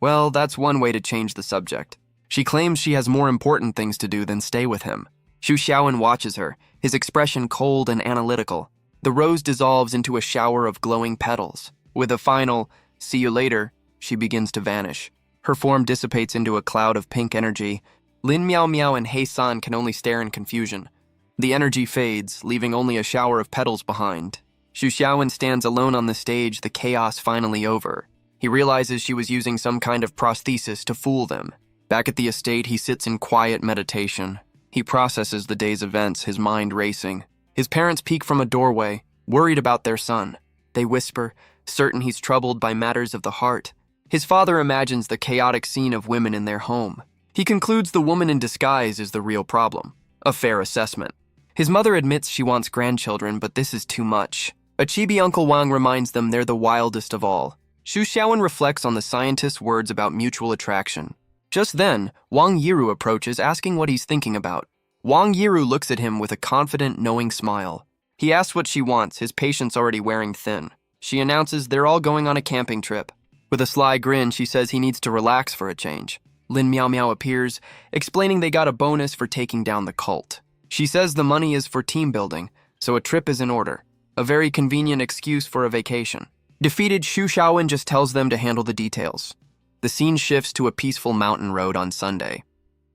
Well, that's one way to change the subject. She claims she has more important things to do than stay with him. Xu Xiaowen watches her, his expression cold and analytical. The rose dissolves into a shower of glowing petals. With a final, "See you later," she begins to vanish. Her form dissipates into a cloud of pink energy. Lin Miao Miao and He San can only stare in confusion. The energy fades, leaving only a shower of petals behind. Xu Xiaowen stands alone on the stage, the chaos finally over. He realizes she was using some kind of prosthesis to fool them. Back at the estate, he sits in quiet meditation. He processes the day's events, his mind racing. His parents peek from a doorway, worried about their son. They whisper, certain he's troubled by matters of the heart. His father imagines the chaotic scene of women in their home. He concludes the woman in disguise is the real problem. A fair assessment. His mother admits she wants grandchildren, but this is too much. A chibi Uncle Wang reminds them they're the wildest of all. Xu Xiaowen reflects on the scientist's words about mutual attraction. Just then, Wang Yiru approaches, asking what he's thinking about. Wang Yiru looks at him with a confident, knowing smile. He asks what she wants, his patience already wearing thin. She announces they're all going on a camping trip. With a sly grin, she says he needs to relax for a change. Lin Miao Miao appears, explaining they got a bonus for taking down the cult. She says the money is for team building, so a trip is in order. A very convenient excuse for a vacation. Defeated, Xu Xiaowen just tells them to handle the details. The scene shifts to a peaceful mountain road on Sunday.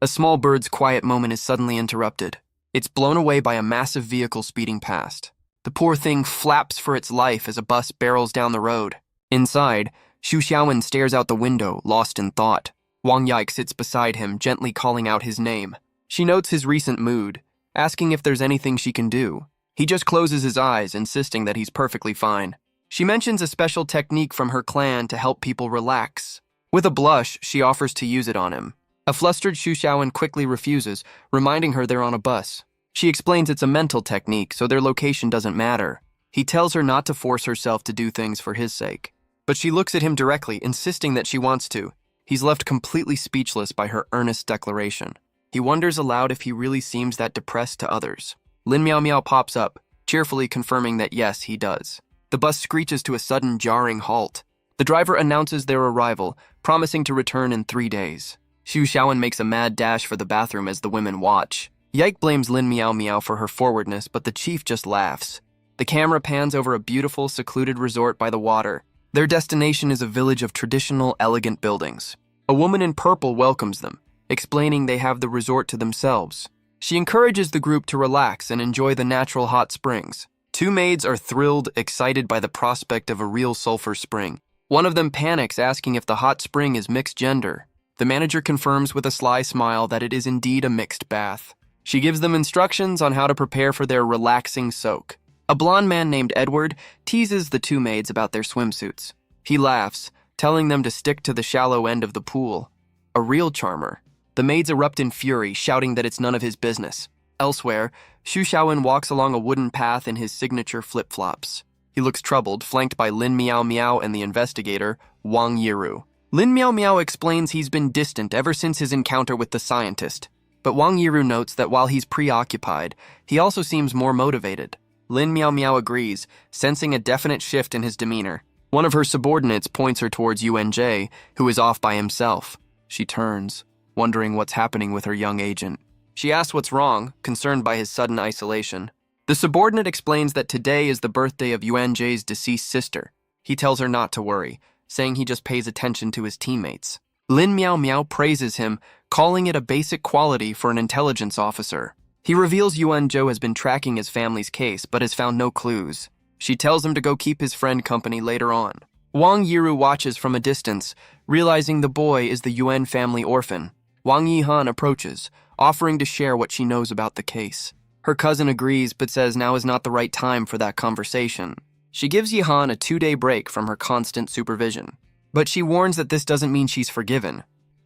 A small bird's quiet moment is suddenly interrupted. It's blown away by a massive vehicle speeding past. The poor thing flaps for its life as a bus barrels down the road. Inside, Xu Xiaowen stares out the window, lost in thought. Wang Yike sits beside him, gently calling out his name. She notes his recent mood, asking if there's anything she can do. He just closes his eyes, insisting that he's perfectly fine. She mentions a special technique from her clan to help people relax. With a blush, she offers to use it on him. A flustered Xu Xiaowen quickly refuses, reminding her they're on a bus. She explains it's a mental technique, so their location doesn't matter. He tells her not to force herself to do things for his sake. But she looks at him directly, insisting that she wants to. He's left completely speechless by her earnest declaration. He wonders aloud if he really seems that depressed to others. Lin Miao Miao pops up, cheerfully confirming that yes, he does. The bus screeches to a sudden jarring halt. The driver announces their arrival, promising to return in 3 days. Xu Xiaowen makes a mad dash for the bathroom as the women watch. Yike blames Lin Miao Miao for her forwardness, but the chief just laughs. The camera pans over a beautiful, secluded resort by the water. Their destination is a village of traditional, elegant buildings. A woman in purple welcomes them, explaining they have the resort to themselves. She encourages the group to relax and enjoy the natural hot springs. 2 maids are thrilled, excited by the prospect of a real sulfur spring. One of them panics, asking if the hot spring is mixed gender. The manager confirms with a sly smile that it is indeed a mixed bath. She gives them instructions on how to prepare for their relaxing soak. A blonde man named Edward teases the 2 maids about their swimsuits. He laughs, telling them to stick to the shallow end of the pool. A real charmer. The maids erupt in fury, shouting that it's none of his business. Elsewhere, Xu Xiaowen walks along a wooden path in his signature flip-flops. He looks troubled, flanked by Lin Miao Miao and the investigator, Wang Yiru. Lin Miao Miao explains he's been distant ever since his encounter with the scientist, but Wang Yiru notes that while he's preoccupied, he also seems more motivated. Lin Miao Miao agrees, sensing a definite shift in his demeanor. One of her subordinates points her towards Yuan-Jie, who is off by himself. She turns, wondering what's happening with her young agent. She asks what's wrong, concerned by his sudden isolation. The subordinate explains that today is the birthday of Yuan-Jie's deceased sister. He tells her not to worry, saying he just pays attention to his teammates. Lin Miao Miao praises him, calling it a basic quality for an intelligence officer. He reveals Yuan Zhou has been tracking his family's case but has found no clues. She tells him to go keep his friend company later on. Wang Yiru watches from a distance, realizing the boy is the Yuan family orphan. Wang Yihan approaches, offering to share what she knows about the case. Her cousin agrees but says now is not the right time for that conversation. She gives Yihan a 2-day break from her constant supervision. But she warns that this doesn't mean she's forgiven.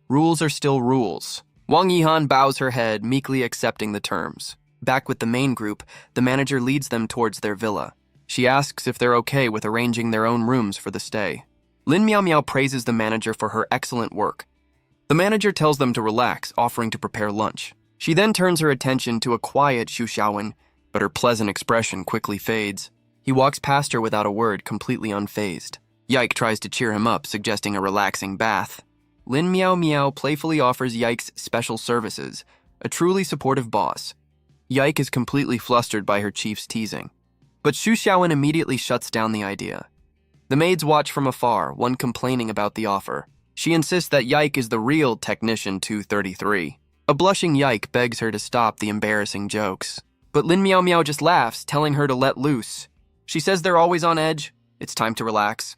Rules are still rules. Wang Yihan bows her head, meekly accepting the terms. Back with the main group, the manager leads them towards their villa. She asks if they're okay with arranging their own rooms for the stay. Lin Miao Miao praises the manager for her excellent work. The manager tells them to relax, offering to prepare lunch. She then turns her attention to a quiet Xu Xiaowen, but her pleasant expression quickly fades. He walks past her without a word, completely unfazed. Yike tries to cheer him up, suggesting a relaxing bath. Lin Miao Miao playfully offers Yike's special services, a truly supportive boss. Yike is completely flustered by her chief's teasing. But Xu Xiaowen immediately shuts down the idea. The maids watch from afar, one complaining about the offer. She insists that Yike is the real Technician 233. A blushing Yike begs her to stop the embarrassing jokes. But Lin Miao Miao just laughs, telling her to let loose. She says they're always on edge. It's time to relax.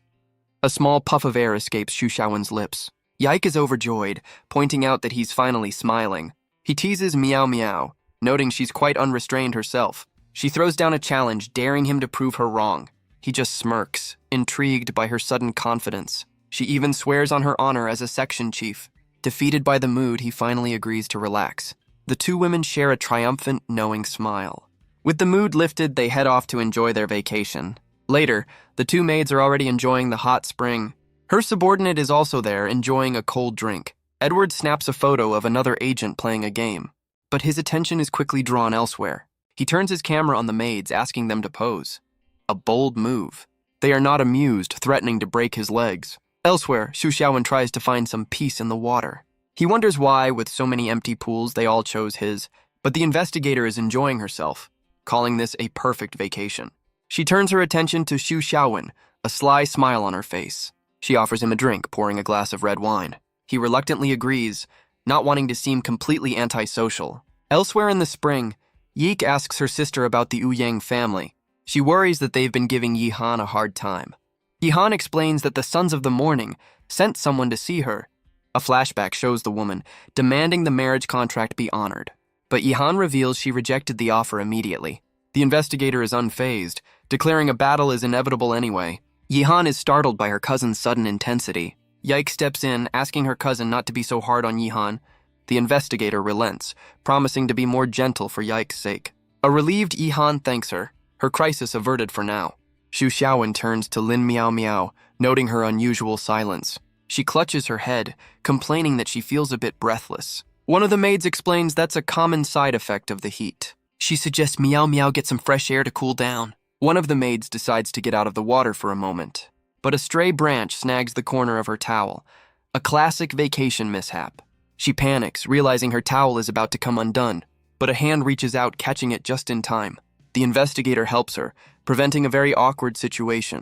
A small puff of air escapes Xu Xiaowen's lips. Yike is overjoyed, pointing out that he's finally smiling. He teases Miao Miao, noting she's quite unrestrained herself. She throws down a challenge, daring him to prove her wrong. He just smirks, intrigued by her sudden confidence. She even swears on her honor as a section chief. Defeated by the mood, he finally agrees to relax. The two women share a triumphant, knowing smile. With the mood lifted, they head off to enjoy their vacation. Later, the two maids are already enjoying the hot spring. Her subordinate is also there, enjoying a cold drink. Edward snaps a photo of another agent playing a game, but his attention is quickly drawn elsewhere. He turns his camera on the maids, asking them to pose. A bold move. They are not amused, threatening to break his legs. Elsewhere, Xu Xiaowen tries to find some peace in the water. He wonders why, with so many empty pools, they all chose his, but the investigator is enjoying herself, calling this a perfect vacation. She turns her attention to Xu Xiaowen, a sly smile on her face. She offers him a drink, pouring a glass of red wine. He reluctantly agrees, not wanting to seem completely antisocial. Elsewhere in the spring, Yike asks her sister about the Ouyang family. She worries that they've been giving Yihan a hard time. Yihan explains that the Sons of the Morning sent someone to see her. A flashback shows the woman demanding the marriage contract be honored. But Yihan reveals she rejected the offer immediately. The investigator is unfazed, declaring a battle is inevitable anyway. Yihan is startled by her cousin's sudden intensity. Yike steps in, asking her cousin not to be so hard on Yihan. The investigator relents, promising to be more gentle for Yike's sake. A relieved Yihan thanks her, her crisis averted for now. Xu Xiaowen turns to Lin Miao Miao, noting her unusual silence. She clutches her head, complaining that she feels a bit breathless. One of the maids explains that's a common side effect of the heat. She suggests Miao Miao get some fresh air to cool down. One of the maids decides to get out of the water for a moment, but a stray branch snags the corner of her towel, a classic vacation mishap. She panics, realizing her towel is about to come undone, but a hand reaches out, catching it just in time. The investigator helps her, preventing a very awkward situation.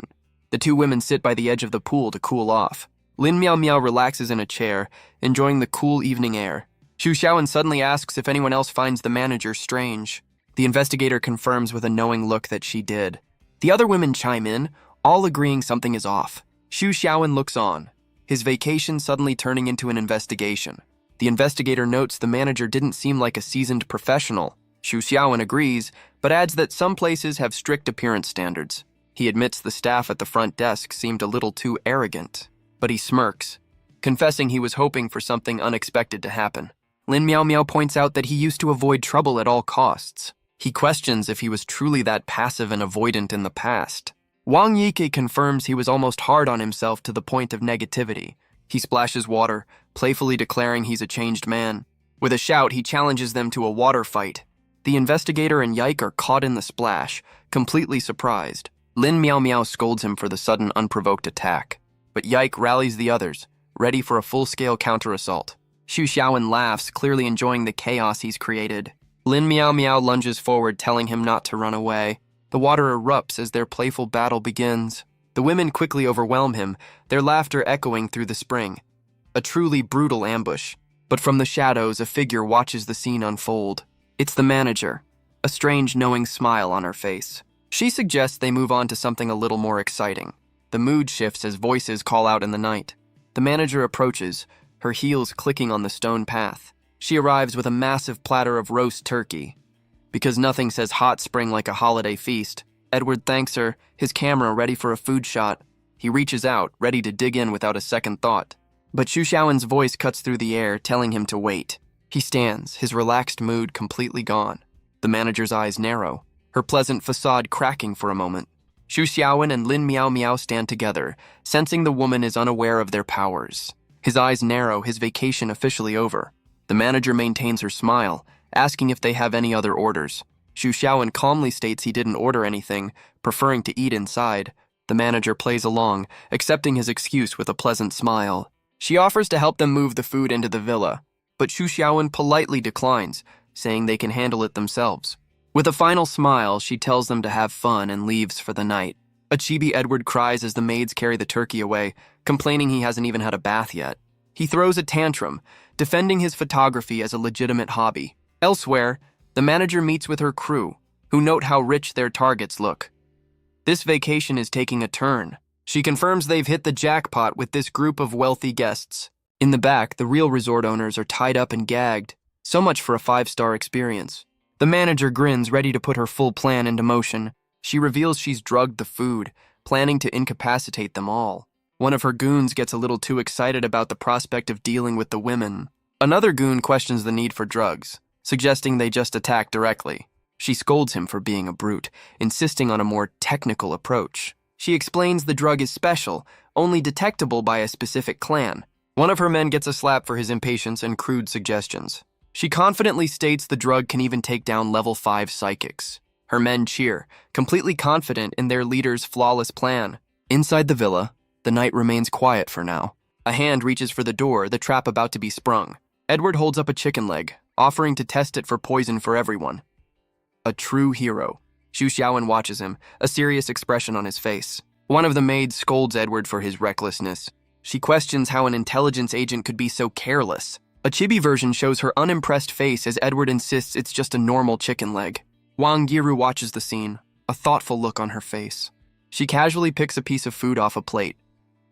The two women sit by the edge of the pool to cool off. Lin Miao Miao relaxes in a chair, enjoying the cool evening air. Xu Xiaowen suddenly asks if anyone else finds the manager strange. The investigator confirms with a knowing look that she did. The other women chime in, all agreeing something is off. Xu Xiaowen looks on, his vacation suddenly turning into an investigation. The investigator notes the manager didn't seem like a seasoned professional. Xu Xiaowen agrees, but adds that some places have strict appearance standards. He admits the staff at the front desk seemed a little too arrogant, but he smirks, confessing he was hoping for something unexpected to happen. Lin Miao Miao points out that he used to avoid trouble at all costs. He questions if he was truly that passive and avoidant in the past. Wang Yike confirms he was almost hard on himself to the point of negativity. He splashes water, playfully declaring he's a changed man. With a shout, he challenges them to a water fight. The investigator and Yike are caught in the splash, completely surprised. Lin Miao Miao scolds him for the sudden unprovoked attack, but Yike rallies the others, ready for a full-scale counter-assault. Xu Xiaowen laughs, clearly enjoying the chaos he's created. Lin Miao Miao lunges forward, telling him not to run away. The water erupts as their playful battle begins. The women quickly overwhelm him, their laughter echoing through the spring. A truly brutal ambush. But from the shadows, a figure watches the scene unfold. It's the manager, a strange knowing smile on her face. She suggests they move on to something a little more exciting. The mood shifts as voices call out in the night. The manager approaches, her heels clicking on the stone path. She arrives with a massive platter of roast turkey. Because nothing says hot spring like a holiday feast, Edward thanks her, his camera ready for a food shot. He reaches out, ready to dig in without a second thought. But Xu Xiaowen's voice cuts through the air, telling him to wait. He stands, his relaxed mood completely gone. The manager's eyes narrow, her pleasant facade cracking for a moment. Xu Xiaowen and Lin Miao Miao stand together, sensing the woman is unaware of their powers. His eyes narrow, his vacation officially over. The manager maintains her smile, asking if they have any other orders. Xu Xiaowen calmly states he didn't order anything, preferring to eat inside. The manager plays along, accepting his excuse with a pleasant smile. She offers to help them move the food into the villa, but Xu Xiaowen politely declines, saying they can handle it themselves. With a final smile, she tells them to have fun and leaves for the night. A chibi Edward cries as the maids carry the turkey away, complaining he hasn't even had a bath yet. He throws a tantrum, defending his photography as a legitimate hobby. Elsewhere, the manager meets with her crew, who note how rich their targets look. This vacation is taking a turn. She confirms they've hit the jackpot with this group of wealthy guests. In the back, the real resort owners are tied up and gagged. So much for a 5-star experience. The manager grins, ready to put her full plan into motion. She reveals she's drugged the food, planning to incapacitate them all. One of her goons gets a little too excited about the prospect of dealing with the women. Another goon questions the need for drugs, suggesting they just attack directly. She scolds him for being a brute, insisting on a more technical approach. She explains the drug is special, only detectable by a specific clan. One of her men gets a slap for his impatience and crude suggestions. She confidently states the drug can even take down level 5 psychics. Her men cheer, completely confident in their leader's flawless plan. Inside the villa, the night remains quiet for now. A hand reaches for the door, the trap about to be sprung. Edward holds up a chicken leg, offering to test it for poison for everyone. A true hero. Xu Xiaowen watches him, a serious expression on his face. One of the maids scolds Edward for his recklessness. She questions how an intelligence agent could be so careless. A chibi version shows her unimpressed face as Edward insists it's just a normal chicken leg. Wang Yiru watches the scene, a thoughtful look on her face. She casually picks a piece of food off a plate.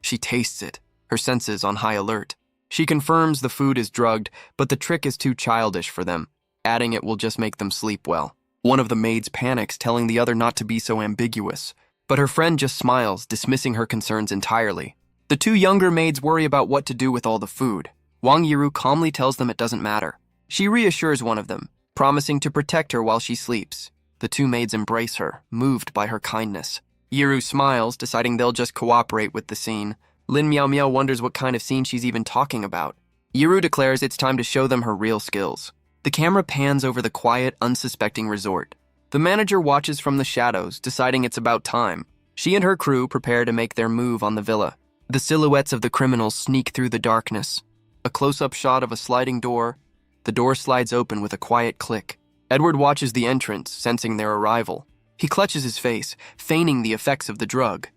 She tastes it, her senses on high alert. She confirms the food is drugged, but the trick is too childish for them. Adding it will just make them sleep well. One of the maids panics, telling the other not to be so ambiguous. But her friend just smiles, dismissing her concerns entirely. The two younger maids worry about what to do with all the food. Wang Yiru calmly tells them it doesn't matter. She reassures one of them, promising to protect her while she sleeps. The two maids embrace her, moved by her kindness. Yiru smiles, deciding they'll just cooperate with the scene. Lin Miao Miao wonders what kind of scene she's even talking about. Yiru declares it's time to show them her real skills. The camera pans over the quiet, unsuspecting resort. The manager watches from the shadows, deciding it's about time. She and her crew prepare to make their move on the villa. The silhouettes of the criminals sneak through the darkness. A close-up shot of a sliding door. The door slides open with a quiet click. Edward watches the entrance, sensing their arrival. He clutches his face, feigning the effects of the drug.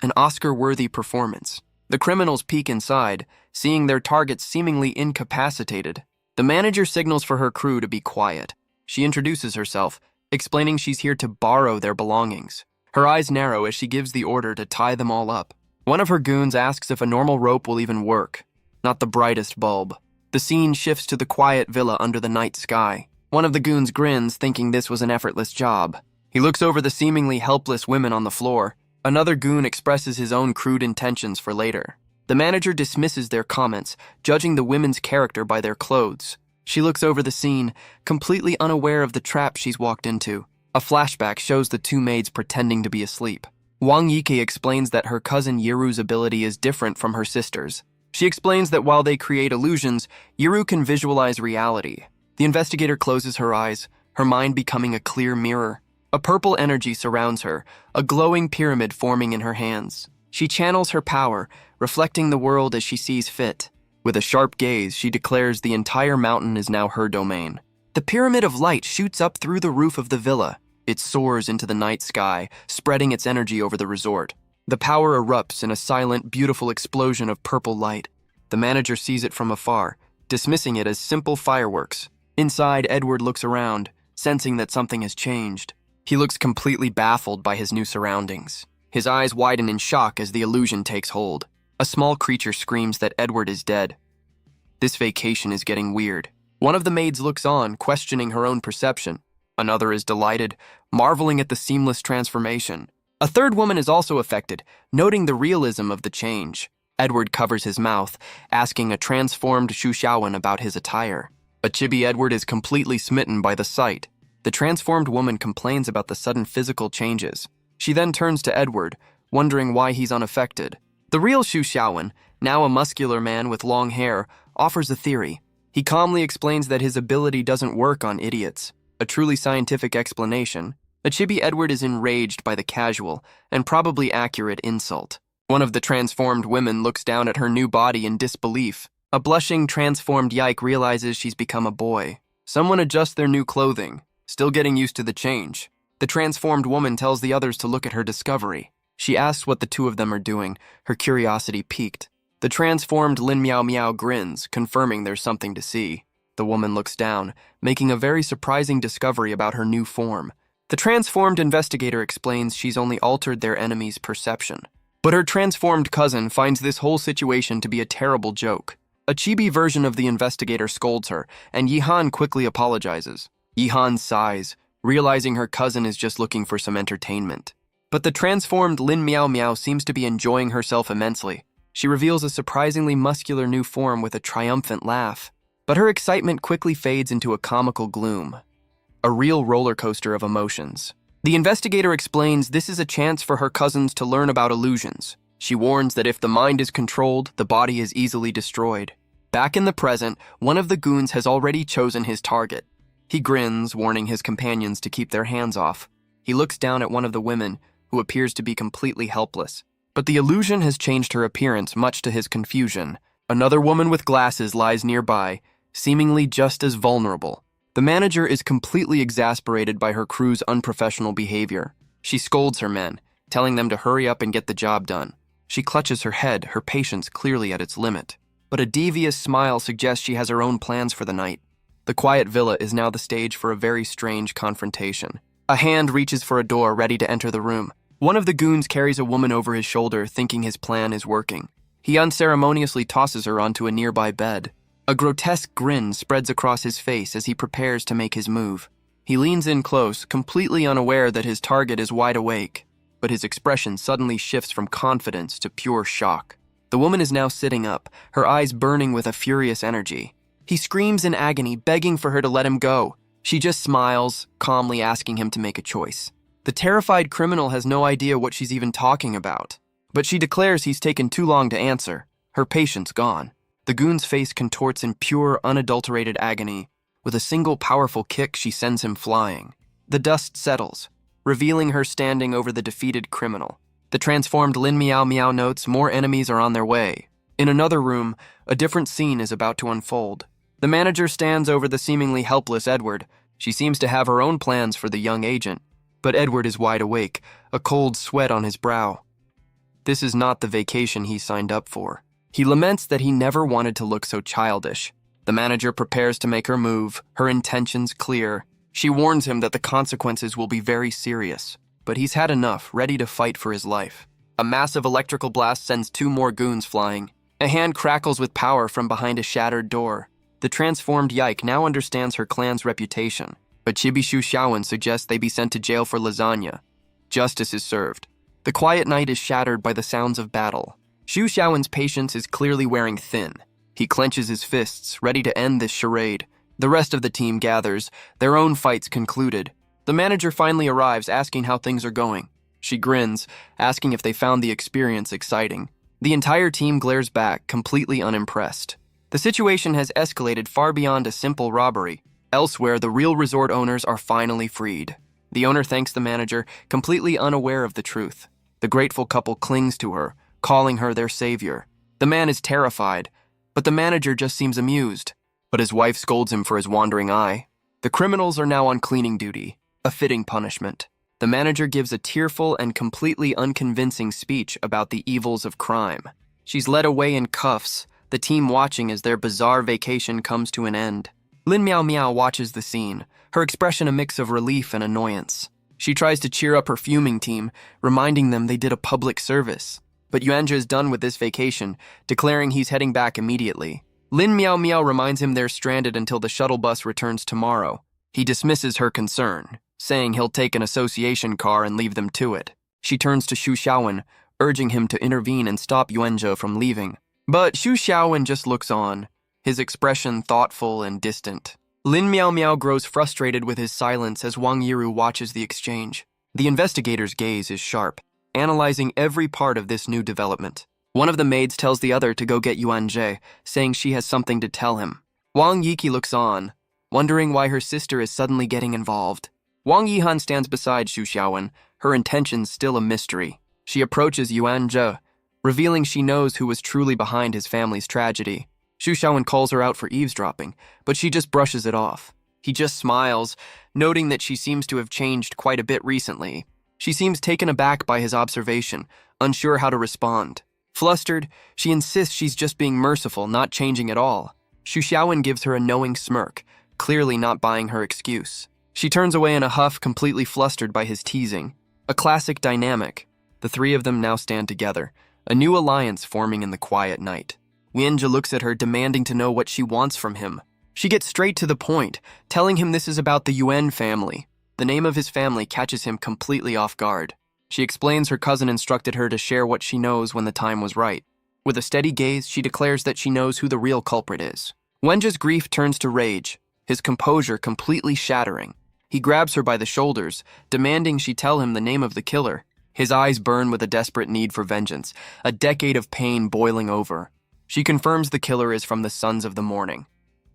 An Oscar-worthy performance. The criminals peek inside, seeing their targets seemingly incapacitated. The manager signals for her crew to be quiet. She introduces herself, explaining she's here to borrow their belongings. Her eyes narrow as she gives the order to tie them all up. One of her goons asks if a normal rope will even work. Not the brightest bulb. The scene shifts to the quiet villa under the night sky. One of the goons grins, thinking this was an effortless job. He looks over the seemingly helpless women on the floor. Another goon expresses his own crude intentions for later. The manager dismisses their comments, judging the women's character by their clothes. She looks over the scene, completely unaware of the trap she's walked into. A flashback shows the two maids pretending to be asleep. Wang Yike explains that her cousin Yiru's ability is different from her sister's. She explains that while they create illusions, Yiru can visualize reality. The investigator closes her eyes, her mind becoming a clear mirror. A purple energy surrounds her, a glowing pyramid forming in her hands. She channels her power, reflecting the world as she sees fit. With a sharp gaze, she declares the entire mountain is now her domain. The pyramid of light shoots up through the roof of the villa. It soars into the night sky, spreading its energy over the resort. The power erupts in a silent, beautiful explosion of purple light. The manager sees it from afar, dismissing it as simple fireworks. Inside, Edward looks around, sensing that something has changed. He looks completely baffled by his new surroundings. His eyes widen in shock as the illusion takes hold. A small creature screams that Edward is dead. This vacation is getting weird. One of the maids looks on, questioning her own perception. Another is delighted, marveling at the seamless transformation. A third woman is also affected, noting the realism of the change. Edward covers his mouth, asking a transformed Xu Xiaowen about his attire. A chibi Edward is completely smitten by the sight. The transformed woman complains about the sudden physical changes. She then turns to Edward, wondering why he's unaffected. The real Xu Xiaowen, now a muscular man with long hair, offers a theory. He calmly explains that his ability doesn't work on idiots. A truly scientific explanation. A chibi Edward is enraged by the casual and probably accurate insult. One of the transformed women looks down at her new body in disbelief. A blushing, transformed Yike realizes she's become a boy. Someone adjusts their new clothing, still getting used to the change. The transformed woman tells the others to look at her discovery. She asks what the two of them are doing, her curiosity piqued. The transformed Lin Miao Miao grins, confirming there's something to see. The woman looks down, making a very surprising discovery about her new form. The transformed investigator explains she's only altered their enemy's perception. But her transformed cousin finds this whole situation to be a terrible joke. A chibi version of the investigator scolds her, and Yihan quickly apologizes. Yihan sighs, realizing her cousin is just looking for some entertainment. But the transformed Lin Miao Miao seems to be enjoying herself immensely. She reveals a surprisingly muscular new form with a triumphant laugh. But her excitement quickly fades into a comical gloom. A real roller coaster of emotions. The investigator explains this is a chance for her cousins to learn about illusions. She warns that if the mind is controlled, the body is easily destroyed. Back in the present, one of the goons has already chosen his target. He grins, warning his companions to keep their hands off. He looks down at one of the women, who appears to be completely helpless. But the illusion has changed her appearance, much to his confusion. Another woman with glasses lies nearby, seemingly just as vulnerable. The manager is completely exasperated by her crew's unprofessional behavior. She scolds her men, telling them to hurry up and get the job done. She clutches her head, her patience clearly at its limit. But a devious smile suggests she has her own plans for the night. The quiet villa is now the stage for a very strange confrontation. A hand reaches for a door, ready to enter the room. One of the goons carries a woman over his shoulder, thinking his plan is working. He unceremoniously tosses her onto a nearby bed. A grotesque grin spreads across his face as he prepares to make his move. He leans in close, completely unaware that his target is wide awake, but his expression suddenly shifts from confidence to pure shock. The woman is now sitting up, her eyes burning with a furious energy. He screams in agony, begging for her to let him go. She just smiles, calmly asking him to make a choice. The terrified criminal has no idea what she's even talking about, but she declares he's taken too long to answer, her patience gone. The goon's face contorts in pure, unadulterated agony. With a single powerful kick, she sends him flying. The dust settles, revealing her standing over the defeated criminal. The transformed Lin Miao Miao notes more enemies are on their way. In another room, a different scene is about to unfold. The manager stands over the seemingly helpless Edward. She seems to have her own plans for the young agent. But Edward is wide awake, a cold sweat on his brow. This is not the vacation he signed up for. He laments that he never wanted to look so childish. The manager prepares to make her move, her intentions clear. She warns him that the consequences will be very serious. But he's had enough, ready to fight for his life. A massive electrical blast sends 2 more goons flying. A hand crackles with power from behind a shattered door. The transformed Yike now understands her clan's reputation. But Chibi Xu Xiaowen suggests they be sent to jail for lasagna. Justice is served. The quiet night is shattered by the sounds of battle. Xu Xiaowen's patience is clearly wearing thin. He clenches his fists, ready to end this charade. The rest of the team gathers, their own fights concluded. The manager finally arrives, asking how things are going. She grins, asking if they found the experience exciting. The entire team glares back, completely unimpressed. The situation has escalated far beyond a simple robbery. Elsewhere, the real resort owners are finally freed. The owner thanks the manager, completely unaware of the truth. The grateful couple clings to her, calling her their savior. The man is terrified, but the manager just seems amused. But his wife scolds him for his wandering eye. The criminals are now on cleaning duty, a fitting punishment. The manager gives a tearful and completely unconvincing speech about the evils of crime. She's led away in cuffs, the team watching as their bizarre vacation comes to an end. Lin Miao Miao watches the scene, her expression a mix of relief and annoyance. She tries to cheer up her fuming team, reminding them they did a public service. But Yuanzhe is done with this vacation, declaring he's heading back immediately. Lin Miao Miao reminds him they're stranded until the shuttle bus returns tomorrow. He dismisses her concern, saying he'll take an association car and leave them to it. She turns to Xu Xiaowen, urging him to intervene and stop Yuanzhe from leaving. But Xu Xiaowen just looks on, his expression thoughtful and distant. Lin Miao Miao grows frustrated with his silence as Wang Yiru watches the exchange. The investigator's gaze is sharp, analyzing every part of this new development. One of the maids tells the other to go get Yuanzhe, saying she has something to tell him. Wang Yiki looks on, wondering why her sister is suddenly getting involved. Wang Yihan stands beside Xu Xiaowen, her intentions still a mystery. She approaches Yuanzhe, revealing she knows who was truly behind his family's tragedy. Xu Xiaowen calls her out for eavesdropping, but she just brushes it off. He just smiles, noting that she seems to have changed quite a bit recently. She seems taken aback by his observation, unsure how to respond. Flustered, she insists she's just being merciful, not changing at all. Xu Xiaowen gives her a knowing smirk, clearly not buying her excuse. She turns away in a huff, completely flustered by his teasing. A classic dynamic. The three of them now stand together, a new alliance forming in the quiet night. Yuanzhe looks at her, demanding to know what she wants from him. She gets straight to the point, telling him this is about the Yuan family. The name of his family catches him completely off guard. She explains her cousin instructed her to share what she knows when the time was right. With a steady gaze, she declares that she knows who the real culprit is. Yuanzhe's grief turns to rage, his composure completely shattering. He grabs her by the shoulders, demanding she tell him the name of the killer. His eyes burn with a desperate need for vengeance, a decade of pain boiling over. She confirms the killer is from the Sons of the Morning.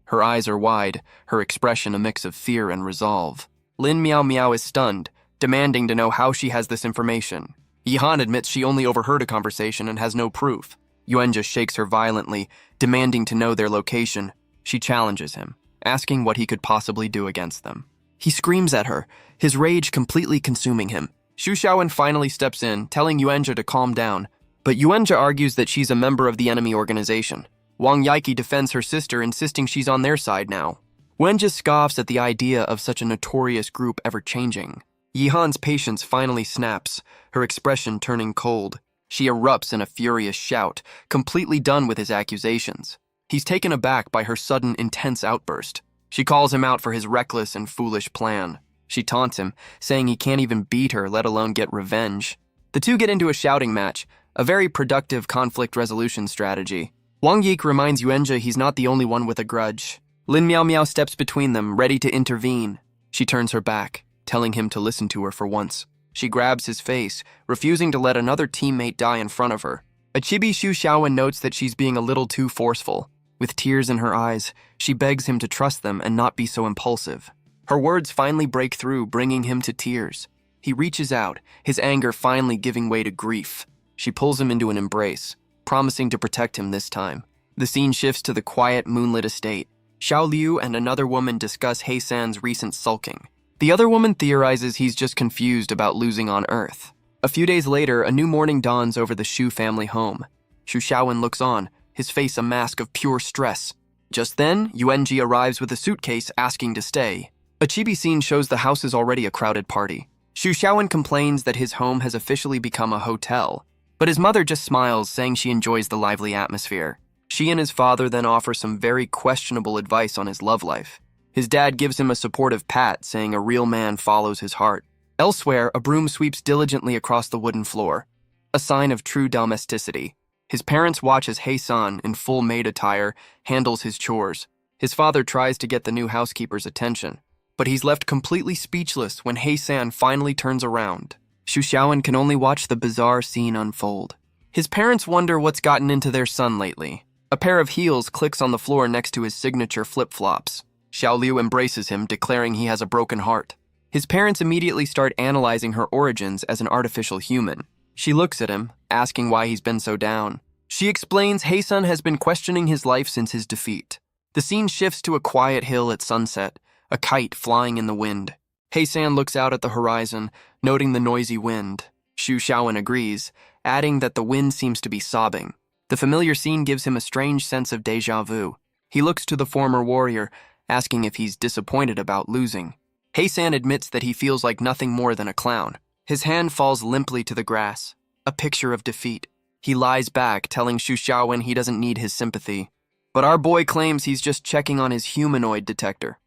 Her eyes are wide, her expression a mix of fear and resolve. Lin Miao Miao is stunned, demanding to know how she has this information. Yihan admits she only overheard a conversation and has no proof. Yuanzhe shakes her violently, demanding to know their location. She challenges him, asking what he could possibly do against them. He screams at her, his rage completely consuming him. Xu Xiaowen finally steps in, telling Yuanzhe to calm down, but Yuanzhe argues that she's a member of the enemy organization. Wang Yiki defends her sister, insisting she's on their side now. Yuanzhe scoffs at the idea of such a notorious group ever changing. Yihan's patience finally snaps, her expression turning cold. She erupts in a furious shout, completely done with his accusations. He's taken aback by her sudden, intense outburst. She calls him out for his reckless and foolish plan. She taunts him, saying he can't even beat her, let alone get revenge. The two get into a shouting match, a very productive conflict resolution strategy. Wang Yik reminds Yuanzhe he's not the only one with a grudge. Lin Miao Miao steps between them, ready to intervene. She turns her back, telling him to listen to her for once. She grabs his face, refusing to let another teammate die in front of her. A chibi Xu Xiaowen notes that she's being a little too forceful. With tears in her eyes, she begs him to trust them and not be so impulsive. Her words finally break through, bringing him to tears. He reaches out, his anger finally giving way to grief. She pulls him into an embrace, promising to protect him this time. The scene shifts to the quiet, moonlit estate. Xiao Liu and another woman discuss He San's recent sulking. The other woman theorizes he's just confused about losing on Earth. A few days later, a new morning dawns over the Xu family home. Xu Xiaowen looks on, his face a mask of pure stress. Just then, Yuanzhe arrives with a suitcase asking to stay. A chibi scene shows the house is already a crowded party. Xu Xiaowen complains that his home has officially become a hotel, but his mother just smiles, saying she enjoys the lively atmosphere. She and his father then offer some very questionable advice on his love life. His dad gives him a supportive pat, saying a real man follows his heart. Elsewhere, a broom sweeps diligently across the wooden floor, a sign of true domesticity. His parents watch as He-san, in full maid attire, handles his chores. His father tries to get the new housekeeper's attention, but he's left completely speechless when He-san finally turns around. Xu Xiaowen can only watch the bizarre scene unfold. His parents wonder what's gotten into their son lately. A pair of heels clicks on the floor next to his signature flip-flops. Xiao Liu embraces him, declaring he has a broken heart. His parents immediately start analyzing her origins as an artificial human. She looks at him, asking why he's been so down. She explains He-san has been questioning his life since his defeat. The scene shifts to a quiet hill at sunset, a kite flying in the wind. He-san looks out at the horizon, noting the noisy wind. Xu Xiaowen agrees, adding that the wind seems to be sobbing. The familiar scene gives him a strange sense of déjà vu. He looks to the former warrior, asking if he's disappointed about losing. Heisan admits that he feels like nothing more than a clown. His hand falls limply to the grass, a picture of defeat. He lies back, telling Xu Xiaowen he doesn't need his sympathy. But our boy claims he's just checking on his humanoid detector.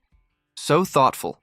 So thoughtful.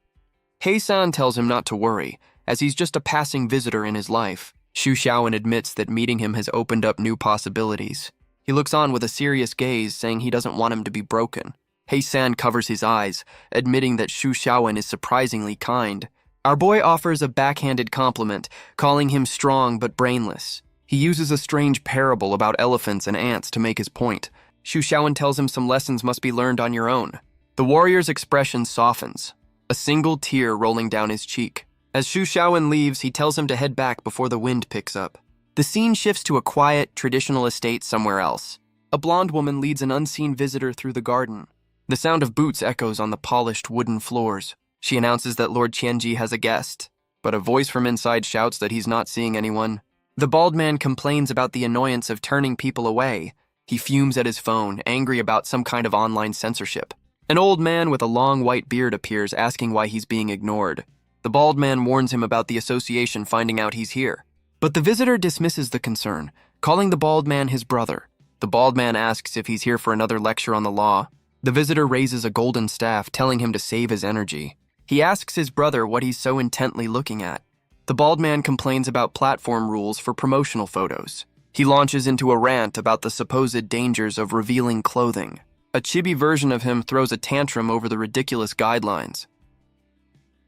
Heisan tells him not to worry, as he's just a passing visitor in his life. Xu Xiaowen admits that meeting him has opened up new possibilities. He looks on with a serious gaze, saying he doesn't want him to be broken. Heisan covers his eyes, admitting that Xu Xiaowen is surprisingly kind. Our boy offers a backhanded compliment, calling him strong but brainless. He uses a strange parable about elephants and ants to make his point. Xu Xiaowen tells him some lessons must be learned on your own. The warrior's expression softens, a single tear rolling down his cheek. As Xu Xiaowen leaves, he tells him to head back before the wind picks up. The scene shifts to a quiet, traditional estate somewhere else. A blonde woman leads an unseen visitor through the garden. The sound of boots echoes on the polished wooden floors. She announces that Lord Qianji has a guest, but a voice from inside shouts that he's not seeing anyone. The bald man complains about the annoyance of turning people away. He fumes at his phone, angry about some kind of online censorship. An old man with a long white beard appears, asking why he's being ignored. The bald man warns him about the association finding out he's here. But the visitor dismisses the concern, calling the bald man his brother. The bald man asks if he's here for another lecture on the law. The visitor raises a golden staff, telling him to save his energy. He asks his brother what he's so intently looking at. The bald man complains about platform rules for promotional photos. He launches into a rant about the supposed dangers of revealing clothing. A chibi version of him throws a tantrum over the ridiculous guidelines.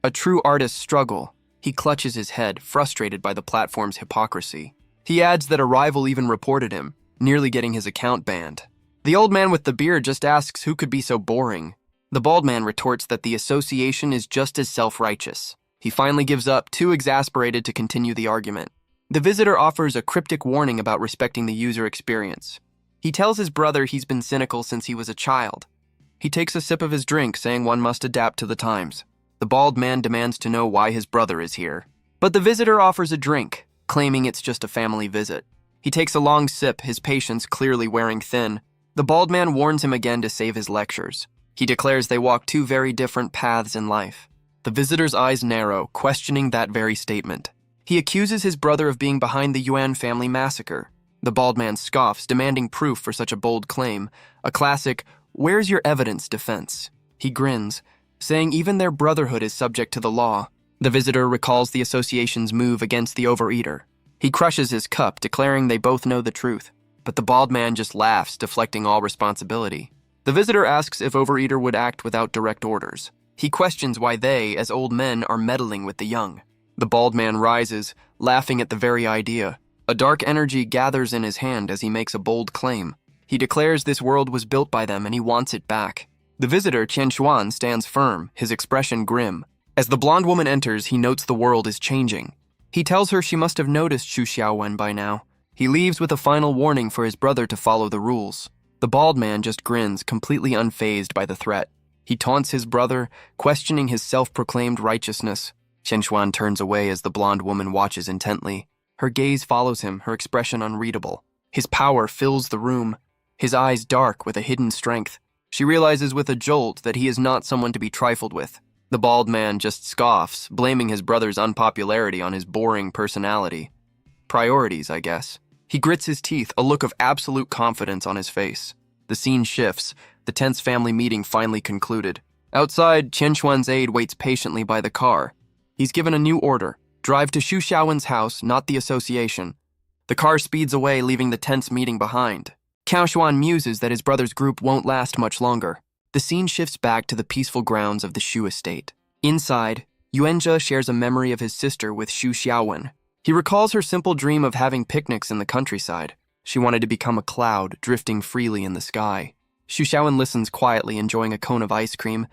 A true artist's struggle. He clutches his head, frustrated by the platform's hypocrisy. He adds that a rival even reported him, nearly getting his account banned. The old man with the beard just asks who could be so boring. The bald man retorts that the association is just as self-righteous. He finally gives up, too exasperated to continue the argument. The visitor offers a cryptic warning about respecting the user experience. He tells his brother he's been cynical since he was a child. He takes a sip of his drink, saying one must adapt to the times. The bald man demands to know why his brother is here. But the visitor offers a drink, claiming it's just a family visit. He takes a long sip, his patience clearly wearing thin. The bald man warns him again to save his lectures. He declares they walk two very different paths in life. The visitor's eyes narrow, questioning that very statement. He accuses his brother of being behind the Yuan family massacre. The bald man scoffs, demanding proof for such a bold claim. A classic, "Where's your evidence?" defense. He grins, saying even their brotherhood is subject to the law. The visitor recalls the association's move against the overeater. He crushes his cup, declaring they both know the truth. But the bald man just laughs, deflecting all responsibility. The visitor asks if overeater would act without direct orders. He questions why they, as old men, are meddling with the young. The bald man rises, laughing at the very idea. A dark energy gathers in his hand as he makes a bold claim. He declares this world was built by them and he wants it back. The visitor, Qian Xuan, stands firm, his expression grim. As the blonde woman enters, he notes the world is changing. He tells her she must have noticed Xu Xiaowen by now. He leaves with a final warning for his brother to follow the rules. The bald man just grins, completely unfazed by the threat. He taunts his brother, questioning his self-proclaimed righteousness. Qian Xuan turns away as the blonde woman watches intently. Her gaze follows him, her expression unreadable. His power fills the room, his eyes dark with a hidden strength. She realizes with a jolt that he is not someone to be trifled with. The bald man just scoffs, blaming his brother's unpopularity on his boring personality. Priorities, I guess. He grits his teeth, a look of absolute confidence on his face. The scene shifts, the tense family meeting finally concluded. Outside, Qian Xuan's aide waits patiently by the car. He's given a new order: drive to Xu Xiaowen's house, not the association. The car speeds away, leaving the tense meeting behind. Cao Xuan muses that his brother's group won't last much longer. The scene shifts back to the peaceful grounds of the Xu estate. Inside, Yuanjia shares a memory of his sister with Xu Xiaowen. He recalls her simple dream of having picnics in the countryside. She wanted to become a cloud, drifting freely in the sky. Xu Xiaowen listens quietly, enjoying a cone of ice cream.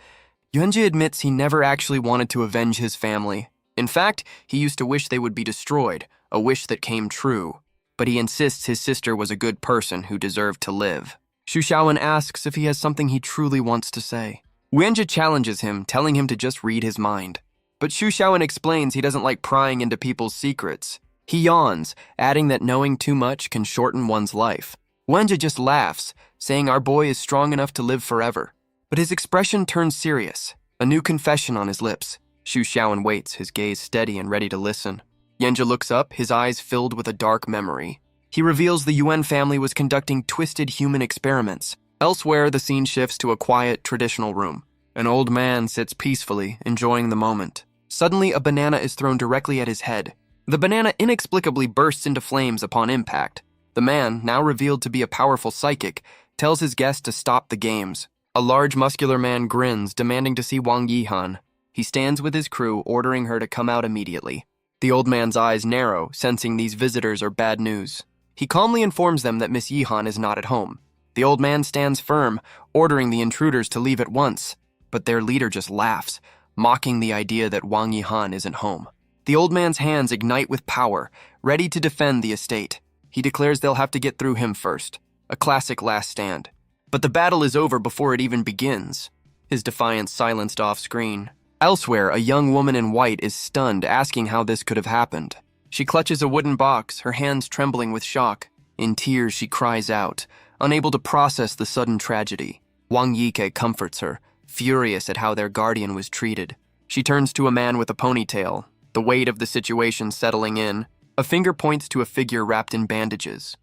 Yuanjia admits he never actually wanted to avenge his family. In fact, he used to wish they would be destroyed, a wish that came true. But he insists his sister was a good person who deserved to live. Xu Xiaowen asks if he has something he truly wants to say. Yuanjia challenges him, telling him to just read his mind. But Xu Xiaowen explains he doesn't like prying into people's secrets. He yawns, adding that knowing too much can shorten one's life. Wenja just laughs, saying our boy is strong enough to live forever. But his expression turns serious, a new confession on his lips. Xu Xiaowen waits, his gaze steady and ready to listen. Yenja looks up, his eyes filled with a dark memory. He reveals the Yuan family was conducting twisted human experiments. Elsewhere, the scene shifts to a quiet, traditional room. An old man sits peacefully, enjoying the moment. Suddenly, a banana is thrown directly at his head. The banana inexplicably bursts into flames upon impact. The man, now revealed to be a powerful psychic, tells his guest to stop the games. A large, muscular man grins, demanding to see Wang Yihan. He stands with his crew, ordering her to come out immediately. The old man's eyes narrow, sensing these visitors are bad news. He calmly informs them that Miss Yihan is not at home. The old man stands firm, ordering the intruders to leave at once. But their leader just laughs, mocking the idea that Wang Yihan isn't home. The old man's hands ignite with power, ready to defend the estate. He declares they'll have to get through him first, a classic last stand. But the battle is over before it even begins. His defiance silenced off-screen. Elsewhere, a young woman in white is stunned, asking how this could have happened. She clutches a wooden box, her hands trembling with shock. In tears, she cries out, unable to process the sudden tragedy. Wang Yike comforts her, furious at how their guardian was treated. She turns to a man with a ponytail, the weight of the situation settling in. A finger points to a figure wrapped in bandages.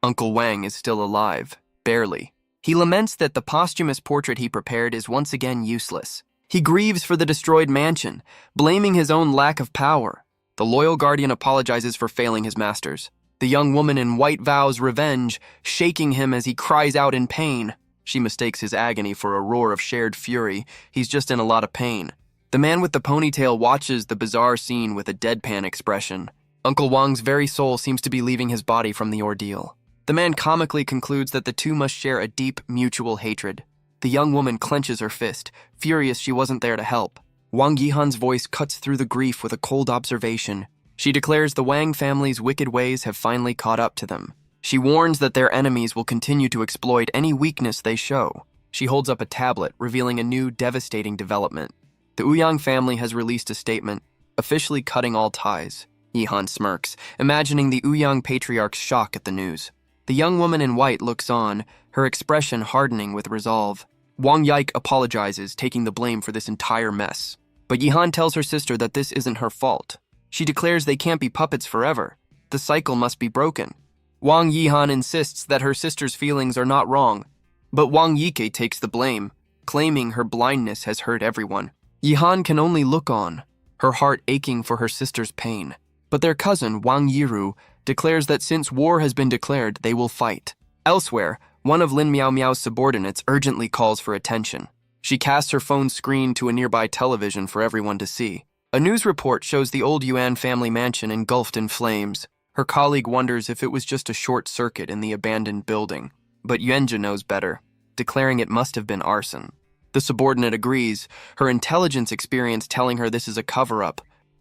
Uncle Wang is still alive, barely. He laments that the posthumous portrait he prepared is once again useless. He grieves for the destroyed mansion, blaming his own lack of power. The loyal guardian apologizes for failing his masters. The young woman in white vows revenge, shaking him as he cries out in pain. She mistakes his agony for a roar of shared fury. He's just in a lot of pain. The man with the ponytail watches the bizarre scene with a deadpan expression. Uncle Wang's very soul seems to be leaving his body from the ordeal. The man comically concludes that the two must share a deep, mutual hatred. The young woman clenches her fist, furious she wasn't there to help. Wang Yihan's voice cuts through the grief with a cold observation. She declares the Wang family's wicked ways have finally caught up to them. She warns that their enemies will continue to exploit any weakness they show. She holds up a tablet, revealing a new, devastating development. The Ouyang family has released a statement, officially cutting all ties. Yihan smirks, imagining the Ouyang patriarch's shock at the news. The young woman in white looks on, her expression hardening with resolve. Wang Yike apologizes, taking the blame for this entire mess. But Yihan tells her sister that this isn't her fault. She declares they can't be puppets forever. The cycle must be broken. Wang Yihan insists that her sister's feelings are not wrong. But Wang Yike takes the blame, claiming her blindness has hurt everyone. Yihan can only look on, her heart aching for her sister's pain. But their cousin, Wang Yiru, declares that since war has been declared, they will fight. Elsewhere, one of Lin Miao Miao's subordinates urgently calls for attention. She casts her phone screen to a nearby television for everyone to see. A news report shows the old Yuan family mansion engulfed in flames. Her colleague wonders if it was just a short circuit in the abandoned building. But Yuanjia knows better, declaring it must have been arson. The subordinate agrees, her intelligence experience telling her this is a cover-up.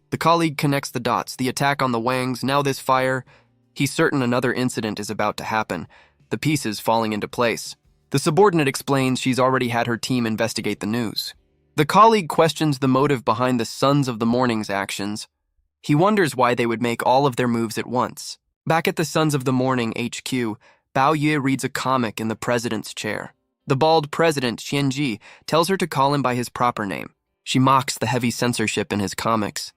The colleague connects the dots, the attack on the Wangs, now this fire. He's certain another incident is about to happen, the pieces falling into place. The subordinate explains she's already had her team investigate the news. The colleague questions the motive behind the Sons of the Morning's actions. He wonders why they would make all of their moves at once. Back at the Sons of the Morning HQ, Bao Yue reads a comic in the president's chair. The bald president, Qianji, tells her to call him by his proper name. She mocks the heavy censorship in his comics.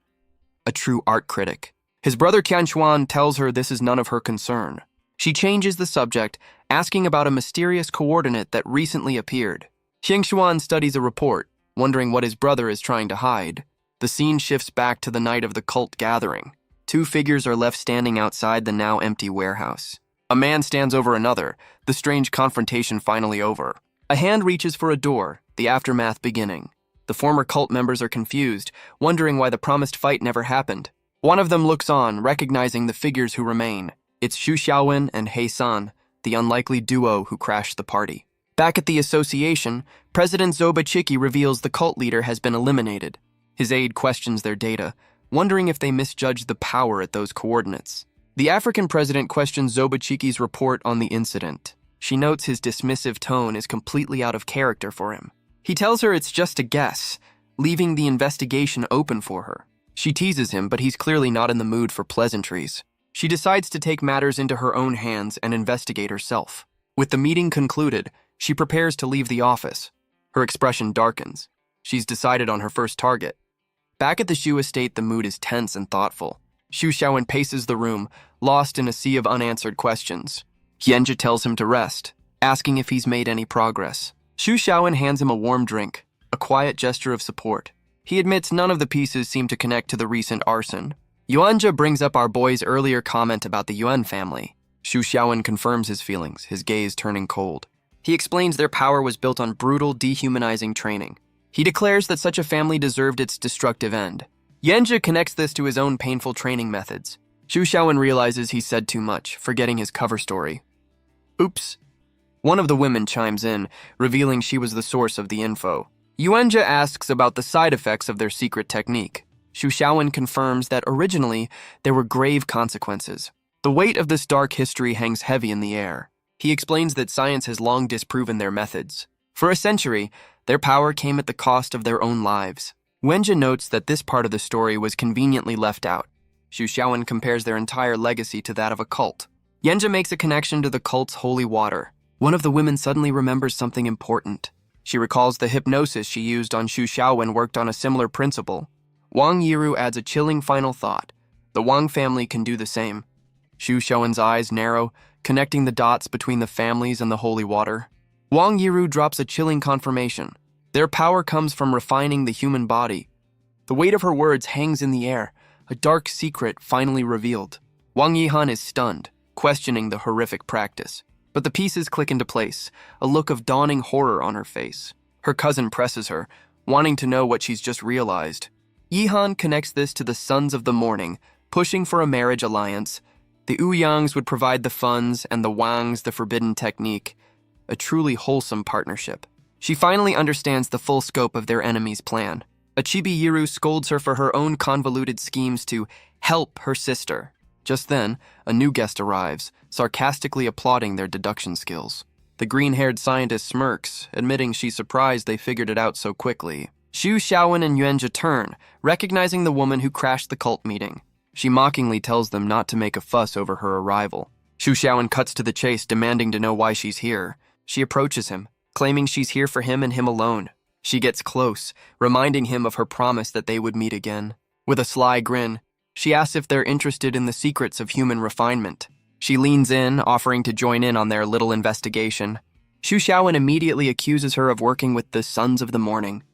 A true art critic. His brother Qianshuan tells her this is none of her concern. She changes the subject, asking about a mysterious coordinate that recently appeared. Qianshuan studies a report, wondering what his brother is trying to hide. The scene shifts back to the night of the cult gathering. Two figures are left standing outside the now empty warehouse. A man stands over another, the strange confrontation finally over. A hand reaches for a door, the aftermath beginning. The former cult members are confused, wondering why the promised fight never happened. One of them looks on, recognizing the figures who remain. It's Xu Xiaowen and He San, the unlikely duo who crashed the party. Back at the association, President Zoba Chiki reveals the cult leader has been eliminated. His aide questions their data, wondering if they misjudged the power at those coordinates. The African president questions Zoba Chiki's report on the incident. She notes his dismissive tone is completely out of character for him. He tells her it's just a guess, leaving the investigation open for her. She teases him, but he's clearly not in the mood for pleasantries. She decides to take matters into her own hands and investigate herself. With the meeting concluded, she prepares to leave the office. Her expression darkens. She's decided on her first target. Back at the Shu estate, the mood is tense and thoughtful. Xu Xiaowen paces the room, lost in a sea of unanswered questions. Yenja tells him to rest, asking if he's made any progress. Xu Xiaowen hands him a warm drink, a quiet gesture of support. He admits none of the pieces seem to connect to the recent arson. Yuanja brings up our boy's earlier comment about the Yuan family. Xu Xiaowen confirms his feelings, his gaze turning cold. He explains their power was built on brutal, dehumanizing training. He declares that such a family deserved its destructive end. Yenja connects this to his own painful training methods. Xu Xiaowen realizes he said too much, forgetting his cover story. Oops. One of the women chimes in, revealing she was the source of the info. Yuanja asks about the side effects of their secret technique. Xu Xiaowen confirms that originally there were grave consequences. The weight of this dark history hangs heavy in the air. He explains that science has long disproven their methods. For a century, their power came at the cost of their own lives. Wenja notes that this part of the story was conveniently left out. Xu Xiaowen compares their entire legacy to that of a cult. Yenja makes a connection to the cult's holy water. One of the women suddenly remembers something important. She recalls the hypnosis she used on Xu Xiaowen worked on a similar principle. Wang Yiru adds a chilling final thought. The Wang family can do the same. Xu Xiaowen's eyes narrow, connecting the dots between the families and the holy water. Wang Yiru drops a chilling confirmation. Their power comes from refining the human body. The weight of her words hangs in the air, a dark secret finally revealed. Wang Yihan is stunned, questioning the horrific practice. But the pieces click into place, a look of dawning horror on her face. Her cousin presses her, wanting to know what she's just realized. Yihan connects this to the Sons of the Morning, pushing for a marriage alliance. The Ouyangs would provide the funds and the Wangs the forbidden technique. A truly wholesome partnership. She finally understands the full scope of their enemy's plan. Achibi Yiru scolds her for her own convoluted schemes to help her sister. Just then, a new guest arrives, sarcastically applauding their deduction skills. The green-haired scientist smirks, admitting she's surprised they figured it out so quickly. Xu Xiaowen and Yuanja turn, recognizing the woman who crashed the cult meeting. She mockingly tells them not to make a fuss over her arrival. Xu Xiaowen cuts to the chase, demanding to know why she's here. She approaches him, claiming she's here for him and him alone. She gets close, reminding him of her promise that they would meet again. With a sly grin, she asks if they're interested in the secrets of human refinement. She leans in, offering to join in on their little investigation. Xu Xiaowen immediately accuses her of working with the Sons of the Morning.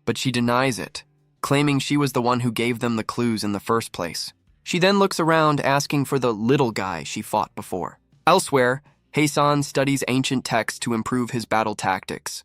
But she denies it, claiming she was the one who gave them the clues in the first place. She then looks around, asking for the little guy she fought before. Elsewhere, Heisan studies ancient texts to improve his battle tactics.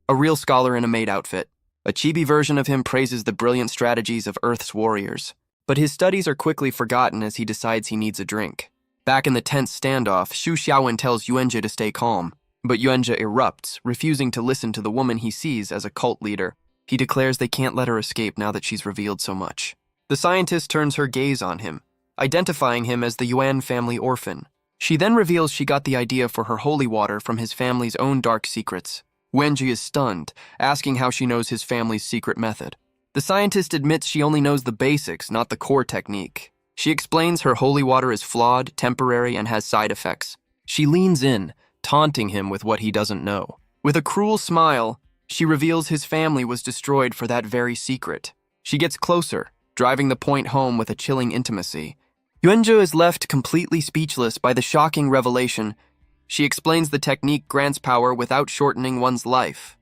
A real scholar in a maid outfit, a chibi version of him praises the brilliant strategies of Earth's warriors. But his studies are quickly forgotten as he decides he needs a drink. Back in the tense standoff, Xu Xiaowen tells Yuanja to stay calm. But Yuanja erupts, refusing to listen to the woman he sees as a cult leader. He declares they can't let her escape now that she's revealed so much. The scientist turns her gaze on him, identifying him as the Yuan family orphan. She then reveals she got the idea for her holy water from his family's own dark secrets. Wenji is stunned, asking how she knows his family's secret method. The scientist admits she only knows the basics, not the core technique. She explains her holy water is flawed, temporary, and has side effects. She leans in, taunting him with what he doesn't know. With a cruel smile, she reveals his family was destroyed for that very secret. She gets closer, driving the point home with a chilling intimacy. Yuanzhou is left completely speechless by the shocking revelation. She explains the technique grants power without shortening one's life.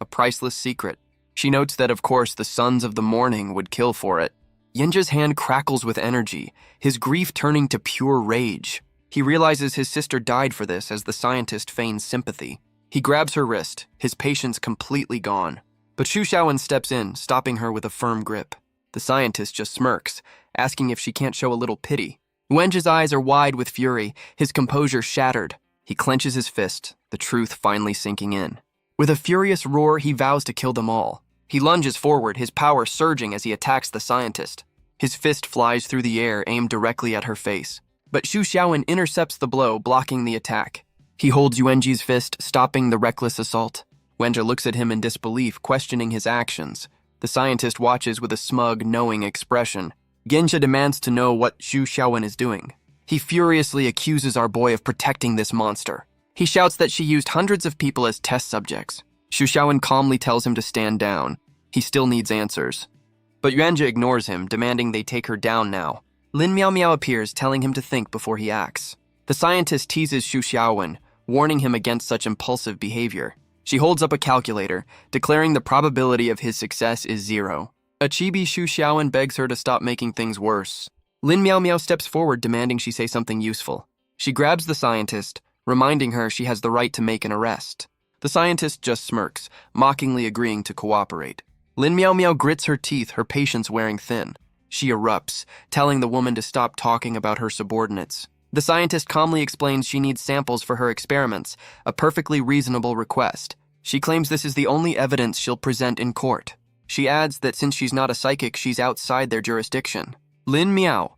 A priceless secret. She notes that, of course, the Sons of the Morning would kill for it. Yenja's hand crackles with energy, his grief turning to pure rage. He realizes his sister died for this as the scientist feigns sympathy. He grabs her wrist, his patience completely gone. But Xu Xiaowen steps in, stopping her with a firm grip. The scientist just smirks, asking if she can't show a little pity. Wenja's eyes are wide with fury, his composure shattered. He clenches his fist, the truth finally sinking in. With a furious roar, he vows to kill them all. He lunges forward, his power surging as he attacks the scientist. His fist flies through the air, aimed directly at her face. But Xu Xiaowen intercepts the blow, blocking the attack. He holds Yuanji's fist, stopping the reckless assault. Wenja looks at him in disbelief, questioning his actions. The scientist watches with a smug, knowing expression. Genja demands to know what Xu Xiaowen is doing. He furiously accuses our boy of protecting this monster. He shouts that she used hundreds of people as test subjects. Xu Xiaowen calmly tells him to stand down. He still needs answers. But Yuanjie ignores him, demanding they take her down now. Lin Miao Miao appears, telling him to think before he acts. The scientist teases Xu Xiaowen, warning him against such impulsive behavior. She holds up a calculator, declaring the probability of his success is 0. A chibi Xu Xiaowen begs her to stop making things worse. Lin Miao Miao steps forward, demanding she say something useful. She grabs the scientist, reminding her she has the right to make an arrest. The scientist just smirks, mockingly agreeing to cooperate. Lin Miao Miao grits her teeth, her patience wearing thin. She erupts, telling the woman to stop talking about her subordinates. The scientist calmly explains she needs samples for her experiments, a perfectly reasonable request. She claims this is the only evidence she'll present in court. She adds that since she's not a psychic, she's outside their jurisdiction. Lin Miao.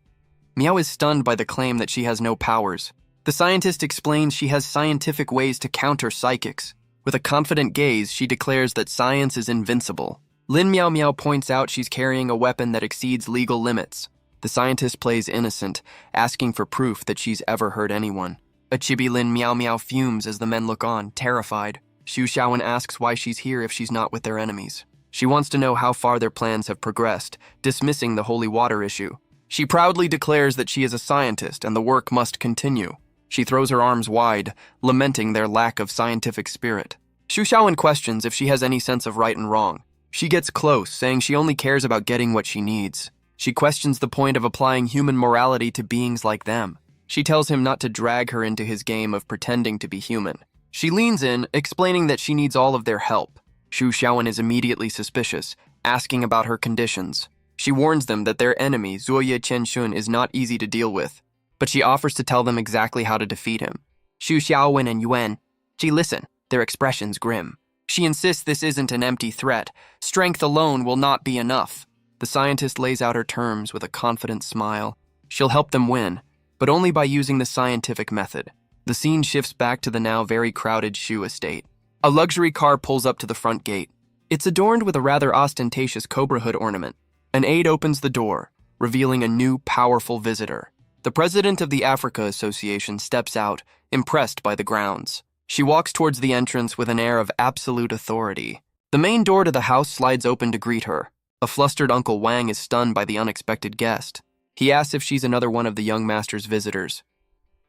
Miao is stunned by the claim that she has no powers. The scientist explains she has scientific ways to counter psychics. With a confident gaze, she declares that science is invincible. Lin Miao Miao points out she's carrying a weapon that exceeds legal limits. The scientist plays innocent, asking for proof that she's ever hurt anyone. A chibi Lin Miao Miao fumes as the men look on, terrified. Xu Xiaowen asks why she's here if she's not with their enemies. She wants to know how far their plans have progressed, dismissing the holy water issue. She proudly declares that she is a scientist and the work must continue. She throws her arms wide, lamenting their lack of scientific spirit. Xu Xiaowen questions if she has any sense of right and wrong. She gets close, saying she only cares about getting what she needs. She questions the point of applying human morality to beings like them. She tells him not to drag her into his game of pretending to be human. She leans in, explaining that she needs all of their help. Xu Xiaowen is immediately suspicious, asking about her conditions. She warns them that their enemy, Zuoye Qianxun, is not easy to deal with, but she offers to tell them exactly how to defeat him. Xu Xiaowen and Yuan, listen, their expressions grim. She insists this isn't an empty threat. Strength alone will not be enough. The scientist lays out her terms with a confident smile. She'll help them win, but only by using the scientific method. The scene shifts back to the now very crowded Shu estate. A luxury car pulls up to the front gate. It's adorned with a rather ostentatious cobra hood ornament. An aide opens the door, revealing a new, powerful visitor. The president of the Africa Association steps out, impressed by the grounds. She walks towards the entrance with an air of absolute authority. The main door to the house slides open to greet her. A flustered Uncle Wang is stunned by the unexpected guest. He asks if she's another one of the young master's visitors.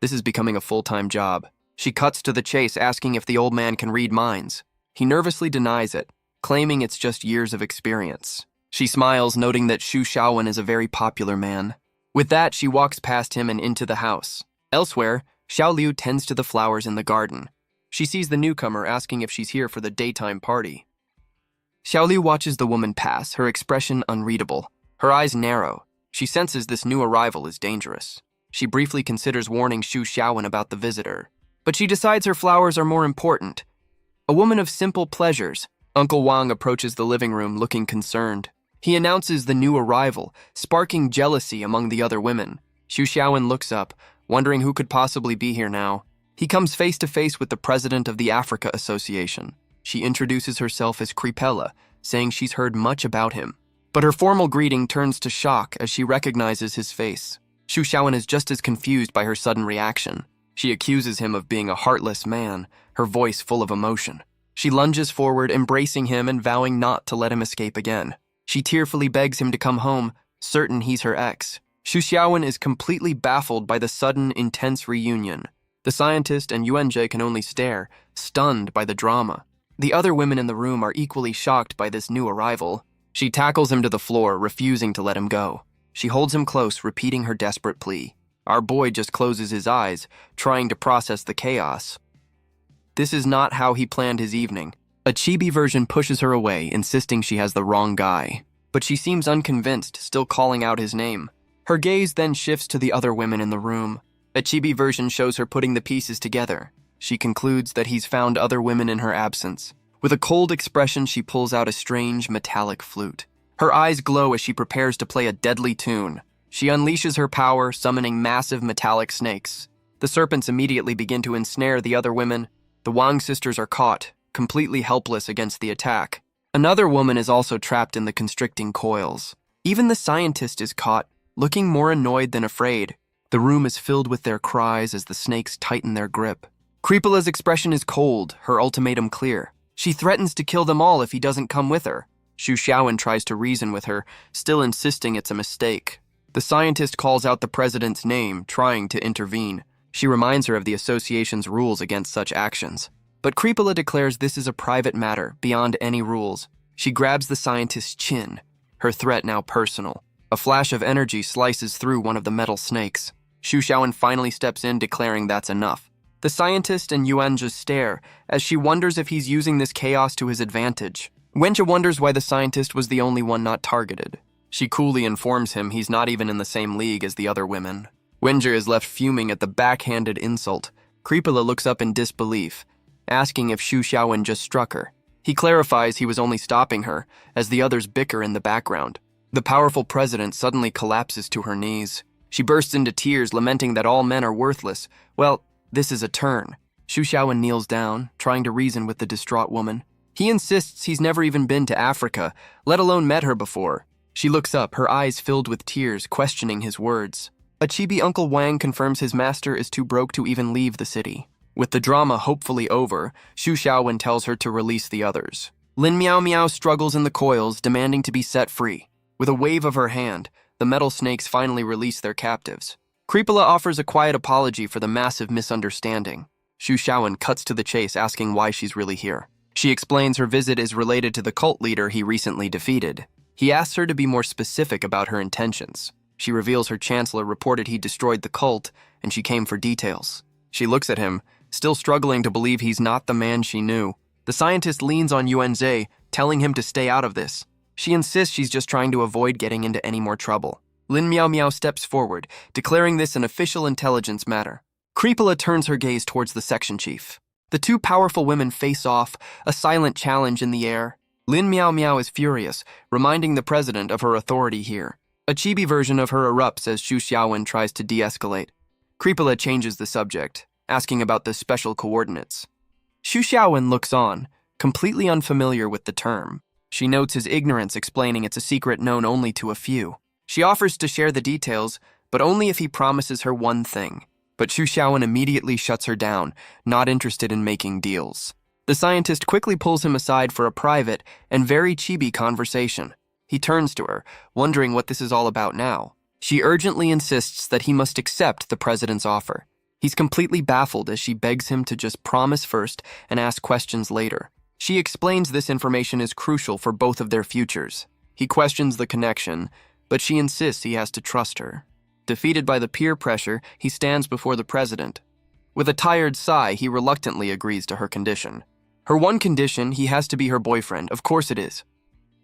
This is becoming a full-time job. She cuts to the chase, asking if the old man can read minds. He nervously denies it, claiming it's just years of experience. She smiles, noting that Xu Xiaowen is a very popular man. With that, she walks past him and into the house. Elsewhere, Xiao Liu tends to the flowers in the garden. She sees the newcomer, asking if she's here for the daytime party. Xiao Liu watches the woman pass, her expression unreadable. Her eyes narrow. She senses this new arrival is dangerous. She briefly considers warning Xu Xiaowen about the visitor, but she decides her flowers are more important. A woman of simple pleasures, Uncle Wang approaches the living room looking concerned. He announces the new arrival, sparking jealousy among the other women. Xu Xiaowen looks up, wondering who could possibly be here now. He comes face to face with the president of the Africa Association. She introduces herself as Crepella, saying she's heard much about him. But her formal greeting turns to shock as she recognizes his face. Xu Xiaowen is just as confused by her sudden reaction. She accuses him of being a heartless man, her voice full of emotion. She lunges forward, embracing him and vowing not to let him escape again. She tearfully begs him to come home, certain he's her ex. Xu Xiaowen is completely baffled by the sudden, intense reunion. The scientist and Yuanjie can only stare, stunned by the drama. The other women in the room are equally shocked by this new arrival. She tackles him to the floor, refusing to let him go. She holds him close, repeating her desperate plea. Our boy just closes his eyes, trying to process the chaos. This is not how he planned his evening. A chibi version pushes her away, insisting she has the wrong guy. But she seems unconvinced, still calling out his name. Her gaze then shifts to the other women in the room. A chibi version shows her putting the pieces together. She concludes that he's found other women in her absence. With a cold expression, she pulls out a strange metallic flute. Her eyes glow as she prepares to play a deadly tune. She unleashes her power, summoning massive metallic snakes. The serpents immediately begin to ensnare the other women. The Wang sisters are caught, completely helpless against the attack. Another woman is also trapped in the constricting coils. Even the scientist is caught, looking more annoyed than afraid. The room is filled with their cries as the snakes tighten their grip. Creepola's expression is cold, her ultimatum clear. She threatens to kill them all if he doesn't come with her. Xu Xiaowen tries to reason with her, still insisting it's a mistake. The scientist calls out the president's name, trying to intervene. She reminds her of the association's rules against such actions. But Creepola declares this is a private matter, beyond any rules. She grabs the scientist's chin, her threat now personal. A flash of energy slices through one of the metal snakes. Xu Xiaowen finally steps in, declaring that's enough. The scientist and Yuan just stare, as she wonders if he's using this chaos to his advantage. Wenjie wonders why the scientist was the only one not targeted. She coolly informs him he's not even in the same league as the other women. Wenjie is left fuming at the backhanded insult. Creepola looks up in disbelief, asking if Xu Xiaowen just struck her. He clarifies he was only stopping her, as the others bicker in the background. The powerful president suddenly collapses to her knees. She bursts into tears, lamenting that all men are worthless. Well, this is a turn. Xu Xiaowen kneels down, trying to reason with the distraught woman. He insists he's never even been to Africa, let alone met her before. She looks up, her eyes filled with tears, questioning his words. A chibi Uncle Wang confirms his master is too broke to even leave the city. With the drama hopefully over, Xu Xiaowen tells her to release the others. Lin Miao Miao struggles in the coils, demanding to be set free. With a wave of her hand, the metal snakes finally release their captives. Creepola offers a quiet apology for the massive misunderstanding. Xu Xiaowen cuts to the chase, asking why she's really here. She explains her visit is related to the cult leader he recently defeated. He asks her to be more specific about her intentions. She reveals her chancellor reported he destroyed the cult, and she came for details. She looks at him, still struggling to believe he's not the man she knew. The scientist leans on Yuan Zhe, telling him to stay out of this. She insists she's just trying to avoid getting into any more trouble. Lin Miao Miao steps forward, declaring this an official intelligence matter. Creepola turns her gaze towards the section chief. The two powerful women face off, a silent challenge in the air. Lin Miao Miao is furious, reminding the president of her authority here. A chibi version of her erupts as Xu Xiaowen tries to de-escalate. Creepola changes the subject, asking about the special coordinates. Xu Xiaowen looks on, completely unfamiliar with the term. She notes his ignorance, explaining it's a secret known only to a few. She offers to share the details, but only if he promises her one thing. But Xu Xiaowen immediately shuts her down, not interested in making deals. The scientist quickly pulls him aside for a private and very chibi conversation. He turns to her, wondering what this is all about now. She urgently insists that he must accept the president's offer. He's completely baffled as she begs him to just promise first and ask questions later. She explains this information is crucial for both of their futures. He questions the connection, but she insists he has to trust her. Defeated by the peer pressure, he stands before the president. With a tired sigh, he reluctantly agrees to her condition. Her one condition, he has to be her boyfriend. Of course it is.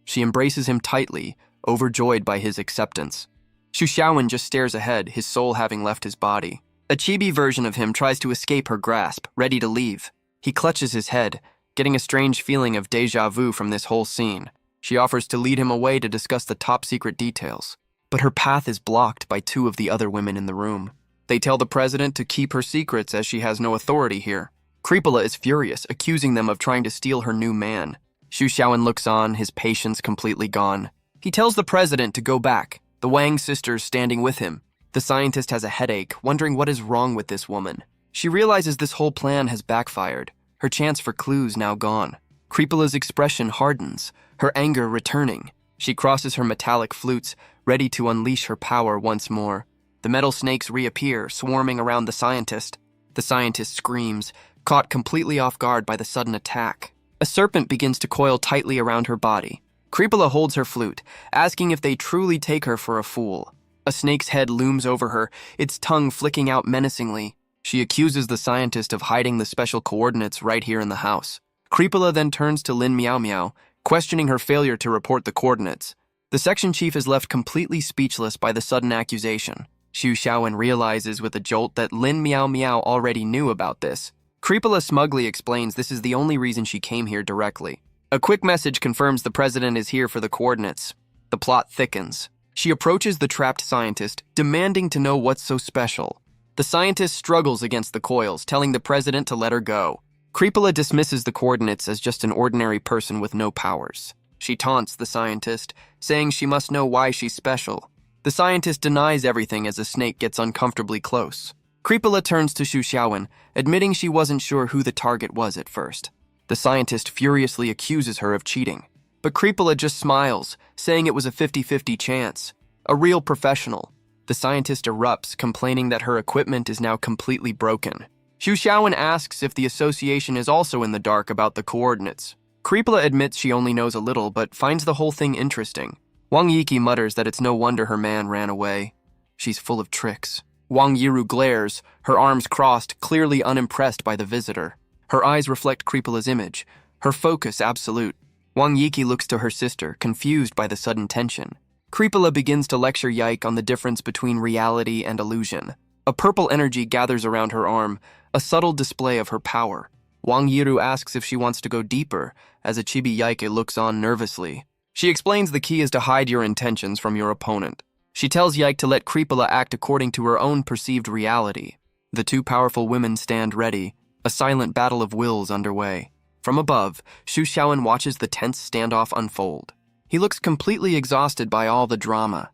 She embraces him tightly, overjoyed by his acceptance. Xu Xiaowen just stares ahead, his soul having left his body. A chibi version of him tries to escape her grasp, ready to leave. He clutches his head, getting a strange feeling of déjà vu from this whole scene. She offers to lead him away to discuss the top-secret details. But her path is blocked by two of the other women in the room. They tell the president to keep her secrets as she has no authority here. Creepola is furious, accusing them of trying to steal her new man. Xu Xiaowen looks on, his patience completely gone. He tells the president to go back, the Wang sisters standing with him. The scientist has a headache, wondering what is wrong with this woman. She realizes this whole plan has backfired, her chance for clues now gone. Creepola's expression hardens, her anger returning. She crosses her metallic flutes, ready to unleash her power once more. The metal snakes reappear, swarming around the scientist. The scientist screams, caught completely off guard by the sudden attack. A serpent begins to coil tightly around her body. Creepola holds her flute, asking if they truly take her for a fool. A snake's head looms over her, its tongue flicking out menacingly. She accuses the scientist of hiding the special coordinates right here in the house. Creepola then turns to Lin Miao Miao, questioning her failure to report the coordinates. The section chief is left completely speechless by the sudden accusation. Xu Xiaowen realizes with a jolt that Lin Miao Miao already knew about this. Creepola smugly explains this is the only reason she came here directly. A quick message confirms the president is here for the coordinates. The plot thickens. She approaches the trapped scientist, demanding to know what's so special. The scientist struggles against the coils, telling the president to let her go. Creepola dismisses the coordinates as just an ordinary person with no powers. She taunts the scientist, saying she must know why she's special. The scientist denies everything as a snake gets uncomfortably close. Creepola turns to Xu Xiaowen, admitting she wasn't sure who the target was at first. The scientist furiously accuses her of cheating, but Creepola just smiles, saying it was a 50-50 chance. A real professional. The scientist erupts, complaining that her equipment is now completely broken. Xu Xiaowen asks if the association is also in the dark about the coordinates. Creepola admits she only knows a little, but finds the whole thing interesting. Wang Yiki mutters that it's no wonder her man ran away. She's full of tricks. Wang Yiru glares, her arms crossed, clearly unimpressed by the visitor. Her eyes reflect Creepola's image, her focus absolute. Wang Yiki looks to her sister, confused by the sudden tension. Creepola begins to lecture Yike on the difference between reality and illusion. A purple energy gathers around her arm, a subtle display of her power. Wang Yiru asks if she wants to go deeper, as a chibi Yike looks on nervously. She explains the key is to hide your intentions from your opponent. She tells Yike to let Creepola act according to her own perceived reality. The two powerful women stand ready, a silent battle of wills underway. From above, Xu Xiaowen watches the tense standoff unfold. He looks completely exhausted by all the drama.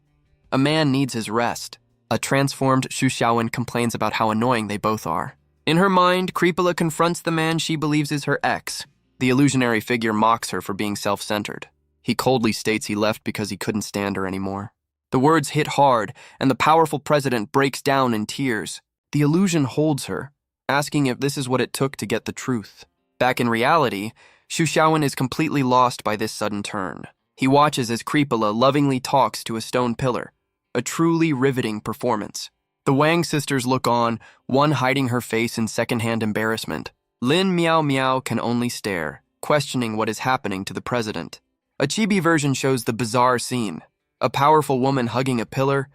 A man needs his rest. A transformed Xu Xiaowen complains about how annoying they both are. In her mind, Creepola confronts the man she believes is her ex. The illusionary figure mocks her for being self-centered. He coldly states he left because he couldn't stand her anymore. The words hit hard, and the powerful president breaks down in tears. The illusion holds her, asking if this is what it took to get the truth. Back in reality, Xu Xiaowen is completely lost by this sudden turn. He watches as Creepola lovingly talks to a stone pillar, a truly riveting performance. The Wang sisters look on, one hiding her face in secondhand embarrassment. Lin Miao Miao can only stare, questioning what is happening to the president. A chibi version shows the bizarre scene. A powerful woman hugging a pillar.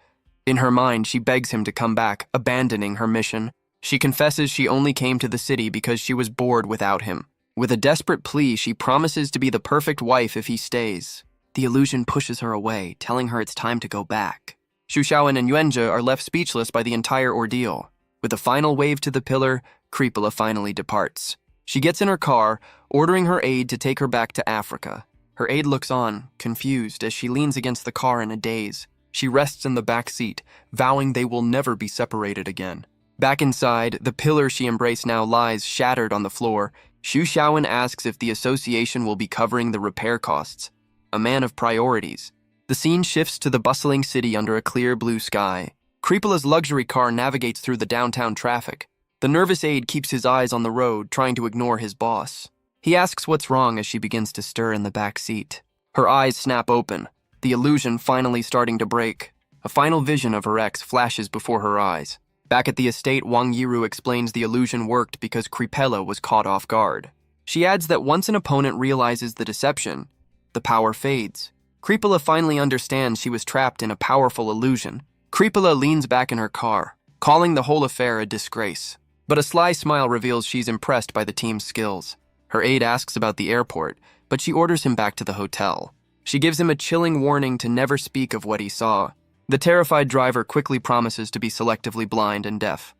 In her mind, she begs him to come back, abandoning her mission. She confesses she only came to the city because she was bored without him. With a desperate plea, she promises to be the perfect wife if he stays. The illusion pushes her away, telling her it's time to go back. Xu Xiaowen and Yuanzhe are left speechless by the entire ordeal. With a final wave to the pillar, Creepola finally departs. She gets in her car, ordering her aide to take her back to Africa. Her aide looks on, confused, as she leans against the car in a daze. She rests in the back seat, vowing they will never be separated again. Back inside, the pillar she embraced now lies shattered on the floor. Xu Xiaowen asks if the association will be covering the repair costs. A man of priorities. The scene shifts to the bustling city under a clear blue sky. Creepola's luxury car navigates through the downtown traffic. The nervous aide keeps his eyes on the road, trying to ignore his boss. He asks what's wrong as she begins to stir in the back seat. Her eyes snap open, the illusion finally starting to break. A final vision of her ex flashes before her eyes. Back at the estate, Wang Yiru explains the illusion worked because Creepola was caught off guard. She adds that once an opponent realizes the deception, the power fades. Creepola finally understands she was trapped in a powerful illusion. Creepola leans back in her car, calling the whole affair a disgrace. But a sly smile reveals she's impressed by the team's skills. Her aide asks about the airport, but she orders him back to the hotel. She gives him a chilling warning to never speak of what he saw. The terrified driver quickly promises to be selectively blind and deaf.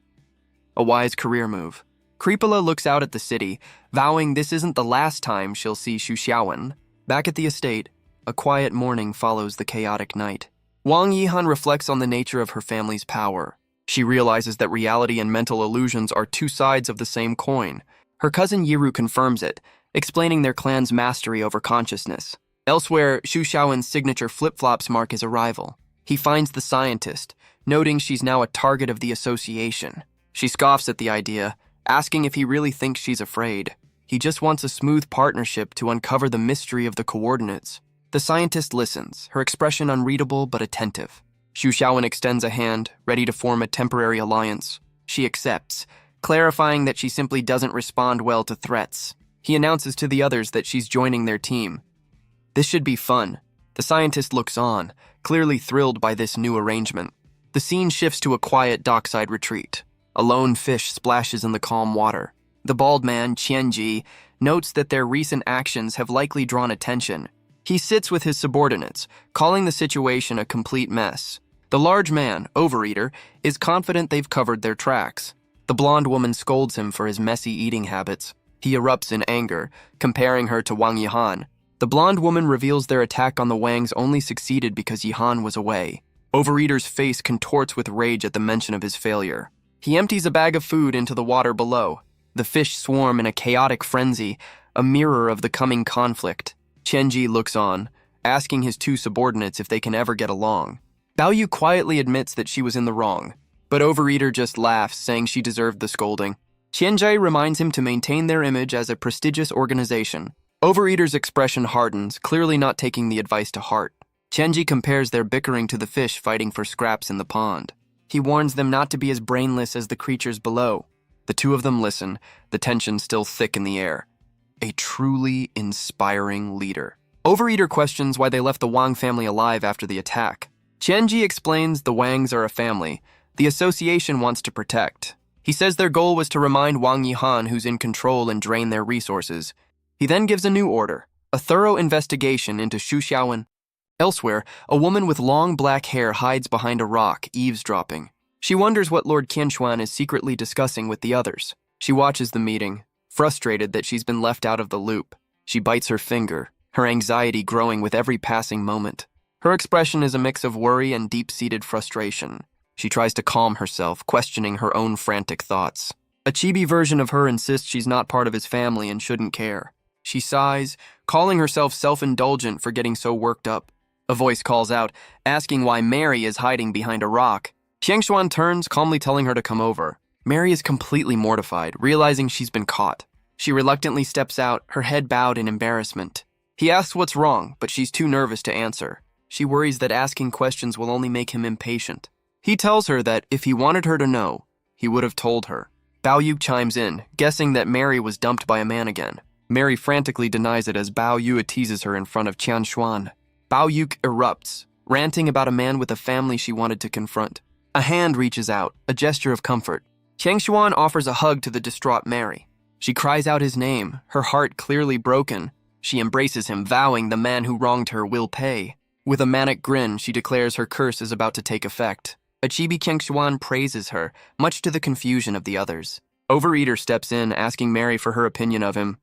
A wise career move. Creepola looks out at the city, vowing this isn't the last time she'll see Xu Xiaowen. Back at the estate, a quiet morning follows the chaotic night. Wang Yihan reflects on the nature of her family's power. She realizes that reality and mental illusions are two sides of the same coin. Her cousin Yiru confirms it, explaining their clan's mastery over consciousness. Elsewhere, Xu Xiaowen's signature flip-flops mark his arrival. He finds the scientist, noting she's now a target of the association. She scoffs at the idea, asking if he really thinks she's afraid. He just wants a smooth partnership to uncover the mystery of the coordinates. The scientist listens, her expression unreadable but attentive. Xu Xiaowen extends a hand, ready to form a temporary alliance. She accepts, clarifying that she simply doesn't respond well to threats. He announces to the others that she's joining their team. This should be fun. The scientist looks on, clearly thrilled by this new arrangement. The scene shifts to a quiet dockside retreat. A lone fish splashes in the calm water. The bald man, Qianji, notes that their recent actions have likely drawn attention. He sits with his subordinates, calling the situation a complete mess. The large man, Overeater, is confident they've covered their tracks. The blonde woman scolds him for his messy eating habits. He erupts in anger, comparing her to Wang Yihan. The blonde woman reveals their attack on the Wangs only succeeded because Yihan was away. Overeater's face contorts with rage at the mention of his failure. He empties a bag of food into the water below. The fish swarm in a chaotic frenzy, a mirror of the coming conflict. Qianji looks on, asking his two subordinates if they can ever get along. Bao Yu quietly admits that she was in the wrong, but Overeater just laughs, saying she deserved the scolding. Qianji reminds him to maintain their image as a prestigious organization. Overeater's expression hardens, clearly not taking the advice to heart. Qianji compares their bickering to the fish fighting for scraps in the pond. He warns them not to be as brainless as the creatures below. The two of them listen, the tension still thick in the air. A truly inspiring leader. Overeater questions why they left the Wang family alive after the attack. Qianji explains the Wangs are a family the association wants to protect. He says their goal was to remind Wang Yihan who's in control and drain their resources. He then gives a new order, a thorough investigation into Xu Xiaowen. Elsewhere, a woman with long black hair hides behind a rock, eavesdropping. She wonders what Lord Qianshuan is secretly discussing with the others. She watches the meeting, frustrated that she's been left out of the loop. She bites her finger, her anxiety growing with every passing moment. Her expression is a mix of worry and deep-seated frustration. She tries to calm herself, questioning her own frantic thoughts. A chibi version of her insists she's not part of his family and shouldn't care. She sighs, calling herself self-indulgent for getting so worked up. A voice calls out, asking why Mary is hiding behind a rock. Qianshuan turns, calmly telling her to come over. Mary is completely mortified, realizing she's been caught. She reluctantly steps out, her head bowed in embarrassment. He asks what's wrong, but she's too nervous to answer. She worries that asking questions will only make him impatient. He tells her that if he wanted her to know, he would have told her. Bao Yu chimes in, guessing that Mary was dumped by a man again. Mary frantically denies it as Bao Yu teases her in front of Qianshuan. Bao Yu erupts, ranting about a man with a family she wanted to confront. A hand reaches out, a gesture of comfort. Qianshuan offers a hug to the distraught Mary. She cries out his name, her heart clearly broken. She embraces him, vowing the man who wronged her will pay. With a manic grin, she declares her curse is about to take effect. A chibi Qianshuan praises her, much to the confusion of the others. Overeater steps in, asking Mary for her opinion of him.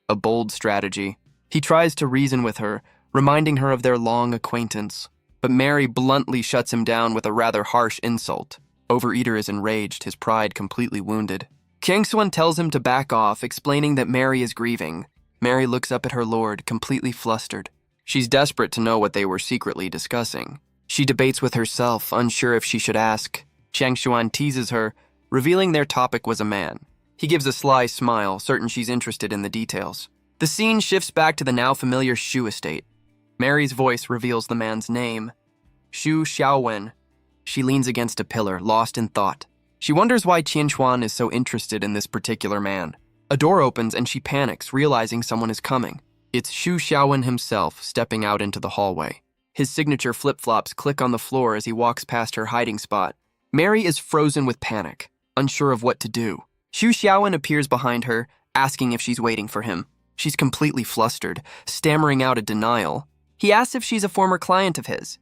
A bold strategy. He tries to reason with her, reminding her of their long acquaintance. But Mary bluntly shuts him down with a rather harsh insult. Overeater is enraged, his pride completely wounded. Qianshuan tells him to back off, explaining that Mary is grieving. Mary looks up at her lord, completely flustered. She's desperate to know what they were secretly discussing. She debates with herself, unsure if she should ask. Qianshuan teases her, revealing their topic was a man. He gives a sly smile, certain she's interested in the details. The scene shifts back to the now familiar Shu estate. Mary's voice reveals the man's name, Xu Xiaowen. She leans against a pillar, lost in thought. She wonders why Qianshuan is so interested in this particular man. A door opens and she panics, realizing someone is coming. It's Xu Xiaowen himself, stepping out into the hallway. His signature flip-flops click on the floor as he walks past her hiding spot. Mary is frozen with panic, unsure of what to do. Xu Xiaowen appears behind her, asking if she's waiting for him. She's completely flustered, stammering out a denial. He asks if she's a former client of his.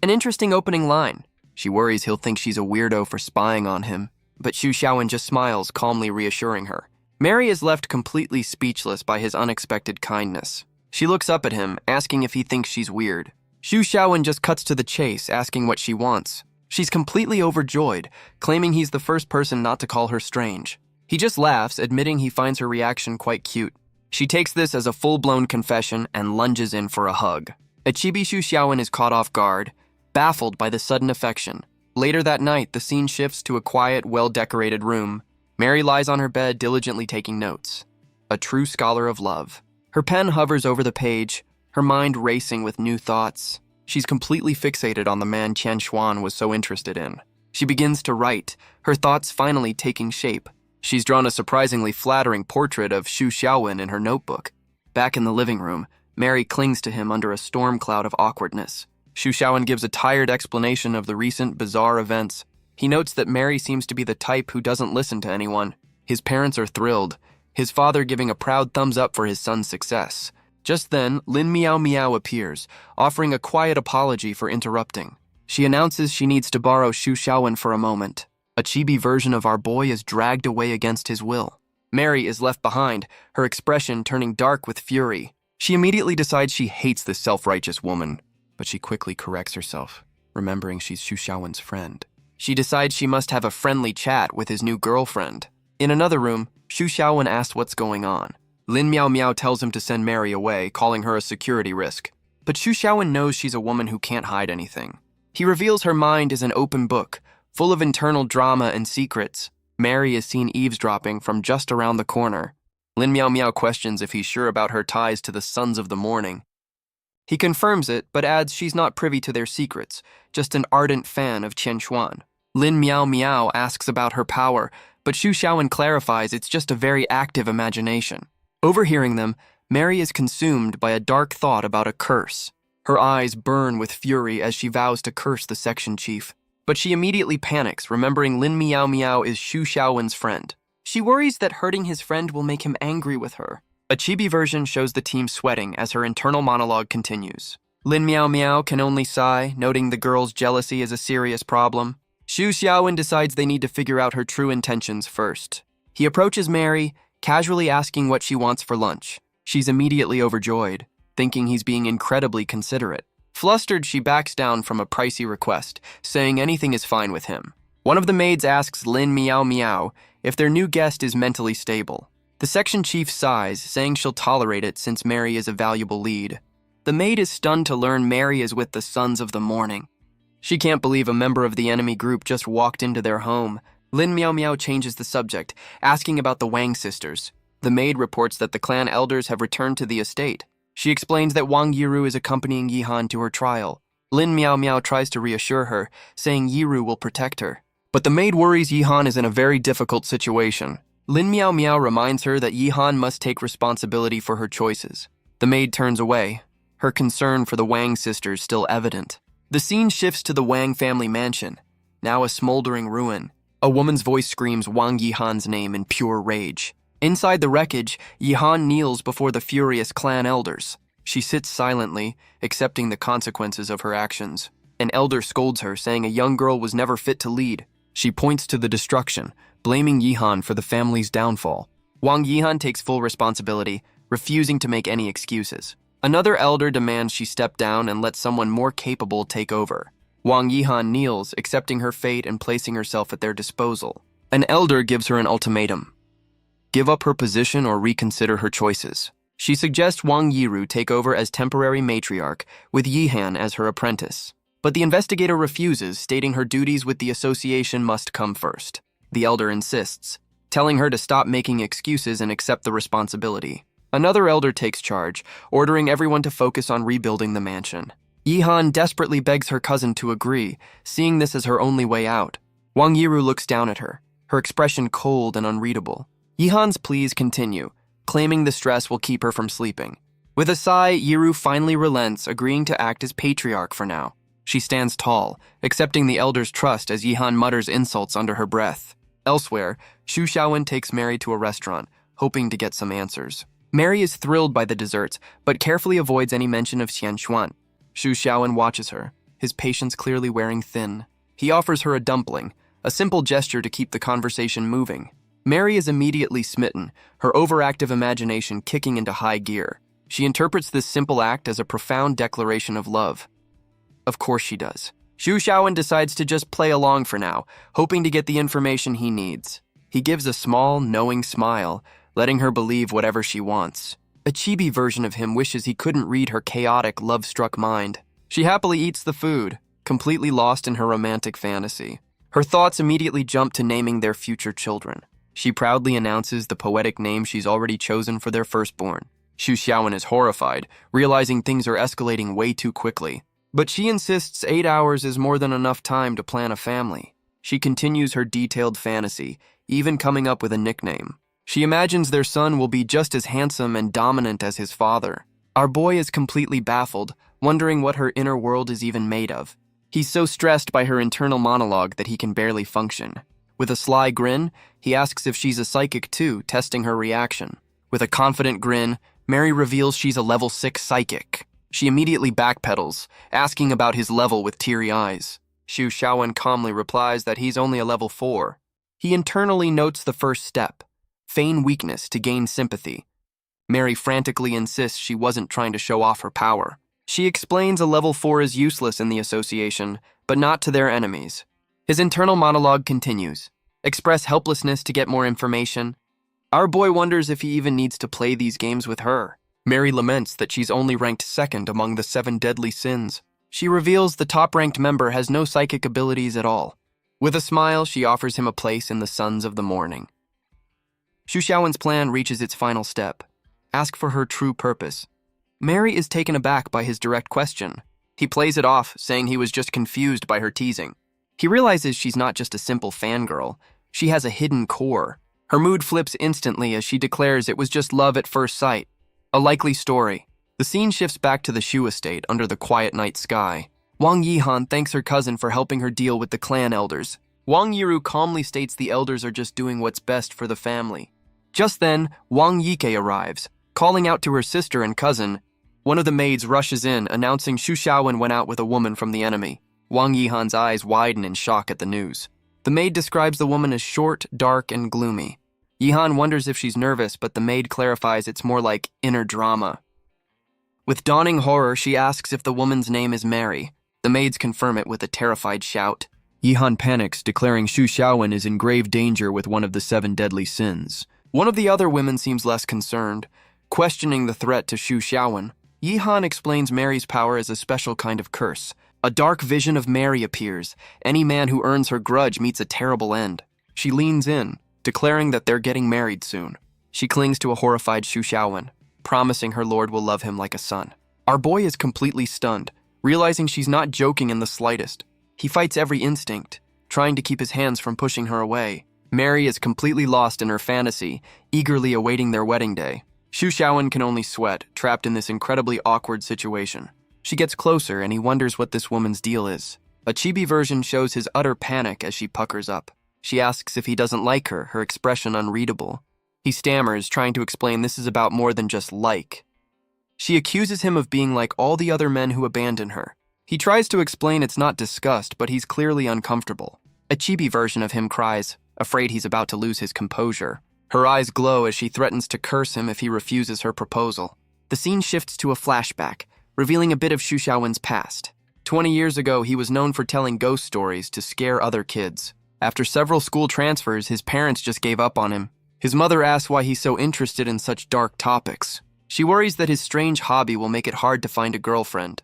An interesting opening line. She worries he'll think she's a weirdo for spying on him, but Xu Xiaowen just smiles, calmly reassuring her. Mary is left completely speechless by his unexpected kindness. She looks up at him, asking if he thinks she's weird. Xu Xiaowen just cuts to the chase, asking what she wants. She's completely overjoyed, claiming he's the first person not to call her strange. He just laughs, admitting he finds her reaction quite cute. She takes this as a full-blown confession and lunges in for a hug. A chibi Xu Xiaowen is caught off guard, baffled by the sudden affection. Later that night, the scene shifts to a quiet, well-decorated room. Mary lies on her bed, diligently taking notes. A true scholar of love. Her pen hovers over the page, her mind racing with new thoughts. She's completely fixated on the man Qianshuan was so interested in. She begins to write, her thoughts finally taking shape. She's drawn a surprisingly flattering portrait of Xu Xiaowen in her notebook. Back in the living room, Mary clings to him under a storm cloud of awkwardness. Xu Xiaowen gives a tired explanation of the recent bizarre events. He notes that Mary seems to be the type who doesn't listen to anyone. His parents are thrilled, his father giving a proud thumbs up for his son's success. Just then, Lin Meow Meow appears, offering a quiet apology for interrupting. She announces she needs to borrow Xu Xiaowen for a moment. A chibi version of our boy is dragged away against his will. Mary is left behind, her expression turning dark with fury. She immediately decides she hates this self-righteous woman, but she quickly corrects herself, remembering she's Xu Xiaowen's friend. She decides she must have a friendly chat with his new girlfriend. In another room, Xu Xiaowen asks what's going on. Lin Miao Miao tells him to send Mary away, calling her a security risk. But Xu Xiaowen knows she's a woman who can't hide anything. He reveals her mind is an open book, full of internal drama and secrets. Mary is seen eavesdropping from just around the corner. Lin Miao Miao questions if he's sure about her ties to the sons of the morning. He confirms it, but adds she's not privy to their secrets, just an ardent fan of Qian Xuan. Lin Miao Miao asks about her power, but Xu Xiaowen clarifies it's just a very active imagination. Overhearing them, Mary is consumed by a dark thought about a curse. Her eyes burn with fury as she vows to curse the section chief. But she immediately panics, remembering Lin Miao Miao is Xu Xiaowen's friend. She worries that hurting his friend will make him angry with her. A chibi version shows the team sweating as her internal monologue continues. Lin Miao Miao can only sigh, noting the girl's jealousy is a serious problem. Xu Xiaowen decides they need to figure out her true intentions first. He approaches Mary, casually asking what she wants for lunch. She's immediately overjoyed, thinking he's being incredibly considerate. Flustered, she backs down from a pricey request, saying anything is fine with him. One of the maids asks Lin Miao Miao if their new guest is mentally stable. The section chief sighs, saying she'll tolerate it since Mary is a valuable lead. The maid is stunned to learn Mary is with the sons of the morning. She can't believe a member of the enemy group just walked into their home. Lin Miao Miao changes the subject, asking about the Wang sisters. The maid reports that the clan elders have returned to the estate. She explains that Wang Yiru is accompanying Yihan to her trial. Lin Miao Miao tries to reassure her, saying Yiru will protect her. But the maid worries Yihan is in a very difficult situation. Lin Miao Miao reminds her that Yihan must take responsibility for her choices. The maid turns away, her concern for the Wang sisters still evident. The scene shifts to the Wang family mansion, now a smoldering ruin. A woman's voice screams Wang Yihan's name in pure rage. Inside the wreckage, Yihan kneels before the furious clan elders. She sits silently, accepting the consequences of her actions. An elder scolds her, saying a young girl was never fit to lead. She points to the destruction, blaming Yihan for the family's downfall. Wang Yihan takes full responsibility, refusing to make any excuses. Another elder demands she step down and let someone more capable take over. Wang Yihan kneels, accepting her fate and placing herself at their disposal. An elder gives her an ultimatum: give up her position or reconsider her choices. She suggests Wang Yiru take over as temporary matriarch, with Yihan as her apprentice. But the investigator refuses, stating her duties with the association must come first. The elder insists, telling her to stop making excuses and accept the responsibility. Another elder takes charge, ordering everyone to focus on rebuilding the mansion. Yihan desperately begs her cousin to agree, seeing this as her only way out. Wang Yiru looks down at her, her expression cold and unreadable. Yihan's pleas continue, claiming the stress will keep her from sleeping. With a sigh, Yiru finally relents, agreeing to act as patriarch for now. She stands tall, accepting the elder's trust as Yihan mutters insults under her breath. Elsewhere, Xu Xiaowen takes Mary to a restaurant, hoping to get some answers. Mary is thrilled by the desserts, but carefully avoids any mention of Qian Xuan. Xu Xiaowen watches her, his patience clearly wearing thin. He offers her a dumpling, a simple gesture to keep the conversation moving. Mary is immediately smitten, her overactive imagination kicking into high gear. She interprets this simple act as a profound declaration of love. Of course she does. Xu Xiaowen decides to just play along for now, hoping to get the information he needs. He gives a small, knowing smile, letting her believe whatever she wants. A chibi version of him wishes he couldn't read her chaotic, love-struck mind. She happily eats the food, completely lost in her romantic fantasy. Her thoughts immediately jump to naming their future children. She proudly announces the poetic name she's already chosen for their firstborn. Xu Xiaowen is horrified, realizing things are escalating way too quickly. But she insists 8 hours is more than enough time to plan a family. She continues her detailed fantasy, even coming up with a nickname. She imagines their son will be just as handsome and dominant as his father. Our boy is completely baffled, wondering what her inner world is even made of. He's so stressed by her internal monologue that he can barely function. With a sly grin, he asks if she's a psychic too, testing her reaction. With a confident grin, Mary reveals she's a level 6 psychic. She immediately backpedals, asking about his level with teary eyes. Xu Xiaowen calmly replies that he's only a level 4. He internally notes the first step: feign weakness to gain sympathy. Mary frantically insists she wasn't trying to show off her power. She explains a level 4 is useless in the association, but not to their enemies. His internal monologue continues. Express helplessness to get more information. Our boy wonders if he even needs to play these games with her. Mary laments that she's only ranked second among the 7 deadly sins. She reveals the top-ranked member has no psychic abilities at all. With a smile, she offers him a place in the Sons of the Morning. Xu Xiaowen's plan reaches its final step. Ask for her true purpose. Mary is taken aback by his direct question. He plays it off, saying he was just confused by her teasing. He realizes she's not just a simple fangirl. She has a hidden core. Her mood flips instantly as she declares it was just love at first sight. A likely story. The scene shifts back to the Shu estate under the quiet night sky. Wang Yihan thanks her cousin for helping her deal with the clan elders. Wang Yiru calmly states the elders are just doing what's best for the family. Just then, Wang Yike arrives, calling out to her sister and cousin. One of the maids rushes in, announcing Xu Xiaowen went out with a woman from the enemy. Wang Yihan's eyes widen in shock at the news. The maid describes the woman as short, dark, and gloomy. Yihan wonders if she's nervous, but the maid clarifies it's more like inner drama. With dawning horror, she asks if the woman's name is Mary. The maids confirm it with a terrified shout. Yihan panics, declaring Xu Xiaowen is in grave danger with one of the 7 deadly sins. One of the other women seems less concerned, questioning the threat to Xu Xiaowen. Yihan explains Mary's power as a special kind of curse. A dark vision of Mary appears. Any man who earns her grudge meets a terrible end. She leans in, declaring that they're getting married soon. She clings to a horrified Xu Xiaowen, promising her lord will love him like a son. Our boy is completely stunned, realizing she's not joking in the slightest. He fights every instinct, trying to keep his hands from pushing her away. Mary is completely lost in her fantasy, eagerly awaiting their wedding day. Xu Xiaowen can only sweat, trapped in this incredibly awkward situation. She gets closer and he wonders what this woman's deal is. A chibi version shows his utter panic as she puckers up. She asks if he doesn't like her expression unreadable. He stammers, trying to explain this is about more than just like. She accuses him of being like all the other men who abandon her. He tries to explain it's not disgust, but he's clearly uncomfortable. A chibi version of him cries, afraid he's about to lose his composure. Her eyes glow as she threatens to curse him if he refuses her proposal. The scene shifts to a flashback, revealing a bit of Xu Xiaowen's past. 20 years ago, he was known for telling ghost stories to scare other kids. After several school transfers, his parents just gave up on him. His mother asks why he's so interested in such dark topics. She worries that his strange hobby will make it hard to find a girlfriend.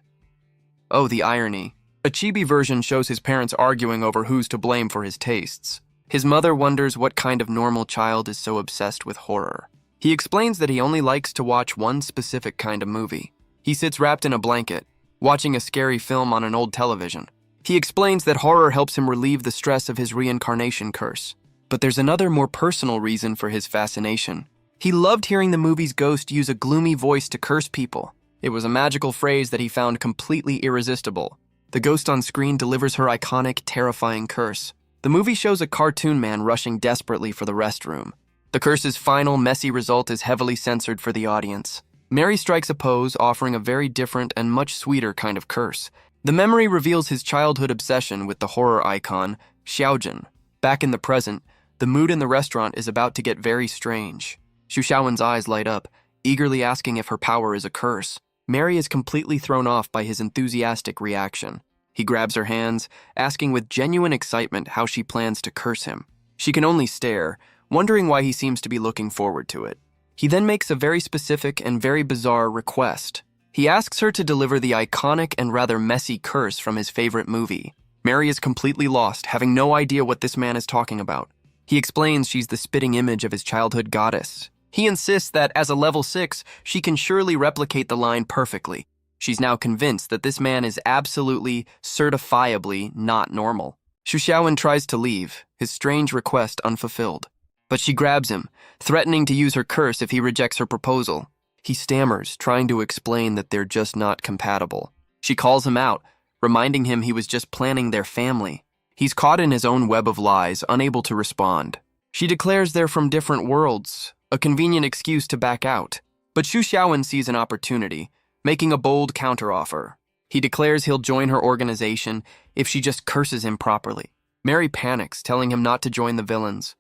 Oh, the irony. A chibi version shows his parents arguing over who's to blame for his tastes. His mother wonders what kind of normal child is so obsessed with horror. He explains that he only likes to watch one specific kind of movie. He sits wrapped in a blanket, watching a scary film on an old television. He explains that horror helps him relieve the stress of his reincarnation curse. But there's another more personal reason for his fascination. He loved hearing the movie's ghost use a gloomy voice to curse people. It was a magical phrase that he found completely irresistible. The ghost on screen delivers her iconic, terrifying curse. The movie shows a cartoon man rushing desperately for the restroom. The curse's final, messy result is heavily censored for the audience. Mary strikes a pose, offering a very different and much sweeter kind of curse. The memory reveals his childhood obsession with the horror icon, Xiaojin. Back in the present, the mood in the restaurant is about to get very strange. Xu Xiaowen's eyes light up, eagerly asking if her power is a curse. Mary is completely thrown off by his enthusiastic reaction. He grabs her hands, asking with genuine excitement how she plans to curse him. She can only stare, wondering why he seems to be looking forward to it. He then makes a very specific and very bizarre request. He asks her to deliver the iconic and rather messy curse from his favorite movie. Mary is completely lost, having no idea what this man is talking about. He explains she's the spitting image of his childhood goddess. He insists that, as a level 6, she can surely replicate the line perfectly. She's now convinced that this man is absolutely, certifiably not normal. Xu Xiaowen tries to leave, his strange request unfulfilled. But she grabs him, threatening to use her curse if he rejects her proposal. He stammers, trying to explain that they're just not compatible. She calls him out, reminding him he was just planning their family. He's caught in his own web of lies, unable to respond. She declares they're from different worlds, a convenient excuse to back out. But Xu Xiaowen sees an opportunity, making a bold counteroffer. He declares he'll join her organization if she just curses him properly. Mary panics, telling him not to join the villains.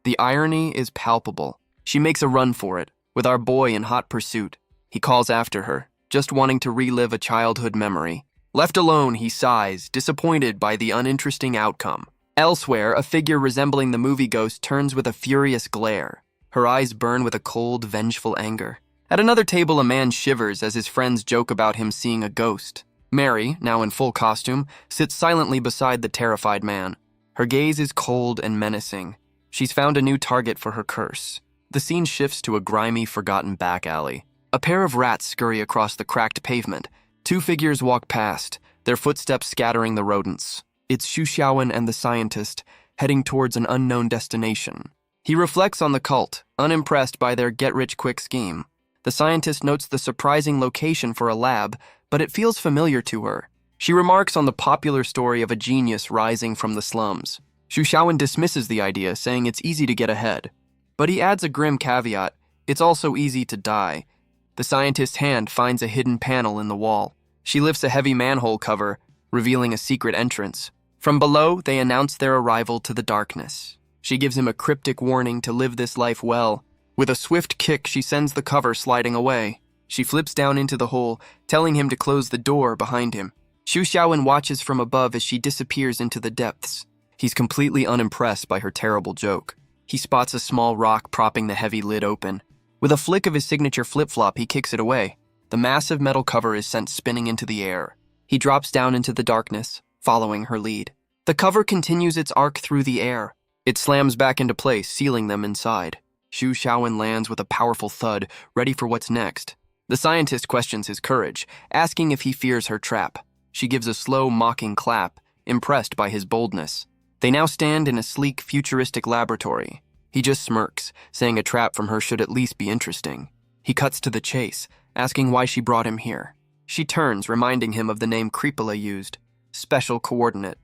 The irony is palpable. She makes a run for it, with our boy in hot pursuit. He calls after her, just wanting to relive a childhood memory. Left alone, he sighs, disappointed by the uninteresting outcome. Elsewhere, a figure resembling the movie ghost turns with a furious glare. Her eyes burn with a cold, vengeful anger. At another table, a man shivers as his friends joke about him seeing a ghost. Mary, now in full costume, sits silently beside the terrified man. Her gaze is cold and menacing. She's found a new target for her curse. The scene shifts to a grimy, forgotten back alley. A pair of rats scurry across the cracked pavement. Two figures walk past, their footsteps scattering the rodents. It's Xu Xiaowen and the scientist, heading towards an unknown destination. He reflects on the cult, unimpressed by their get-rich-quick scheme. The scientist notes the surprising location for a lab, but it feels familiar to her. She remarks on the popular story of a genius rising from the slums. Xu Xiaowen dismisses the idea, saying it's easy to get ahead. But he adds a grim caveat: it's also easy to die. The scientist's hand finds a hidden panel in the wall. She lifts a heavy manhole cover, revealing a secret entrance. From below, they announce their arrival to the darkness. She gives him a cryptic warning to live this life well. With a swift kick, she sends the cover sliding away. She flips down into the hole, telling him to close the door behind him. Xu Xiaowen watches from above as she disappears into the depths. He's completely unimpressed by her terrible joke. He spots a small rock propping the heavy lid open. With a flick of his signature flip-flop, he kicks it away. The massive metal cover is sent spinning into the air. He drops down into the darkness, following her lead. The cover continues its arc through the air. It slams back into place, sealing them inside. Xu Xiaowen lands with a powerful thud, ready for what's next. The scientist questions his courage, asking if he fears her trap. She gives a slow, mocking clap, impressed by his boldness. They now stand in a sleek, futuristic laboratory. He just smirks, saying a trap from her should at least be interesting. He cuts to the chase, asking why she brought him here. She turns, reminding him of the name Creepola used, special coordinate.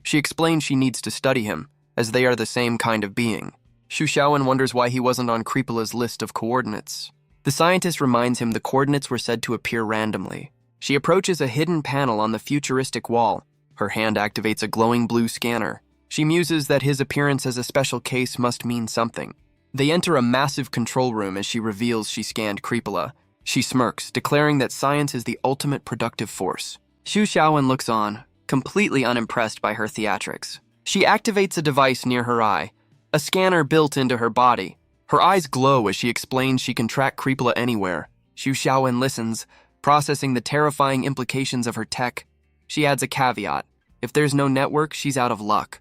She explains she needs to study him, as they are the same kind of being. Xu Xiaowen wonders why he wasn't on Creepola's list of coordinates. The scientist reminds him the coordinates were said to appear randomly. She approaches a hidden panel on the futuristic wall. Her hand activates a glowing blue scanner. She muses that his appearance as a special case must mean something. They enter a massive control room as she reveals she scanned Creepola. She smirks, declaring that science is the ultimate productive force. Xu Xiaowen looks on, completely unimpressed by her theatrics. She activates a device near her eye, a scanner built into her body. Her eyes glow as she explains she can track Creepola anywhere. Xu Xiaowen listens, processing the terrifying implications of her tech. She adds a caveat: if there's no network, she's out of luck.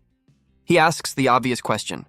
He asks the obvious question: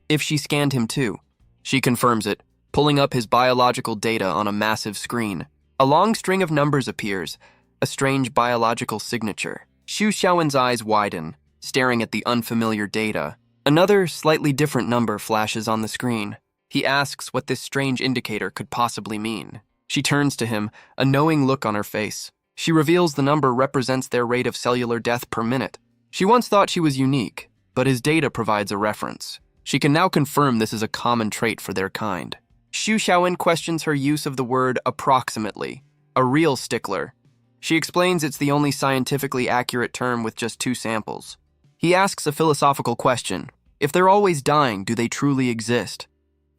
if she scanned him too. She confirms it, pulling up his biological data on a massive screen. A long string of numbers appears, a strange biological signature. Xu Xiaowen's eyes widen, staring at the unfamiliar data. Another, slightly different number flashes on the screen. He asks what this strange indicator could possibly mean. She turns to him, a knowing look on her face. She reveals the number represents their rate of cellular death per minute. She once thought she was unique, but his data provides a reference. She can now confirm this is a common trait for their kind. Xu Xiaowen questions her use of the word approximately, a real stickler. She explains it's the only scientifically accurate term with just 2 samples. He asks a philosophical question: if they're always dying, do they truly exist?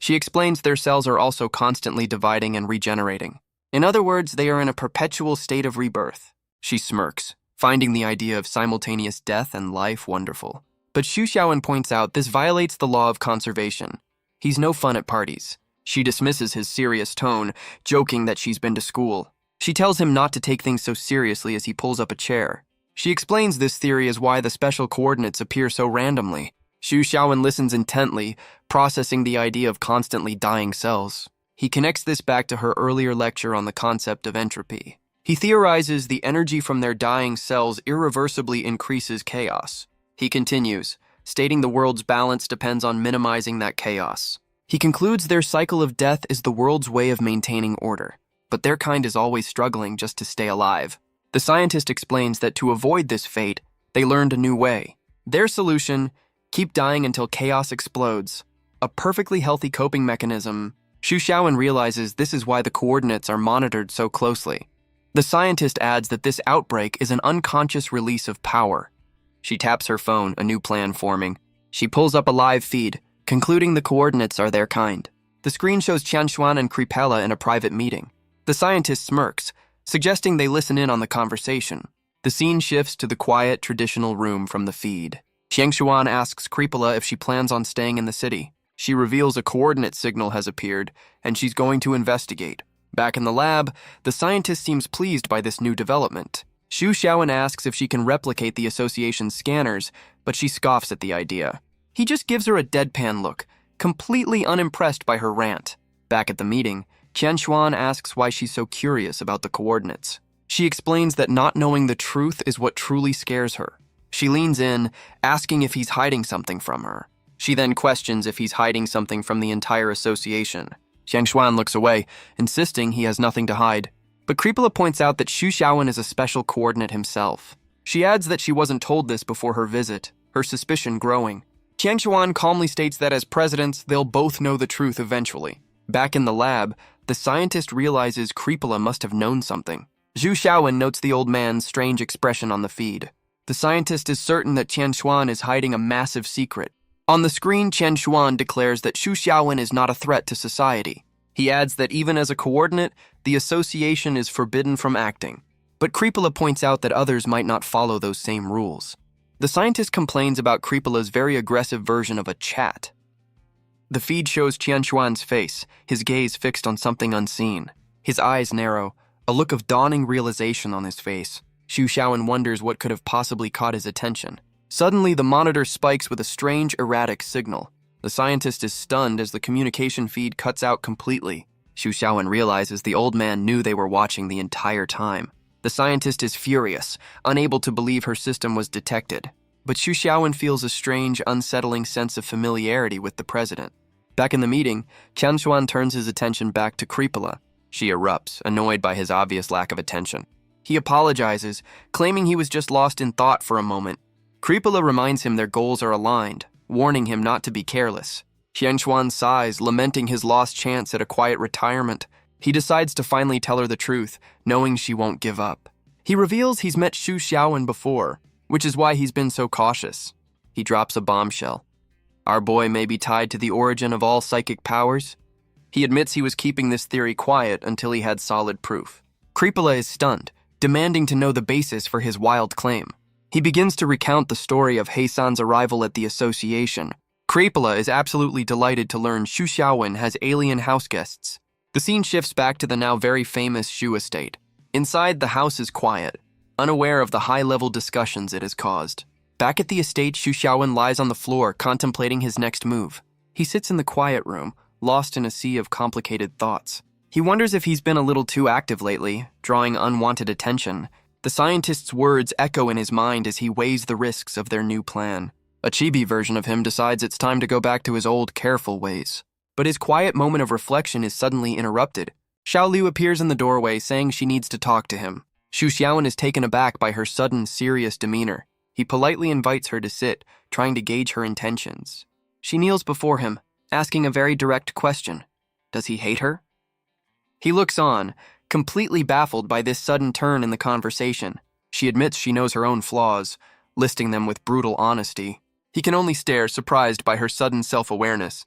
She explains their cells are also constantly dividing and regenerating. In other words, they are in a perpetual state of rebirth. She smirks, finding the idea of simultaneous death and life wonderful. But Xu Xiaowen points out this violates the law of conservation. He's no fun at parties. She dismisses his serious tone, joking that she's been to school. She tells him not to take things so seriously as he pulls up a chair. She explains this theory as why the special coordinates appear so randomly. Xu Xiaowen listens intently, processing the idea of constantly dying cells. He connects this back to her earlier lecture on the concept of entropy. He theorizes the energy from their dying cells irreversibly increases chaos. He continues, stating the world's balance depends on minimizing that chaos. He concludes their cycle of death is the world's way of maintaining order, but their kind is always struggling just to stay alive. The scientist explains that to avoid this fate, they learned a new way. Their solution: keep dying until chaos explodes. A perfectly healthy coping mechanism. Xu Xiaowen realizes this is why the coordinates are monitored so closely. The scientist adds that this outbreak is an unconscious release of power. She taps her phone, a new plan forming. She pulls up a live feed, concluding the coordinates are their kind. The screen shows Qianshuan and Creepella in a private meeting. The scientist smirks, suggesting they listen in on the conversation. The scene shifts to the quiet, traditional room from the feed. Xiangshuan asks Creepola if she plans on staying in the city. She reveals a coordinate signal has appeared, and she's going to investigate. Back in the lab, the scientist seems pleased by this new development. Xu Xiaowen asks if she can replicate the association's scanners, but she scoffs at the idea. He just gives her a deadpan look, completely unimpressed by her rant. Back at the meeting, Qianshuan asks why she's so curious about the coordinates. She explains that not knowing the truth is what truly scares her. She leans in, asking if he's hiding something from her. She then questions if he's hiding something from the entire association. Xiangshuan looks away, insisting he has nothing to hide. But Creepola points out that Xu Xiaowen is a special coordinate himself. She adds that she wasn't told this before her visit, her suspicion growing. Qiangshuan calmly states that as presidents, they'll both know the truth eventually. Back in the lab, the scientist realizes Creepola must have known something. Xu Xiaowen notes the old man's strange expression on the feed. The scientist is certain that Qianshuan is hiding a massive secret. On the screen, Qianshuan declares that Xu Xiaowen is not a threat to society. He adds that even as a coordinate, the association is forbidden from acting. But Creepola points out that others might not follow those same rules. The scientist complains about Creepola's very aggressive version of a chat. The feed shows Qianshuan's face, his gaze fixed on something unseen. His eyes narrow, a look of dawning realization on his face. Xu Xiaowen wonders what could have possibly caught his attention. Suddenly, the monitor spikes with a strange, erratic signal. The scientist is stunned as the communication feed cuts out completely. Xu Xiaowen realizes the old man knew they were watching the entire time. The scientist is furious, unable to believe her system was detected. But Xu Xiaowen feels a strange, unsettling sense of familiarity with the president. Back in the meeting, Qianshuan turns his attention back to Creepola. She erupts, annoyed by his obvious lack of attention. He apologizes, claiming he was just lost in thought for a moment. Creepola reminds him their goals are aligned, warning him not to be careless. Qianshuan sighs, lamenting his lost chance at a quiet retirement. He decides to finally tell her the truth, knowing she won't give up. He reveals he's met Xu Xiaowen before, which is why he's been so cautious. He drops a bombshell. Our boy may be tied to the origin of all psychic powers. He admits he was keeping this theory quiet until he had solid proof. Creepola is stunned, demanding to know the basis for his wild claim. He begins to recount the story of Heisan's arrival at the association. Creepola is absolutely delighted to learn Xu Xiaowen has alien house guests. The scene shifts back to the now very famous Xu estate. Inside, the house is quiet, unaware of the high-level discussions it has caused. Back at the estate, Xu Xiaowen lies on the floor, contemplating his next move. He sits in the quiet room, lost in a sea of complicated thoughts. He wonders if he's been a little too active lately, drawing unwanted attention. The scientist's words echo in his mind as he weighs the risks of their new plan. A chibi version of him decides it's time to go back to his old, careful ways. But his quiet moment of reflection is suddenly interrupted. Xiao Liu appears in the doorway, saying she needs to talk to him. Xu Xiaowen is taken aback by her sudden, serious demeanor. He politely invites her to sit, trying to gauge her intentions. She kneels before him, asking a very direct question. Does he hate her? He looks on, completely baffled by this sudden turn in the conversation. She admits she knows her own flaws, listing them with brutal honesty. He can only stare, surprised by her sudden self-awareness.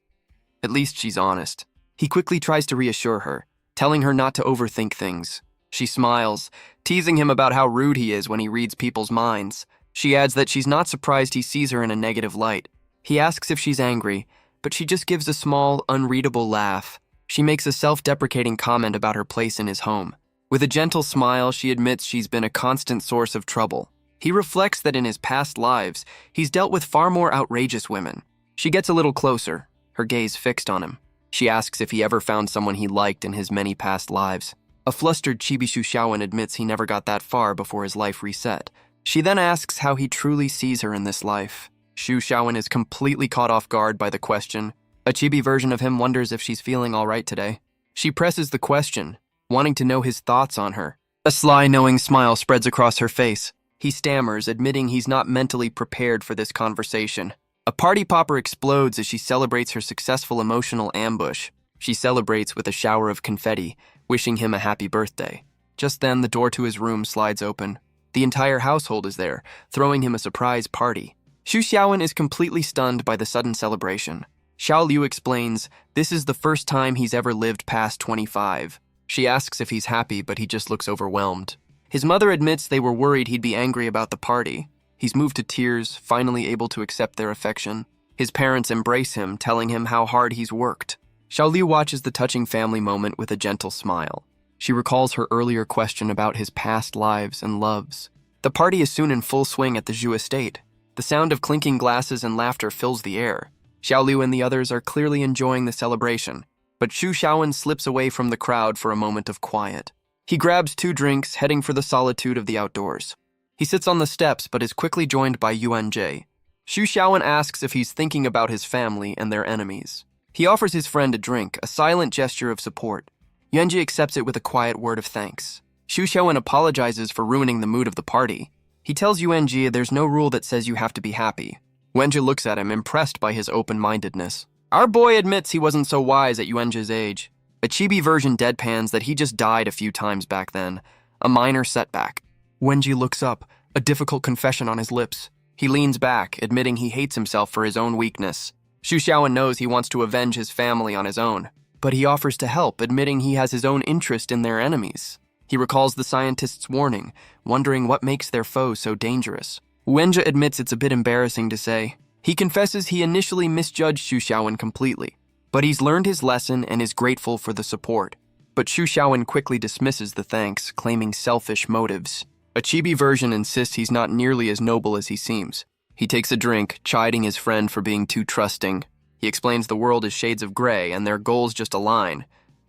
At least she's honest. He quickly tries to reassure her, telling her not to overthink things. She smiles, teasing him about how rude he is when he reads people's minds. She adds that she's not surprised he sees her in a negative light. He asks if she's angry, but she just gives a small, unreadable laugh. She makes a self-deprecating comment about her place in his home. With a gentle smile, she admits she's been a constant source of trouble. He reflects that in his past lives, he's dealt with far more outrageous women. She gets a little closer, her gaze fixed on him. She asks if he ever found someone he liked in his many past lives. A flustered Chibi Xu Xiaowen admits he never got that far before his life reset. She then asks how he truly sees her in this life. Xu Xiaowen is completely caught off guard by the question. A chibi version of him wonders if she's feeling all right today. She presses the question, wanting to know his thoughts on her. A sly, knowing smile spreads across her face. He stammers, admitting he's not mentally prepared for this conversation. A party popper explodes as she celebrates her successful emotional ambush. She celebrates with a shower of confetti, wishing him a happy birthday. Just then, the door to his room slides open. The entire household is there, throwing him a surprise party. Xu Xiaowen is completely stunned by the sudden celebration. Xiao Liu explains this is the first time he's ever lived past 25. She asks if he's happy, but he just looks overwhelmed. His mother admits they were worried he'd be angry about the party. He's moved to tears, finally able to accept their affection. His parents embrace him, telling him how hard he's worked. Xiaoliu watches the touching family moment with a gentle smile. She recalls her earlier question about his past lives and loves. The party is soon in full swing at the Zhu estate. The sound of clinking glasses and laughter fills the air. Xiaoliu and the others are clearly enjoying the celebration, but Xu Xiaowen slips away from the crowd for a moment of quiet. He grabs 2 drinks, heading for the solitude of the outdoors. He sits on the steps but is quickly joined by Yuan Jie. Xu Xiaowen asks if he's thinking about his family and their enemies. He offers his friend a drink, a silent gesture of support. Yuan Jie accepts it with a quiet word of thanks. Xu Xiaowen apologizes for ruining the mood of the party. He tells Yuan Jie there's no rule that says you have to be happy. Yuan Jie looks at him, impressed by his open-mindedness. Our boy admits he wasn't so wise at Yuan Jie's age. A chibi version deadpans that he just died a few times back then. A minor setback. Yuan Jie looks up, a difficult confession on his lips. He leans back, admitting he hates himself for his own weakness. Xu Xiaowen knows he wants to avenge his family on his own, but he offers to help, admitting he has his own interest in their enemies. He recalls the scientist's warning, wondering what makes their foe so dangerous. Yuan Jie admits it's a bit embarrassing to say. He confesses he initially misjudged Xu Xiaowen completely, but he's learned his lesson and is grateful for the support. But Xu Xiaowen quickly dismisses the thanks, claiming selfish motives. A chibi version insists he's not nearly as noble as he seems. He takes a drink, chiding his friend for being too trusting. He explains the world is shades of gray and their goals just align.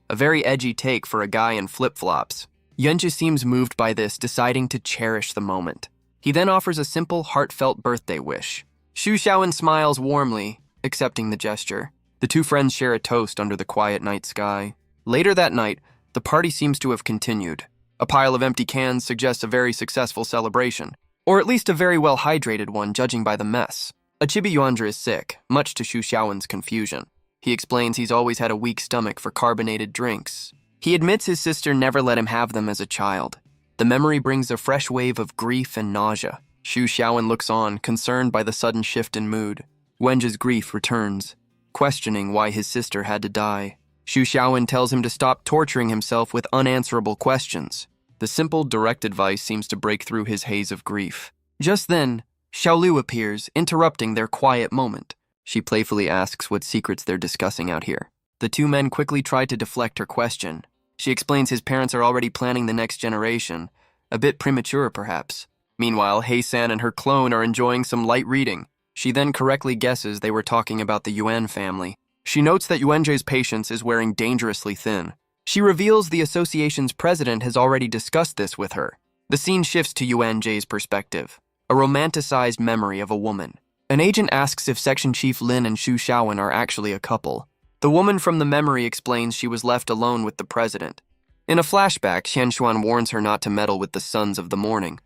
A very edgy take for a guy in flip-flops. Yuan Jie seems moved by this, deciding to cherish the moment. He then offers a simple, heartfelt birthday wish. Xu Xiaowen smiles warmly, accepting the gesture. The 2 friends share a toast under the quiet night sky. Later that night, the party seems to have continued. A pile of empty cans suggests a very successful celebration, or at least a very well-hydrated one, judging by the mess. A chibi Yuan Jie is sick, much to Xu Xiaowen's confusion. He explains he's always had a weak stomach for carbonated drinks. He admits his sister never let him have them as a child. The memory brings a fresh wave of grief and nausea. Xu Xiaowen looks on, concerned by the sudden shift in mood. Yuan Jie's grief returns, questioning why his sister had to die. Xu Xiaowen tells him to stop torturing himself with unanswerable questions. The simple, direct advice seems to break through his haze of grief. Just then, Xiaoliu appears, interrupting their quiet moment. She playfully asks what secrets they're discussing out here. The 2 men quickly try to deflect her question. She explains his parents are already planning the next generation. A bit premature, perhaps. Meanwhile, Hei-san and her clone are enjoying some light reading. She then correctly guesses they were talking about the Yuan family. She notes that Yuan Jie's patience is wearing dangerously thin. She reveals the association's president has already discussed this with her. The scene shifts to Yuan Jie's perspective, a romanticized memory of a woman. An agent asks if Section Chief Lin and Xu Xiaowen are actually a couple. The woman from the memory explains she was left alone with the president. In a flashback, Xianshuan warns her not to meddle with the sons of the morning.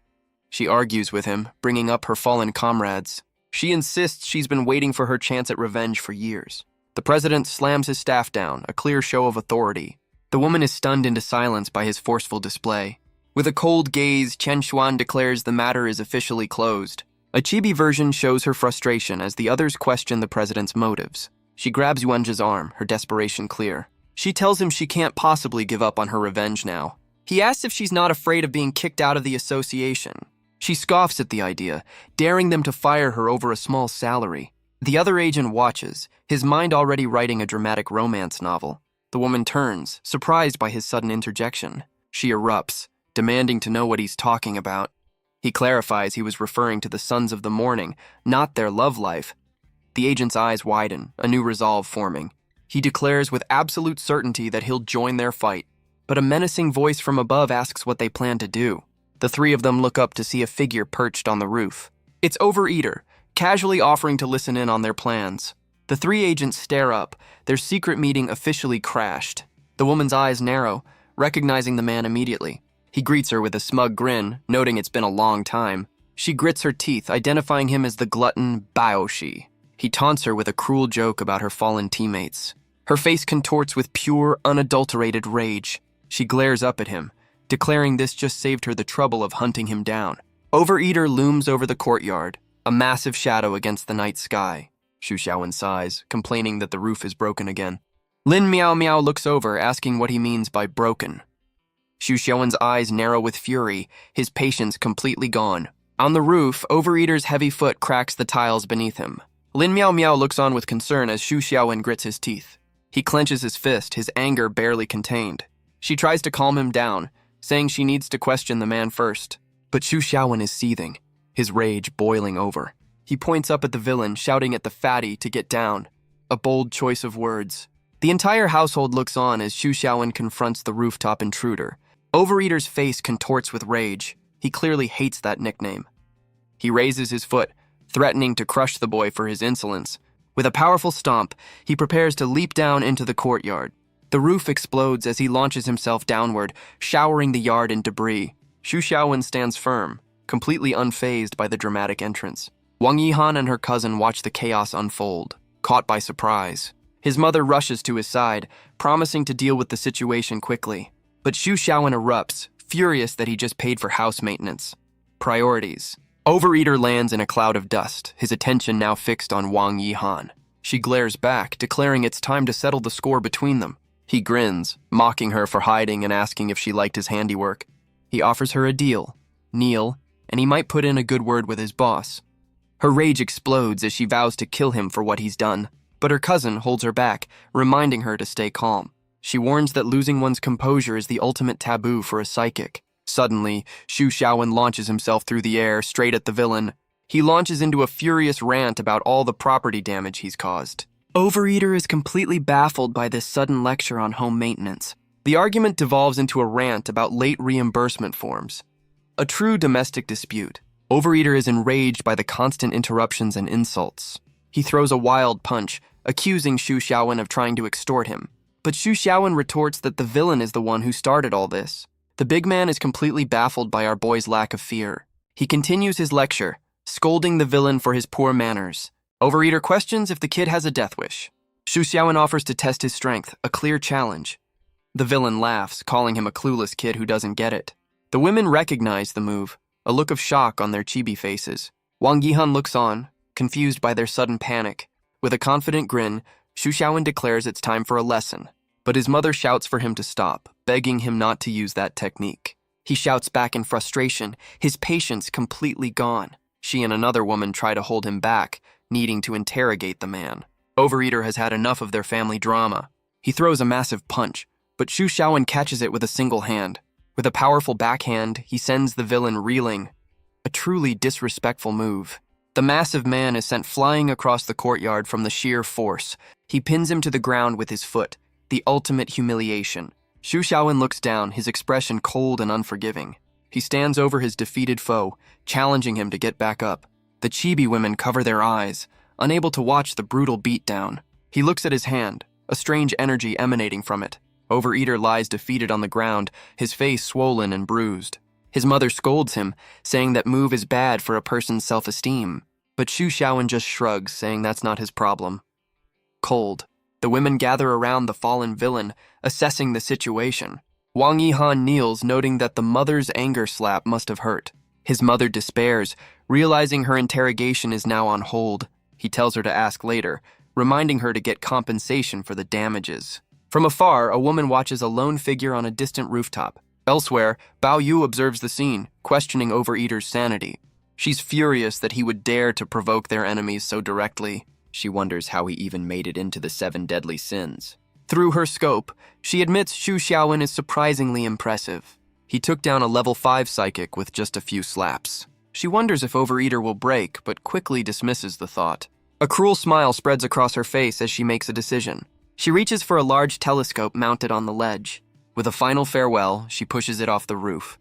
She argues with him, bringing up her fallen comrades. She insists she's been waiting for her chance at revenge for years. The president slams his staff down, a clear show of authority. The woman is stunned into silence by his forceful display. With a cold gaze, Chen Xuan declares the matter is officially closed. A chibi version shows her frustration as the others question the president's motives. She grabs Yuan Jie's arm, her desperation clear. She tells him she can't possibly give up on her revenge now. He asks if she's not afraid of being kicked out of the association. She scoffs at the idea, daring them to fire her over a small salary. The other agent watches, his mind already writing a dramatic romance novel. The woman turns, surprised by his sudden interjection. She erupts, demanding to know what he's talking about. He clarifies he was referring to the sons of the morning, not their love life. The agent's eyes widen, a new resolve forming. He declares with absolute certainty that he'll join their fight, but a menacing voice from above asks what they plan to do. The 3 of them look up to see a figure perched on the roof. It's Overeater, casually offering to listen in on their plans. The 3 agents stare up, their secret meeting officially crashed. The woman's eyes narrow, recognizing the man immediately. He greets her with a smug grin, noting it's been a long time. She grits her teeth, identifying him as the glutton Baoshi. He taunts her with a cruel joke about her fallen teammates. Her face contorts with pure, unadulterated rage. She glares up at him, declaring this just saved her the trouble of hunting him down. Overeater looms over the courtyard, a massive shadow against the night sky. Xu Xiaowen sighs, complaining that the roof is broken again. Lin Miao Miao looks over, asking what he means by broken. Xu Xiaowen's eyes narrow with fury, his patience completely gone. On the roof, Overeater's heavy foot cracks the tiles beneath him. Lin Miao Miao looks on with concern as Xu Xiaowen grits his teeth. He clenches his fist, his anger barely contained. She tries to calm him down, saying she needs to question the man first. But Xu Xiaowen is seething, his rage boiling over. He points up at the villain, shouting at the fatty to get down. A bold choice of words. The entire household looks on as Xu Xiaowen confronts the rooftop intruder. Overeater's face contorts with rage. He clearly hates that nickname. He raises his foot, threatening to crush the boy for his insolence. With a powerful stomp, he prepares to leap down into the courtyard. The roof explodes as he launches himself downward, showering the yard in debris. Xu Xiaowen stands firm, completely unfazed by the dramatic entrance. Wang Yihan and her cousin watch the chaos unfold, caught by surprise. His mother rushes to his side, promising to deal with the situation quickly. But Xu Xiaowen erupts, furious that he just paid for house maintenance. Priorities. Overeater lands in a cloud of dust, his attention now fixed on Wang Yihan. She glares back, declaring it's time to settle the score between them. He grins, mocking her for hiding and asking if she liked his handiwork. He offers her a deal, kneel, and he might put in a good word with his boss. Her rage explodes as she vows to kill him for what he's done, but her cousin holds her back, reminding her to stay calm. She warns that losing one's composure is the ultimate taboo for a psychic. Suddenly, Xu Xiaowen launches himself through the air, straight at the villain. He launches into a furious rant about all the property damage he's caused. Overeater is completely baffled by this sudden lecture on home maintenance. The argument devolves into a rant about late reimbursement forms. A true domestic dispute. Overeater is enraged by the constant interruptions and insults. He throws a wild punch, accusing Xu Xiaowen of trying to extort him. But Xu Xiaowen retorts that the villain is the one who started all this. The big man is completely baffled by our boy's lack of fear. He continues his lecture, scolding the villain for his poor manners. Overeater questions if the kid has a death wish. Xu Xiaowen offers to test his strength, a clear challenge. The villain laughs, calling him a clueless kid who doesn't get it. The women recognize the move, a look of shock on their chibi faces. Wang Yihan looks on, confused by their sudden panic. With a confident grin, Xu Xiaowen declares it's time for a lesson. But his mother shouts for him to stop, begging him not to use that technique. He shouts back in frustration, his patience completely gone. She and another woman try to hold him back, needing to interrogate the man. Overeater has had enough of their family drama. He throws a massive punch, but Xu Xiaowen catches it with a single hand. With a powerful backhand, he sends the villain reeling. A truly disrespectful move. The massive man is sent flying across the courtyard from the sheer force. He pins him to the ground with his foot. The ultimate humiliation. Xu Xiaowen looks down, his expression cold and unforgiving. He stands over his defeated foe, challenging him to get back up. The chibi women cover their eyes, unable to watch the brutal beatdown. He looks at his hand, a strange energy emanating from it. Overeater lies defeated on the ground, his face swollen and bruised. His mother scolds him, saying that move is bad for a person's self-esteem. But Xu Xiaowen just shrugs, saying that's not his problem. Cold. The women gather around the fallen villain, assessing the situation. Wang Yihan kneels, noting that the mother's anger slap must have hurt. His mother despairs, realizing her interrogation is now on hold. He tells her to ask later, reminding her to get compensation for the damages. From afar, a woman watches a lone figure on a distant rooftop. Elsewhere, Bao Yu observes the scene, questioning Overeater's sanity. She's furious that he would dare to provoke their enemies so directly. She wonders how he even made it into the 7 deadly sins. Through her scope, she admits Xu Xiaowen is surprisingly impressive. He took down a level 5 psychic with just a few slaps. She wonders if Overeater will break, but quickly dismisses the thought. A cruel smile spreads across her face as she makes a decision. She reaches for a large telescope mounted on the ledge. With a final farewell, she pushes it off the roof.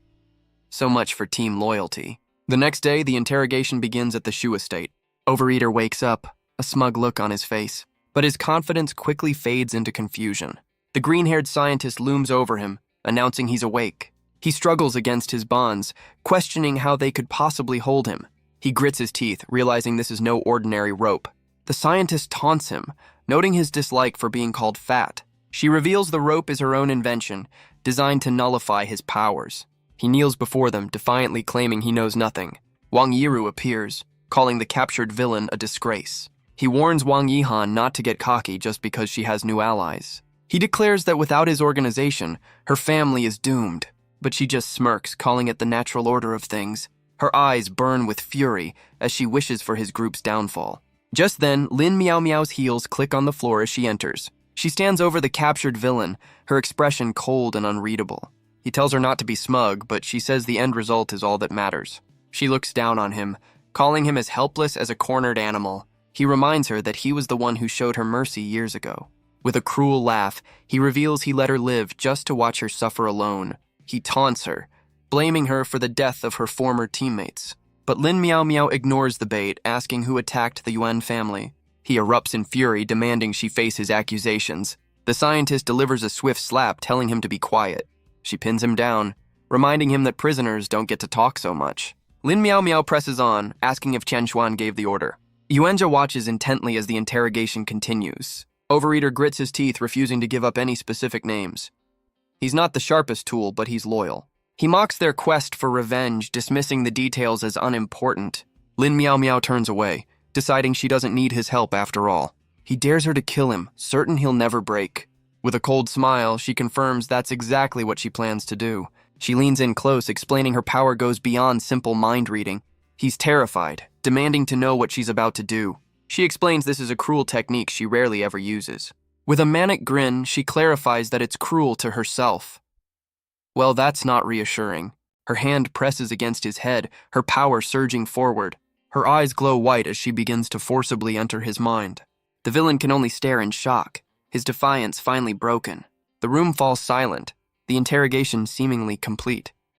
So much for team loyalty. The next day, the interrogation begins at the Shu estate. Overeater wakes up, a smug look on his face, but his confidence quickly fades into confusion. The green-haired scientist looms over him, announcing he's awake. He struggles against his bonds, questioning how they could possibly hold him. He grits his teeth, realizing this is no ordinary rope. The scientist taunts him, noting his dislike for being called fat. She reveals the rope is her own invention, designed to nullify his powers. He kneels before them, defiantly claiming he knows nothing. Wang Yiru appears, calling the captured villain a disgrace. He warns Wang Yihan not to get cocky just because she has new allies. He declares that without his organization, her family is doomed, but she just smirks, calling it the natural order of things. Her eyes burn with fury as she wishes for his group's downfall. Just then, Lin Meow Meow's heels click on the floor as she enters. She stands over the captured villain, her expression cold and unreadable. He tells her not to be smug, but she says the end result is all that matters. She looks down on him, calling him as helpless as a cornered animal. He reminds her that he was the one who showed her mercy years ago. With a cruel laugh, he reveals he let her live just to watch her suffer alone. He taunts her, blaming her for the death of her former teammates. But Lin Meow Meow ignores the bait, asking who attacked the Yuan family. He erupts in fury, demanding she face his accusations. The scientist delivers a swift slap, telling him to be quiet. She pins him down, reminding him that prisoners don't get to talk so much. Lin Meow Meow presses on, asking if Chen Xuan gave the order. Yuanjia watches intently as the interrogation continues. Overeater grits his teeth, refusing to give up any specific names. He's not the sharpest tool, but he's loyal. He mocks their quest for revenge, dismissing the details as unimportant. Lin Meow Meow turns away, deciding she doesn't need his help after all. He dares her to kill him, certain he'll never break. With a cold smile, she confirms that's exactly what she plans to do. She leans in close, explaining her power goes beyond simple mind reading. He's terrified, demanding to know what she's about to do. She explains this is a cruel technique she rarely ever uses. With a manic grin, she clarifies that it's cruel to herself. Well, that's not reassuring. Her hand presses against his head, her power surging forward. Her eyes glow white as she begins to forcibly enter his mind. The villain can only stare in shock, his defiance finally broken. The room falls silent, the interrogation seemingly complete.